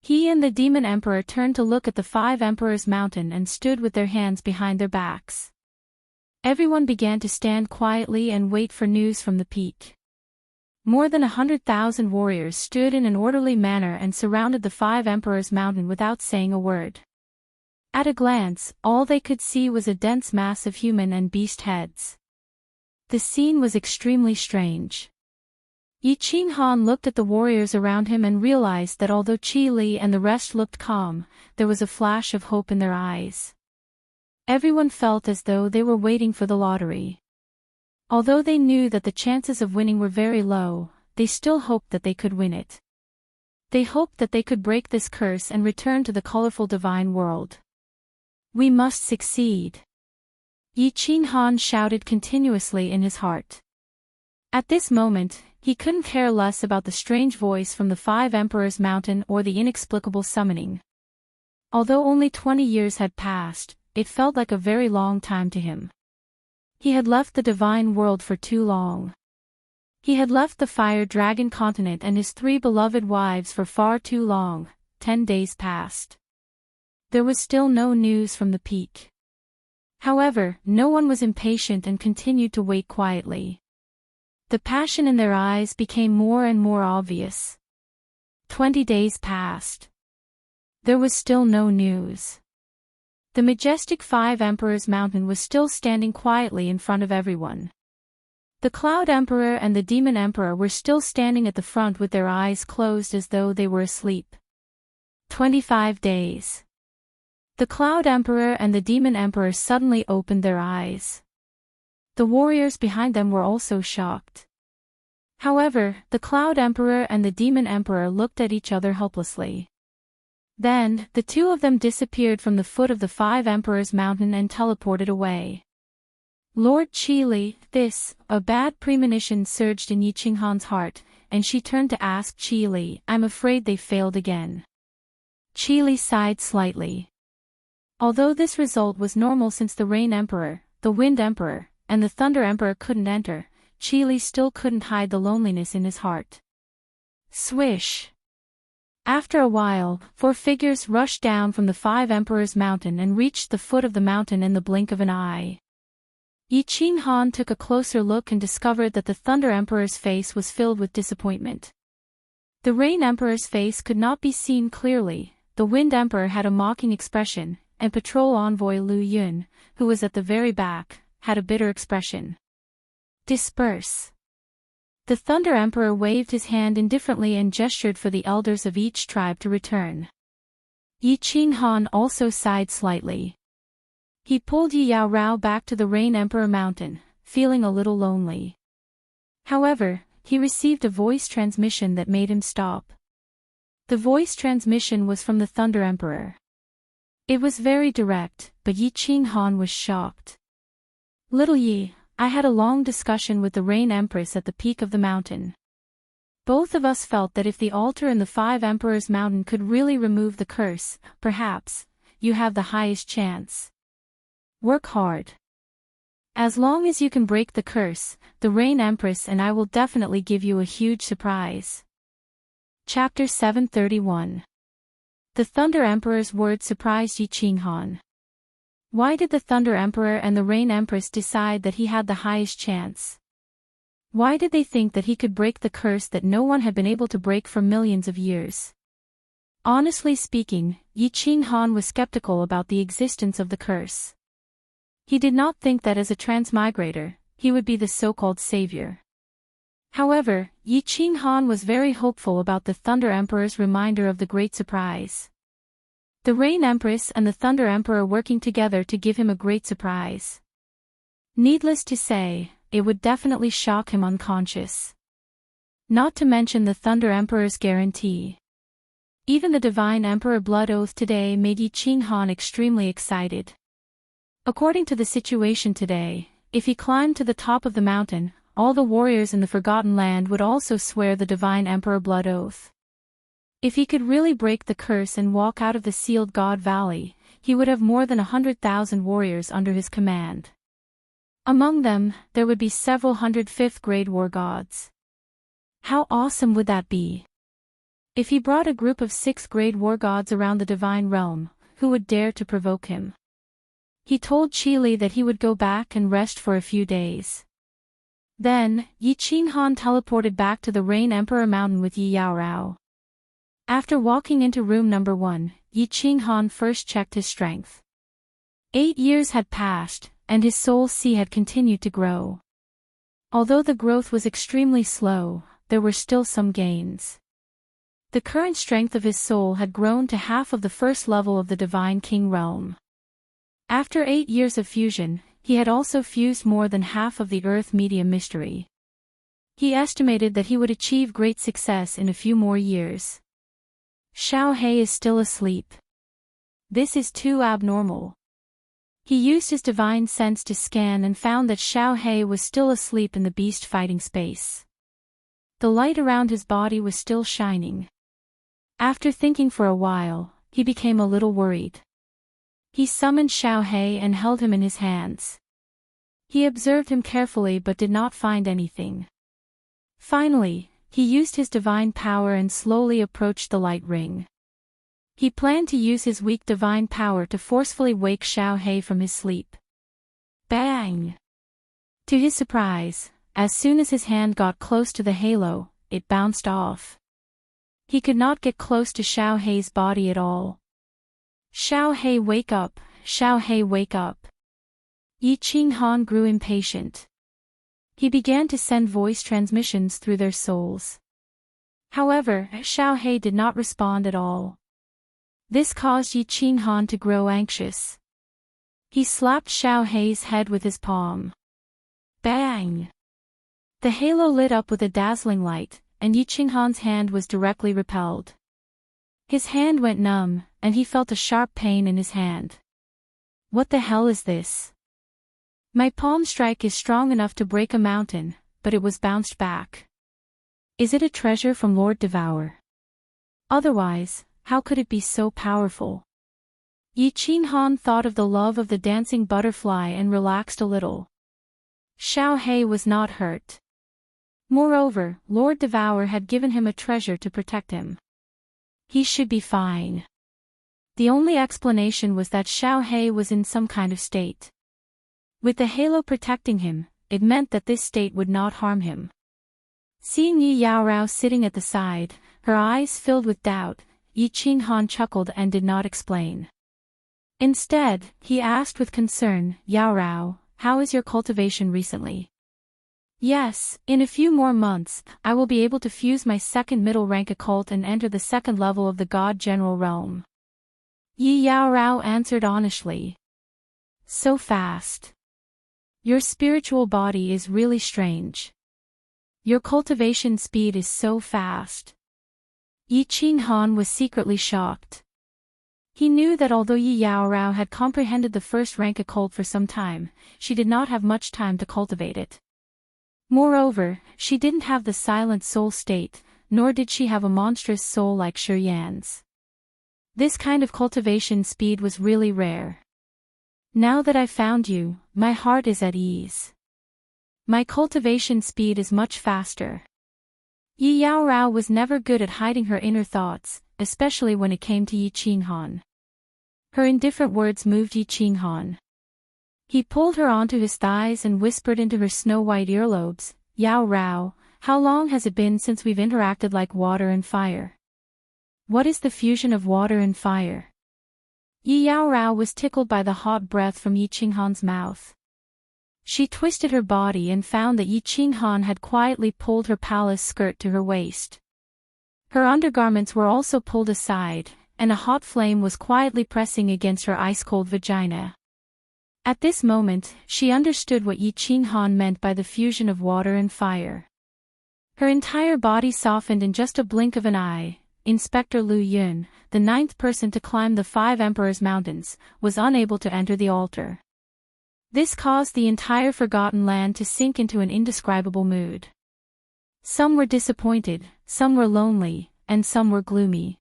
He and the Demon Emperor turned to look at the 5 Emperors' mountain and stood with their hands behind their backs. Everyone began to stand quietly and wait for news from the peak. More than 100,000 warriors stood in an orderly manner and surrounded the 5 Emperors' mountain without saying a word. At a glance, all they could see was a dense mass of human and beast heads. The scene was extremely strange. Yi Qinghan looked at the warriors around him and realized that although Qi Li and the rest looked calm, there was a flash of hope in their eyes. Everyone felt as though they were waiting for the lottery. Although they knew that the chances of winning were very low, they still hoped that they could win it. They hoped that they could break this curse and return to the colorful divine world. We must succeed. Yi Qinghan shouted continuously in his heart. At this moment, he couldn't care less about the strange voice from the 5 Emperors' mountain or the inexplicable summoning. Although only 20 years had passed, it felt like a very long time to him. He had left the divine world for too long. He had left the Fire Dragon continent and his 3 beloved wives for far too long. 10 days passed. There was still no news from the peak. However, no one was impatient and continued to wait quietly. The passion in their eyes became more and more obvious. 20 days passed. There was still no news. The majestic 5 Emperors' mountain was still standing quietly in front of everyone. The Cloud Emperor and the Demon Emperor were still standing at the front with their eyes closed as though they were asleep. 25 days. The Cloud Emperor and the Demon Emperor suddenly opened their eyes. The warriors behind them were also shocked. However, the Cloud Emperor and the Demon Emperor looked at each other helplessly. Then, the 2 of them disappeared from the foot of the 5 Emperors' mountain and teleported away. Lord Qi Li, a bad premonition surged in Yi Qinghan's heart, and she turned to ask Qi Li, I'm afraid they failed again. Qi Li sighed slightly. Although this result was normal since the Rain Emperor, the Wind Emperor, and the Thunder Emperor couldn't enter, Qi Li still couldn't hide the loneliness in his heart. Swish! After a while, 4 figures rushed down from the 5 Emperors' mountain and reached the foot of the mountain in the blink of an eye. Yi Qinghan took a closer look and discovered that the Thunder Emperor's face was filled with disappointment. The Rain Emperor's face could not be seen clearly, the Wind Emperor had a mocking expression, and Patrol Envoy Lu Yun, who was at the very back, had a bitter expression. Disperse. The Thunder Emperor waved his hand indifferently and gestured for the elders of each tribe to return. Yi Qinghan also sighed slightly. He pulled Yi Yao Rao back to the Rain Emperor mountain, feeling a little lonely. However, he received a voice transmission that made him stop. The voice transmission was from the Thunder Emperor. It was very direct, but Yi Qinghan was shocked. Little Yi, I had a long discussion with the Rain Empress at the peak of the mountain. Both of us felt that if the altar in the 5 Emperors' mountain could really remove the curse, perhaps, you have the highest chance. Work hard. As long as you can break the curse, the Rain Empress and I will definitely give you a huge surprise. Chapter 731. The Thunder Emperor's words surprised Yi Qinghan. Why did the Thunder Emperor and the Rain Empress decide that he had the highest chance? Why did they think that he could break the curse that no one had been able to break for millions of years? Honestly speaking, Yi Qinghan was skeptical about the existence of the curse. He did not think that as a transmigrator, he would be the so-called savior. However, Yi Qinghan was very hopeful about the Thunder Emperor's reminder of the great surprise. The Rain Empress and the Thunder Emperor working together to give him a great surprise. Needless to say, it would definitely shock him unconscious. Not to mention the Thunder Emperor's guarantee. Even the Divine Emperor Blood Oath today made Yi Qinghan extremely excited. According to the situation today, if he climbed to the top of the mountain, all the warriors in the Forgotten Land would also swear the Divine Emperor blood oath. If he could really break the curse and walk out of the sealed God Valley, he would have more than 100,000 warriors under his command. Among them, there would be several hundred fifth-grade war gods. How awesome would that be? If he brought a group of sixth-grade war gods around the divine realm, who would dare to provoke him? He told Qili that he would go back and rest for a few days. Then, Yi Qinghan teleported back to the Rain Emperor Mountain with Yi Yaorao. After walking into room number 1, Yi Qinghan first checked his strength. 8 years had passed, and his soul sea had continued to grow. Although the growth was extremely slow, there were still some gains. The current strength of his soul had grown to half of the first level of the Divine King realm. After 8 years of fusion, he had also fused more than half of the Earth Medium Mystery. He estimated that he would achieve great success in a few more years. Xiao He is still asleep. This is too abnormal. He used his divine sense to scan and found that Xiao He was still asleep in the beast fighting space. The light around his body was still shining. After thinking for a while, he became a little worried. He summoned Xiao He and held him in his hands. He observed him carefully but did not find anything. Finally, he used his divine power and slowly approached the light ring. He planned to use his weak divine power to forcefully wake Xiao He from his sleep. Bang! To his surprise, as soon as his hand got close to the halo, it bounced off. He could not get close to Xiao He's body at all. Xiao He, wake up! Xiao He, wake up! Yi Qinghan grew impatient. He began to send voice transmissions through their souls. However, Xiao He did not respond at all. This caused Yi Qinghan to grow anxious. He slapped Xiao He's head with his palm. Bang! The halo lit up with a dazzling light, and Yi Qinghan's hand was directly repelled. His hand went numb, and he felt a sharp pain in his hand. What the hell is this? My palm strike is strong enough to break a mountain, but it was bounced back. Is it a treasure from Lord Devour? Otherwise, how could it be so powerful? Yi Qinghan thought of the love of the dancing butterfly and relaxed a little. Xiao He was not hurt. Moreover, Lord Devour had given him a treasure to protect him. He should be fine. The only explanation was that Xiao He was in some kind of state. With the halo protecting him, it meant that this state would not harm him. Seeing Yi Yaorao sitting at the side, her eyes filled with doubt, Yi Qinghan chuckled and did not explain. Instead, he asked with concern, Yaorao, how is your cultivation recently? Yes, in a few more months, I will be able to fuse my second middle rank occult and enter the second level of the God General realm. Yi Yaorao answered honestly. So fast. Your spiritual body is really strange. Your cultivation speed is so fast. Yi Qinghan was secretly shocked. He knew that although Yi Yaorao had comprehended the first rank occult for some time, she did not have much time to cultivate it. Moreover, she didn't have the silent soul state, nor did she have a monstrous soul like Shi Yan's. This kind of cultivation speed was really rare. Now that I found you, my heart is at ease. My cultivation speed is much faster. Yi Yaorao was never good at hiding her inner thoughts, especially when it came to Yi Qinghan. Her indifferent words moved Yi Qinghan. He pulled her onto his thighs and whispered into her snow-white earlobes, Yaorao, how long has it been since we've interacted like water and fire? What is the fusion of water and fire? Yi Yaorao was tickled by the hot breath from Yi Qinghan's mouth. She twisted her body and found that Yi Qinghan had quietly pulled her palace skirt to her waist. Her undergarments were also pulled aside, and a hot flame was quietly pressing against her ice-cold vagina. At this moment, she understood what Yi Qinghan meant by the fusion of water and fire. Her entire body softened in just a blink of an eye. Inspector Lu Yun, the 9th person to climb the 5 Emperors' Mountains, was unable to enter the altar. This caused the entire forgotten land to sink into an indescribable mood. Some were disappointed, some were lonely, and some were gloomy.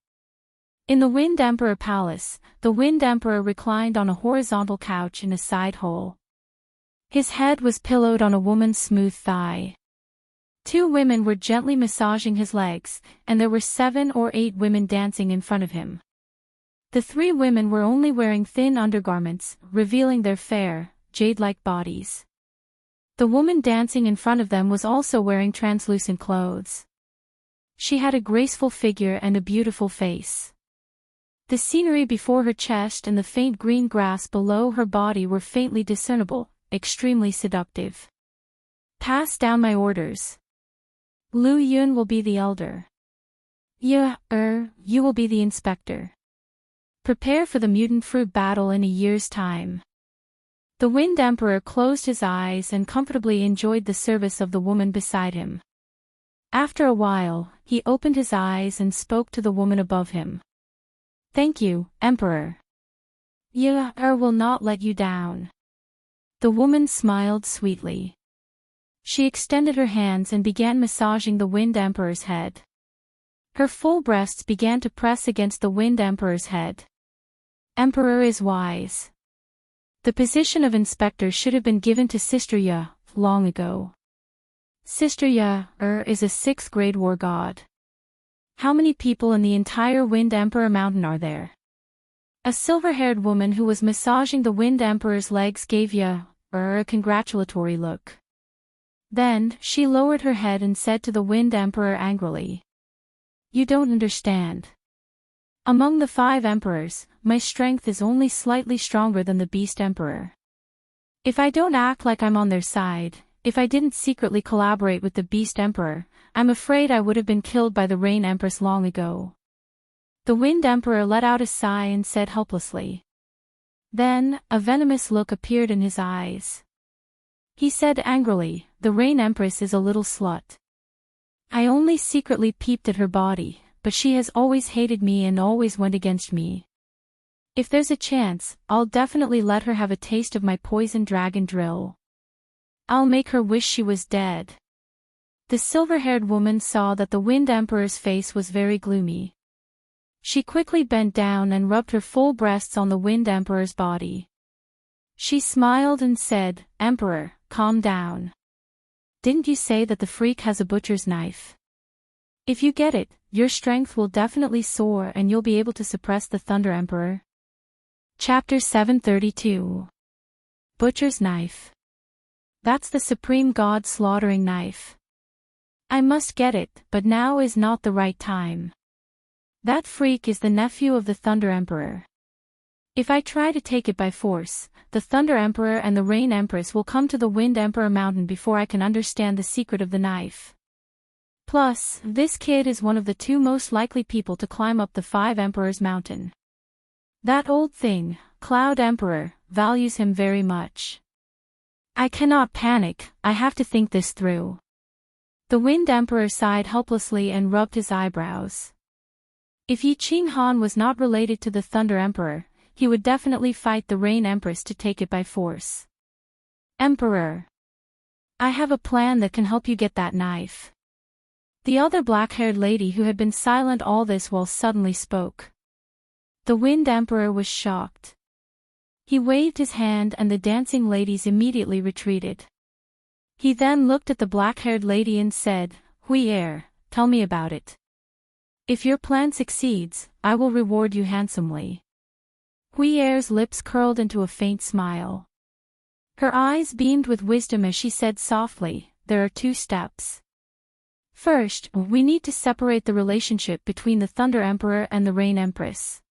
In the Wind Emperor Palace, the Wind Emperor reclined on a horizontal couch in a side hole. His head was pillowed on a woman's smooth thigh. 2 women were gently massaging his legs, and there were 7 or 8 women dancing in front of him. The 3 women were only wearing thin undergarments, revealing their fair, jade-like bodies. The woman dancing in front of them was also wearing translucent clothes. She had a graceful figure and a beautiful face. The scenery before her chest and the faint green grass below her body were faintly discernible, extremely seductive. Pass down my orders. Lu Yun will be the elder. You will be the inspector. Prepare for the mutant fruit battle in a year's time. The Wind Emperor closed his eyes and comfortably enjoyed the service of the woman beside him. After a while, he opened his eyes and spoke to the woman above him. Thank you, Emperor. You will not let you down. The woman smiled sweetly. She extended her hands and began massaging the Wind Emperor's head. Her full breasts began to press against the Wind Emperor's head. Emperor is wise. The position of inspector should have been given to Sister Ya, long ago. Sister Ya is a 6th grade war god. How many people in the entire Wind Emperor Mountain are there? A silver-haired woman who was massaging the Wind Emperor's legs gave Ya a congratulatory look. Then, she lowered her head and said to the Wind Emperor angrily. You don't understand. Among the 5 emperors, my strength is only slightly stronger than the Beast Emperor. If I don't act like I'm on their side, if I didn't secretly collaborate with the Beast Emperor, I'm afraid I would have been killed by the Rain Empress long ago. The Wind Emperor let out a sigh and said helplessly. Then, a venomous look appeared in his eyes. He said angrily, the Rain Empress is a little slut. I only secretly peeped at her body, but she has always hated me and always went against me. If there's a chance, I'll definitely let her have a taste of my poison dragon drill. I'll make her wish she was dead. The silver-haired woman saw that the Wind Emperor's face was very gloomy. She quickly bent down and rubbed her full breasts on the Wind Emperor's body. She smiled and said, Emperor, calm down. Didn't you say that the freak has a butcher's knife? If you get it, your strength will definitely soar and you'll be able to suppress the Thunder Emperor. Chapter 732. Butcher's Knife. That's the supreme god slaughtering knife. I must get it, but now is not the right time. That freak is the nephew of the Thunder Emperor. If I try to take it by force, the Thunder Emperor and the Rain Empress will come to the Wind Emperor Mountain before I can understand the secret of the knife. Plus, this kid is one of the 2 most likely people to climb up the 5 Emperors Mountain. That old thing, Cloud Emperor, values him very much. I cannot panic, I have to think this through. The Wind Emperor sighed helplessly and rubbed his eyebrows. If Yi Qing Han was not related to the Thunder Emperor, he would definitely fight the Rain Empress to take it by force. Emperor. I have a plan that can help you get that knife. The other black-haired lady who had been silent all this while suddenly spoke. The Wind Emperor was shocked. He waved his hand and the dancing ladies immediately retreated. He then looked at the black-haired lady and said, Hui tell me about it. If your plan succeeds, I will reward you handsomely. Hui's lips curled into a faint smile. Her eyes beamed with wisdom as she said softly, there are 2 steps. First, we need to separate the relationship between the Thunder Emperor and the Rain Empress.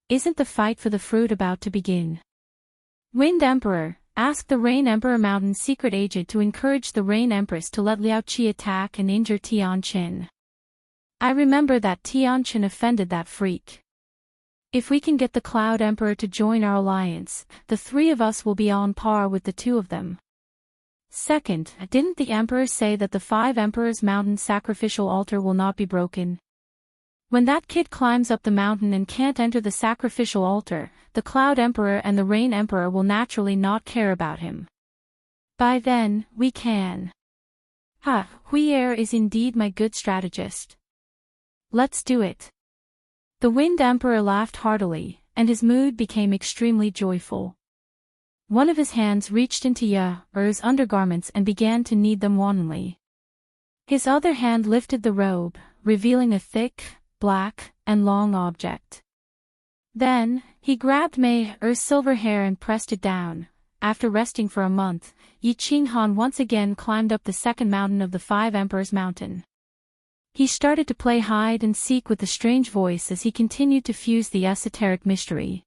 Isn't the fight for the fruit about to begin? Wind Emperor, ask the Rain Emperor Mountain secret agent to encourage the Rain Empress to let Liao Qi attack and injure Tian Qin. I remember that Tian Qin offended that freak. If we can get the Cloud Emperor to join our alliance, the 3 of us will be on par with the 2 of them. Second, didn't the Emperor say that the 5 Emperors Mountain sacrificial altar will not be broken? When that kid climbs up the mountain and can't enter the sacrificial altar, the Cloud Emperor and the Rain Emperor will naturally not care about him. By then, we can. Huier is indeed my good strategist. Let's do it. The Wind Emperor laughed heartily, and his mood became extremely joyful. One of his hands reached into Ya's undergarments and began to knead them wantonly. His other hand lifted the robe, revealing a thick, black, and long object. Then, he grabbed Mei's silver hair and pressed it down. After resting for a month, Yi Qinghan once again climbed up the second mountain of the Five Emperors Mountain. He started to play hide and seek with the strange voice as he continued to fuse the esoteric mystery.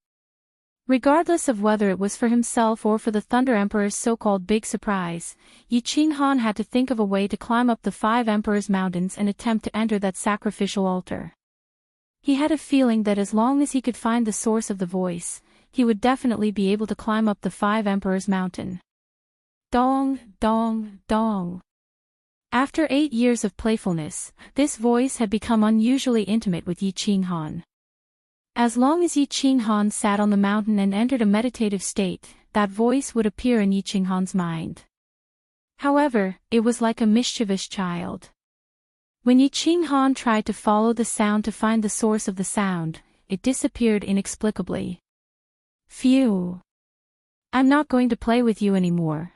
Regardless of whether it was for himself or for the Thunder Emperor's so-called big surprise, Yi Qinghan had to think of a way to climb up the Five Emperors Mountains and attempt to enter that sacrificial altar. He had a feeling that as long as he could find the source of the voice, he would definitely be able to climb up the Five Emperors Mountain. Dong, dong, dong. After 8 years of playfulness, this voice had become unusually intimate with Yi Qinghan. As long as Yi Qinghan sat on the mountain and entered a meditative state, that voice would appear in Yi Qinghan's mind. However, it was like a mischievous child. When Yi Qinghan tried to follow the sound to find the source of the sound, it disappeared inexplicably. Phew. I'm not going to play with you anymore.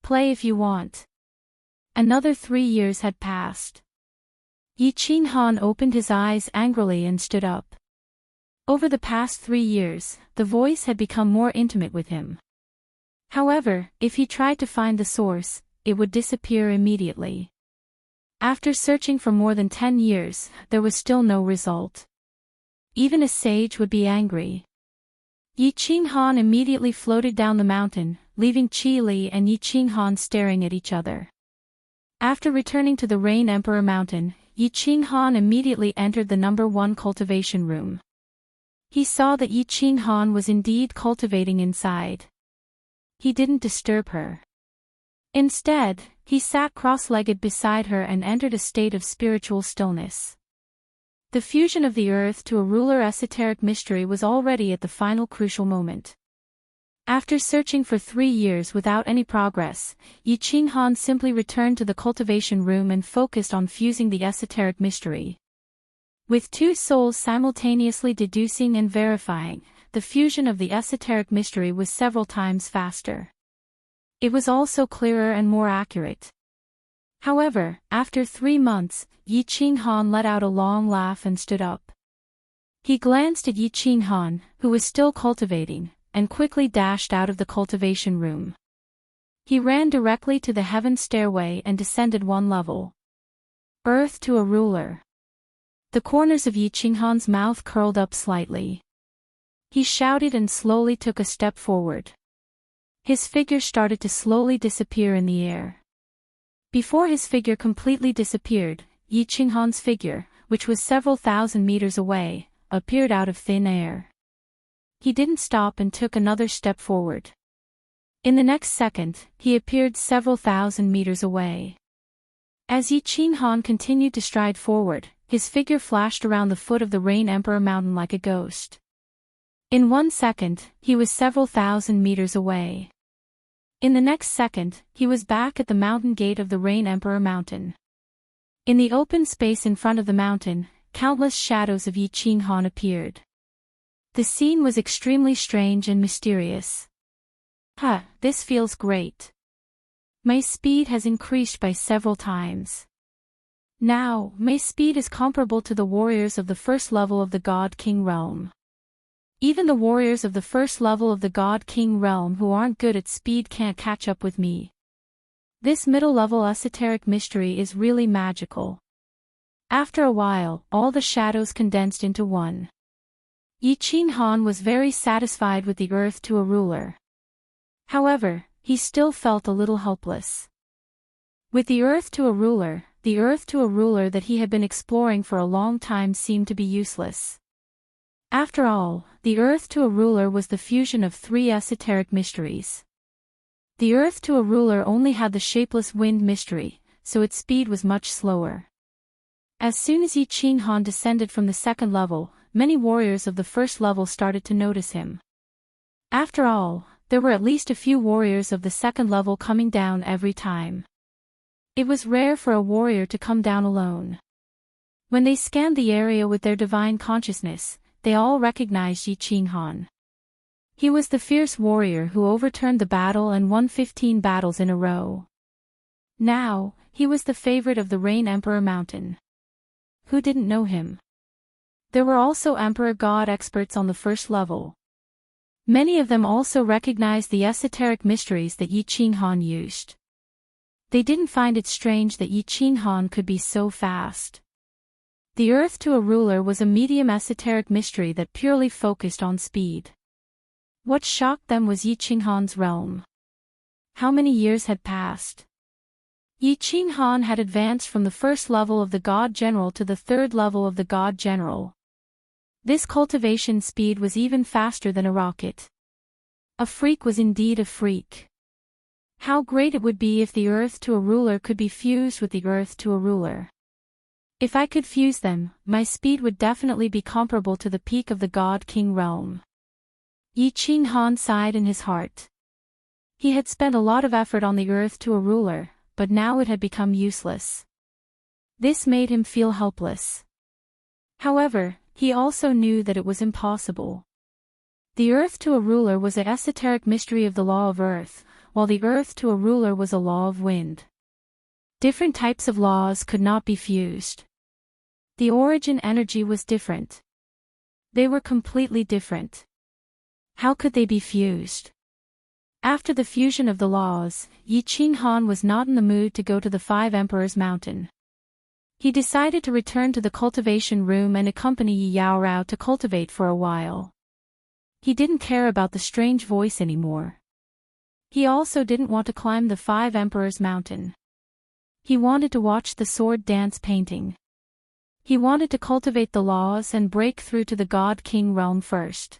Play if you want. Another 3 years had passed. Yi Qinghan opened his eyes angrily and stood up. Over the past 3 years, the voice had become more intimate with him. However, if he tried to find the source, it would disappear immediately. After searching for more than 10 years, there was still no result. Even a sage would be angry. Yi Qinghan immediately floated down the mountain, leaving Qi Li and Yi Qinghan staring at each other. After returning to the Rain Emperor Mountain, Yi Qinghan immediately entered the number 1 cultivation room. He saw that Yi Qinghan was indeed cultivating inside. He didn't disturb her. Instead, he sat cross-legged beside her and entered a state of spiritual stillness. The fusion of the earth to a ruler esoteric mystery was already at the final crucial moment. After searching for 3 years without any progress, Yi Qinghan simply returned to the cultivation room and focused on fusing the esoteric mystery. With 2 souls simultaneously deducing and verifying, the fusion of the esoteric mystery was several times faster. It was also clearer and more accurate. However, after 3 months, Yi Qinghan let out a long laugh and stood up. He glanced at Yi Qinghan, who was still cultivating, and quickly dashed out of the cultivation room. He ran directly to the heaven stairway and descended 1 level. Earth to a ruler. The corners of Yi Qinghan's mouth curled up slightly. He shouted and slowly took a step forward. His figure started to slowly disappear in the air. Before his figure completely disappeared, Yi Qinghan's figure, which was several thousand meters away, appeared out of thin air. He didn't stop and took another step forward. In the next second, he appeared several thousand meters away. As Yi Qinghan continued to stride forward, his figure flashed around the foot of the Rain Emperor Mountain like a ghost. In 1 second, he was several thousand meters away. In the next second, he was back at the mountain gate of the Rain Emperor Mountain. In the open space in front of the mountain, countless shadows of Yi Qinghan appeared. The scene was extremely strange and mysterious. This feels great. My speed has increased by several times. Now, my speed is comparable to the warriors of the first level of the God King realm. Even the warriors of the first level of the God King realm who aren't good at speed can't catch up with me. This middle-level esoteric mystery is really magical. After a while, all the shadows condensed into one. Yi Qinghan was very satisfied with the earth to a ruler. However, he still felt a little helpless. With the earth to a ruler that he had been exploring for a long time seemed to be useless. After all, the earth to a ruler was the fusion of 3 esoteric mysteries. The earth to a ruler only had the shapeless wind mystery, so its speed was much slower. As soon as Yi Qinghan descended from the second level, many warriors of the first level started to notice him. After all, there were at least a few warriors of the second level coming down every time. It was rare for a warrior to come down alone. When they scanned the area with their divine consciousness, they all recognized Yi Qinghan. He was the fierce warrior who overturned the battle and won 15 battles in a row. Now, he was the favorite of the Rain Emperor Mountain. Who didn't know him? There were also Emperor God experts on the first level. Many of them also recognized the esoteric mysteries that Yi Qinghan used. They didn't find it strange that Yi Qinghan could be so fast. The Earth to a Ruler was a medium esoteric mystery that purely focused on speed. What shocked them was Yi Qinghan's realm. How many years had passed? Yi Qinghan had advanced from the first level of the God General to the third level of the God General. This cultivation speed was even faster than a rocket. A freak was indeed a freak. How great it would be if the Earth to a Ruler could be fused with the Earth to a Ruler. If I could fuse them, my speed would definitely be comparable to the peak of the God King realm. Yi Qinghan sighed in his heart. He had spent a lot of effort on the Earth to a Ruler, but now it had become useless. This made him feel helpless. However, he also knew that it was impossible. The Earth to a Ruler was an esoteric mystery of the law of Earth, while the Earth to a Ruler was a law of wind. Different types of laws could not be fused. The origin energy was different. They were completely different. How could they be fused? After the fusion of the laws, Yi Qinghan was not in the mood to go to the Five Emperors Mountain. He decided to return to the cultivation room and accompany Yi Yaorao to cultivate for a while. He didn't care about the strange voice anymore. He also didn't want to climb the Five Emperors Mountain. He wanted to watch the sword dance painting. He wanted to cultivate the laws and break through to the God King realm first.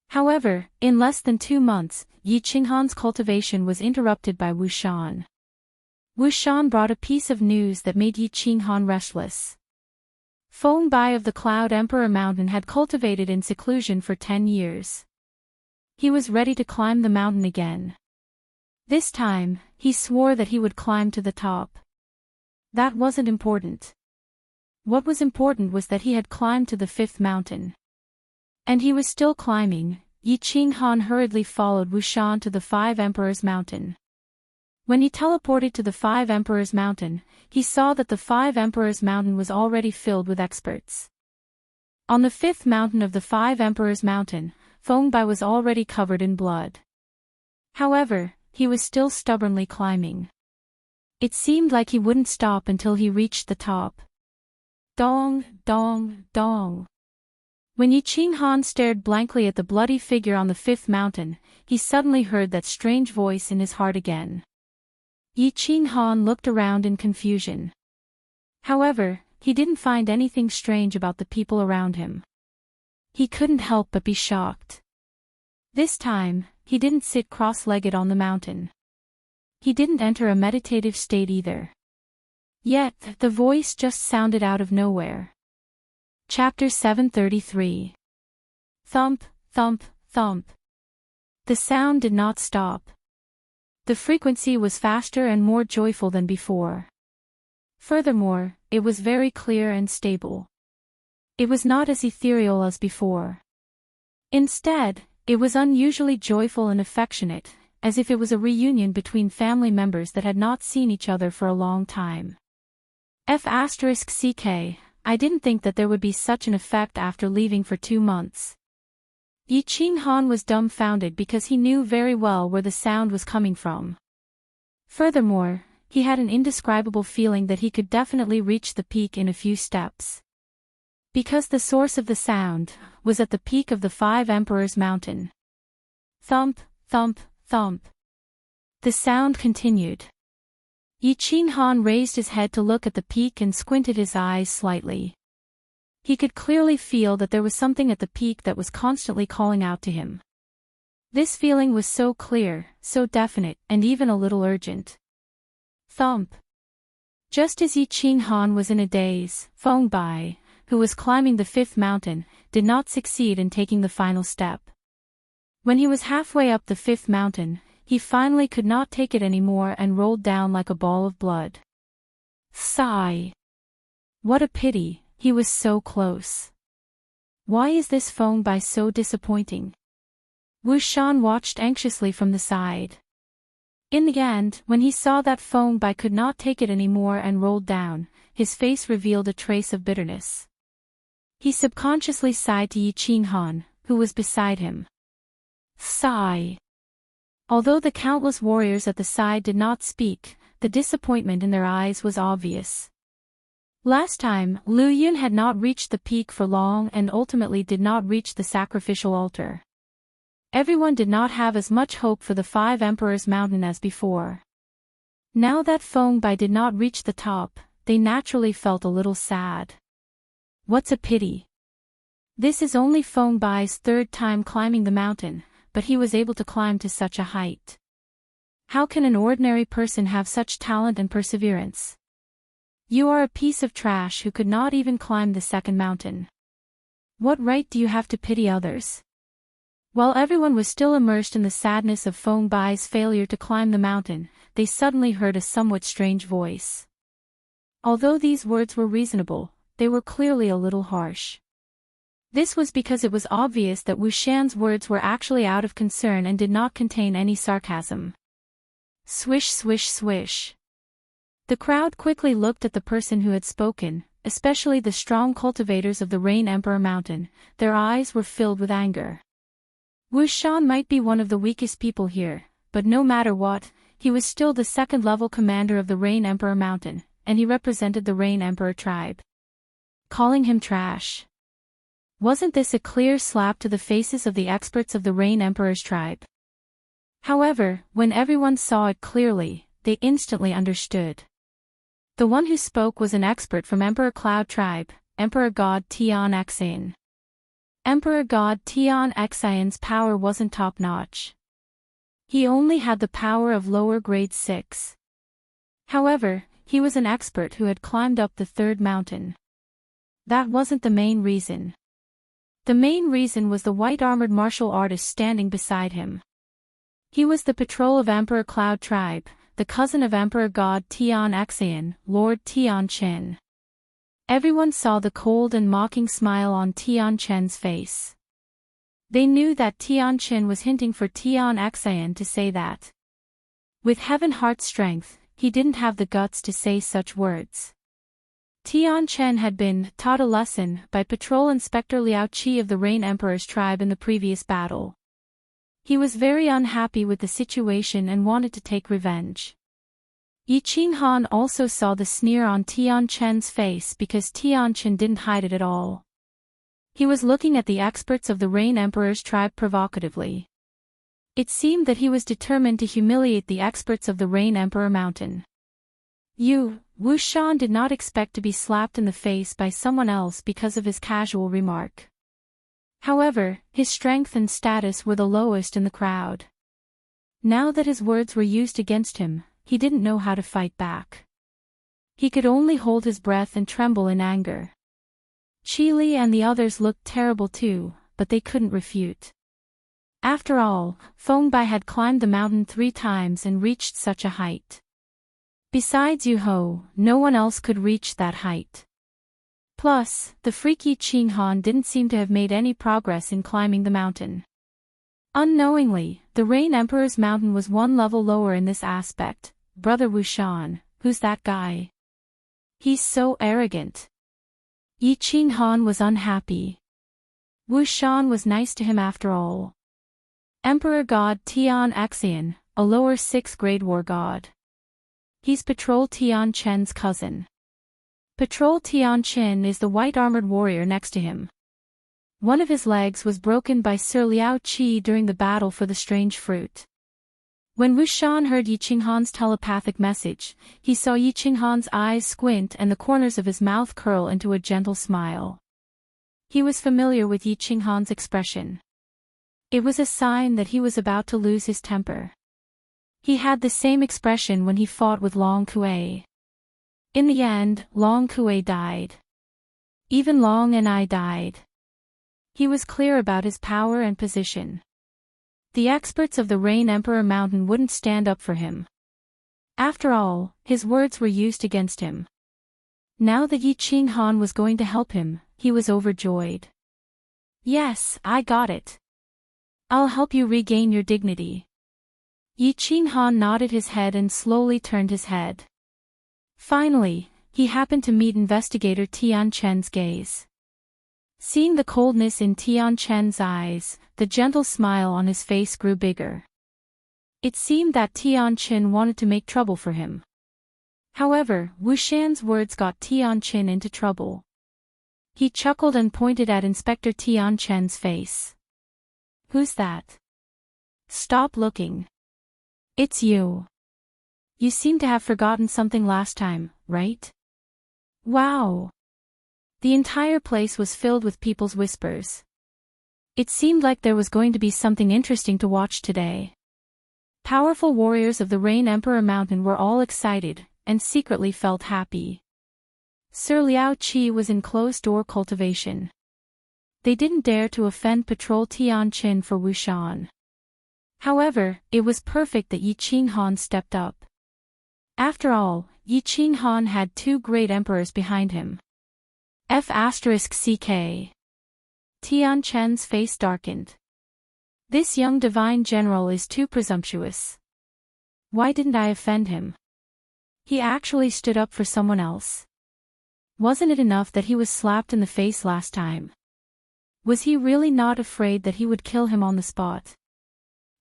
However, in less than 2 months, Yi Qinghan's cultivation was interrupted by Wuxian. Wuxian brought a piece of news that made Yi Qinghan restless. Feng Bai of the Cloud Emperor Mountain had cultivated in seclusion for 10 years. He was ready to climb the mountain again. This time, he swore that he would climb to the top. That wasn't important. What was important was that he had climbed to the 5th mountain. And he was still climbing. Yi Qinghan hurriedly followed Wuxian to the Five Emperors Mountain. When he teleported to the Five Emperors Mountain, he saw that the Five Emperors Mountain was already filled with experts. On the 5th mountain of the Five Emperors Mountain, Feng Bai was already covered in blood. However, he was still stubbornly climbing. It seemed like he wouldn't stop until he reached the top. Dong, dong, dong. When Yi Qinghan stared blankly at the bloody figure on the 5th mountain, he suddenly heard that strange voice in his heart again. Yi Qinghan looked around in confusion. However, he didn't find anything strange about the people around him. He couldn't help but be shocked. This time, he didn't sit cross-legged on the mountain. He didn't enter a meditative state either. Yet, the voice just sounded out of nowhere. Chapter 733. Thump, thump, thump. The sound did not stop. The frequency was faster and more joyful than before. Furthermore, it was very clear and stable. It was not as ethereal as before. Instead, it was unusually joyful and affectionate, as if it was a reunion between family members that had not seen each other for a long time. F***ck, I didn't think that there would be such an effect after leaving for 2 months. Yi Qinghan was dumbfounded because he knew very well where the sound was coming from. Furthermore, he had an indescribable feeling that he could definitely reach the peak in a few steps. Because the source of the sound was at the peak of the Five Emperors Mountain. Thump, thump, thump. The sound continued. Yi Qinghan raised his head to look at the peak and squinted his eyes slightly. He could clearly feel that there was something at the peak that was constantly calling out to him. This feeling was so clear, so definite, and even a little urgent. Thump. Just as Yi Qinghan was in a daze, Feng Bai, who was climbing the fifth mountain, did not succeed in taking the final step. When he was halfway up the fifth mountain, he finally could not take it anymore and rolled down like a ball of blood. Sigh. What a pity, he was so close. Why is this Feng Bai so disappointing? Wuxian watched anxiously from the side. In the end, when he saw that Feng Bai could not take it anymore and rolled down, his face revealed a trace of bitterness. He subconsciously sighed to Yi Qinghan, who was beside him. Sigh. Although the countless warriors at the side did not speak, the disappointment in their eyes was obvious. Last time, Liu Yun had not reached the peak for long and ultimately did not reach the sacrificial altar. Everyone did not have as much hope for the Five Emperors Mountain as before. Now that Feng Bai did not reach the top, they naturally felt a little sad. What's a pity? This is only Feng Bai's third time climbing the mountain, but he was able to climb to such a height. How can an ordinary person have such talent and perseverance? You are a piece of trash who could not even climb the second mountain. What right do you have to pity others? While everyone was still immersed in the sadness of Feng Bai's failure to climb the mountain, they suddenly heard a somewhat strange voice. Although these words were reasonable, they were clearly a little harsh. This was because it was obvious that Wuxian's words were actually out of concern and did not contain any sarcasm. Swish swish swish. The crowd quickly looked at the person who had spoken, especially the strong cultivators of the Rain Emperor Mountain. Their eyes were filled with anger. Wuxian might be one of the weakest people here, but no matter what, he was still the second-level commander of the Rain Emperor Mountain, and he represented the Rain Emperor tribe. Calling him trash. Wasn't this a clear slap to the faces of the experts of the Rain Emperor's tribe? However, when everyone saw it clearly, they instantly understood. The one who spoke was an expert from Emperor Cloud tribe, Emperor God Tian Xian. Emperor God Tian Xian's power wasn't top-notch. He only had the power of lower grade 6. However, he was an expert who had climbed up the third mountain. That wasn't the main reason. The main reason was the white-armored martial artist standing beside him. He was the patrol of Emperor Cloud tribe, the cousin of Emperor God Tian Xian, Lord Tian Chen. Everyone saw the cold and mocking smile on Tian Chen's face. They knew that Tian Chen was hinting for Tian Xian to say that. With heaven-heart strength, he didn't have the guts to say such words. Tian Chen had been taught a lesson by Patrol Inspector Liao Qi of the Rain Emperor's tribe in the previous battle. He was very unhappy with the situation and wanted to take revenge. Yi Qinghan also saw the sneer on Tian Chen's face because Tian Chen didn't hide it at all. He was looking at the experts of the Rain Emperor's tribe provocatively. It seemed that he was determined to humiliate the experts of the Rain Emperor Mountain. Wuxian did not expect to be slapped in the face by someone else because of his casual remark. However, his strength and status were the lowest in the crowd. Now that his words were used against him, he didn't know how to fight back. He could only hold his breath and tremble in anger. Qi Li and the others looked terrible too, but they couldn't refute. After all, Feng Bai had climbed the mountain 3 times and reached such a height. Besides Yu Ho, no one else could reach that height. Plus, the freaky Qinghan didn't seem to have made any progress in climbing the mountain. Unknowingly, the Rain Emperor's mountain was 1 level lower in this aspect. Brother Wuxian, who's that guy? He's so arrogant. Yi Qinghan was unhappy. Wuxian was nice to him after all. Emperor God Tian Xian, a lower 6th grade war god. He's Patrol Tian Chen's cousin. Patrol Tian Chen is the white-armored warrior next to him. One of his legs was broken by Sir Liao Qi during the battle for the strange fruit. When Wuxian heard Yi Qinghan's telepathic message, he saw Yi Qinghan's eyes squint and the corners of his mouth curl into a gentle smile. He was familiar with Yi Qinghan's expression. It was a sign that he was about to lose his temper. He had the same expression when he fought with Long Kuei. In the end, Long Kuei died. Even Long and I died. He was clear about his power and position. The experts of the Rain Emperor Mountain wouldn't stand up for him. After all, his words were used against him. Now that Yi Qinghan was going to help him, he was overjoyed. Yes, I got it. I'll help you regain your dignity. Yi Qinghan nodded his head and slowly turned his head. Finally, he happened to meet investigator Tian Chen's gaze. Seeing the coldness in Tian Chen's eyes, the gentle smile on his face grew bigger. It seemed that Tian Chen wanted to make trouble for him. However, Wuxian's words got Tian Chen into trouble. He chuckled and pointed at Inspector Tian Chen's face. Who's that? Stop looking. It's you. You seem to have forgotten something last time, right? Wow. The entire place was filled with people's whispers. It seemed like there was going to be something interesting to watch today. Powerful warriors of the Rain Emperor Mountain were all excited, and secretly felt happy. Sir Liao Qi was in closed-door cultivation. They didn't dare to offend Patrol Tian Qin for Wuxian. However, it was perfect that Yi Qinghan stepped up. After all, Yi Qinghan had two great emperors behind him. F***ck. Tian Chen's face darkened. This young divine general is too presumptuous. Why didn't I offend him? He actually stood up for someone else. Wasn't it enough that he was slapped in the face last time? Was he really not afraid that he would kill him on the spot?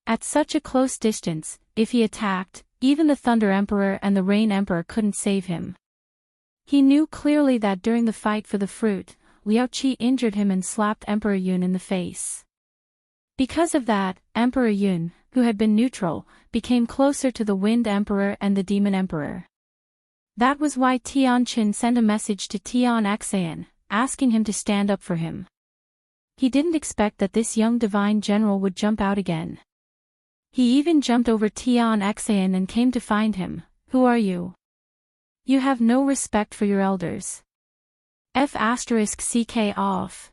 At such a close distance, if he attacked, even the Thunder Emperor and the Rain Emperor couldn't save him. He knew clearly that during the fight for the fruit, Liao Qi injured him and slapped Emperor Yun in the face. Because of that, Emperor Yun, who had been neutral, became closer to the Wind Emperor and the Demon Emperor. That was why Tian Qin sent a message to Tian Xan, asking him to stand up for him. He didn't expect that this young divine general would jump out again. He even jumped over Tian Xan and came to find him. Who are you? You have no respect for your elders. F***ck off.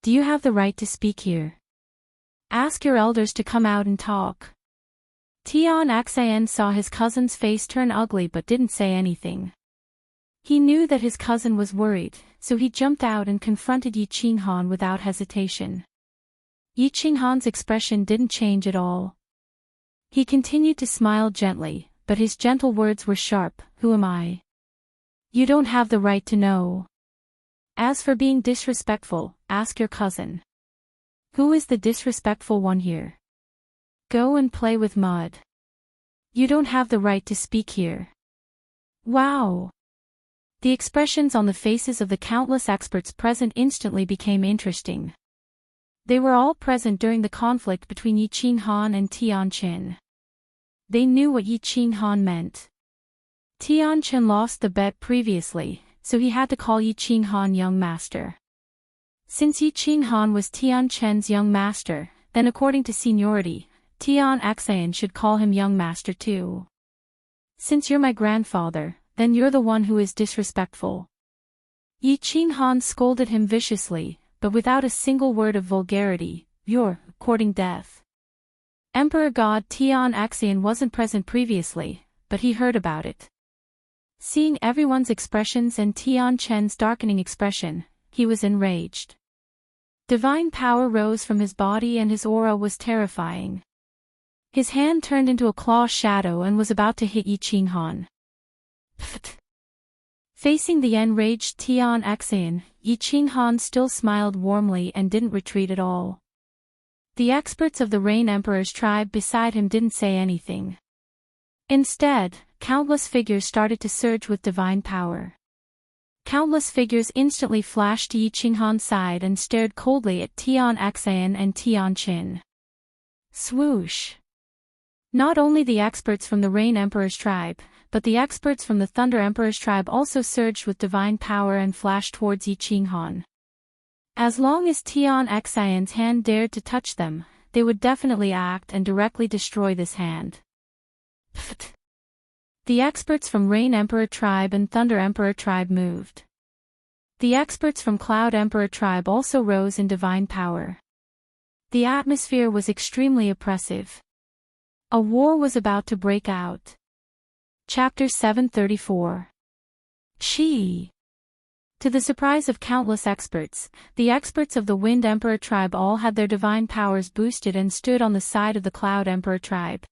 Do you have the right to speak here? Ask your elders to come out and talk. Tian Xan saw his cousin's face turn ugly but didn't say anything. He knew that his cousin was worried, so he jumped out and confronted Yi Qinghan without hesitation. Yi Qinghan's expression didn't change at all. He continued to smile gently, but his gentle words were sharp. Who am I? You don't have the right to know. As for being disrespectful, ask your cousin. Who is the disrespectful one here? Go and play with mud. You don't have the right to speak here. Wow! The expressions on the faces of the countless experts present instantly became interesting. They were all present during the conflict between Yi Qinghan and Tian Qin. They knew what Yi Qinghan meant. Tian Qin lost the bet previously, so he had to call Yi Qinghan young master. Since Yi Qinghan was Tian Chen's young master, then according to seniority, Tian Xan should call him young master too. Since you're my grandfather, then you're the one who is disrespectful. Yi Qinghan scolded him viciously, but without a single word of vulgarity. You're courting death. Emperor God Tian Xan wasn't present previously, but he heard about it. Seeing everyone's expressions and Tian Chen's darkening expression, he was enraged. Divine power rose from his body and his aura was terrifying. His hand turned into a claw shadow and was about to hit Yi Qinghan. Pfft. Facing the enraged Tian Xan, Yi Qinghan still smiled warmly and didn't retreat at all. The experts of the Rain Emperor's tribe beside him didn't say anything. Instead, countless figures started to surge with divine power. Countless figures instantly flashed to Yi Qinghan's side and stared coldly at Tian Xan and Tian Qin. Swoosh! Not only the experts from the Rain Emperor's tribe, but the experts from the Thunder Emperor's tribe also surged with divine power and flashed towards Yi Qinghan. As long as Tian Xan's hand dared to touch them, they would definitely act and directly destroy this hand. Pfft! The experts from Rain Emperor tribe and Thunder Emperor tribe moved. The experts from Cloud Emperor tribe also rose in divine power. The atmosphere was extremely oppressive. A war was about to break out. Chapter 734. She. To the surprise of countless experts, the experts of the Wind Emperor tribe all had their divine powers boosted and stood on the side of the Cloud Emperor tribe.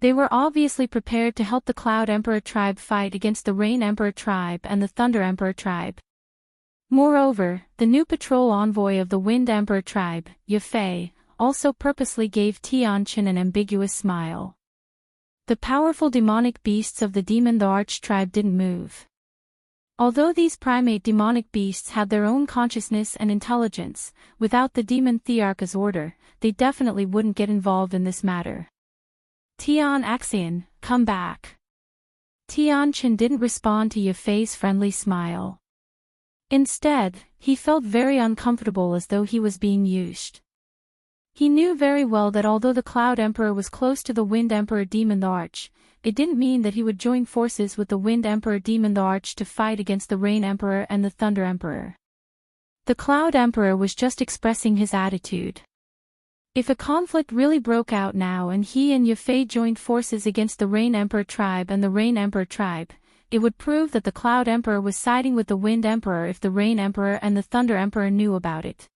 They were obviously prepared to help the Cloud Emperor tribe fight against the Rain Emperor tribe and the Thunder Emperor tribe. Moreover, the new patrol envoy of the Wind Emperor tribe, Yafei, also purposely gave Tianqin an ambiguous smile. The powerful demonic beasts of the Demon the Arch tribe didn't move. Although these primate demonic beasts had their own consciousness and intelligence, without the demon Thearch's order, they definitely wouldn't get involved in this matter. Tian Axian, come back. Tianqin didn't respond to Yafei's friendly smile. Instead, he felt very uncomfortable as though he was being used. He knew very well that although the Cloud Emperor was close to the Wind Emperor Demon the Arch, it didn't mean that he would join forces with the Wind Emperor Demon the Arch to fight against the Rain Emperor and the Thunder Emperor. The Cloud Emperor was just expressing his attitude. If a conflict really broke out now and he and Yafei joined forces against the Rain Emperor tribe and the Rain Emperor tribe, it would prove that the Cloud Emperor was siding with the Wind Emperor if the Rain Emperor and the Thunder Emperor knew about it.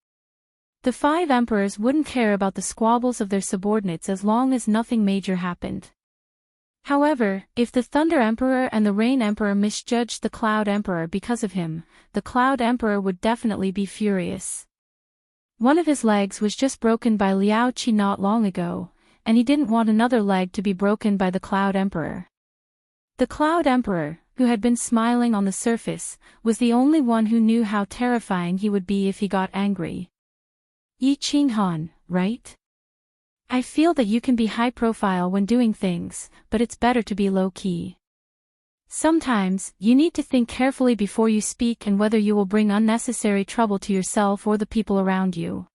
The 5 emperors wouldn't care about the squabbles of their subordinates as long as nothing major happened. However, if the Thunder Emperor and the Rain Emperor misjudged the Cloud Emperor because of him, the Cloud Emperor would definitely be furious. One of his legs was just broken by Liao Qi not long ago, and he didn't want another leg to be broken by the Cloud Emperor. The Cloud Emperor, who had been smiling on the surface, was the only one who knew how terrifying he would be if he got angry. Yi Qinghan, right? I feel that you can be high profile when doing things, but it's better to be low-key. Sometimes, you need to think carefully before you speak and whether you will bring unnecessary trouble to yourself or the people around you.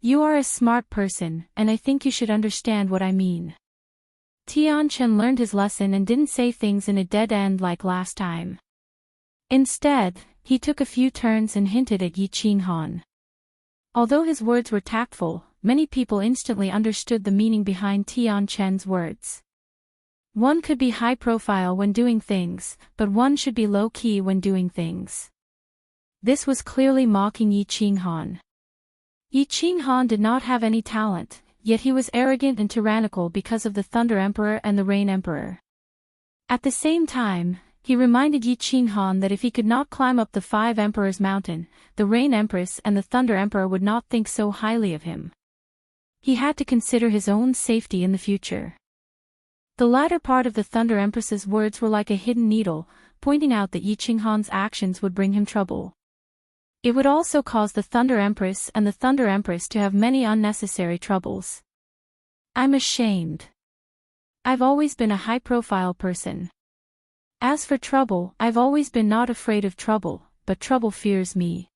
You are a smart person, and I think you should understand what I mean. Tianqin learned his lesson and didn't say things in a dead end like last time. Instead, he took a few turns and hinted at Yi Qinghan. Although his words were tactful, many people instantly understood the meaning behind Tianqin's words. One could be high profile when doing things, but one should be low-key when doing things. This was clearly mocking Yi Qinghan. Yi Qinghan did not have any talent, yet he was arrogant and tyrannical because of the Thunder Emperor and the Rain Emperor. At the same time, he reminded Yi Qinghan that if he could not climb up the 5 Emperors' mountain, the Rain Empress and the Thunder Emperor would not think so highly of him. He had to consider his own safety in the future. The latter part of the Thunder Empress's words were like a hidden needle, pointing out that Yi Qinghan's actions would bring him trouble. It would also cause the Thunder Empress and the Thunder Empress to have many unnecessary troubles. I'm ashamed. I've always been a high-profile person. As for trouble, I've always been not afraid of trouble, but trouble fears me.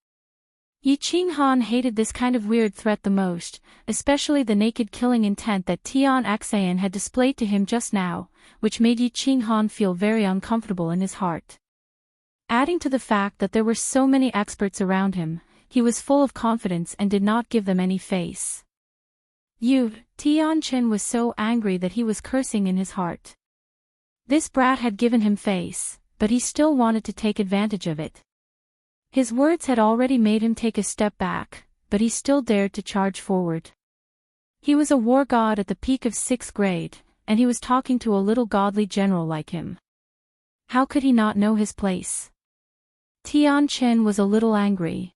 Yi Qinghan hated this kind of weird threat the most, especially the naked killing intent that Tian Axian had displayed to him just now, which made Yi Qinghan feel very uncomfortable in his heart. Adding to the fact that there were so many experts around him, he was full of confidence and did not give them any face. Tianqin was so angry that he was cursing in his heart. This brat had given him face, but he still wanted to take advantage of it. His words had already made him take a step back, but he still dared to charge forward. He was a war god at the peak of 6th grade, and he was talking to a little godly general like him. How could he not know his place? Tianqin was a little angry.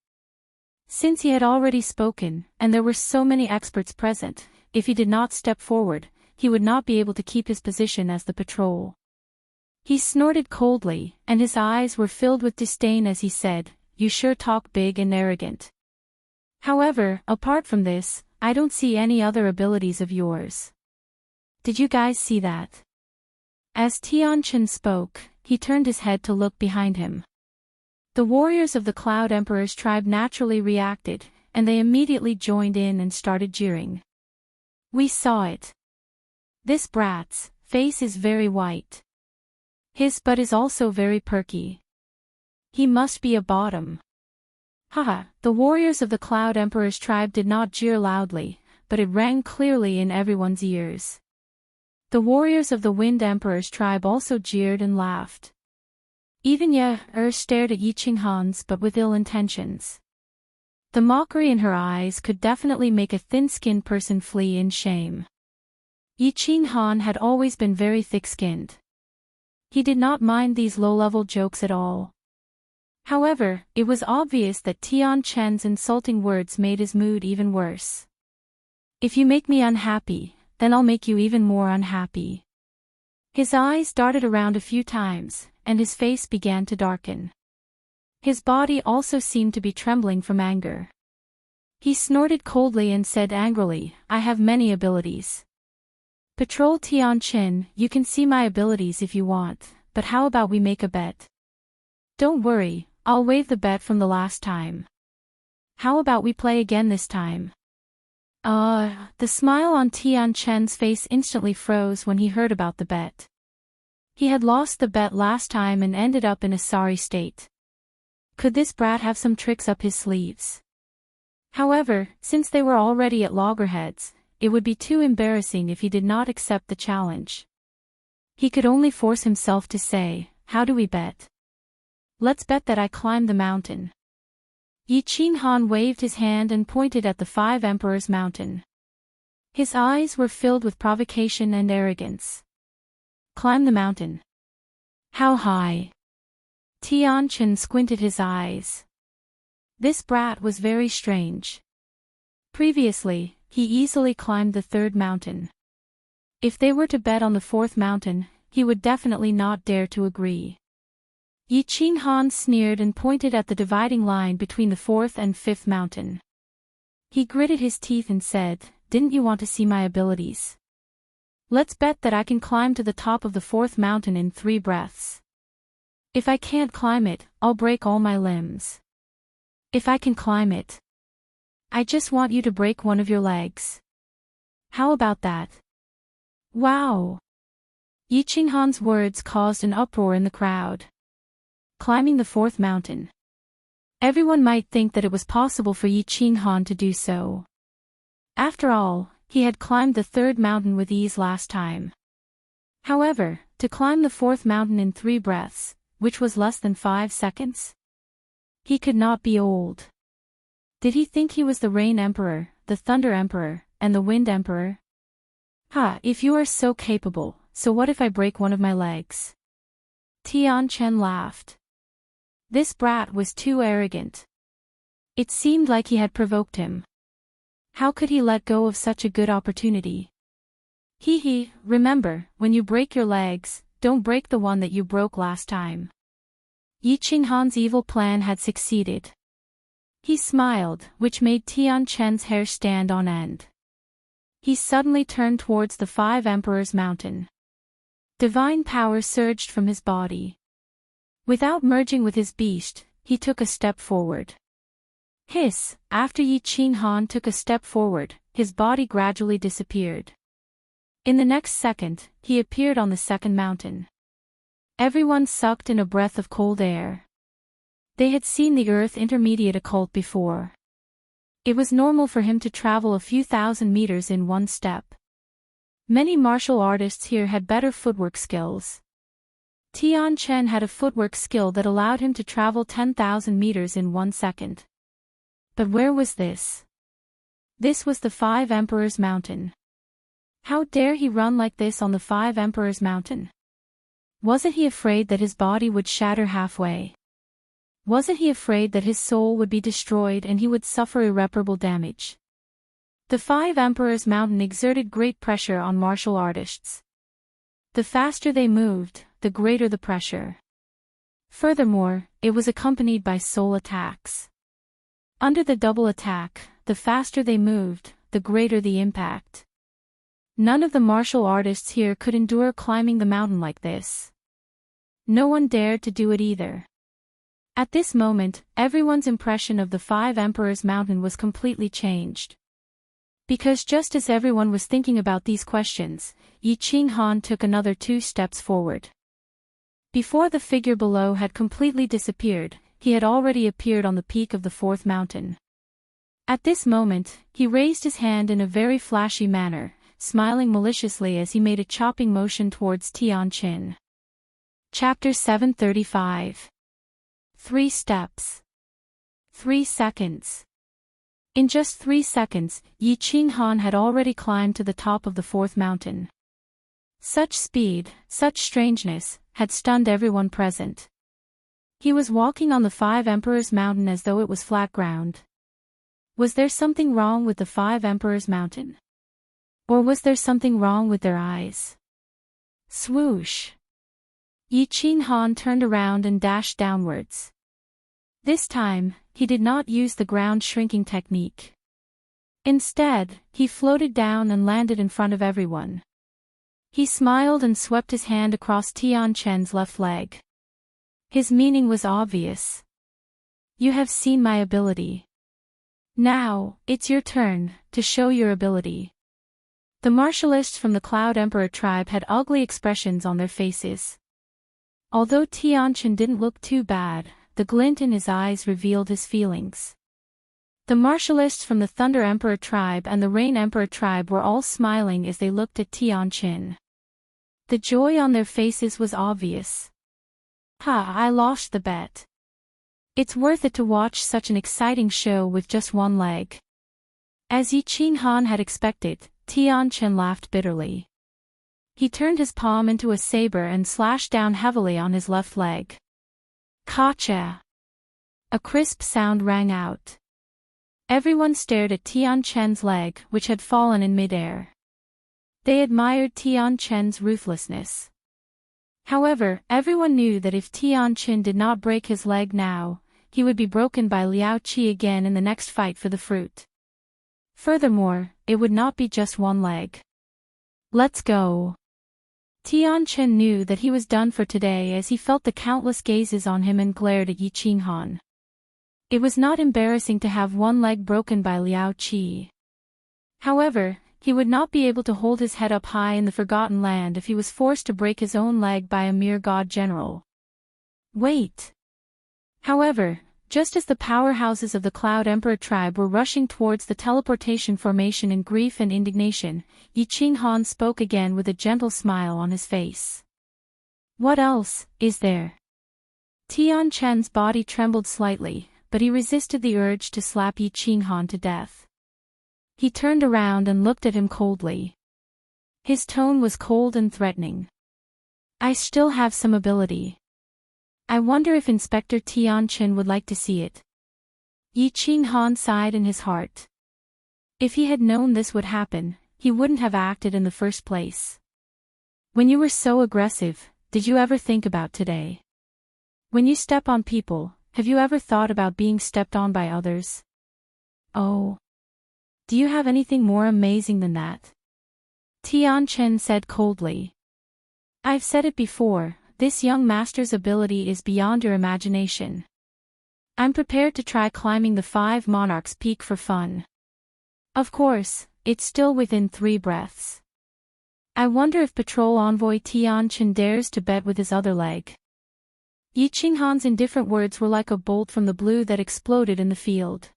Since he had already spoken, and there were so many experts present, if he did not step forward, he would not be able to keep his position as the patrol. He snorted coldly, and his eyes were filled with disdain as he said, "You sure talk big and arrogant. However, apart from this, I don't see any other abilities of yours. Did you guys see that?" As Tianqin spoke, he turned his head to look behind him. The warriors of the Cloud Emperor's tribe naturally reacted, and they immediately joined in and started jeering. "We saw it. This brat's face is very white. His butt is also very perky. He must be a bottom. Haha, the warriors of the Cloud Emperor's tribe did not jeer loudly, but it rang clearly in everyone's ears. The warriors of the Wind Emperor's tribe also jeered and laughed. Even Ye stared at Yi Qinghan's but with ill intentions. The mockery in her eyes could definitely make a thin-skinned person flee in shame. Yi Qinghan had always been very thick-skinned. He did not mind these low-level jokes at all. However, it was obvious that Tian Chen's insulting words made his mood even worse. If you make me unhappy, then I'll make you even more unhappy. His eyes darted around a few times, and his face began to darken. His body also seemed to be trembling from anger. He snorted coldly and said angrily, I have many abilities. Patrol Tian Chen, you can see my abilities if you want, but how about we make a bet? Don't worry, I'll waive the bet from the last time. How about we play again this time? The smile on Tian Chen's face instantly froze when he heard about the bet. He had lost the bet last time and ended up in a sorry state. Could this brat have some tricks up his sleeves? However, since they were already at loggerheads, it would be too embarrassing if he did not accept the challenge. He could only force himself to say, how do we bet? Let's bet that I climb the mountain. Yi Qinghan waved his hand and pointed at the 5 Emperors' mountain. His eyes were filled with provocation and arrogance. Climb the mountain. How high? Tian Chen squinted his eyes. This brat was very strange. Previously, he easily climbed the 3rd mountain. If they were to bet on the 4th mountain, he would definitely not dare to agree. Yi Qinghan sneered and pointed at the dividing line between the 4th and 5th mountain. He gritted his teeth and said, didn't you want to see my abilities? Let's bet that I can climb to the top of the 4th mountain in 3 breaths. If I can't climb it, I'll break all my limbs. If I can climb it, I just want you to break one of your legs. How about that? Wow! Yi Qinghan's words caused an uproar in the crowd. Climbing the 4th mountain. Everyone might think that it was possible for Yi Qinghan to do so. After all, he had climbed the 3rd mountain with ease last time. However, to climb the 4th mountain in 3 breaths, which was less than 5 seconds? He could not be old. Did he think he was the Rain Emperor, the Thunder Emperor, and the Wind Emperor? If you are so capable, so what if I break one of my legs? Tian Chen laughed. This brat was too arrogant. It seemed like he had provoked him. How could he let go of such a good opportunity? Remember, when you break your legs, don't break the one that you broke last time. Yi Qinghan's evil plan had succeeded. He smiled, which made Tian Chen's hair stand on end. He suddenly turned towards the 5 Emperors' mountain. Divine power surged from his body. Without merging with his beast, he took a step forward. After Yi Qinghan took a step forward, his body gradually disappeared. In the next second, he appeared on the 2nd mountain. Everyone sucked in a breath of cold air. They had seen the Earth Intermediate occult before. It was normal for him to travel a few thousand meters in one step. Many martial artists here had better footwork skills. Tian Chen had a footwork skill that allowed him to travel 10,000 meters in 1 second. But where was this? This was the 5 Emperors' mountain. How dare he run like this on the 5 Emperors' mountain? Wasn't he afraid that his body would shatter halfway? Wasn't he afraid that his soul would be destroyed and he would suffer irreparable damage? The 5 Emperors' mountain exerted great pressure on martial artists. The faster they moved, the greater the pressure. Furthermore, it was accompanied by soul attacks. Under the double attack, the faster they moved, the greater the impact. None of the martial artists here could endure climbing the mountain like this. No one dared to do it either. At this moment, everyone's impression of the 5 Emperors' mountain was completely changed. Because just as everyone was thinking about these questions, Yi Qinghan took another 2 steps forward. Before the figure below had completely disappeared, he had already appeared on the peak of the fourth mountain. At this moment, he raised his hand in a very flashy manner, smiling maliciously as he made a chopping motion towards Tianqin. Chapter 735. 3 steps. 3 seconds. In just 3 seconds, Yi Qinghan had already climbed to the top of the fourth mountain. Such speed, such strangeness, had stunned everyone present. He was walking on the 5 Emperors' Mountain as though it was flat ground. Was there something wrong with the 5 Emperors' Mountain? Or was there something wrong with their eyes? Swoosh! Yi Qinghan turned around and dashed downwards. This time, he did not use the ground shrinking technique. Instead, he floated down and landed in front of everyone. He smiled and swept his hand across Tianqian's left leg. His meaning was obvious. You have seen my ability. Now, it's your turn to show your ability. The martialists from the Cloud Emperor tribe had ugly expressions on their faces. Although Tianqian didn't look too bad, the glint in his eyes revealed his feelings. The martialists from the Thunder Emperor tribe and the Rain Emperor tribe were all smiling as they looked at Tianqian. The joy on their faces was obvious. I lost the bet. It's worth it to watch such an exciting show with just one leg. As Yi Qinghan had expected, Tianqian laughed bitterly. He turned his palm into a saber and slashed down heavily on his left leg. Kacha! A crisp sound rang out. Everyone stared at Tianqian's leg, which had fallen in midair. They admired Tianqian's ruthlessness. However, everyone knew that if Tianqian did not break his leg now, he would be broken by Liao Qi again in the next fight for the fruit. Furthermore, it would not be just one leg. Let's go. Tianqian knew that he was done for today as he felt the countless gazes on him and glared at Yi Qinghan. It was not embarrassing to have one leg broken by Liao Qi. However, he would not be able to hold his head up high in the Forgotten Land if he was forced to break his own leg by a mere god general. Wait! However, just as the powerhouses of the Cloud Emperor tribe were rushing towards the teleportation formation in grief and indignation, Yi Qinghan spoke again with a gentle smile on his face. What else is there? Tianqian's body trembled slightly, but he resisted the urge to slap Yi Qinghan to death. He turned around and looked at him coldly. His tone was cold and threatening. I still have some ability. I wonder if Inspector Tianqian would like to see it. Yi Qinghan sighed in his heart. If he had known this would happen, he wouldn't have acted in the first place. When you were so aggressive, did you ever think about today? When you step on people, have you ever thought about being stepped on by others? Oh. Do you have anything more amazing than that? Tianqian said coldly. I've said it before, this young master's ability is beyond your imagination. I'm prepared to try climbing the 5 Monarchs' Peak for fun. Of course, it's still within 3 breaths. I wonder if Patrol Envoy Tianqian dares to bet with his other leg. Yi Qinghan's indifferent words were like a bolt from the blue that exploded in the field.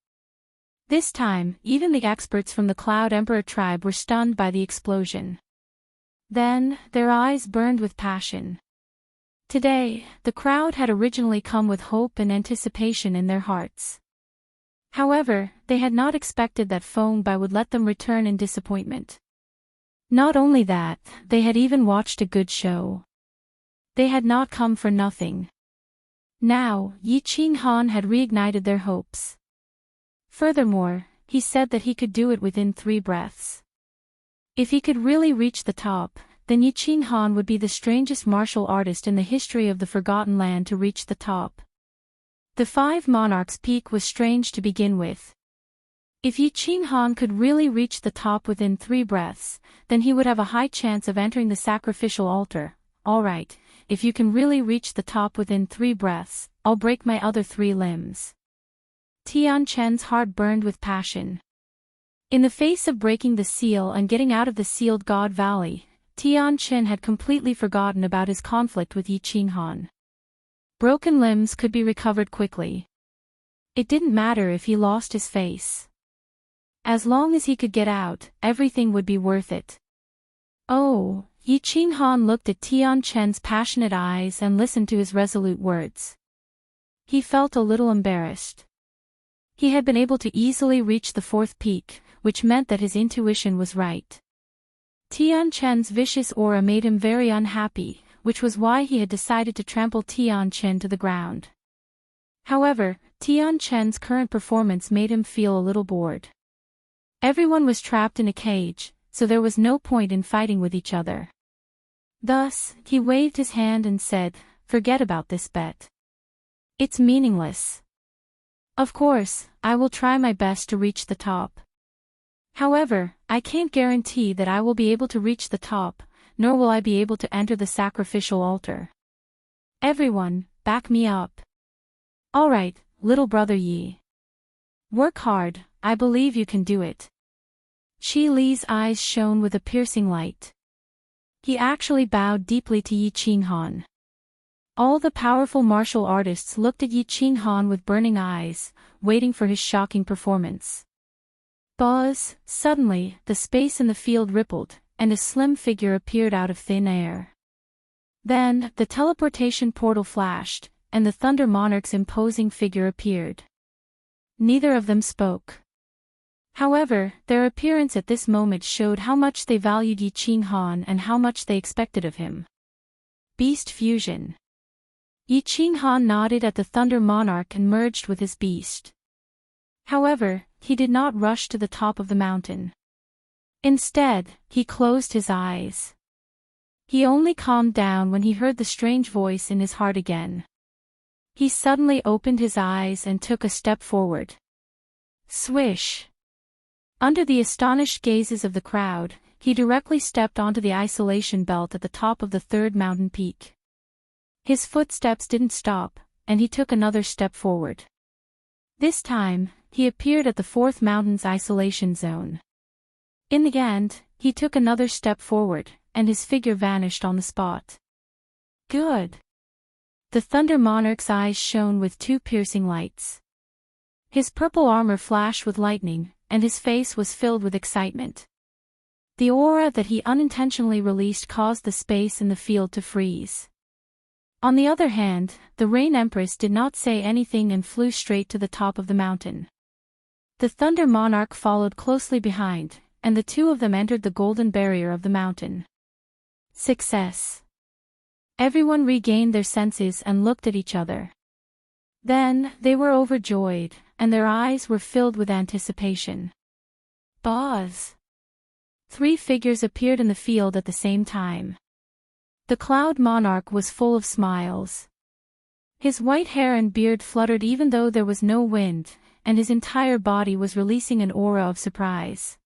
This time, even the experts from the Cloud Emperor tribe were stunned by the explosion. Then, their eyes burned with passion. Today, the crowd had originally come with hope and anticipation in their hearts. However, they had not expected that Feng Bai would let them return in disappointment. Not only that, they had even watched a good show. They had not come for nothing. Now, Yi Qinghan had reignited their hopes. Furthermore, he said that he could do it within 3 breaths. If he could really reach the top, then Yi Qinghan would be the strangest martial artist in the history of the Forgotten Land to reach the top. The 5 Monarchs' Peak was strange to begin with. If Yi Qinghan could really reach the top within 3 breaths, then he would have a high chance of entering the sacrificial altar. Alright, if you can really reach the top within 3 breaths, I'll break my other 3 limbs. Tianqian's heart burned with passion. In the face of breaking the seal and getting out of the sealed God Valley, Tianqin had completely forgotten about his conflict with Yi Qinghan. Broken limbs could be recovered quickly. It didn't matter if he lost his face. As long as he could get out, everything would be worth it. Oh, Yi Qinghan looked at Tianqin's passionate eyes and listened to his resolute words. He felt a little embarrassed. He had been able to easily reach the fourth peak, which meant that his intuition was right. Tianqin's vicious aura made him very unhappy, which was why he had decided to trample Tianqin to the ground. However, Tianqin's current performance made him feel a little bored. Everyone was trapped in a cage, so there was no point in fighting with each other. Thus, he waved his hand and said, "Forget about this bet. It's meaningless. Of course, I will try my best to reach the top. However, I can't guarantee that I will be able to reach the top, nor will I be able to enter the sacrificial altar. Everyone, back me up. Alright, little brother Yi. Work hard, I believe you can do it." Qi Li's eyes shone with a piercing light. He actually bowed deeply to Yi Qinghan. All the powerful martial artists looked at Yi Qinghan with burning eyes, waiting for his shocking performance. Buzz, suddenly, the space in the field rippled, and a slim figure appeared out of thin air. Then, the teleportation portal flashed, and the Thunder Monarch's imposing figure appeared. Neither of them spoke. However, their appearance at this moment showed how much they valued Yi Qinghan and how much they expected of him. Beast fusion. Yi Qinghan nodded at the Thunder Monarch and merged with his beast. However, he did not rush to the top of the mountain. Instead, he closed his eyes. He only calmed down when he heard the strange voice in his heart again. He suddenly opened his eyes and took a step forward. Swish! Under the astonished gazes of the crowd, he directly stepped onto the isolation belt at the top of the third mountain peak. His footsteps didn't stop, and he took another step forward. This time, he appeared at the fourth mountain's isolation zone. In the end, he took another step forward, and his figure vanished on the spot. Good! The Thunder Monarch's eyes shone with two piercing lights. His purple armor flashed with lightning, and his face was filled with excitement. The aura that he unintentionally released caused the space in the field to freeze. On the other hand, the Rain Empress did not say anything and flew straight to the top of the mountain. The Thunder Monarch followed closely behind, and the two of them entered the golden barrier of the mountain. Success! Everyone regained their senses and looked at each other. Then, they were overjoyed, and their eyes were filled with anticipation. Buzz! Three figures appeared in the field at the same time. The Cloud Monarch was full of smiles. His white hair and beard fluttered even though there was no wind, and his entire body was releasing an aura of surprise.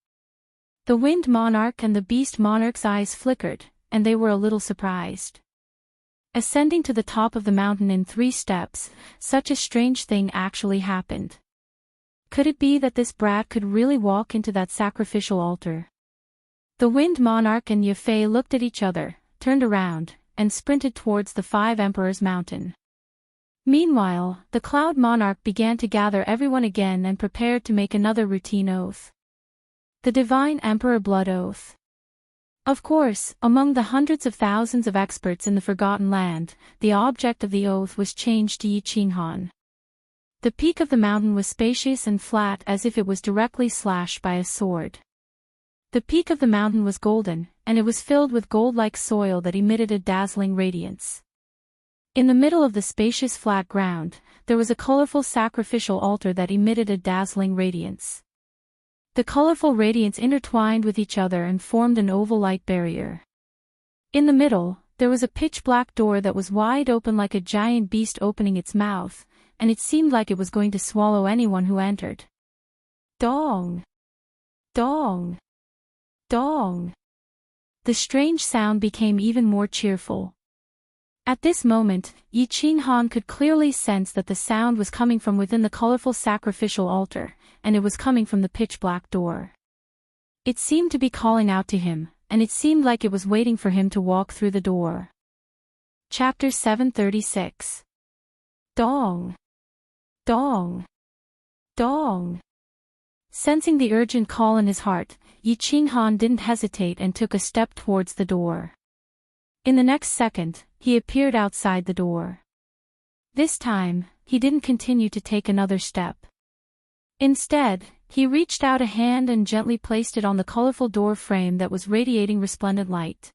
The Wind Monarch and the Beast Monarch's eyes flickered, and they were a little surprised. Ascending to the top of the mountain in 3 steps, such a strange thing actually happened. Could it be that this brat could really walk into that sacrificial altar? The Wind Monarch and Yefei looked at each other, turned around, and sprinted towards the 5 Emperors Mountain. Meanwhile, the Cloud Monarch began to gather everyone again and prepared to make another routine oath. The Divine Emperor Blood Oath. Of course, among the hundreds of thousands of experts in the Forgotten Land, the object of the oath was changed to Yi Qinghan. The peak of the mountain was spacious and flat as if it was directly slashed by a sword. The peak of the mountain was golden, and it was filled with gold-like soil that emitted a dazzling radiance. In the middle of the spacious flat ground, there was a colorful sacrificial altar that emitted a dazzling radiance. The colorful radiance intertwined with each other and formed an oval light barrier. In the middle, there was a pitch-black door that was wide open like a giant beast opening its mouth, and it seemed like it was going to swallow anyone who entered. Dong! Dong! Dong! The strange sound became even more cheerful. At this moment, Yi Qinghan could clearly sense that the sound was coming from within the colorful sacrificial altar, and it was coming from the pitch-black door. It seemed to be calling out to him, and it seemed like it was waiting for him to walk through the door. Chapter 736. Dong. Dong. Dong. Sensing the urgent call in his heart, Yi Qinghan didn't hesitate and took a step towards the door. In the next second, he appeared outside the door. This time, he didn't continue to take another step. Instead, he reached out a hand and gently placed it on the colorful door frame that was radiating resplendent light.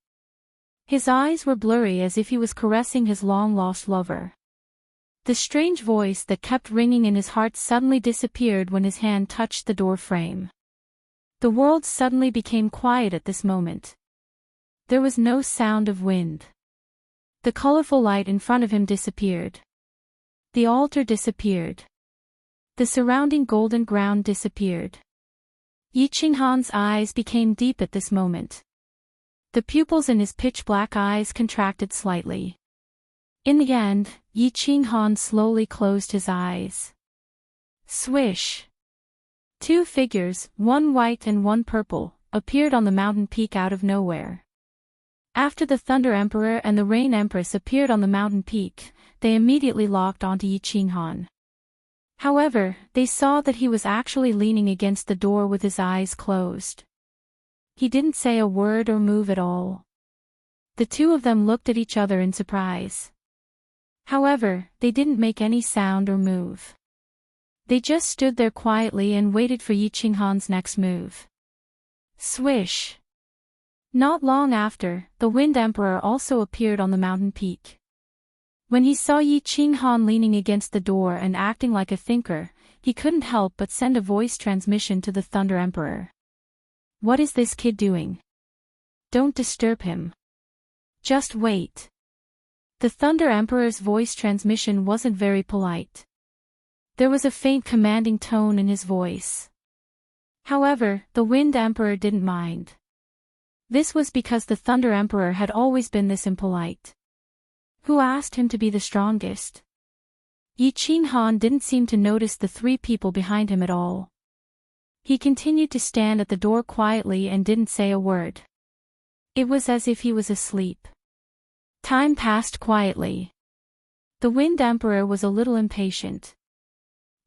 His eyes were blurry as if he was caressing his long-lost lover. The strange voice that kept ringing in his heart suddenly disappeared when his hand touched the door frame. The world suddenly became quiet at this moment. There was no sound of wind. The colorful light in front of him disappeared. The altar disappeared. The surrounding golden ground disappeared. Yi Qinghan's eyes became deep at this moment. The pupils in his pitch-black eyes contracted slightly. In the end, Yi Qinghan slowly closed his eyes. Swish! Two figures, one white and one purple, appeared on the mountain peak out of nowhere. After the Thunder Emperor and the Rain Empress appeared on the mountain peak, they immediately locked onto Yi Qinghan. However, they saw that he was actually leaning against the door with his eyes closed. He didn't say a word or move at all. The two of them looked at each other in surprise. However, they didn't make any sound or move. They just stood there quietly and waited for Yi Qinghan's next move. Swish! Not long after, the Wind Emperor also appeared on the mountain peak. When he saw Yi Qinghan leaning against the door and acting like a thinker, he couldn't help but send a voice transmission to the Thunder Emperor. What is this kid doing? Don't disturb him. Just wait. The Thunder Emperor's voice transmission wasn't very polite. There was a faint commanding tone in his voice. However, the Wind Emperor didn't mind. This was because the Thunder Emperor had always been this impolite. Who asked him to be the strongest? Yi Qinghan didn't seem to notice the three people behind him at all. He continued to stand at the door quietly and didn't say a word. It was as if he was asleep. Time passed quietly. The Wind Emperor was a little impatient.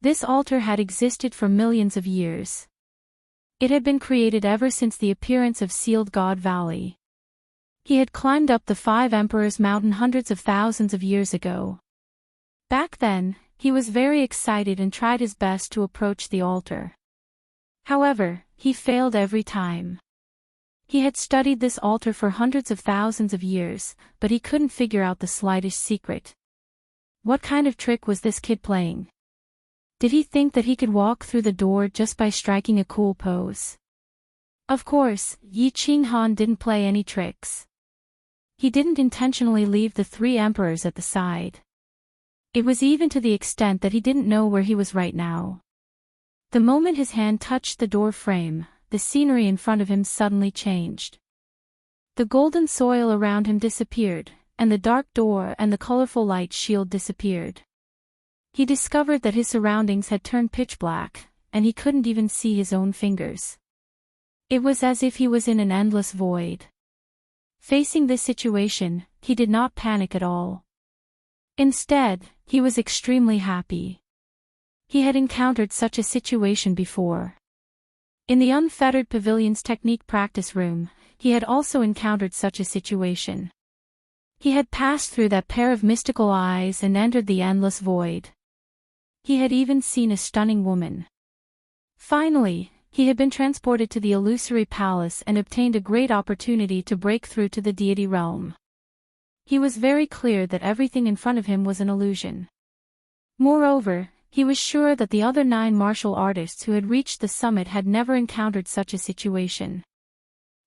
This altar had existed for millions of years. It had been created ever since the appearance of Sealed God Valley. He had climbed up the Five Emperors Mountain hundreds of thousands of years ago. Back then, he was very excited and tried his best to approach the altar. However, he failed every time. He had studied this altar for hundreds of thousands of years, but he couldn't figure out the slightest secret. What kind of trick was this kid playing? Did he think that he could walk through the door just by striking a cool pose? Of course, Yi Qinghan didn't play any tricks. He didn't intentionally leave the three emperors at the side. It was even to the extent that he didn't know where he was right now. The moment his hand touched the door frame, the scenery in front of him suddenly changed. The golden soil around him disappeared, and the dark door and the colorful light shield disappeared. He discovered that his surroundings had turned pitch black, and he couldn't even see his own fingers. It was as if he was in an endless void. Facing this situation, he did not panic at all. Instead, he was extremely happy. He had encountered such a situation before. In the Unfettered Pavilion's technique practice room, he had also encountered such a situation. He had passed through that pair of mystical eyes and entered the endless void. He had even seen a stunning woman. Finally, he had been transported to the illusory palace and obtained a great opportunity to break through to the deity realm. He was very clear that everything in front of him was an illusion. Moreover, he was sure that the other 9 martial artists who had reached the summit had never encountered such a situation.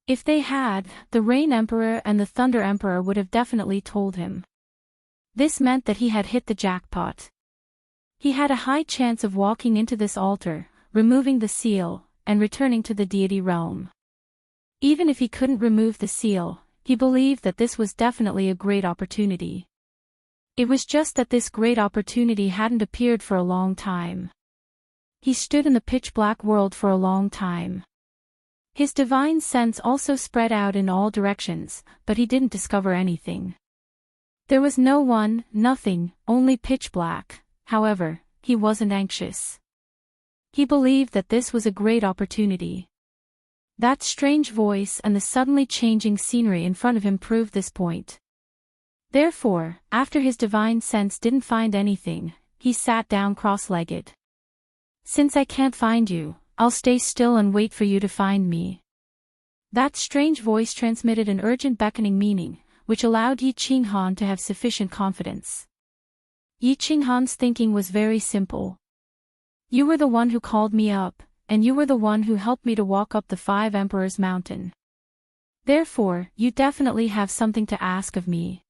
If they had, the Rain Emperor and the Thunder Emperor would have definitely told him. This meant that he had hit the jackpot. He had a high chance of walking into this altar, removing the seal, and returning to the deity realm. Even if he couldn't remove the seal, he believed that this was definitely a great opportunity. It was just that this great opportunity hadn't appeared for a long time. He stood in the pitch-black world for a long time. His divine sense also spread out in all directions, but he didn't discover anything. There was no one, nothing, only pitch black. However, he wasn't anxious. He believed that this was a great opportunity. That strange voice and the suddenly changing scenery in front of him proved this point. Therefore, after his divine sense didn't find anything, he sat down cross-legged. Since I can't find you, I'll stay still and wait for you to find me. That strange voice transmitted an urgent beckoning meaning, which allowed Yi Qinghan to have sufficient confidence. Yi Qinghan's thinking was very simple. You were the one who called me up, and you were the one who helped me to walk up the 5 Emperors Mountain. Therefore, you definitely have something to ask of me.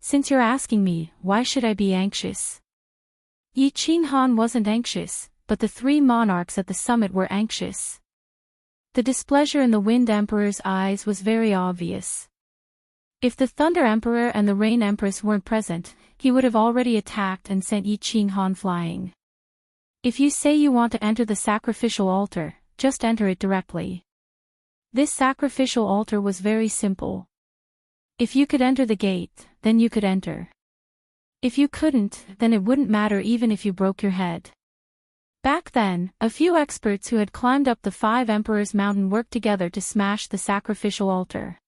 Since you're asking me, why should I be anxious? Yi Qinghan wasn't anxious, but the 3 monarchs at the summit were anxious. The displeasure in the Wind Emperor's eyes was very obvious. If the Thunder Emperor and the Rain Empress weren't present, he would have already attacked and sent Yi Qinghan flying. If you say you want to enter the sacrificial altar, just enter it directly. This sacrificial altar was very simple. If you could enter the gate, then you could enter. If you couldn't, then it wouldn't matter even if you broke your head. Back then, a few experts who had climbed up the 5 Emperors Mountain worked together to smash the sacrificial altar.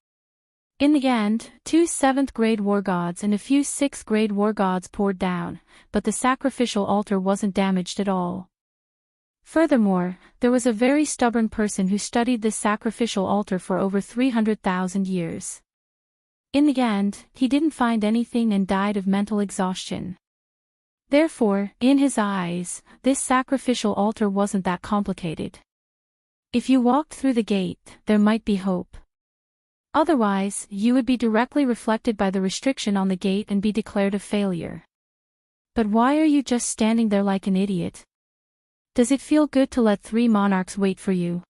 In the end, 2 7th-grade war gods and a few 6th-grade war gods poured down, but the sacrificial altar wasn't damaged at all. Furthermore, there was a very stubborn person who studied this sacrificial altar for over 300,000 years. In the end, he didn't find anything and died of mental exhaustion. Therefore, in his eyes, this sacrificial altar wasn't that complicated. If you walked through the gate, there might be hope. Otherwise, you would be directly reflected by the restriction on the gate and be declared a failure. But why are you just standing there like an idiot? Does it feel good to let 3 monarchs wait for you?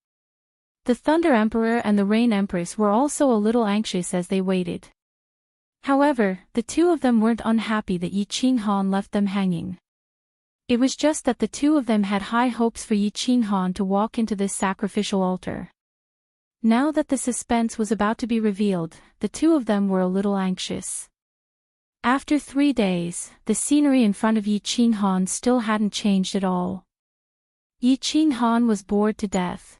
The Thunder Emperor and the Rain Empress were also a little anxious as they waited. However, the 2 of them weren't unhappy that Yi Qinghan left them hanging. It was just that the 2 of them had high hopes for Yi Qinghan to walk into this sacrificial altar. Now that the suspense was about to be revealed, the 2 of them were a little anxious. After 3 days, the scenery in front of Yi Qinghan still hadn't changed at all. Yi Qinghan was bored to death.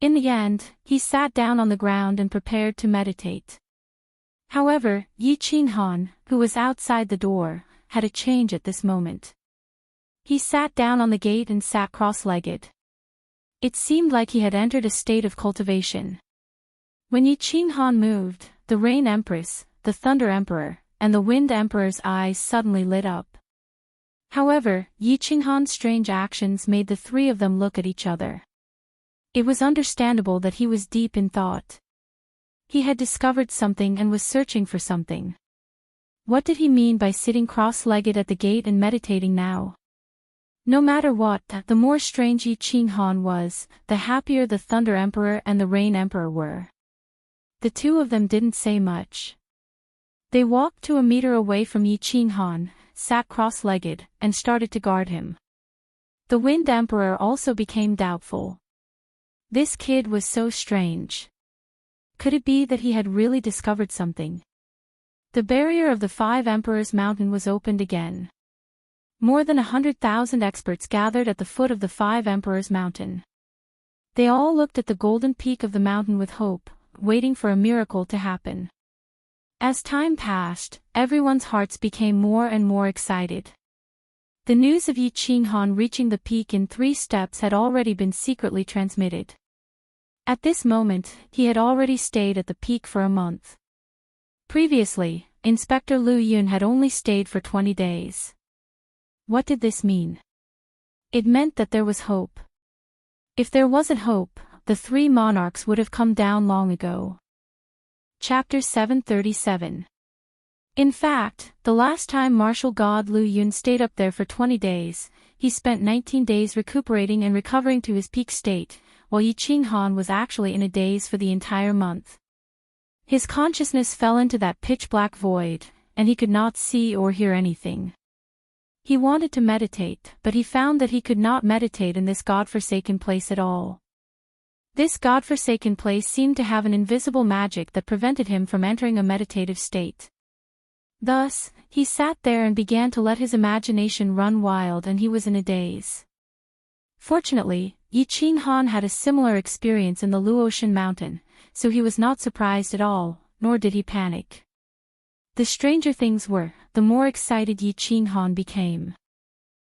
In the end, he sat down on the ground and prepared to meditate. However, Yi Qinghan, who was outside the door, had a change at this moment. He sat down on the gate and sat cross-legged. It seemed like he had entered a state of cultivation. When Yi Qinghan moved, the Rain Empress, the Thunder Emperor, and the Wind Emperor's eyes suddenly lit up. However, Yi Qinghan's strange actions made the 3 of them look at each other. It was understandable that he was deep in thought. He had discovered something and was searching for something. What did he mean by sitting cross-legged at the gate and meditating now? No matter what, the more strange Yi Qinghan was, the happier the Thunder Emperor and the Rain Emperor were. The 2 of them didn't say much. They walked to a meter away from Yi Qinghan, sat cross-legged, and started to guard him. The Wind Emperor also became doubtful. This kid was so strange. Could it be that he had really discovered something? The barrier of the 5 Emperors Mountain was opened again. More than 100,000 experts gathered at the foot of the 5 Emperors Mountain. They all looked at the golden peak of the mountain with hope, waiting for a miracle to happen. As time passed, everyone's hearts became more and more excited. The news of Yi Qinghan reaching the peak in 3 steps had already been secretly transmitted. At this moment, he had already stayed at the peak for a month. Previously, Inspector Lu Yun had only stayed for 20 days. What did this mean? It meant that there was hope. If there wasn't hope, the 3 monarchs would have come down long ago. Chapter 737. In fact, the last time martial god Lu Yun stayed up there for 20 days, he spent 19 days recuperating and recovering to his peak state, while Yi Qinghan was actually in a daze for the entire month. His consciousness fell into that pitch-black void, and he could not see or hear anything. He wanted to meditate, but he found that he could not meditate in this god-forsaken place at all. This godforsaken place seemed to have an invisible magic that prevented him from entering a meditative state. Thus, he sat there and began to let his imagination run wild, and he was in a daze. Fortunately, Yi Qinghan had a similar experience in the Luotian mountain, so he was not surprised at all, nor did he panic. The stranger things were, the more excited Yi Qinghan became.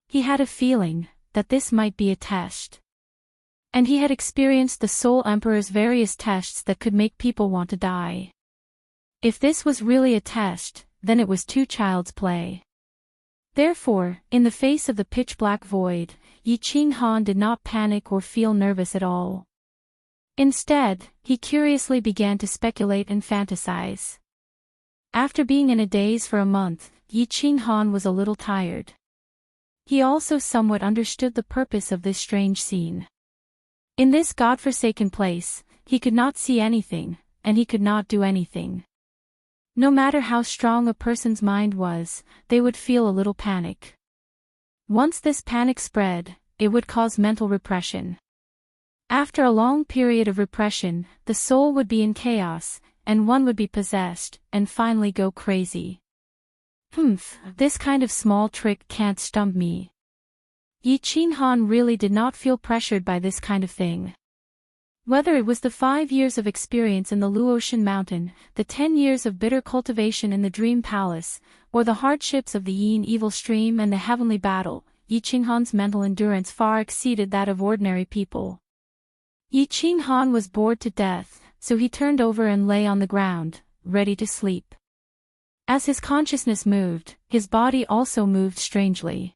He had a feeling that this might be a test. And he had experienced the Soul Emperor's various tests that could make people want to die. If this was really a test, then it was too child's play. Therefore, in the face of the pitch-black void, Yi Qinghan did not panic or feel nervous at all. Instead, he curiously began to speculate and fantasize. After being in a daze for a month, Yi Qinghan was a little tired. He also somewhat understood the purpose of this strange scene. In this godforsaken place, he could not see anything, and he could not do anything. No matter how strong a person's mind was, they would feel a little panic. Once this panic spread, it would cause mental repression. After a long period of repression, the soul would be in chaos, and one would be possessed, and finally go crazy. This kind of small trick can't stump me. Yi Qinghan really did not feel pressured by this kind of thing. Whether it was the 5 years of experience in the Luotian mountain, the 10 years of bitter cultivation in the dream palace, or the hardships of the yin evil stream and the heavenly battle, Yi Qinghan's mental endurance far exceeded that of ordinary people. Yi Qinghan was bored to death, so he turned over and lay on the ground, ready to sleep. As his consciousness moved, his body also moved strangely.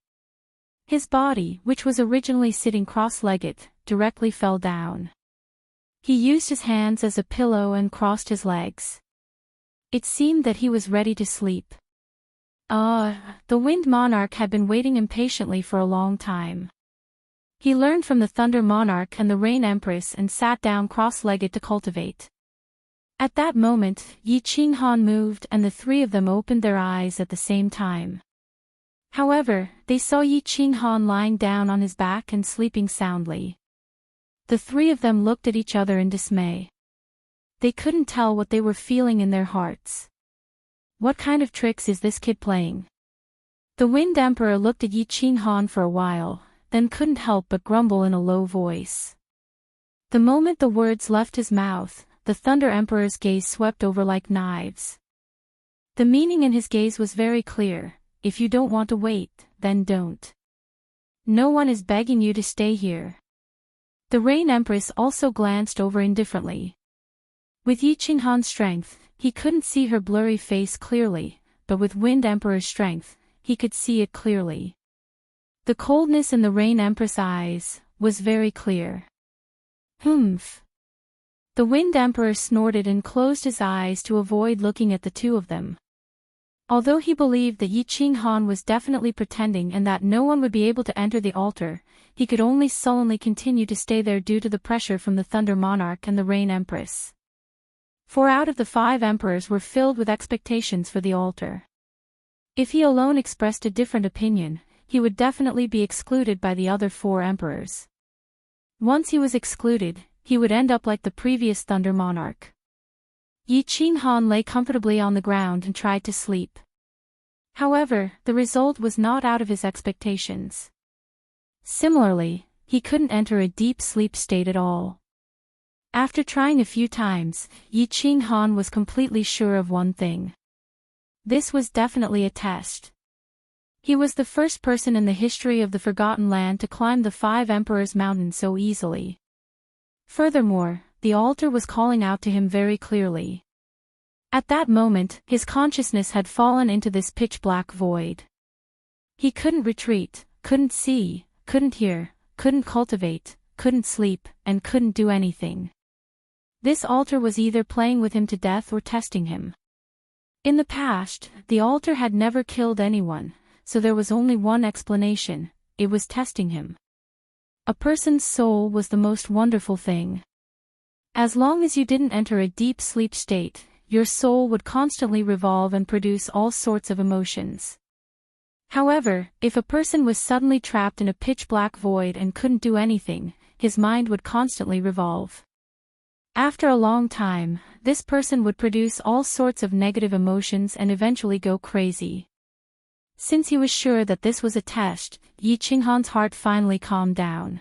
His body, which was originally sitting cross-legged, directly fell down. He used his hands as a pillow and crossed his legs. It seemed that he was ready to sleep. The Wind Monarch had been waiting impatiently for a long time. He learned from the Thunder Monarch and the Rain Empress and sat down cross-legged to cultivate. At that moment, Yi Qinghan moved and the three of them opened their eyes at the same time. However, they saw Yi Qinghan lying down on his back and sleeping soundly. The three of them looked at each other in dismay. They couldn't tell what they were feeling in their hearts. What kind of tricks is this kid playing? The Wind Emperor looked at Yi Qinghan for a while, then couldn't help but grumble in a low voice. The moment the words left his mouth, the Thunder Emperor's gaze swept over like knives. The meaning in his gaze was very clear: if you don't want to wait, then don't. No one is begging you to stay here. The Rain Empress also glanced over indifferently. With Yi Qinghan's strength, he couldn't see her blurry face clearly, but with Wind Emperor's strength, he could see it clearly. The coldness in the Rain Empress' eyes was very clear. The Wind Emperor snorted and closed his eyes to avoid looking at the two of them. Although he believed that Yi Qinghan was definitely pretending and that no one would be able to enter the altar, he could only sullenly continue to stay there due to the pressure from the Thunder Monarch and the Rain Empress. 4 out of the 5 emperors were filled with expectations for the altar. If he alone expressed a different opinion, he would definitely be excluded by the other 4 emperors. Once he was excluded, he would end up like the previous Thunder Monarch. Yi Qinghan lay comfortably on the ground and tried to sleep. However, the result was not out of his expectations. Similarly, he couldn't enter a deep sleep state at all. After trying a few times, Yi Qinghan was completely sure of one thing. This was definitely a test. He was the first person in the history of the Forgotten Land to climb the 5 Emperors' Mountain so easily. Furthermore, the altar was calling out to him very clearly. At that moment, his consciousness had fallen into this pitch-black void. He couldn't retreat, couldn't see, couldn't hear, couldn't cultivate, couldn't sleep, and couldn't do anything. This altar was either playing with him to death or testing him. In the past, the altar had never killed anyone, so there was only one explanation: it was testing him. A person's soul was the most wonderful thing. As long as you didn't enter a deep sleep state, your soul would constantly revolve and produce all sorts of emotions. However, if a person was suddenly trapped in a pitch-black void and couldn't do anything, his mind would constantly revolve. After a long time, this person would produce all sorts of negative emotions and eventually go crazy. Since he was sure that this was a test, Yi Qinghan's heart finally calmed down.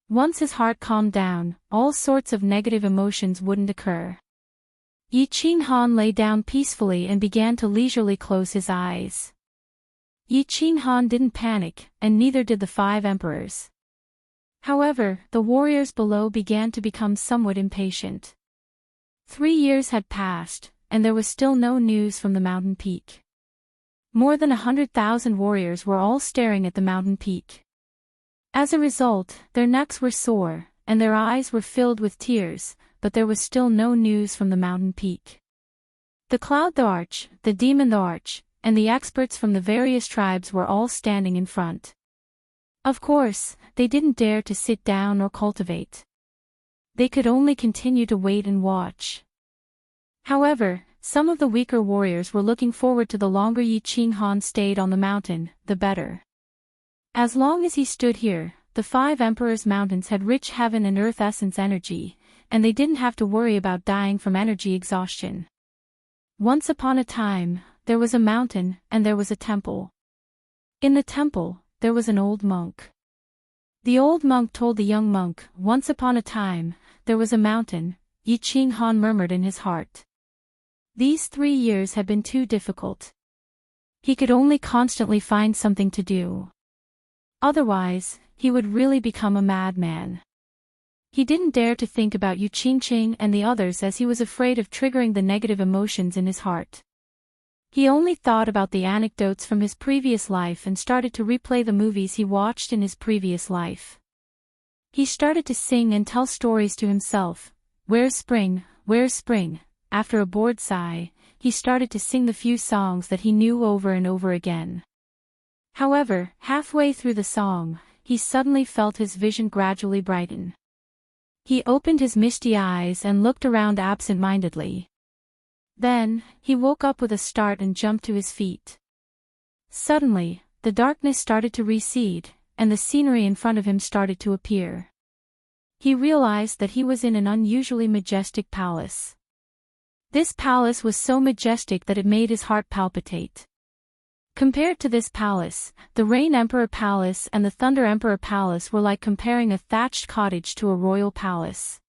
Once his heart calmed down, all sorts of negative emotions wouldn't occur. Yi Qinghan lay down peacefully and began to leisurely close his eyes. Yi Qinghan didn't panic, and neither did the 5 emperors. However, the warriors below began to become somewhat impatient. 3 years had passed, and there was still no news from the mountain peak. More than 100,000 warriors were all staring at the mountain peak. As a result, their necks were sore, and their eyes were filled with tears, but there was still no news from the mountain peak. The Cloud the Arch, the Demon the Arch, and the experts from the various tribes were all standing in front. Of course, they didn't dare to sit down or cultivate. They could only continue to wait and watch. However, some of the weaker warriors were looking forward to the longer Yi Qinghan stayed on the mountain, the better. As long as he stood here, the 5 emperors' mountains had rich heaven and earth essence energy, and they didn't have to worry about dying from energy exhaustion. Once upon a time, there was a mountain, and there was a temple. In the temple, there was an old monk. The old monk told the young monk, "Once upon a time, there was a mountain," Yi Qinghan murmured in his heart. These 3 years had been too difficult. He could only constantly find something to do. Otherwise, he would really become a madman. He didn't dare to think about Yu Qingqing and the others as he was afraid of triggering the negative emotions in his heart. He only thought about the anecdotes from his previous life and started to replay the movies he watched in his previous life. He started to sing and tell stories to himself. Where's spring, where's spring? After a bored sigh, he started to sing the few songs that he knew over and over again. However, halfway through the song, he suddenly felt his vision gradually brighten. He opened his misty eyes and looked around absent-mindedly. Then, he woke up with a start and jumped to his feet. Suddenly, the darkness started to recede, and the scenery in front of him started to appear. He realized that he was in an unusually majestic palace. This palace was so majestic that it made his heart palpitate. Compared to this palace, the Rain Emperor Palace and the Thunder Emperor Palace were like comparing a thatched cottage to a royal palace.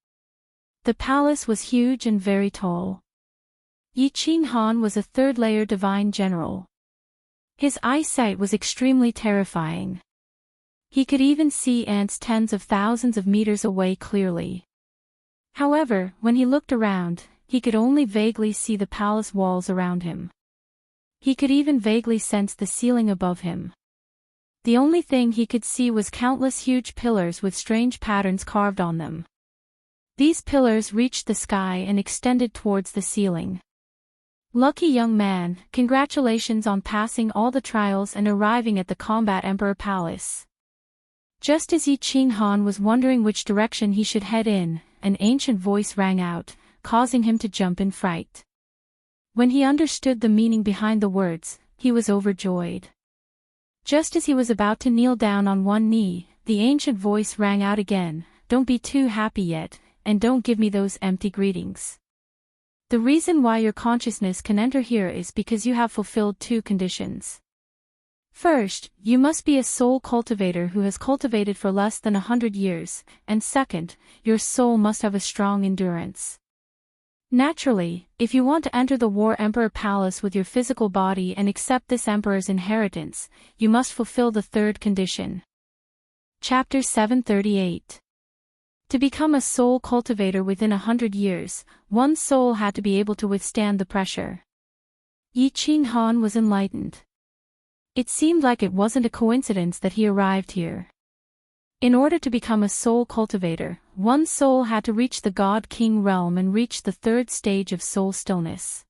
The palace was huge and very tall. Yi Qinghan was a third-layer divine general. His eyesight was extremely terrifying. He could even see ants tens of thousands of meters away clearly. However, when he looked around, he could only vaguely see the palace walls around him. He could even vaguely sense the ceiling above him. The only thing he could see was countless huge pillars with strange patterns carved on them. These pillars reached the sky and extended towards the ceiling. Lucky young man, congratulations on passing all the trials and arriving at the Combat Emperor Palace. Just as Yi Qinghan was wondering which direction he should head in, an ancient voice rang out, causing him to jump in fright. When he understood the meaning behind the words, he was overjoyed. Just as he was about to kneel down on one knee, the ancient voice rang out again, "Don't be too happy yet, and don't give me those empty greetings. The reason why your consciousness can enter here is because you have fulfilled 2 conditions. First, you must be a soul cultivator who has cultivated for less than 100 years, and second, your soul must have a strong endurance. Naturally, if you want to enter the War Emperor Palace with your physical body and accept this emperor's inheritance, you must fulfill the 3rd condition." Chapter 738. To become a soul cultivator within 100 years, one soul had to be able to withstand the pressure. Yi Qinghan was enlightened. It seemed like it wasn't a coincidence that he arrived here. In order to become a soul cultivator, one soul had to reach the God King realm and reach the 3rd stage of soul stillness.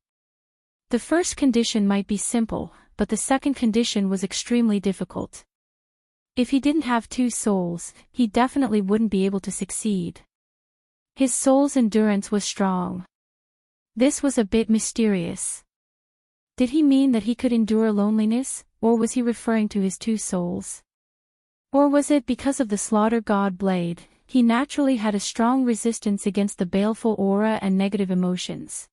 The first condition might be simple, but the second condition was extremely difficult. If he didn't have 2 souls, he definitely wouldn't be able to succeed. His soul's endurance was strong. This was a bit mysterious. Did he mean that he could endure loneliness, or was he referring to his 2 souls? Or was it because of the slaughter god blade, he naturally had a strong resistance against the baleful aura and negative emotions.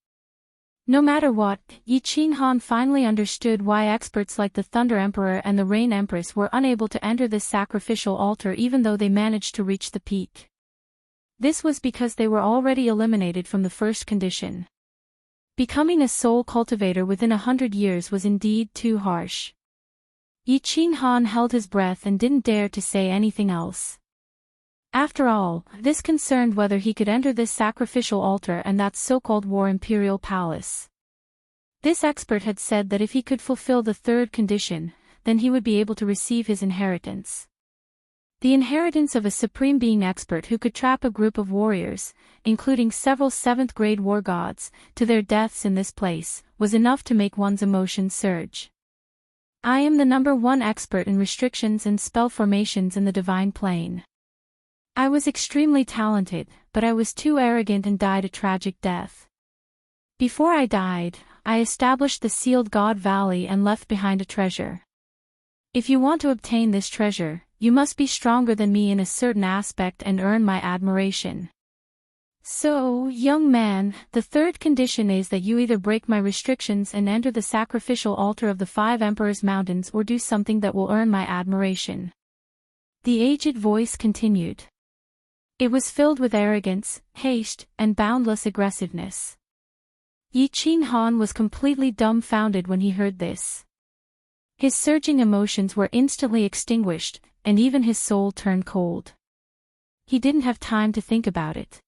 No matter what, Yi Qinghan finally understood why experts like the Thunder Emperor and the Rain Empress were unable to enter this sacrificial altar even though they managed to reach the peak. This was because they were already eliminated from the first condition. Becoming a soul cultivator within 100 years was indeed too harsh. Yi Qinghan held his breath and didn't dare to say anything else. After all, this concerned whether he could enter this sacrificial altar and that so-called War Imperial Palace. This expert had said that if he could fulfill the third condition, then he would be able to receive his inheritance. The inheritance of a supreme being expert who could trap a group of warriors, including several 7th-grade war gods, to their deaths in this place, was enough to make one's emotions surge. I am the #1 expert in restrictions and spell formations in the divine plane. I was extremely talented, but I was too arrogant and died a tragic death. Before I died, I established the Sealed God Valley and left behind a treasure. If you want to obtain this treasure, you must be stronger than me in a certain aspect and earn my admiration. So, young man, the third condition is that you either break my restrictions and enter the sacrificial altar of the 5 Emperors' Mountains or do something that will earn my admiration. The aged voice continued. It was filled with arrogance, haste, and boundless aggressiveness. Yi Qinghan was completely dumbfounded when he heard this. His surging emotions were instantly extinguished, and even his soul turned cold. He didn't have time to think about it.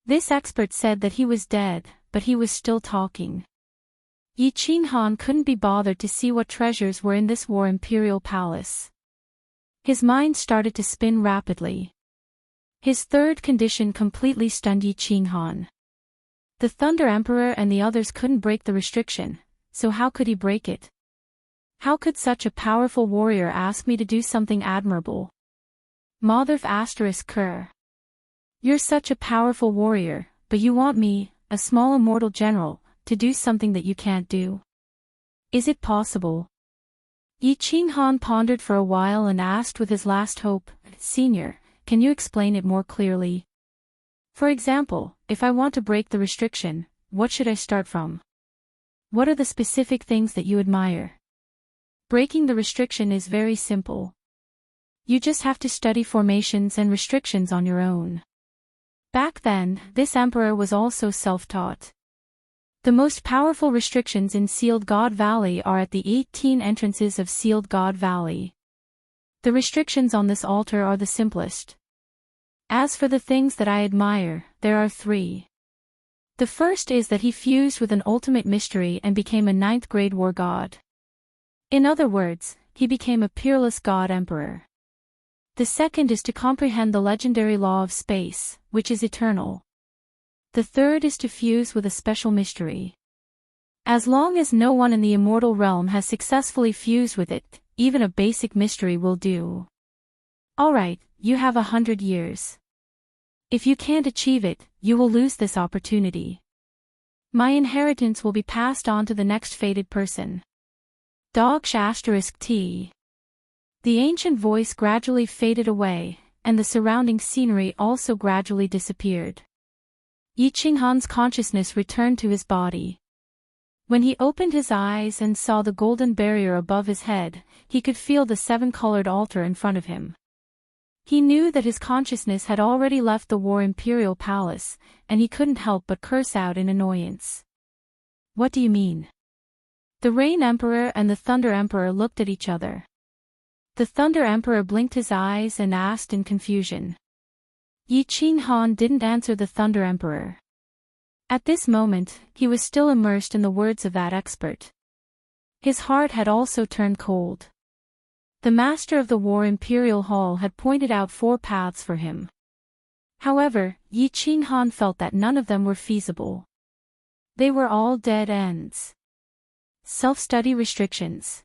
This expert said that he was dead, but he was still talking. Yi Qinghan couldn't be bothered to see what treasures were in this War Imperial Palace. His mind started to spin rapidly. His third condition completely stunned Yi Qinghan. The Thunder Emperor and the others couldn't break the restriction, so how could he break it? How could such a powerful warrior ask me to do something admirable? Motherf *Ker. You're such a powerful warrior, but you want me, a small immortal general, to do something that you can't do? Is it possible? Yi Qinghan pondered for a while and asked with his last hope, Senior, can you explain it more clearly? For example, if I want to break the restriction, what should I start from? What are the specific things that you admire? Breaking the restriction is very simple. You just have to study formations and restrictions on your own. Back then, this emperor was also self-taught. The most powerful restrictions in Sealed God Valley are at the 18 entrances of Sealed God Valley. The restrictions on this altar are the simplest. As for the things that I admire, there are 3. The first is that he fused with an ultimate mystery and became a 9th-grade war god. In other words, he became a peerless god emperor. The second is to comprehend the legendary law of space, which is eternal. The third is to fuse with a special mystery. As long as no one in the immortal realm has successfully fused with it, even a basic mystery will do. Alright, you have 100 years. If you can't achieve it, you will lose this opportunity. My inheritance will be passed on to the next fated person. *T. The ancient voice gradually faded away, and the surrounding scenery also gradually disappeared. Yi Qinghan's consciousness returned to his body. When he opened his eyes and saw the golden barrier above his head, he could feel the 7-colored altar in front of him. He knew that his consciousness had already left the War Imperial Palace, and he couldn't help but curse out in annoyance. What do you mean? The Rain Emperor and the Thunder Emperor looked at each other. The Thunder Emperor blinked his eyes and asked in confusion. Yi Qinghan didn't answer the Thunder Emperor. At this moment, he was still immersed in the words of that expert. His heart had also turned cold. The master of the War Imperial Hall had pointed out 4 paths for him. However, Yi Qinghan felt that none of them were feasible. They were all dead ends. Self-study restrictions.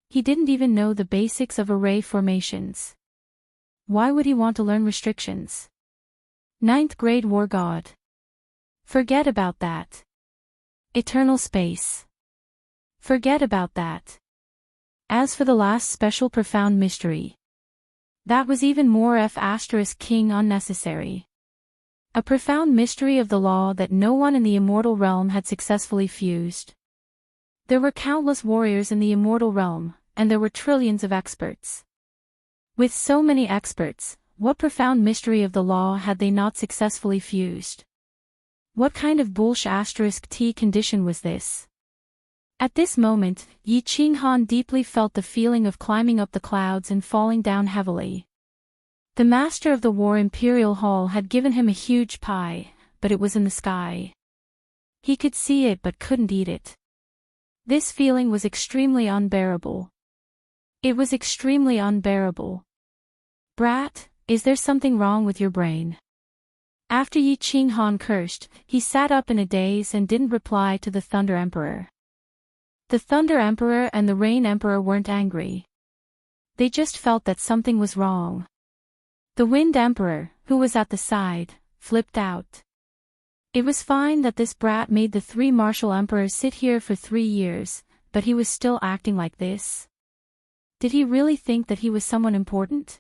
He didn't even know the basics of array formations. Why would he want to learn restrictions? 9th-grade war god. Forget about that. Eternal space. Forget about that. As for the last special profound mystery, That was even more King unnecessary. A profound mystery of the law that no one in the immortal realm had successfully fused. There were countless warriors in the immortal realm, and there were trillions of experts. With so many experts, what profound mystery of the law had they not successfully fused? What kind of bullshit*T condition was this? At this moment, Yi Qinghan deeply felt the feeling of climbing up the clouds and falling down heavily. The master of the War Imperial Hall had given him a huge pie, but it was in the sky. He could see it but couldn't eat it. This feeling was extremely unbearable. It was extremely unbearable. Brat, is there something wrong with your brain? After Yi Qinghan cursed, he sat up in a daze and didn't reply to the Thunder Emperor. The Thunder Emperor and the Rain Emperor weren't angry. They just felt that something was wrong. The Wind Emperor, who was at the side, flipped out. It was fine that this brat made the 3 martial emperors sit here for 3 years, but he was still acting like this. Did he really think that he was someone important?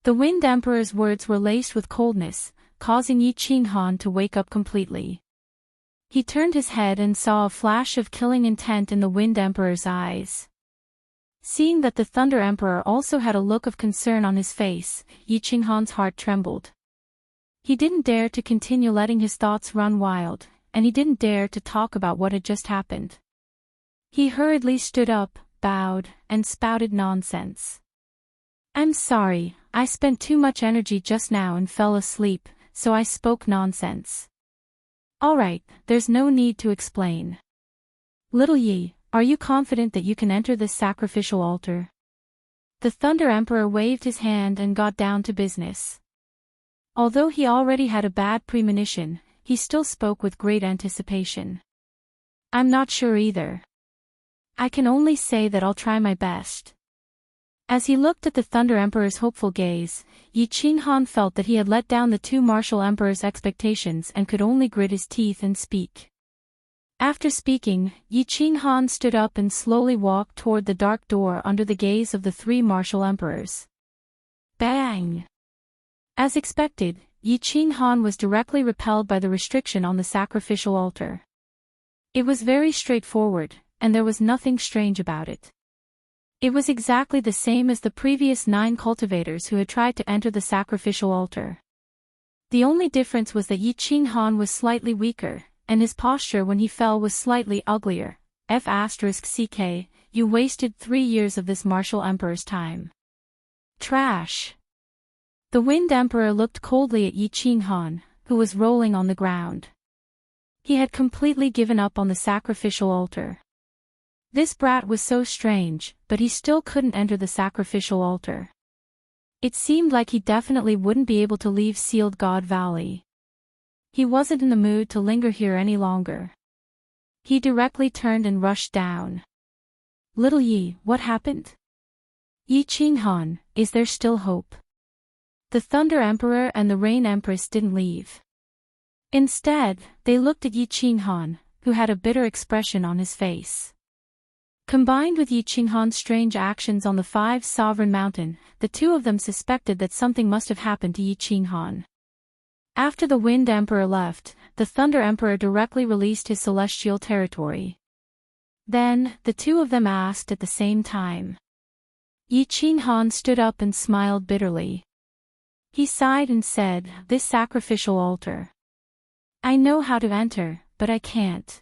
The Wind Emperor's words were laced with coldness, causing Yi Qinghan to wake up completely. He turned his head and saw a flash of killing intent in the Wind Emperor's eyes. Seeing that the Thunder Emperor also had a look of concern on his face, Yi Qinghan's heart trembled. He didn't dare to continue letting his thoughts run wild, and he didn't dare to talk about what had just happened. He hurriedly stood up, bowed, and spouted nonsense. I'm sorry, I spent too much energy just now and fell asleep, so I spoke nonsense. Alright, there's no need to explain. Little Yi, are you confident that you can enter this sacrificial altar? The Thunder Emperor waved his hand and got down to business. Although he already had a bad premonition, he still spoke with great anticipation. I'm not sure either. I can only say that I'll try my best. As he looked at the Thunder Emperor's hopeful gaze, Yi Qinghan felt that he had let down the 2 martial emperors' expectations and could only grit his teeth and speak. After speaking, Yi Qinghan stood up and slowly walked toward the dark door under the gaze of the 3 martial emperors. Bang! As expected, Yi Qinghan was directly repelled by the restriction on the sacrificial altar. It was very straightforward, and there was nothing strange about it. It was exactly the same as the previous 9 cultivators who had tried to enter the sacrificial altar. The only difference was that Yi Qinghan was slightly weaker, and his posture when he fell was slightly uglier. F***ck, you wasted 3 years of this martial emperor's time. Trash. The Wind Emperor looked coldly at Yi Qinghan, who was rolling on the ground. He had completely given up on the sacrificial altar. This brat was so strange, but he still couldn't enter the sacrificial altar. It seemed like he definitely wouldn't be able to leave Sealed God Valley. He wasn't in the mood to linger here any longer. He directly turned and rushed down. Little Yi, what happened? Yi Qinghan, is there still hope? The Thunder Emperor and the Rain Empress didn't leave. Instead, they looked at Yi Qinghan, who had a bitter expression on his face. Combined with Yi Qinghan's strange actions on the 5 Sovereign Mountain, the 2 of them suspected that something must have happened to Yi Qinghan. After the Wind Emperor left, the Thunder Emperor directly released his celestial territory. Then, the 2 of them asked at the same time. Yi Qinghan stood up and smiled bitterly. He sighed and said, this sacrificial altar. I know how to enter, but I can't.